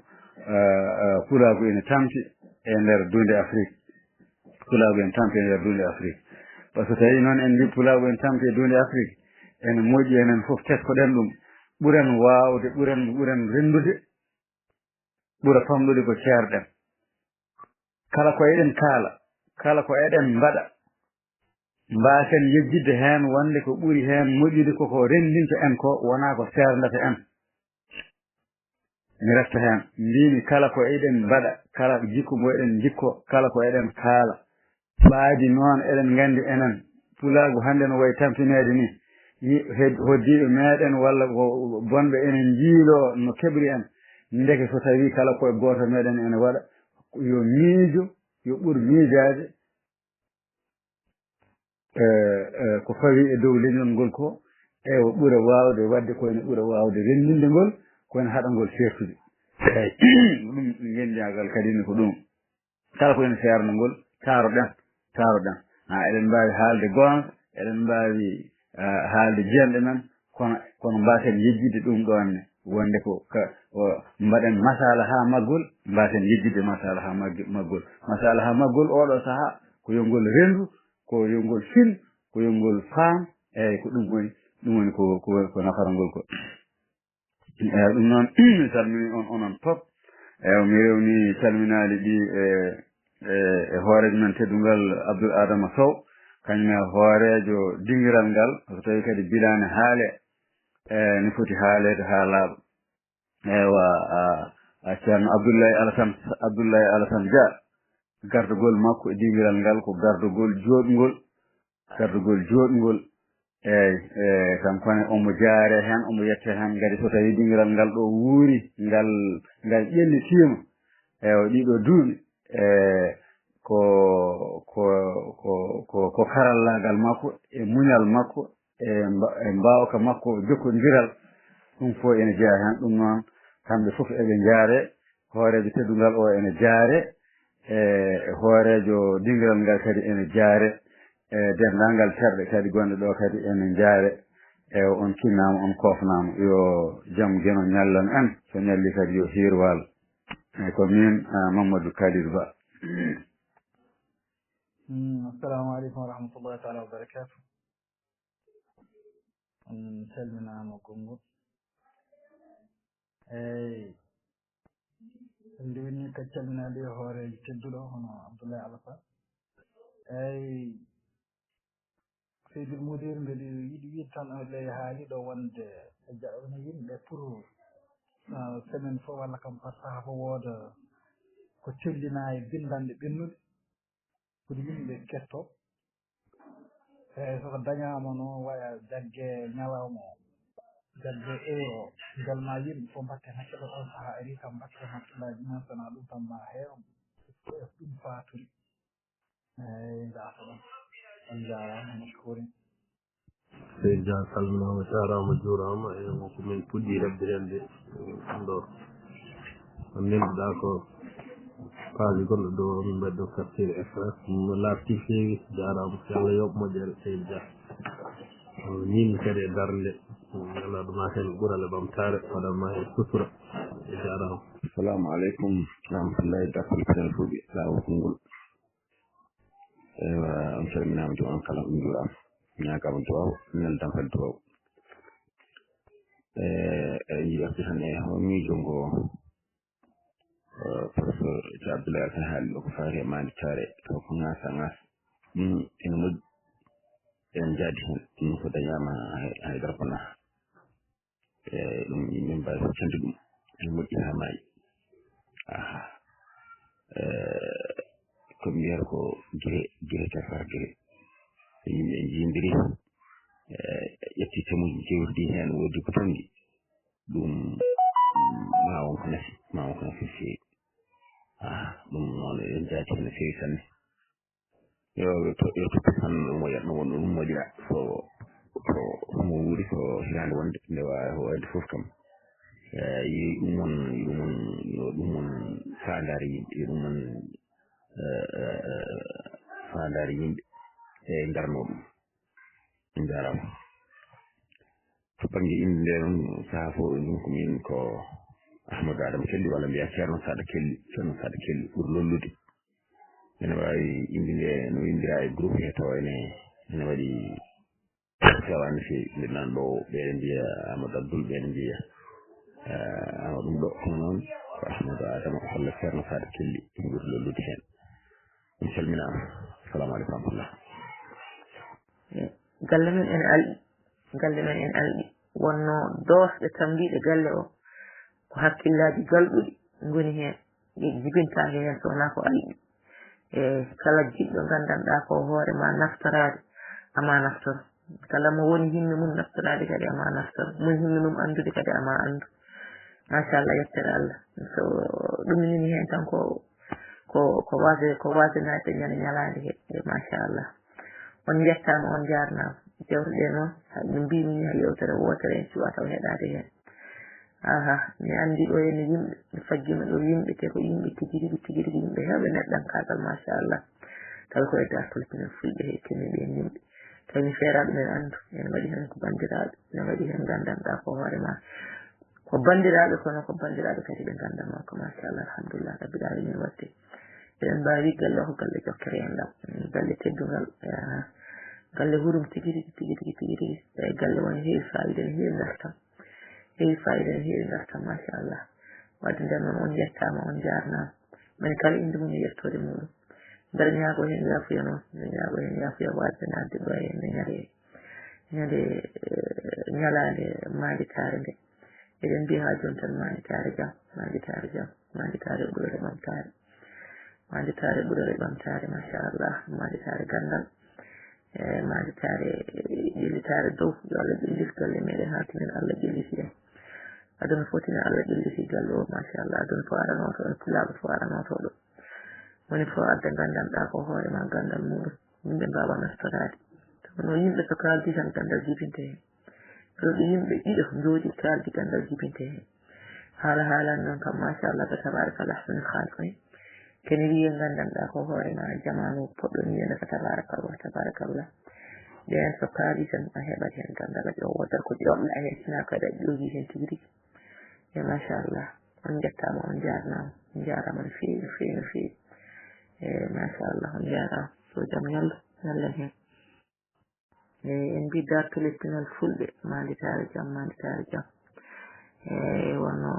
pulago ene tampi e nder dunde Afrique par ce que tawi noon en mbi pulago en tampi e dunde Afrique ene moƴƴi enen fof teskoɗen ɗum ɓuren wawde ɓuren rendude ɓuura famɗude ko ceerɗen kala ko eɗen kaala kala ko eɗen mbaɗa mbasen yejjidde hen wonde ko ɓuuri hen moƴƴude koko rendinta en ko wona ko serdata en mi resta hen mbimi kala ko eɗen mbaɗa kala jikku mo eɗen jikko kala ko eɗen kaala ɓaadi noon eɗen gandi enen pulago hande no wayi tampinede ni hoddiɓe meɗen walla bonɓe enen jiilo no keɓri en ndeke so tawi kala koye goto meɗen ene waɗa yo miijo yo ɓuur miijade ko fawi e dow leñol ngol ko o ɓuura wawde wadde koyene ɓuura wawde rendinde ngol koyene haɗa ngol sertude eyyi ɗum gendiyagal kadi ne ko ɗum kala ko ene serno ngol taroɗen eɗen mbawi haalde gonga eɗen mbawi haalde jeemɗe men kono mbaten yejjide ɗum ɗonne wonde ko mbaɗen masala ha maggol mbaten yejjide masala ha maggol masala ha maggol oɗo saaha ko yongol rendu ko yongol fin ko yongol faam eyyi ko ɗum woni ko nafarangol ko eyyi ɗum noon mi salmini on onon pop eyyi mi rewni salminaali ɗi e hoorejo men teddungal Abdoul Adama Sow kañum e hoorejo dingiral ngal so tawi kadi bilane haale ni foti haalede ha laaɓa eywa ceerno Abdoulaye Alassane Dia gardugol makko e dingiral ngal ko gardugol jooɗngol eyyi kankone omo jaare hen omo yette hen kadi so tawi dingiral ngal ɗo wuuri ngal ƴellitima eyyi ɗiɗo duuɓi ko karallagal makko e muñal makko e mbawka makko jokkodiral ɗum fo ene jeeya hen ɗum noon kamɓe foof eɓe jaare hoorejo teddungal o ene jaare e hoorejo dingiral ngal kadi ene jaare e dendalngal terɗe kadi gonɗe ɗo kadi ene jaare e on kinnama on kofnama yo jaam gueno ñallan en so ñalli kadi yo hiir waalo eyyi ko min Mamadou Kadir Ba. assalamu aleykum wa rahmatullahi taala wa barakatuh. on calminama gongol eyyi en ndewni kadi calminade e hoorejo tedduɗo hono Abdoulaye Alassane eyyi Seydil Moudir mbeɗa yiɗi wiide tan ley haaliɗo wonde e jaɓno yimɓe pour semaine fof walla kam par saha fof wooda ko tellina e bindanɗe ɓennuɗe pour yimɓe ketto eyyi soko dañama noon waya jagge ñalawma o jagge heure o belma yimɓe fof mbatten hakkille on saaha ari kam mbatten hakkillaji men sona ɗum tan ma heew ɗum faturi eyyi jaafa ɗon on jarama mashkurin seydi Dia salminama jarama juurama e wonko min puɗɗi reɓɓirende ɗo on nenduɗa ko paaji gonɗo ɗo min mbaɗi ɗo quartier FS mo larti feewi jarama so Allah yoɓ moƴƴere seydi Dia ñimi kadi e darde ala ɗuma hen ɓuurale ɓamtare waɗanma hen sutura e jarama. Assalamu aleykum rahmatullahi dakkalten fuuɓi lawol konngol ewa on calminama to on kala on juurama ñagama duwaw neldan kadi duwaw e yiɗirde tan e ho miijo ngo professeur Abdoulaye Alassane haali ɗo ko fawti e manditare taw ko ŋaasa ɗum ene moƴƴi en jaadi hen ɗum ko dañama haydara kona e ɗum min mbawi hoccande ɗum ene moƴƴi ha maayi ko mbiyata ko gire tefar gire yimɓe jindiri ƴetti temuji jewrdi hen wodi ko tondi ɗum ma wonko nafi feewi ɗum noon en jaati hen feewi sanne yo toppi tan moƴatno wonno ɗum moƴƴa so mo wuuri so hirande wonde nde wawi wayde foof kam yi ɗum won fandare yimɓe ɗum won fandare yimɓe e darno ɗum en jarama to banggue inde nde noon saaha fof ɗum ko min ko Ahmadou Adama Kelli walla mbiya ceerno Sada Kelli ɓuuri lollude ene wawi inde nde no windira e groupe he taw ene waɗi sewani fewi nde nan ɗo ɓeɗe mbiya Amadou Abdoul ɓeɗe mbiya ɗum ɗo kono noon ko Ahmadou Adama walla ceerno Sada Kelli ɗum ɓuuri lollude hen on calminama assalamu aleykum wa rahmatullah. galle men en alɗi wonno dosɗe tambiɗe galle o ko hakkillaji galɗuɗi goni hen jibintaki hen sowona ko alɗi e kala jiɗɗo gandanɗa ko hoorema naftorade ama naftoro kala mo woni himmi mum naftorade kadi ama naftoro mo himmi mum andude kadi ama andu machallah yettere Allah so ɗumnini hen tan ko wasinade ñande ñalade he machallah on jettama on jarnama jewteɗe noon haɗum mbimi ha yewtere wotere en cuwa taw heɗade hen mi andi ɗo henne yimɓe mi faggima ɗo yimɓe te ko yimɓe tigui yimɓe hewɓe neɗɗankagal machallah tawi koye dartol minen fulɓe he temi ɓen yimɓe tawi feeraɓe men andu en waɗi hen ko bandiraɓe en waɗi hen gandanɗa ko hoore ma ko bandiraɓe kono ko bandiraɓe kadi ɓe gandama ko machallah alhamdulillah rabbil alamin wadde eɗen mbawi galle o ko galle jokkere en ɗam galle teddugal galle hurum tigi tigi e galle woni heewi fayida ne heewi gartam machallah wadde nden noon on yettama on jarnama mani kala inde mum e yettode muɗum mbeɗa ñaago hen yafuya noon mbeɗa ñaago hen yafuya wadde nadde ɗo henne ñande ñalade manditare nde eɗen mbiya ha joni tan manditare jam manditare ɓurore ɓamtare manditare ɓurore ɓamtare machallah manditare gandal manditare ƴellitare dow yo Allah ƴellis galle meɗen ha tinen Allah ƴellisi en aduna fotini Allah ƴellisi galle o machallah aduna fo aranoto en pulaɓe fo aranoto ɗo woni fo adda gandanɗa ko hoore ma gandal muɗum yimɓe mbawa nastorade no yimɓe so kaldi tan gandal jibinte hen rewɓe yimɓe ɗiɗo jooɗi kaldi gandal jibinte hen haalan noon kam machallah ba tabarakallah ahsanul khaliqin kene wiye gandanɗa ko hoore ma jamanu poɗɗo wiyende ko tabarakallah nden so kaali tan a heɓat hen gandal aƴo wodata ko ƴoɓɗa hen sina kadi a ƴoogi hen tigi rigi e machallah on jettama on jarnama on jarama no feewi e machallah on jarama so jaam ñallen hen en mbi dartolestinal fulɓe manditare jam wonno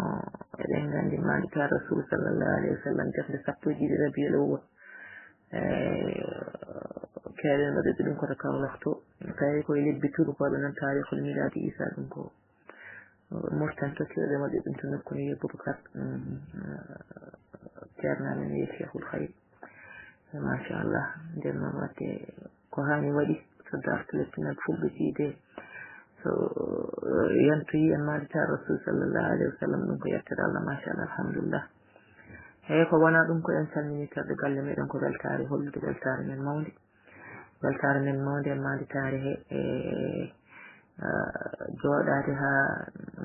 eɗen gandi manditare rasul sallallahu alayhi wa sallam defde 10 rabiul awwal keeɗen waɗude ɗum koto Kaolack to tawi koye lebbi turkoɓe noon tarihul miladi isa ɗum ko moftan tokkiɗen waɗi ɗum to nokku ni Boubacar ceernamen wiye cheikhul khayr machallah nden noon wadde ko hani waɗi so dartolestinal fulɓe jiide so yantoyi en manditare rasul sallallahu alayhi wa sallam ɗum ko yettere Allah machallah alhamdulillah eyi ko wona ɗum ko en calminitirde galle meɗen ko weltare hollude weltare men mawde e manditare he jooɗade ha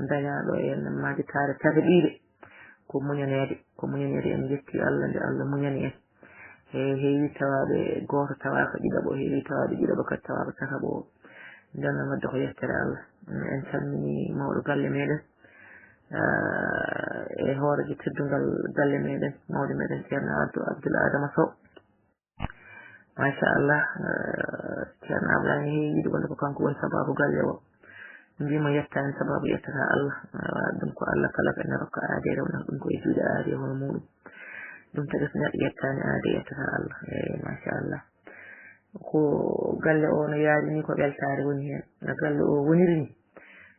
dañaɗo en manditare tagɗiɗe ko muñanede en jetti Allah nde Allah muñani en heewi tawaɓe goto tawaka ɗiɗaɓo heewi tawaɓe ɗiɗaɓo kadi tawaka tataɓo nden noon wadde ko yettere Allah en calmini mawɗo galle meɗen e hoorejo teddugal galle meɗen mawɗo meɗen ceerno Abdoul Adama Sow machallah ceerno Abdoulaye heewi wiide wonde ko kanko woni sababu galle o mbimo yettani sababu yettata Allah ɗum ko Allah kala ko ene rokka aade rewna ɗum ko e juuɗe aade hono muɗum ɗum tagi so neɗɗo yettani aade yettata Allah machallah ko galle o no yarini ko weltare woni hen no galle o woniri ni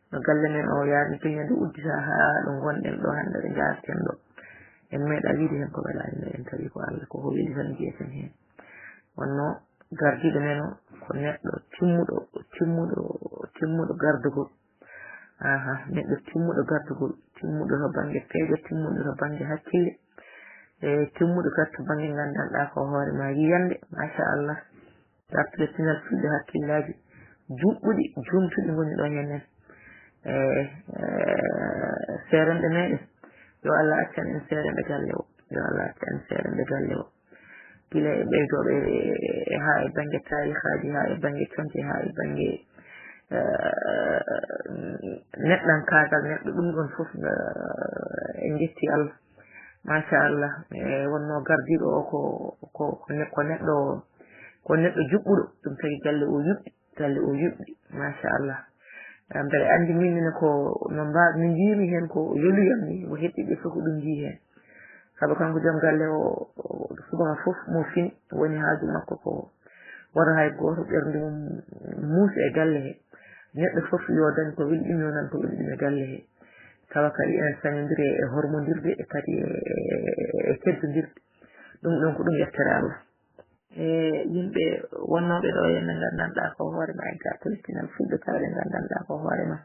no galle men o yarini peñade uddita ha ɗo gonɗen ɗo hande ɗo jarten ɗo en meeɗa wiide hen ko welani meɗen tawi ko Allah ko weli tan jeyeten hen wonno gardiɗo men o ko neɗɗo timmuɗo gardugol neɗɗo timmuɗo gardugol timmuɗo to banggue peejo timmuɗo to banggue hakkille e timmuɗo kadi to banggue gandanɗa ko hoore ma yiyande machallah dartolestinal fulɓe hakkillaji juɓɓuɗi jumtuɗi goni ɗo hennen seerenɓe meɗen yo Allah accan en seerenɓe galle o gila e ɓeydoɓe ha e banggue tarihaji ha e banggue conte ha e banggue neɗɗankagal neɗɗo ɗum ɗon foof en jetti Allah machallah wonno gardiɗo o ko neɗɗo juɓɓuɗo ɗum tagi galle o yuɓɓi machallah mbeɗa andi minne ko no min jiimi hen ko yoluyam ni mo heɗɗiɓe fof ɗum jii hen saabu kanko joom galle o subaka foof mo fini woni haaju makko ko woto hay goto ɓernde mum muusi e galle he neɗɗo foof yo dañ ko weli ɗum yo nan ko weli ɗum e galle he tawa kadi enen sañodiri e hormodirde e kadi e teddodirde ɗum ɗon ko ɗum yettere Allah yimɓe wonnoɓe ɗo ene gandanɗa ko hoore ma e dartolestinal fulɓe kawɗe gandanɗa ko hoore ma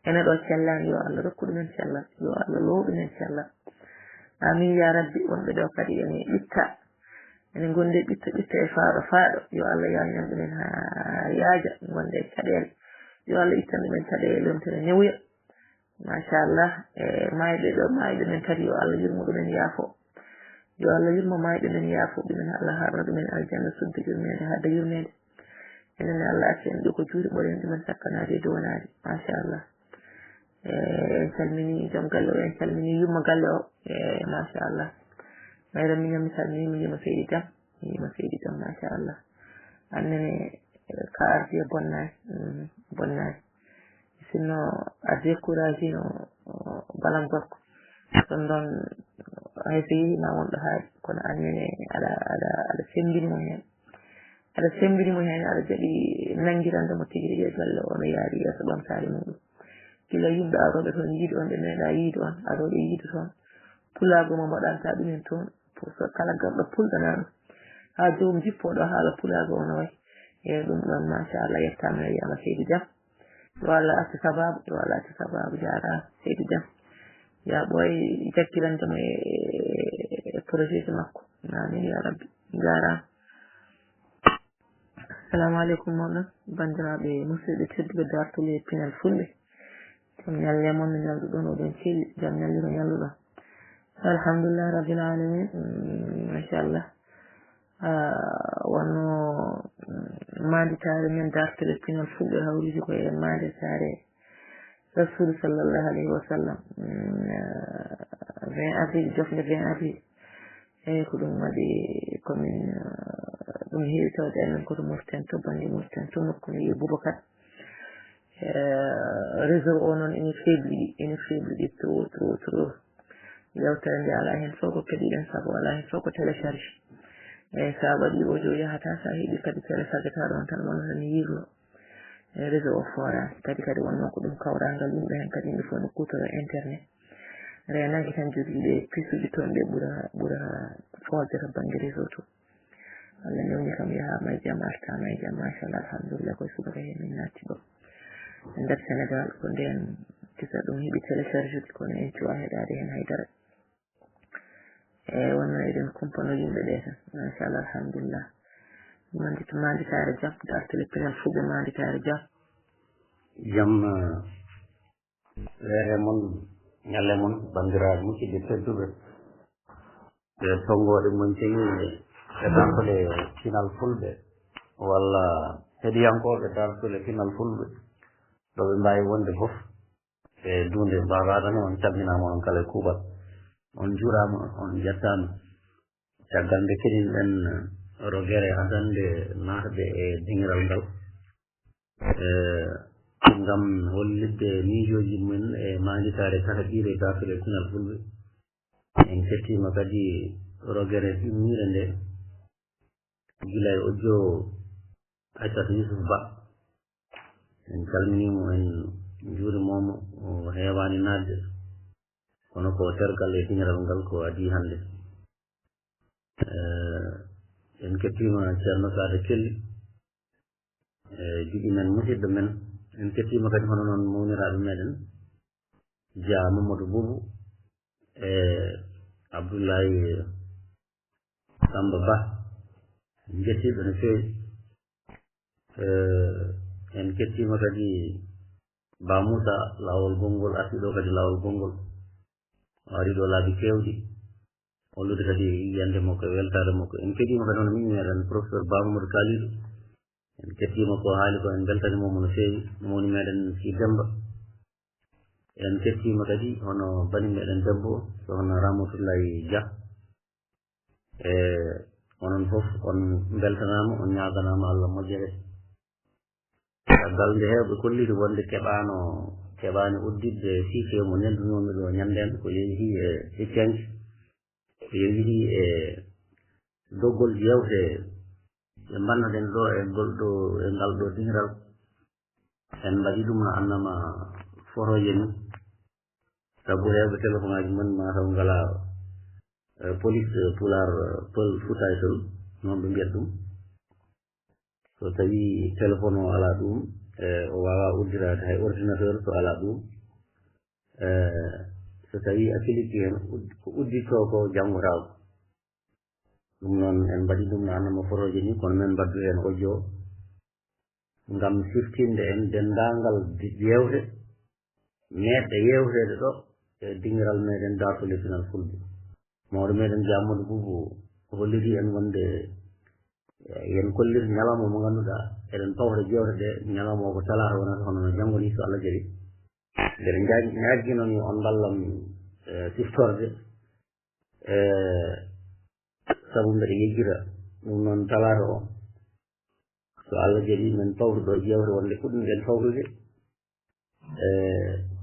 ene ɗo cellani yo Allah rokku ɗumen cellal yo Allah low ɗumen cellal amin ya rabbi wonɓe ɗo kadi ene ɓitta ene gonde ɓitta e faaɗo yo Allah yañan ɗumen ha yaaja gonde e caɗele yo Allah ittan ɗumen caɗele lomtere newya machallah e mayɓe ɗo mayɓe men kadi yo Allah yurmo ɗumen yaafo yo Allah yurmo mayɓe men yaafo ɗumen Allah harna ɗumen aljanna sudde yurmede hadde yurmede enen Allah acci en ɗo ko juuri ɓoren ɗumen sakkanade e downade machallah en calmini joom galle o en calmini yumma galle o machallah mayra minen mi salmini mi yima seydi jam machallah annene ka ardi e bonnani sinno a découragé no balam gorko ɗon ɗon hay so yeehi ma wonɗo haaɗi kono annene aɗa sembinimo hen aɗa jaɓi nangirandemo tigi rigui e galle o no yaari yeeso ɓamtare muɗum gila yimɓe aroɓe toon yiiɗi on ɓe meeɗa yiide on aroɓe yiide toon pulago mo mbaɗanta ɗumen toon pour so kala garɗo pulɗana ɗum ha jomum jippoɗo haala pulago o no way e ɗum ɗon machallah yettama no wiyama seydi jam yo Allah acca sababu jarama seydi jam ya ɓooy jakkirandemo e projet ji makko amin ya rabbi jarama assalamu aleykum moɗon bandiraɓe musidɓe tedduɓe dartole pinal fulɓe jam ñalle moon no ñalluɗon oɗon celli jam ñalliro ñalluɗon alhamdulillah rabbil alamin machallah wonno manditare men dartole pinal fulɓe hawriji ko e manditare rasul sallallahu alayhi wa sallam 20 avril jofde 20 avril eyi ko ɗum waɗi komin ɗum heewi tawde amen koto moften to banggue moften to nokku no wiye boubacar réseau o noon ene febliɗi trop yewtere nde ala hen fof ko keɗiɗen saabu ala hen fof ko télécharge eyyi sa waɗi audio yahata sa heeɓi kadi télécharge ta ɗon tan wonno tan yirlo réseau o forani kadi wonno ko ɗum kawrangal yimɓe hen kadi yimɓe fof no kutoro internet renaki tan jogiiɓe pisuji toon ɓe ɓuura fodde to banggue réseau to Allah newni kam yahama e jaam artama e jaam machallah alhamdulillah koye subaka he min natti ɗo e nder Sénégal ko nden tisa ɗum heeɓi télécharge uji kono en cuwa heɗade hen haydara eyyi wonno eɗen kumpano yimɓe ɗe tan machallah alhamdulillah manditare jam dartele pinal fuɓe manditare jam weere mon ñalle mon bandiraɓe musidɓe tedduɓe ɓe tongoɗe mon ceyi e dartole pinal fulɓe walla heɗiyankoɓe dartole pinal fulɓe ɗo ɓe mbawi wonde foof e dunde mbawaɗane on calminama on kala e kuuɓal on juurama on jettama caggal nde keɗin ɗen rogere adande naatɓe e dingiral ngal ngam hollidde miijoji men e manditare kala ɗiɗe dartole pinal fulɓe en kettima kadi rogere ɗimmire nde gila e audio Aissata Yousuf Ba en calminimo en juurimomo o heewani nadde kono ko tergal e dingiral ngal ko adi hande en kettima ceerno Sade Kelli jiɗi men musidɗo men en kettima kadi hono noon mawniraɓe meɗen Dia Mamadou Boubou e Abdoulaye Samba Ba en jettiɓe no feewi en kettima kadi Ba Moussa lawol gongol artiɗo kadi lawol gongol ari ɗo laabi kewɗi hollude kadi yiyande makko e weltare makko en keɗima kadi hono min meɗen professeur Ba Mamadou Kalidou en kettima ko haali ko en beltanimomo no feewi mawni meɗen si Demba en kettima kadi hono bani meɗen debbo sohna Ramatoulaye Dia e onon fof on beltanama on ñaganama Allah moƴƴere caggal nde hewɓe kollide wonde keɓani uddidde sife mo neldunomi ɗo ñanden ko yeehi e cenke ko yeehi e doggol jewte ɓe mbannoɗen ɗo e golɗo e ngal ɗo dingiral en mbaɗi ɗum no annama foroje ni sabu hewɓe téléphone aji mon mataw ngala police pular pël futa e tol noon ɓe mbiyata ɗum so tawi téléphone o ala ɗum o wawa uddirade hay ordinateur so ala ɗum so tawi a kiliki hen ko udditto ko janggotako ɗum noon en mbaɗi ɗum no annama foroje ni kono men mbaddu hen audio ngam siftinde en dendagal yewte meɗɗe yewtede ɗo e dingiral meɗen dartole pinal fulɓe mawɗo meɗen Dia Mamadou Boubou holliti en wonde yen kollir ñalawma mo ngannduɗaa eɗen pawta jewte ɗe ñalawma o ko talata wonata hono no janngo ni so Allah jaɓi mbeɗen ñaagino ni on ballam siftorde sabu mbeɗe yejjita ɗum noon talata o so Allah jaɓi men pawtuɗo jewte wonde fuɗɗuɗen fawtude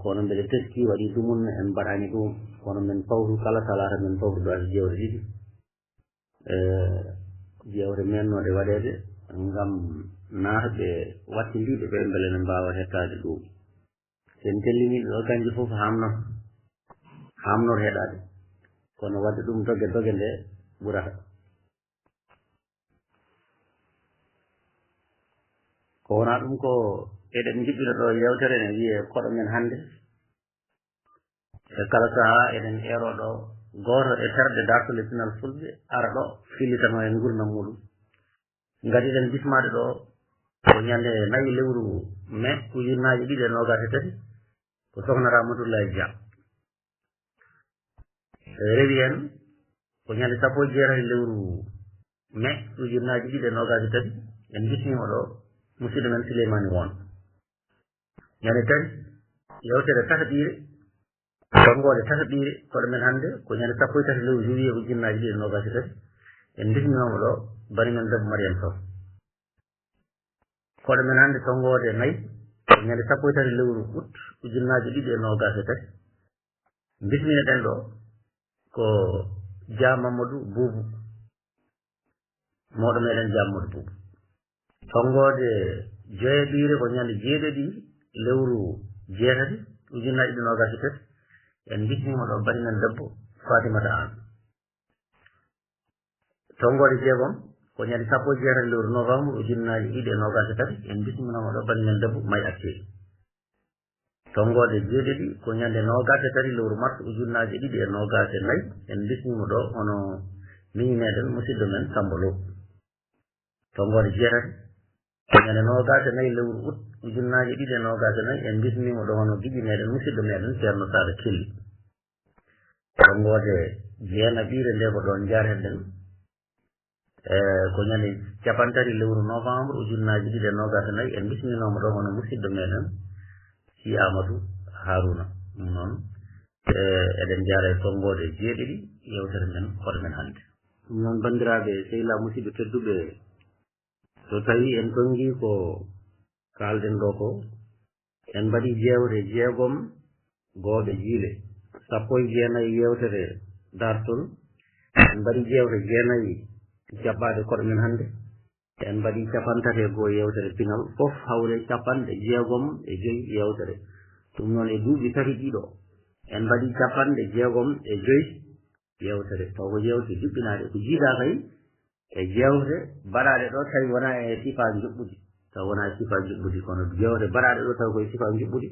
kono mbeɗe teski waɗi dumunna en mbaɗani ɗum kono men pawtu kala talata men pawtuɗo ade jewte ɗiɗi jewte mennoɗe waɗede ngam naatɓe wattindiɓe ɓe beele ne mbawa hettade ɗum sen telliniɓe ɗo kanƴe fof hamnor heɗade kono wadde ɗum doge nde ɓurata ko wona ɗum ko eɗen jiɓɓino ɗo yewtere ne wiye koɗo men hannde e kala saha eɗen ero ɗo goto e terɗe dartole pinal fulɓe ara ɗo fillitano en gurdam muɗum gadiɗen bismade ɗo ko ñande 4 lewru mai ujunnaje 2023 ko sohna Ramatoulaye Dia rewi en ko ñande 16 lewru mai ujunnaje 2023 en bismima ɗo musidɗo men Souleymane Won ñande tati yewtere tataɓire tongode tataɓire koɗo men hannde ko ñande 13 lewru juillet ujunnaje 2023 en bisminoma ɗo bani men debbo Mariame Sow koɗo men hannde tongode 4 ko ñande 13 lewru août ujunnaje 2023 bismineɗen ɗo ko Dia Mamadou Boubou moɗo meɗen Dia Mamadou Boubou tongode jeeɗire ko ñande 7 lewru jeetati ujunnaje 2023 en bismima ɗo bani men debbo Fatimata An tongode jeegom ko ñande 16 lewru novembre ujunnaje 2023 en bisminoma ɗo bani men debbo May Accé tongode jeeɗiɗi ko ñande 23 lewru mars ujunnaje 2024 en bismima ɗo hono miñi meɗen musidɗo men Samba Lo tongode jeetati ko ñande 24 lewru août ujunnaje 2024 en bismima ɗo hono giƴi meɗen musidɗo meɗen Ceerno Sada Kelli tongode jeenaɓire nde ko ɗon jareten ko ñande 30 lewru novembre ujunnaje 2024 en bisminoma ɗo hono musidɗo meɗen Si Amadou Harouna ɗum noon eɗen jara e tongode jeeɗiɗi yewtere men hoɗo men hannde ɗum noon bandiraɓe sehila musidɓe tedduɓe so tawi en tongi ko kalden ɗo ko en mbaɗi jewte jeegom gooɓe jiile 19 yewtere dartol en mbaɗi jewte 9 jaɓɓade koɗo men hannde en mbaɗi 34 yewtere pinal fof hawre 65 yewtere ɗum noon e duuɓi tati ɗiɗo en mbaɗi 65 yewtere taw ko yewte juɓɓinaɗe ko jiiɗa kay e jewte mbaɗaɗe ɗo tawi wona e sifa juɓɓudi taw wona e sifa juɓɓudi kono jewte mbaɗaɗe ɗo taw koye sifa juɓɓudi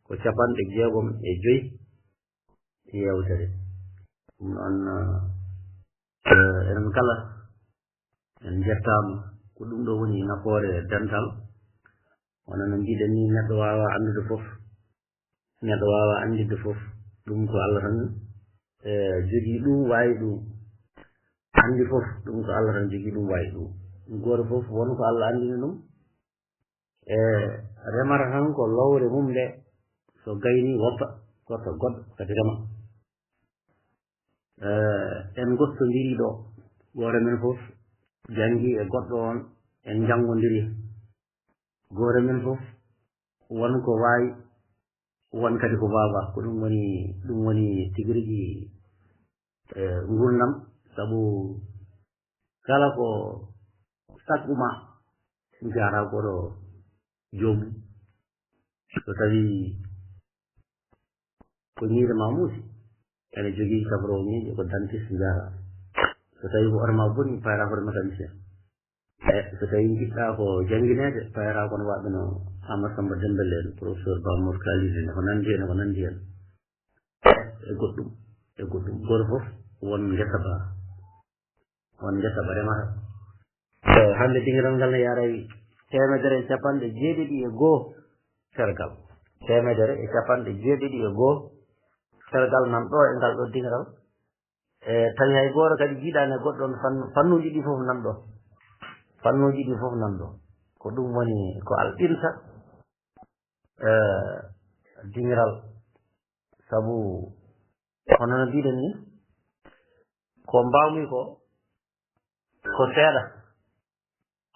ko 65 yewtere ɗum noon enen kala en jettama ko ɗum ɗo woni nafoore dental wona no mbiɗen ni neɗɗo wawa andude fof neɗɗo wawa andidde fof ɗum ko Allah tan jogii ɗum wawi ɗum andi fof ɗum ko Allah tan jogii ɗum wawi ɗum goto fof won ko Allah andini ɗum remata tan ko lowre mum nde so gayni woppa gotta goɗɗo kadi rema en gottodiri ɗo goto men fof jangi e goɗɗo on en jangodiri goto men fof won ko wawi won kadi ko wawa ko ɗum woni tigi rigui gurdam saabu kala ko sakkuma jara koɗo jomum so tawi ko ñiide ma muusi ene jogii sabro ñiiƴe ko dentiste jara so tawi ko orma boni payra koto mécanicien so tawi jiɗɗa ko janguinede payra kono waɓe no Amadou Samba Dembélé en professeur Bamour Kalise ne ko nandi hen e goɗɗum goto fof won ngesa ba remata hande dingiral ngal ne yaray 1.7.1 sergal 1.7.1 sergal nan ɗo e ngal ɗo dingiral tawi hay goto kadi jiiɗani e goɗɗo on fannuji ɗi fof nan ɗo fannuji ɗi fof nan ɗo ko ɗum woni ko alɗinta dingiral sabu hono no mbiɗen ni ko mbawmi ko seeɗa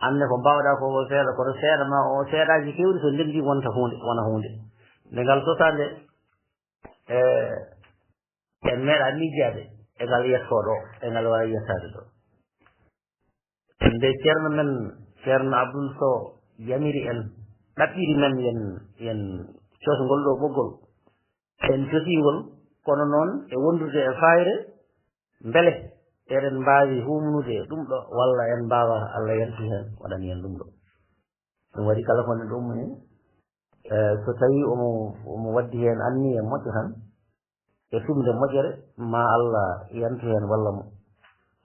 anne ko mbawɗa ko seeɗa kono seeɗa ma o seeɗaji kewɗi so ndendi wonta hunde wona hunde nde ngal sotande en meeɗa miijade e ngal yettoɗo e ngal wawi yettade ɗo nde ceerno men ceerno Abdoul Sow yamiri en ɗaɓɓiri men yen cosgol ɗo ɓoggol en cosingol kono noon e wondude e fayre beele eɗen mbawi humnude ɗum ɗo walla en mbawa Allah yantu hen waɗani en ɗum ɗo ɗum waɗi kala kone ɗum ni so tawi omo waddi hen anniye moƴƴo tan e tumde moƴƴere ma Allah yantu hen walla mo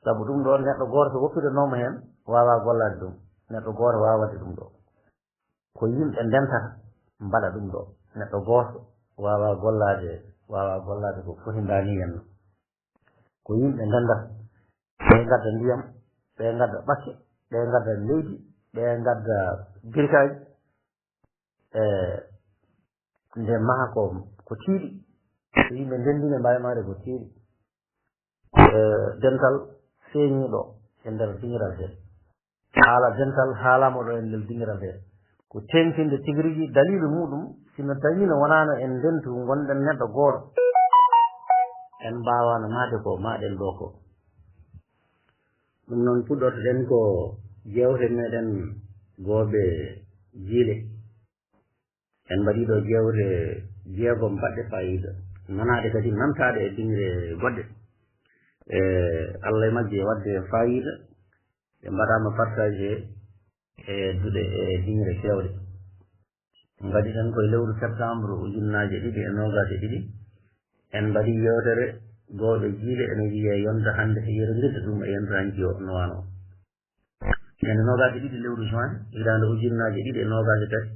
sabu ɗum ɗo neɗɗo goto so woppidanoma hen wawa gollade ɗum neɗɗo goto wawade ɗum ɗo ko yimɓe ndentata mbaɗa ɗum ɗo neɗɗo goto wawa gollade ko foti ndani hen ko yimɓe ndendata ɓe gadda ndiyam ɓe gadda ɓakke ɓe gadda leydi ɓe gadda birkaji nde maha ko tiiɗi so yimɓe ndendine mbawi made ko tiiɗi dental feeñiɗo e nder dingiral he haala dental haalama ɗo e nder dingiral he ko teŋtinde tigi rigui dalilu muɗum sino tawino wonano en ndentu gonɗen neɗɗo goto en mbawano maade ko maɗen ɗo ko ɗum noon puɗɗortoɗen ko jewte meɗen gooɓe jiile en mbaɗiɗo jewte jeegom mbaɗɗe fayida nanade kadi namtade e dingre goɗɗe Allah e majje wadde fayida ɓe mbaɗama partage e duɗe e dingre kewɗe mbaɗi tan koye lewru septembre ujunnaje ɗiɗi e nogas e ɗiɗi en mbaɗi yewtere gooɓe jiile ene wiye yonta hande e yerodirde ɗum e yonta hanki o no wano ene nogas e ɗiɗi lewru juin hitande ujunnaje ɗiɗi e nogas e tati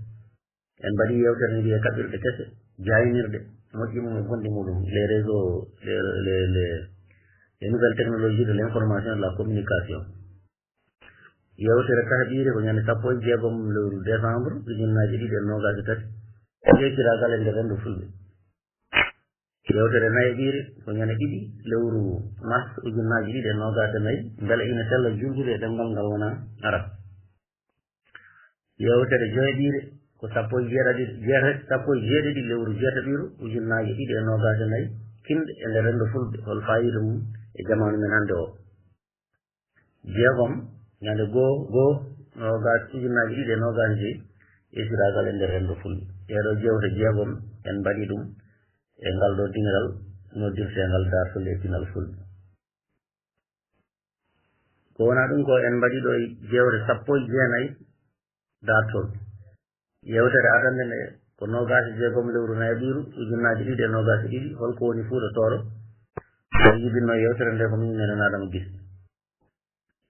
en mbaɗi yewtere ne wiye kaɓirɗe kese jaynirɗe moƴƴi mum e gonɗi muɗum les réseaux les nouvelles technologies de l'information et de la communication yewtere tahɓire ko ñande sappo e jeegom lewru décembre ujunnaje ɗiɗi e nogas e tati jettiragal e nder rendo fulɓe yewtere nayaɓire ko ñande ɗiɗi lewru mars ujunnaje ɗiɗi e nogas e nayyi beele ina tella juldude e ɗemgal ngal wona arab yewtere joyɓire ko sappo e jeeɗiɗi lewru jeetaɓiru ujunnaje ɗiɗi e nogas e nayyi kimɗe e nder rendo fulɓe hol fayida mum e jamanu men hande o jeegom ñande goo nogas ujunnaje ɗiɗi e nogas e joyyi yesiragal e nder rendo fulɓe ɗeɗo jewte jeegom en mbaɗi ɗum e ngal ɗo dingiral noddirtengal dartol e pinal fulɓe ko wona ɗum ko en mbaɗi ɗo jewte sappo e jeenayyi dartol yewtere adande nde ko nogas e jeegom lewru nayaɓiru ujunnaje ɗiɗi e nogas e ɗiɗi holko woni Fuuta Tooro o jibinno yewtere nde ko min menen Adama Guisse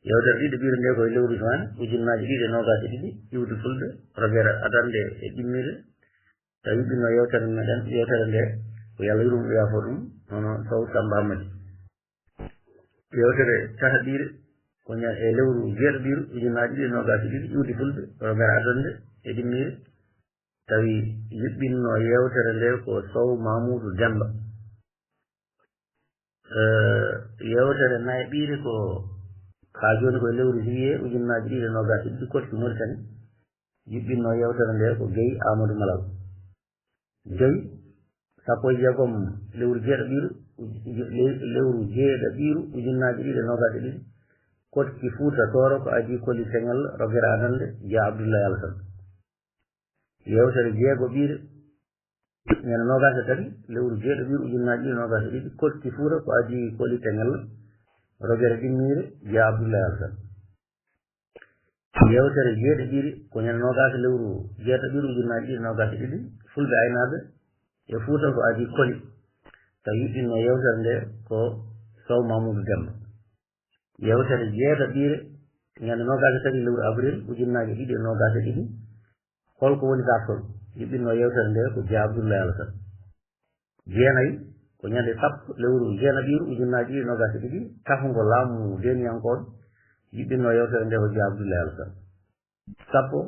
yewtere ɗiɗaɓire nde koye lewru juin ujunnaje ɗiɗi e nogas e ɗiɗi iwdi fulɓe rogere adande e ɗimmire tawi yuɓɓinno yewtere meɗen yewtere nde ko yallah yurum yafo ɗum hono Sow Samba Hamadi yewtere tataɓire ko e lewru jeeɗaɓiru ujunnaje ɗiɗi e nogas e ɗiɗi iwdi fulɓe rogere adande e ɗimmire tawi yuɓɓinno yewtere nde ko Sow Mamoudou Demba yewtere nayaɓire ko ha joni koye lewru juillet ujunnaje ɗiɗi e nogas e ɗiɗi Kotti Mauritanie yuɓɓinno yewtere nde ko Gueye Amadou Malal joyi sappo e jeegom lewru jeeɗaɓiru ujunnaje ɗiɗi e nogas e ɗiɗi Kotti Fuuta Tooro ko adi Koli Teŋel rogere adande Dia Abdoulaye Alassane yewtere jeegoɓire ñande nogas e tati lewru jeeɗaɓiru ujunnaje ɗiɗi e nogas e ɗiɗi Kotti Fuuta ko adi Koli Teŋel rogere ɗimmire Dia Abdoulaye Alassane yewtere jeeɗaɓire ko ñande nogas lewru jeetaɓiru ujunnaje ɗiɗi e nogas e ɗiɗi fulɓe aynaɓe e Fuuta ko adi Koli tawi yuɓɓinno yewtere nde ko Sow Mamoudou Demba yewtere jeetaɓire ñande nogas e tati lewru avril ujunnaje ɗiɗi e nogas e ɗiɗi holko woni dartol yuɓɓinno yewtere nde ko Dia Abdoulaye Alassane jeenayyi ko ñande sappo lewru jeenaɓiru ujunnaje ɗiɗi e nogas e ɗiɗi tafungo laamu deniyankoɓe yiɓɓinno yewtere nde ko Dia Abdoulaye Alassane sappo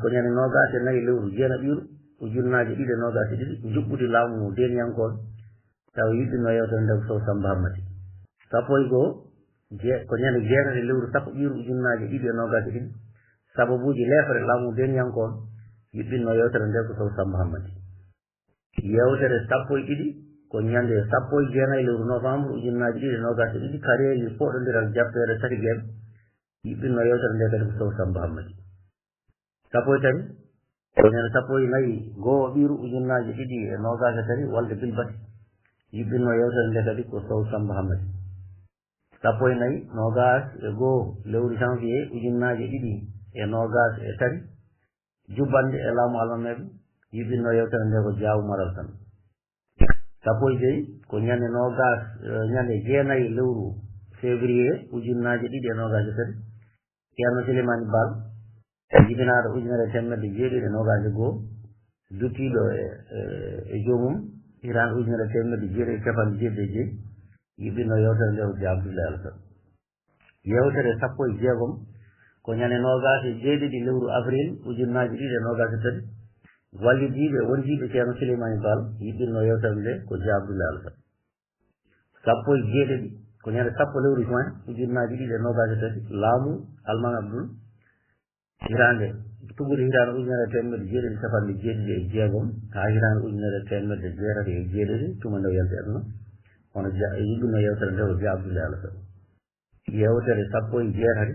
ko ñande nogas e nayi lewru jeena ɓiiru ujunnaje ɗiɗi e nogas e ɗiɗi juɓɓudi laamu deniyankoɓe tawa yiɓɓinno yewtere nde ko Sow Samba Hammadi sappo e goo ko ñande jeetati lewru sappo ɓiiru ujunnaje ɗiɗi e nogas e ɗiɗi sababuji leefere laamu deniyankoɓe yiɓɓinno yewtere nde ko Sow Samba Hammadi yewtere sappo e ɗiɗi ko ñande sappo e jeenayi lewru novembre ujunnaje ɗiɗi e nogas e ɗiɗi kareeli foɗodiral jabbere tati gueɓe yiɓɓinno yewtere nde kadi ko Sow Samba Hammadi sappo e tati ko ñande sappo e nayi goo ɓiiru ujunnaje ɗiɗi e nogas e tati walde bilbati yiɓɓinno yewtere nde kadi ko Sow Samba Hammadi sappo e nayi nogas e goo lewru janvier ujunnaje ɗiɗi e nogas e tati jubbande e laamu almameɓe yiɓɓinno yewtere nde ko Dia Oumar Alassane sappo e joyi ko ñande nogas ñande jeenayi lewru février ujunnaje ɗiɗi e nogas e tati ceerno Souleymane Baal jibinaɗo ujunere temedde jeeɗiɗi e nogas e goo duttiɗo e joomum hirande ujunere temedde jeeɗiɗi e capanɗe jeeɗiɗi e joyi yiɓɓinno yewtere nde ko Dia Abdoulaye Alassane yewtere sappo e jeegom ko ñande nogas e jeeɗiɗi lewru avril ujunnaje ɗiɗi e nogas e tati wallidiɓe wondiɓe ceerno Souleymane Baal yiɓɓinno yewtere nde ko Dia Abdoulaye Alassane sappo e jeeɗiɗi ko ñande sappo lewru juin ujunnaje ɗiɗi e nogas e tati laamu Almami Abdoul hirande tugude hirande ujunere temedde jeeɗiɗi capanɗe jeeɗiɗi e jeegom ha hirande ujunere temedde jeetati e jeeɗiɗi tuma nde yalti aduna hono yiɓɓinno yewtere nde ko Dia Abdoulaye Alassane yewtere sappo e jeetati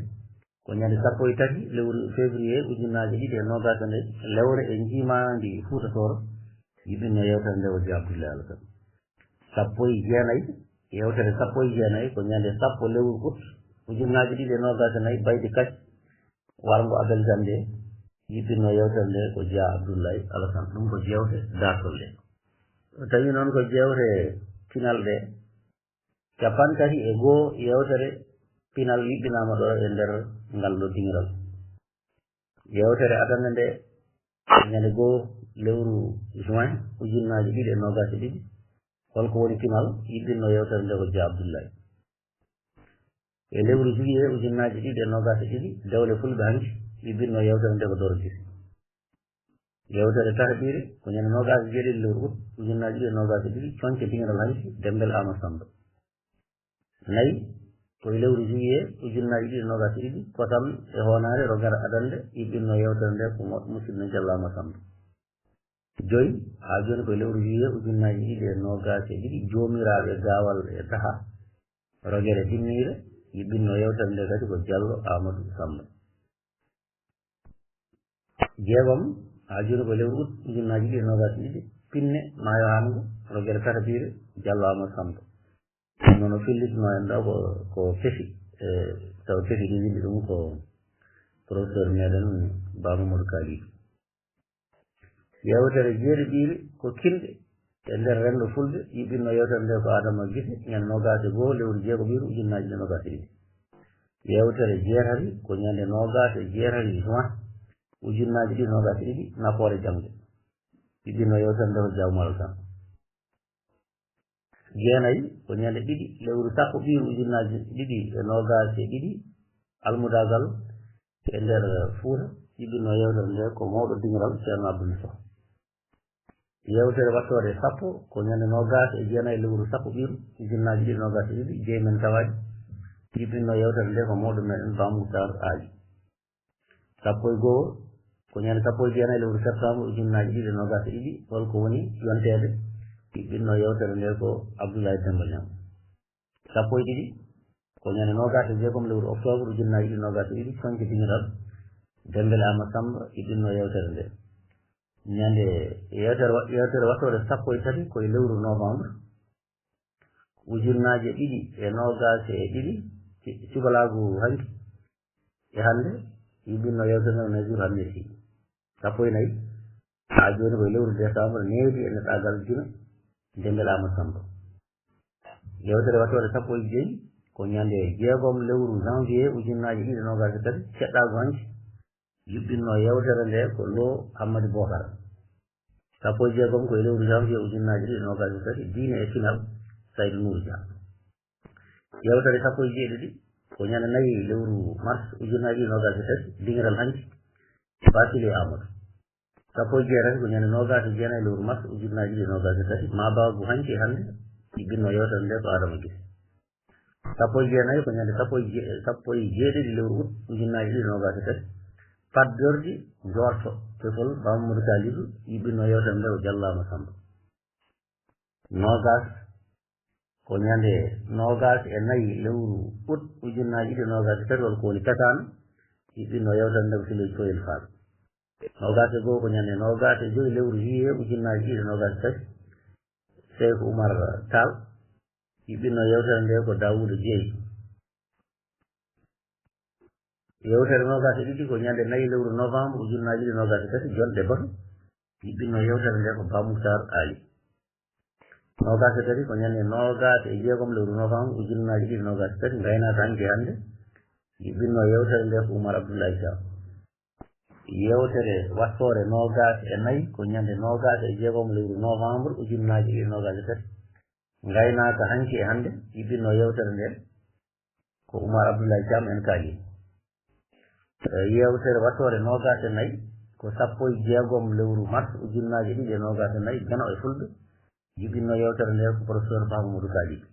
ko ñande sappo e tati lewru février ujunnaje ɗiɗi e nogas e nayyi lewre e jiimandi Fouta Tooro yiɓɓinno yewtere nde ko Dia Abdoulaye Alassane sappo e jeenayyi yewtere sappo e jeenayyi ko ñande sappo lewru août ujunnaje ɗiɗi e nogas e nayyi Baydi Kacce wargo Abel Jande yiɓɓinno yewtere nde ko Dia Abdoulaye Alassane ɗum ko jewte dartol ɗe tawi noon ko jewte pinal ɗe capan tati e goo yewtere pinal yiɓɓinama ɗo e nder ngal ɗo dingiral yewtere adande nde ñande goo lewru juin ujunnaje ɗiɗi e nogas e ɗiɗi holko woni pinal yiɓɓinno yewtere nde ko Dia Abdoulaye e lewru juillet ujunnaje ɗiɗi e nogas e ɗiɗi dewle fulɓe hanki yiɓɓinno yewtere nde ko Doro Guissé yewtere tataɓire ko ñande nogas e jeeɗiɗi lewru août ujunnaje ɗiɗi e nogas e ɗiɗi coñce dingiral hanki Dembel Amadou Samba nayyi koye lewru juillet ujunnaje ɗiɗi e nogas e ɗiɗi kosam e honare rogara adande yiɓɓinno yewtere nde ko musidɗo Diallo Amadou Samba joyi ha joni koye lewru juillet ujunnaje ɗiɗi e nogas e ɗiɗi jomiraɓe gawal e taha rogere dimmire yiɓɓinno yewtere nde kadi ko Diallo Amadou Samba jeegom ha joni koye lewru août ujunnaje ɗiɗi e nogas e ɗiɗi pinne maayo hango rogere tataɓire Diallo Amadou Samba nono fillitino en ɗo ko kefi taw kefi ɗi windi ɗum ko professeur meɗen Ba Mamadou Kalidou yewtere jeeɗiɗiɓe ko kilɗe e nder rendo fulɓe yiɓɓinno yewtere nde ko Adama Guissé ñande nogas e goo lewru jeegom ujunnaje ɗiɗi e nogas e ɗiɗi yewtere jeetati ko ñande nogas e jeetati juin ujunnaje ɗiɗi e nogas e ɗiɗi nafoore jangde yiɓɓinno yewtere nde ko Dia Oumar Alassane jeenayi ko ñande ɗiɗi lewru sappo ɓiiru ujunnaje ɗiɗi e nogas e ɗiɗi almudagal e nder Fouta yiɓɓinno yewtere nde ko mawɗo dingiral ceerno Abdoul Sow yewtere wattorde sappo ko ñande nogas e jeenayi lewru sappo ɓiiru ujunnaje ɗiɗi e nogas e ɗiɗi jeymen tawaji yiɓɓinno yewtere nde ko mawɗo meɗen Bamoutar Aji sappo e goo ko ñande sappo e jeenayi lewru septembre ujunnaje ɗiɗi e nogas e ɗiɗi holko woni yontede yiɓɓinno yewtere nde ko Abdoulaye Demba Niang sappo e ɗiɗi ko ñande nogas e jeegom lewru octobre ujunnaje ɗiɗi nogas e ɗiɗi coñce dingiral Dembel Amadou Samba yiɓɓinno yewtere nde ñande yewtere wattorde sappo e tati koye lewru novembre ujunnaje ɗiɗi e nogas e ɗiɗi cubalagu hanki e hande yiɓɓinno yewtere nde no jour hande si sappo e nayyi ha joni koye lewru décembre needi e neɗɗagal jume Dembel Amadou Samba yewtere wattorde sappo e joyi ko ñande jeegom lewru janvier ujunnaje ɗiɗi e nogas e tati ceɗɗagu hanki yuɓɓinno yewtere nde ko Lo Hammadi Bokara sappo e jeegom koye lewru janvier ujunnaje ɗiɗi e nogas e tati diine e final Saydou Nour Dia yewtere sappo e jeeɗiɗi ko ñande nayi lewru mars ujunnaji nogas e tati dingiral hanci basile amadou sappo jeetati ko ñande nogas e jeenayi lewru mars ujunnaji nogas e tati ma bagu hanci hande ɗiɓɓinno yewtere nde ko adama gis sappo jeenayi ko ñande sappo e jeeɗiɗi lewru août ujunnaji ɗiɗi nogas e tati paddordi jorto tefol Mamadou Kalidou yiɓɓinno yewtere nde ko Jallama Samba nogas ko ñande nogas e nayi lewru août ujunnaji ɗiɗi nogas e tati won ko woni petano yiɓɓinno yewtere nde ko Siley Coyel Fall nogas e goho ko ñande nogas e joyi lewru juillet ujunnaji ɗiɗi nogas e tati Cheikh Oumar Tall yiɓɓinno yewtere nde ko Daouda Dieye yewtere nogas e ɗiɗi ko ñande nayi lewru novembre ujunnaji ɗiɗi nogas e tati jonɗe bato yiɓɓinno yewtere nde ko Bamoutar Ali nogas e tati ko ñande nogas e jeegom lewru novembre ujunnaji ɗiɗi nogas e tati gaynaka hanki hande yiɓɓinno yewtere nde ko Oumar Abdoulaye Thiam yewtere wattore nogas e nayi ko ñande nogas e jeegom lewru novembre ujunnaji ɗiɗi nogas e tati gaynaka hanki e hande yiɓɓinno yewtere nde ko Oumar Abdoulaye Thiam en kaali yewtere wattore nogas e nayi ko sappo e jeegom lewru mars ujunnaji ɗiɗi e nogas e nayi Gano e Fulɓe yiɓɓinno yewtere nde ko professeur Mahamadou Kalidou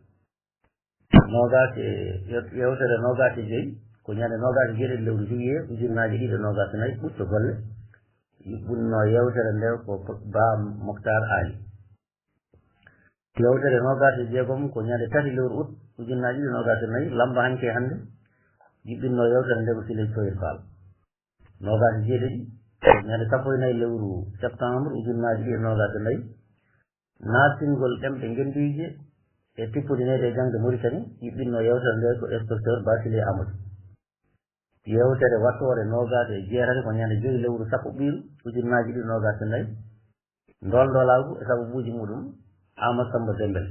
nogas e yewtere nogas e joyi ko ñande nogas e jeeɗiɗi lewru juillet ujunnaji ɗiɗi e nogas e nayi ɓucco golle yiɓɓinno yewtere nde ko Ba Mokhtar Ali yewtere nogas e jeegom ko ñande tati lewru août ujunnaji ɗiɗi nogas e nayi Lamba hanke hande yiɓɓinno yewtere nde ko Siley Coyel Fall nogas e jeeɗiɗi ñande sappo e nayi lewru septembre ujunnaji ɗiɗi e nogas e nayi naartingol ɗemɗe ngenduje e tippudinede e jangde Mauritanie yiɓɓinno yewtere nde ko inspecteur Basile Amadou yewtere wattore nogas e jeetati ko ñande joyi lewru sappo ɓiiru ujunnaji ɗiɗi nogas e nayi ndoldolagu e sababuji muɗum Amadou Samba Dembel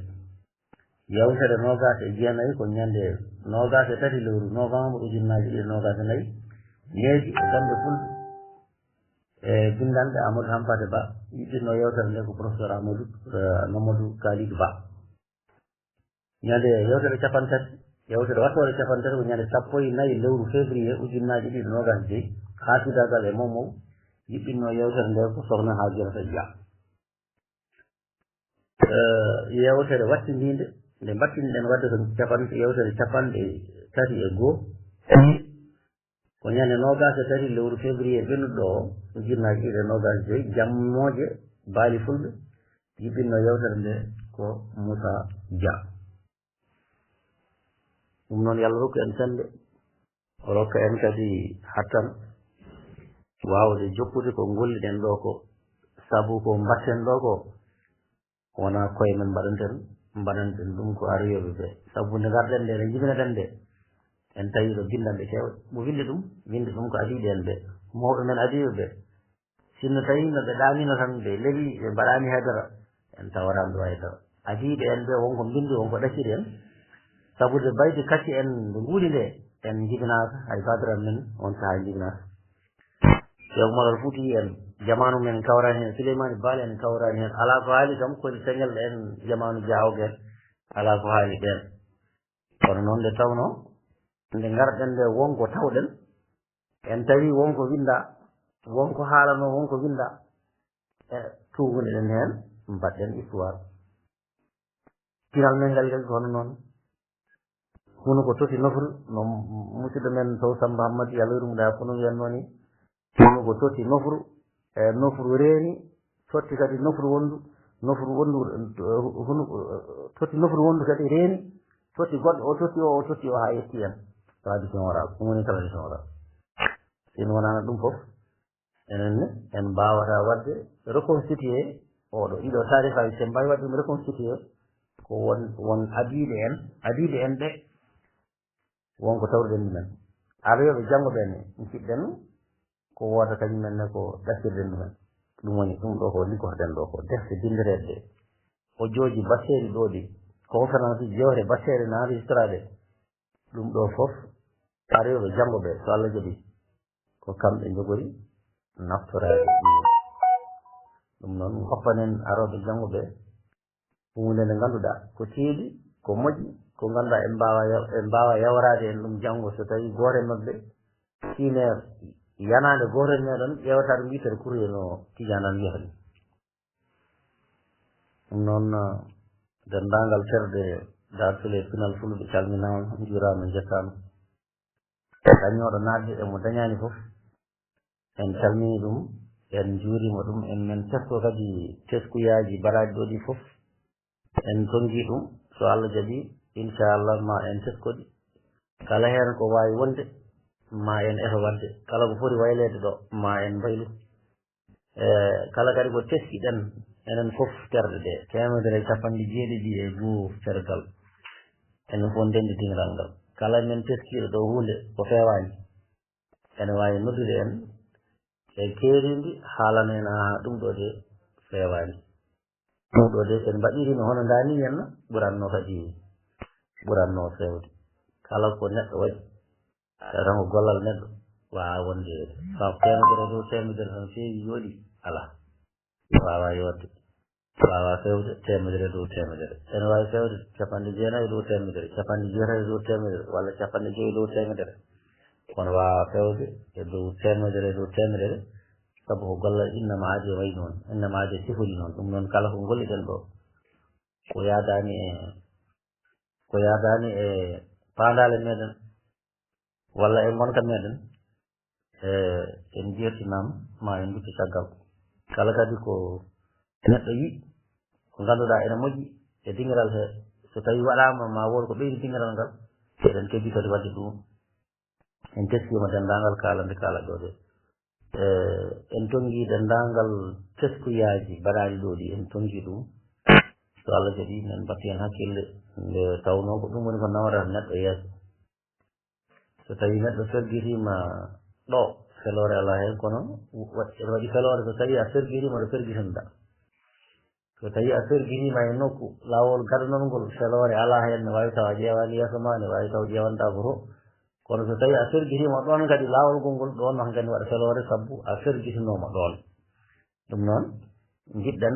yewtere nogas e jeenayi ko ñande nogas e tati lewru novembre ujunnaji ɗiɗi nogas e nayi needi e gande Fulɓe e bindanɗe Amadou Hampate Ba yiɗɗinno yewtere nde ko professeur Mamadou Kalidou Ba ñande yewtere capantati yewtere wattore capantati ko ñande sappo e nayi lewru février ujunnaji ɗiɗi nogas e joyi hasidagal e momow yiɓɓinno yewtere nde ko Sokhna Hajirata Dia yewtere wattindinde nde mbattinɗen wadde ko yewtere capanɗe tati e goho ko ñande nogas e tati lewru février ɓennuɗo o ujunnaji ɗiɗi e nogas e joyi jammoje Baali Fulɓe yiɓɓinno yewtere nde ko Moussa Dia ɗum noon yo Allah rokku en sende o rokka en kadi hattan wawde jokkude ko golliɗen ɗo ko sabu ko mbatten ɗo ko wona koye men mbaɗanten ɗum ko ariyoɓe ɓe sabu nde garɗen nde nde jibineten nde en tawi ɗo bindanɓe kewɗe mo winde ɗum ko adiɓe en ɓe mawɓe men adiɓe ɓe sinno tawi no ɓe ɗanino tan ɓe leeɓi ɓe mbaɗani haydara en tawatama ɗo haydara adiɓe en ɓe wonko bindi wonko ɗacciri en sabude bayde kacci en nde nguuli nde en jibinaka hay badiran men on saha jibinaka Cheikh Oumar Fouti en jamanu men kawrani hen Souleymane Baal en kawrani hen ala ko haali kam kodi tañal en jamanu jawguel ala ko haali ɓen kono noon nde tawno nde garɗen nde wonko tawɗen en tawi wonko winda wonko haalano wonko winda e tugude ɗen hen mbaɗɗen histoire pinal men ngal kadi hono noon huno ko toti nofru no musidɗo men Sow Samba Hammadi Allah yurmuɗa kono wiyanno ni huno ko toti nofru e nofru reeni totti kadi nofru wondu huno toti nofru wondu kadi reeni totti goɗɗo o totti o ha yetti en tradition oral ɗum woni tradition oral sin wonano ɗum fof enenne en mbawata wadde reconstitué oɗo ɗiɗo tarifaji sen mbawi wadde ɗum reconstitué ko won adiɓe en ɓe wonko tawruɗen ɗumen aroyoɓe janggoɓe ne jiɗɗen ko wooda kañumen ne ko ɗaccirɗen ɗumen ɗum woni ɗum ɗo ko liggotoɗen ɗo ko defte bindireɗe ɗe o jooji batteri ɗo ɗi conférence uji jewte battere no enregistrade ɗum ɗo fof aroyoɓe janggoɓe so Allah jaaɓi ko kamɓe jogori naftorade ɗum noon hoppanen aroɓe janggoɓe hunde nde ganduɗa ko teeɗi ko moƴƴi ko ganduɗa en mbawa yawrade en ɗum janggo so tawi goto e mabɓe tiine yanade goto meɗen ƴewata ɗum witere courrier no tijanan wiyata ɗum ɗum noon dendagal terɗe dartule pinal fulɓe calminama jurama jettama dañoɗo nadde emo dañani foof en calmini ɗum en juurima ɗum en men tesko kadi teskuyaji mbaɗaɗi ɗo ɗi foof en tongi ɗum so Allah jaaɓi inchallah ma en teskoɗi kala hen ko wawi wonde ma en eto wadde kala ko foti waylede ɗo ma en mbaylu kala kadi ko teskiɗen enen foof terɗe ɗe 150 tergal enen fof ndendi dingal ngal kala men teskiɗo ɗo hunde ko fewani ene wawi noddude en e keeridi haalana en ɗum ɗo de fewani ɗum ɗo de sen mbaɗiri no hono dani henna ɓuranno kadi ɓuranno fewde kala ko neɗɗo waɗi tan ko gollal neɗɗo wawa wonde fa temedere dow temedere tan feewi yooɗi ala wawa yodde wawa fewde temedere dow temedere ene wawi fewde 90 dow temedere 90 dow temedere walla 5 dow temedere kono wawa fewde e dow temedere dow temedere sabu ko gollal innama aadi e way noon innama aadi e sifori noon ɗum noon kala ko golliɗen ɗo ko yaadani e pandale meɗen walla e gonka meɗen en jertinama ma en dutto caggal kala kadi ko neɗɗo yi ko ganduɗa ene moƴƴi e dingiral he so tawi waɗama ma wood ko ɓeydi dingiral ngal eɗen keddi kadi wadde ɗum en teskima dendagal kalande kala ɗo de en tongi dendagal teskuyaji mbaɗaɗi ɗo ɗi en tongi ɗum so Allah jaaɓi men mbatti hen hakkille nde tawno ko ɗum woni ko nawrata neɗɗo yeeso so tawi neɗɗo fergitima ɗo felore ala hen kono ene waɗi felore so tawi a fergirima ɗo fergitinɗa so tawi a fergitima e nokku lawol gadanol ngol felore ala hen ne wawi taw a ƴewani yeeso ma ne wawi taw ƴewanta ko to kono so tawi a fergitima ɗon kadi lawol ngol ɗon han kadi waɗa felore sabbu a fergitinoma ɗon ɗum noon jiɗɗen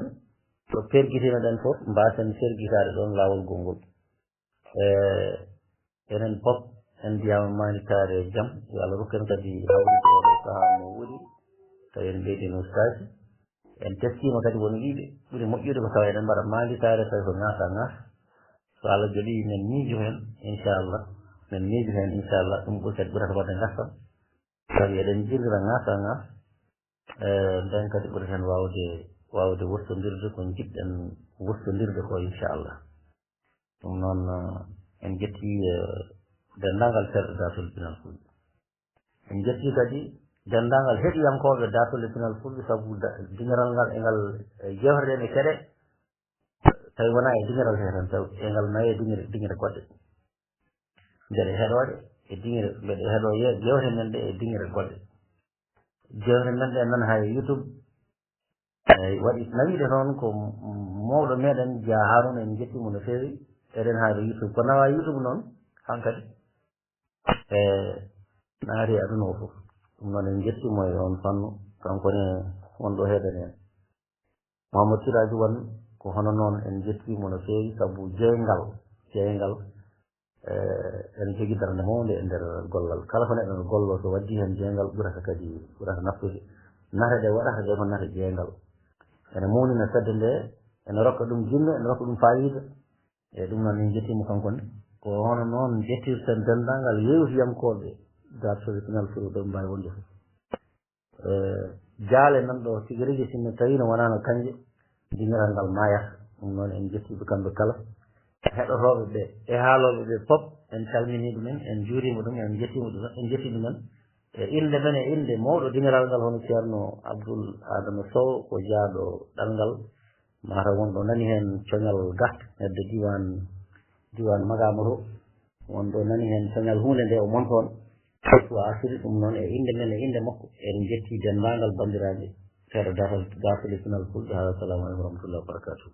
so fergitina ɗen fof mbasen fergitade ɗon lawol gongol enen pop en mbiyama manitare jaam yo Allah rokken kadi hawrude oɗo saaha mo woni tawi en ɓeydi no ustaji en teskima kadi won wiiɓe ɓuuri moƴƴude ko tawa eɗen mbaɗa manditare tawi ko ngasa ngasa so Allah jaaɓi men miijo hen inchallah men miijo hen inchallah ɗum ɓuri kadi ɓurata wadde gastam tawi eɗen jirira ngasa ngas nden kadi ɓuri hen wawde wurtodirde ko jiɗɗen wurtodirde ko inchallah ɗum noon en jetti dendagal terɗe datol pinal fulɓe en jetti kadi dendagal heɗiyankoɓe datole pinal fulɓe saabu dingiral ngal e ngal jewteɗen e keɗe tawi wona e dingiral he tan taw e ngal nayi e dingire goɗɗe mbeɗe heɗode e dingire mbeɗe heeɗo jewte men ɗe e dingire goɗɗe jewte men ɗe nan hay YouTube waɗi nawiɗe noon ko mawɗo meɗen Dia Harouna en jettimo no fewi eɗen haɗo YouTube ko nawa YouTube noon hankkadi naati aduna o fof ɗum noon en jettimo e on fannu kankone wonɗo heɗen en Mamadou Siraji Wan ko hono noon en jettimo no fewi saabu jeygal en jogui darde mawde e nder gollal kala ko neɗɗo no gollo so waddi hen jeygal ɓurata naftude nate ɗe waɗata ɗe ko nate jeygal ene mawnina fedde nde ene rokka ɗum jinno ene rokka ɗum fayida e ɗum noon en jettimo kankone ko hono noon jettirten dendagal yewtiyankoɓe dartole pinal fulɓe ɗo mbawi wonde fof jaale nan ɗo tigi rigui sinno tawi no wonano kanje dingiral ngal mayata ɗum noon en jettiɓe kamɓe kala heɗotoɓe ɓe e haaloɓe ɓe pop en calmini ɗumen en juurima ɗum en jetti ɗumen e inde men e inde mawɗo dingiral ngal hono ceerno Abdoul Adama Sow ko jaaɗo ɗalngal mata wonɗo nani hen coñal gart hedde diwan Magamoto wonɗo nani hen coñal hunde nde o montoon so asiri ɗum noon e inde men e inde makko en jetti dendagal bandiraɓe seeɗa datole pinal fulɓe ha assalamu aleykum wa rahmatullahi wa barakatuh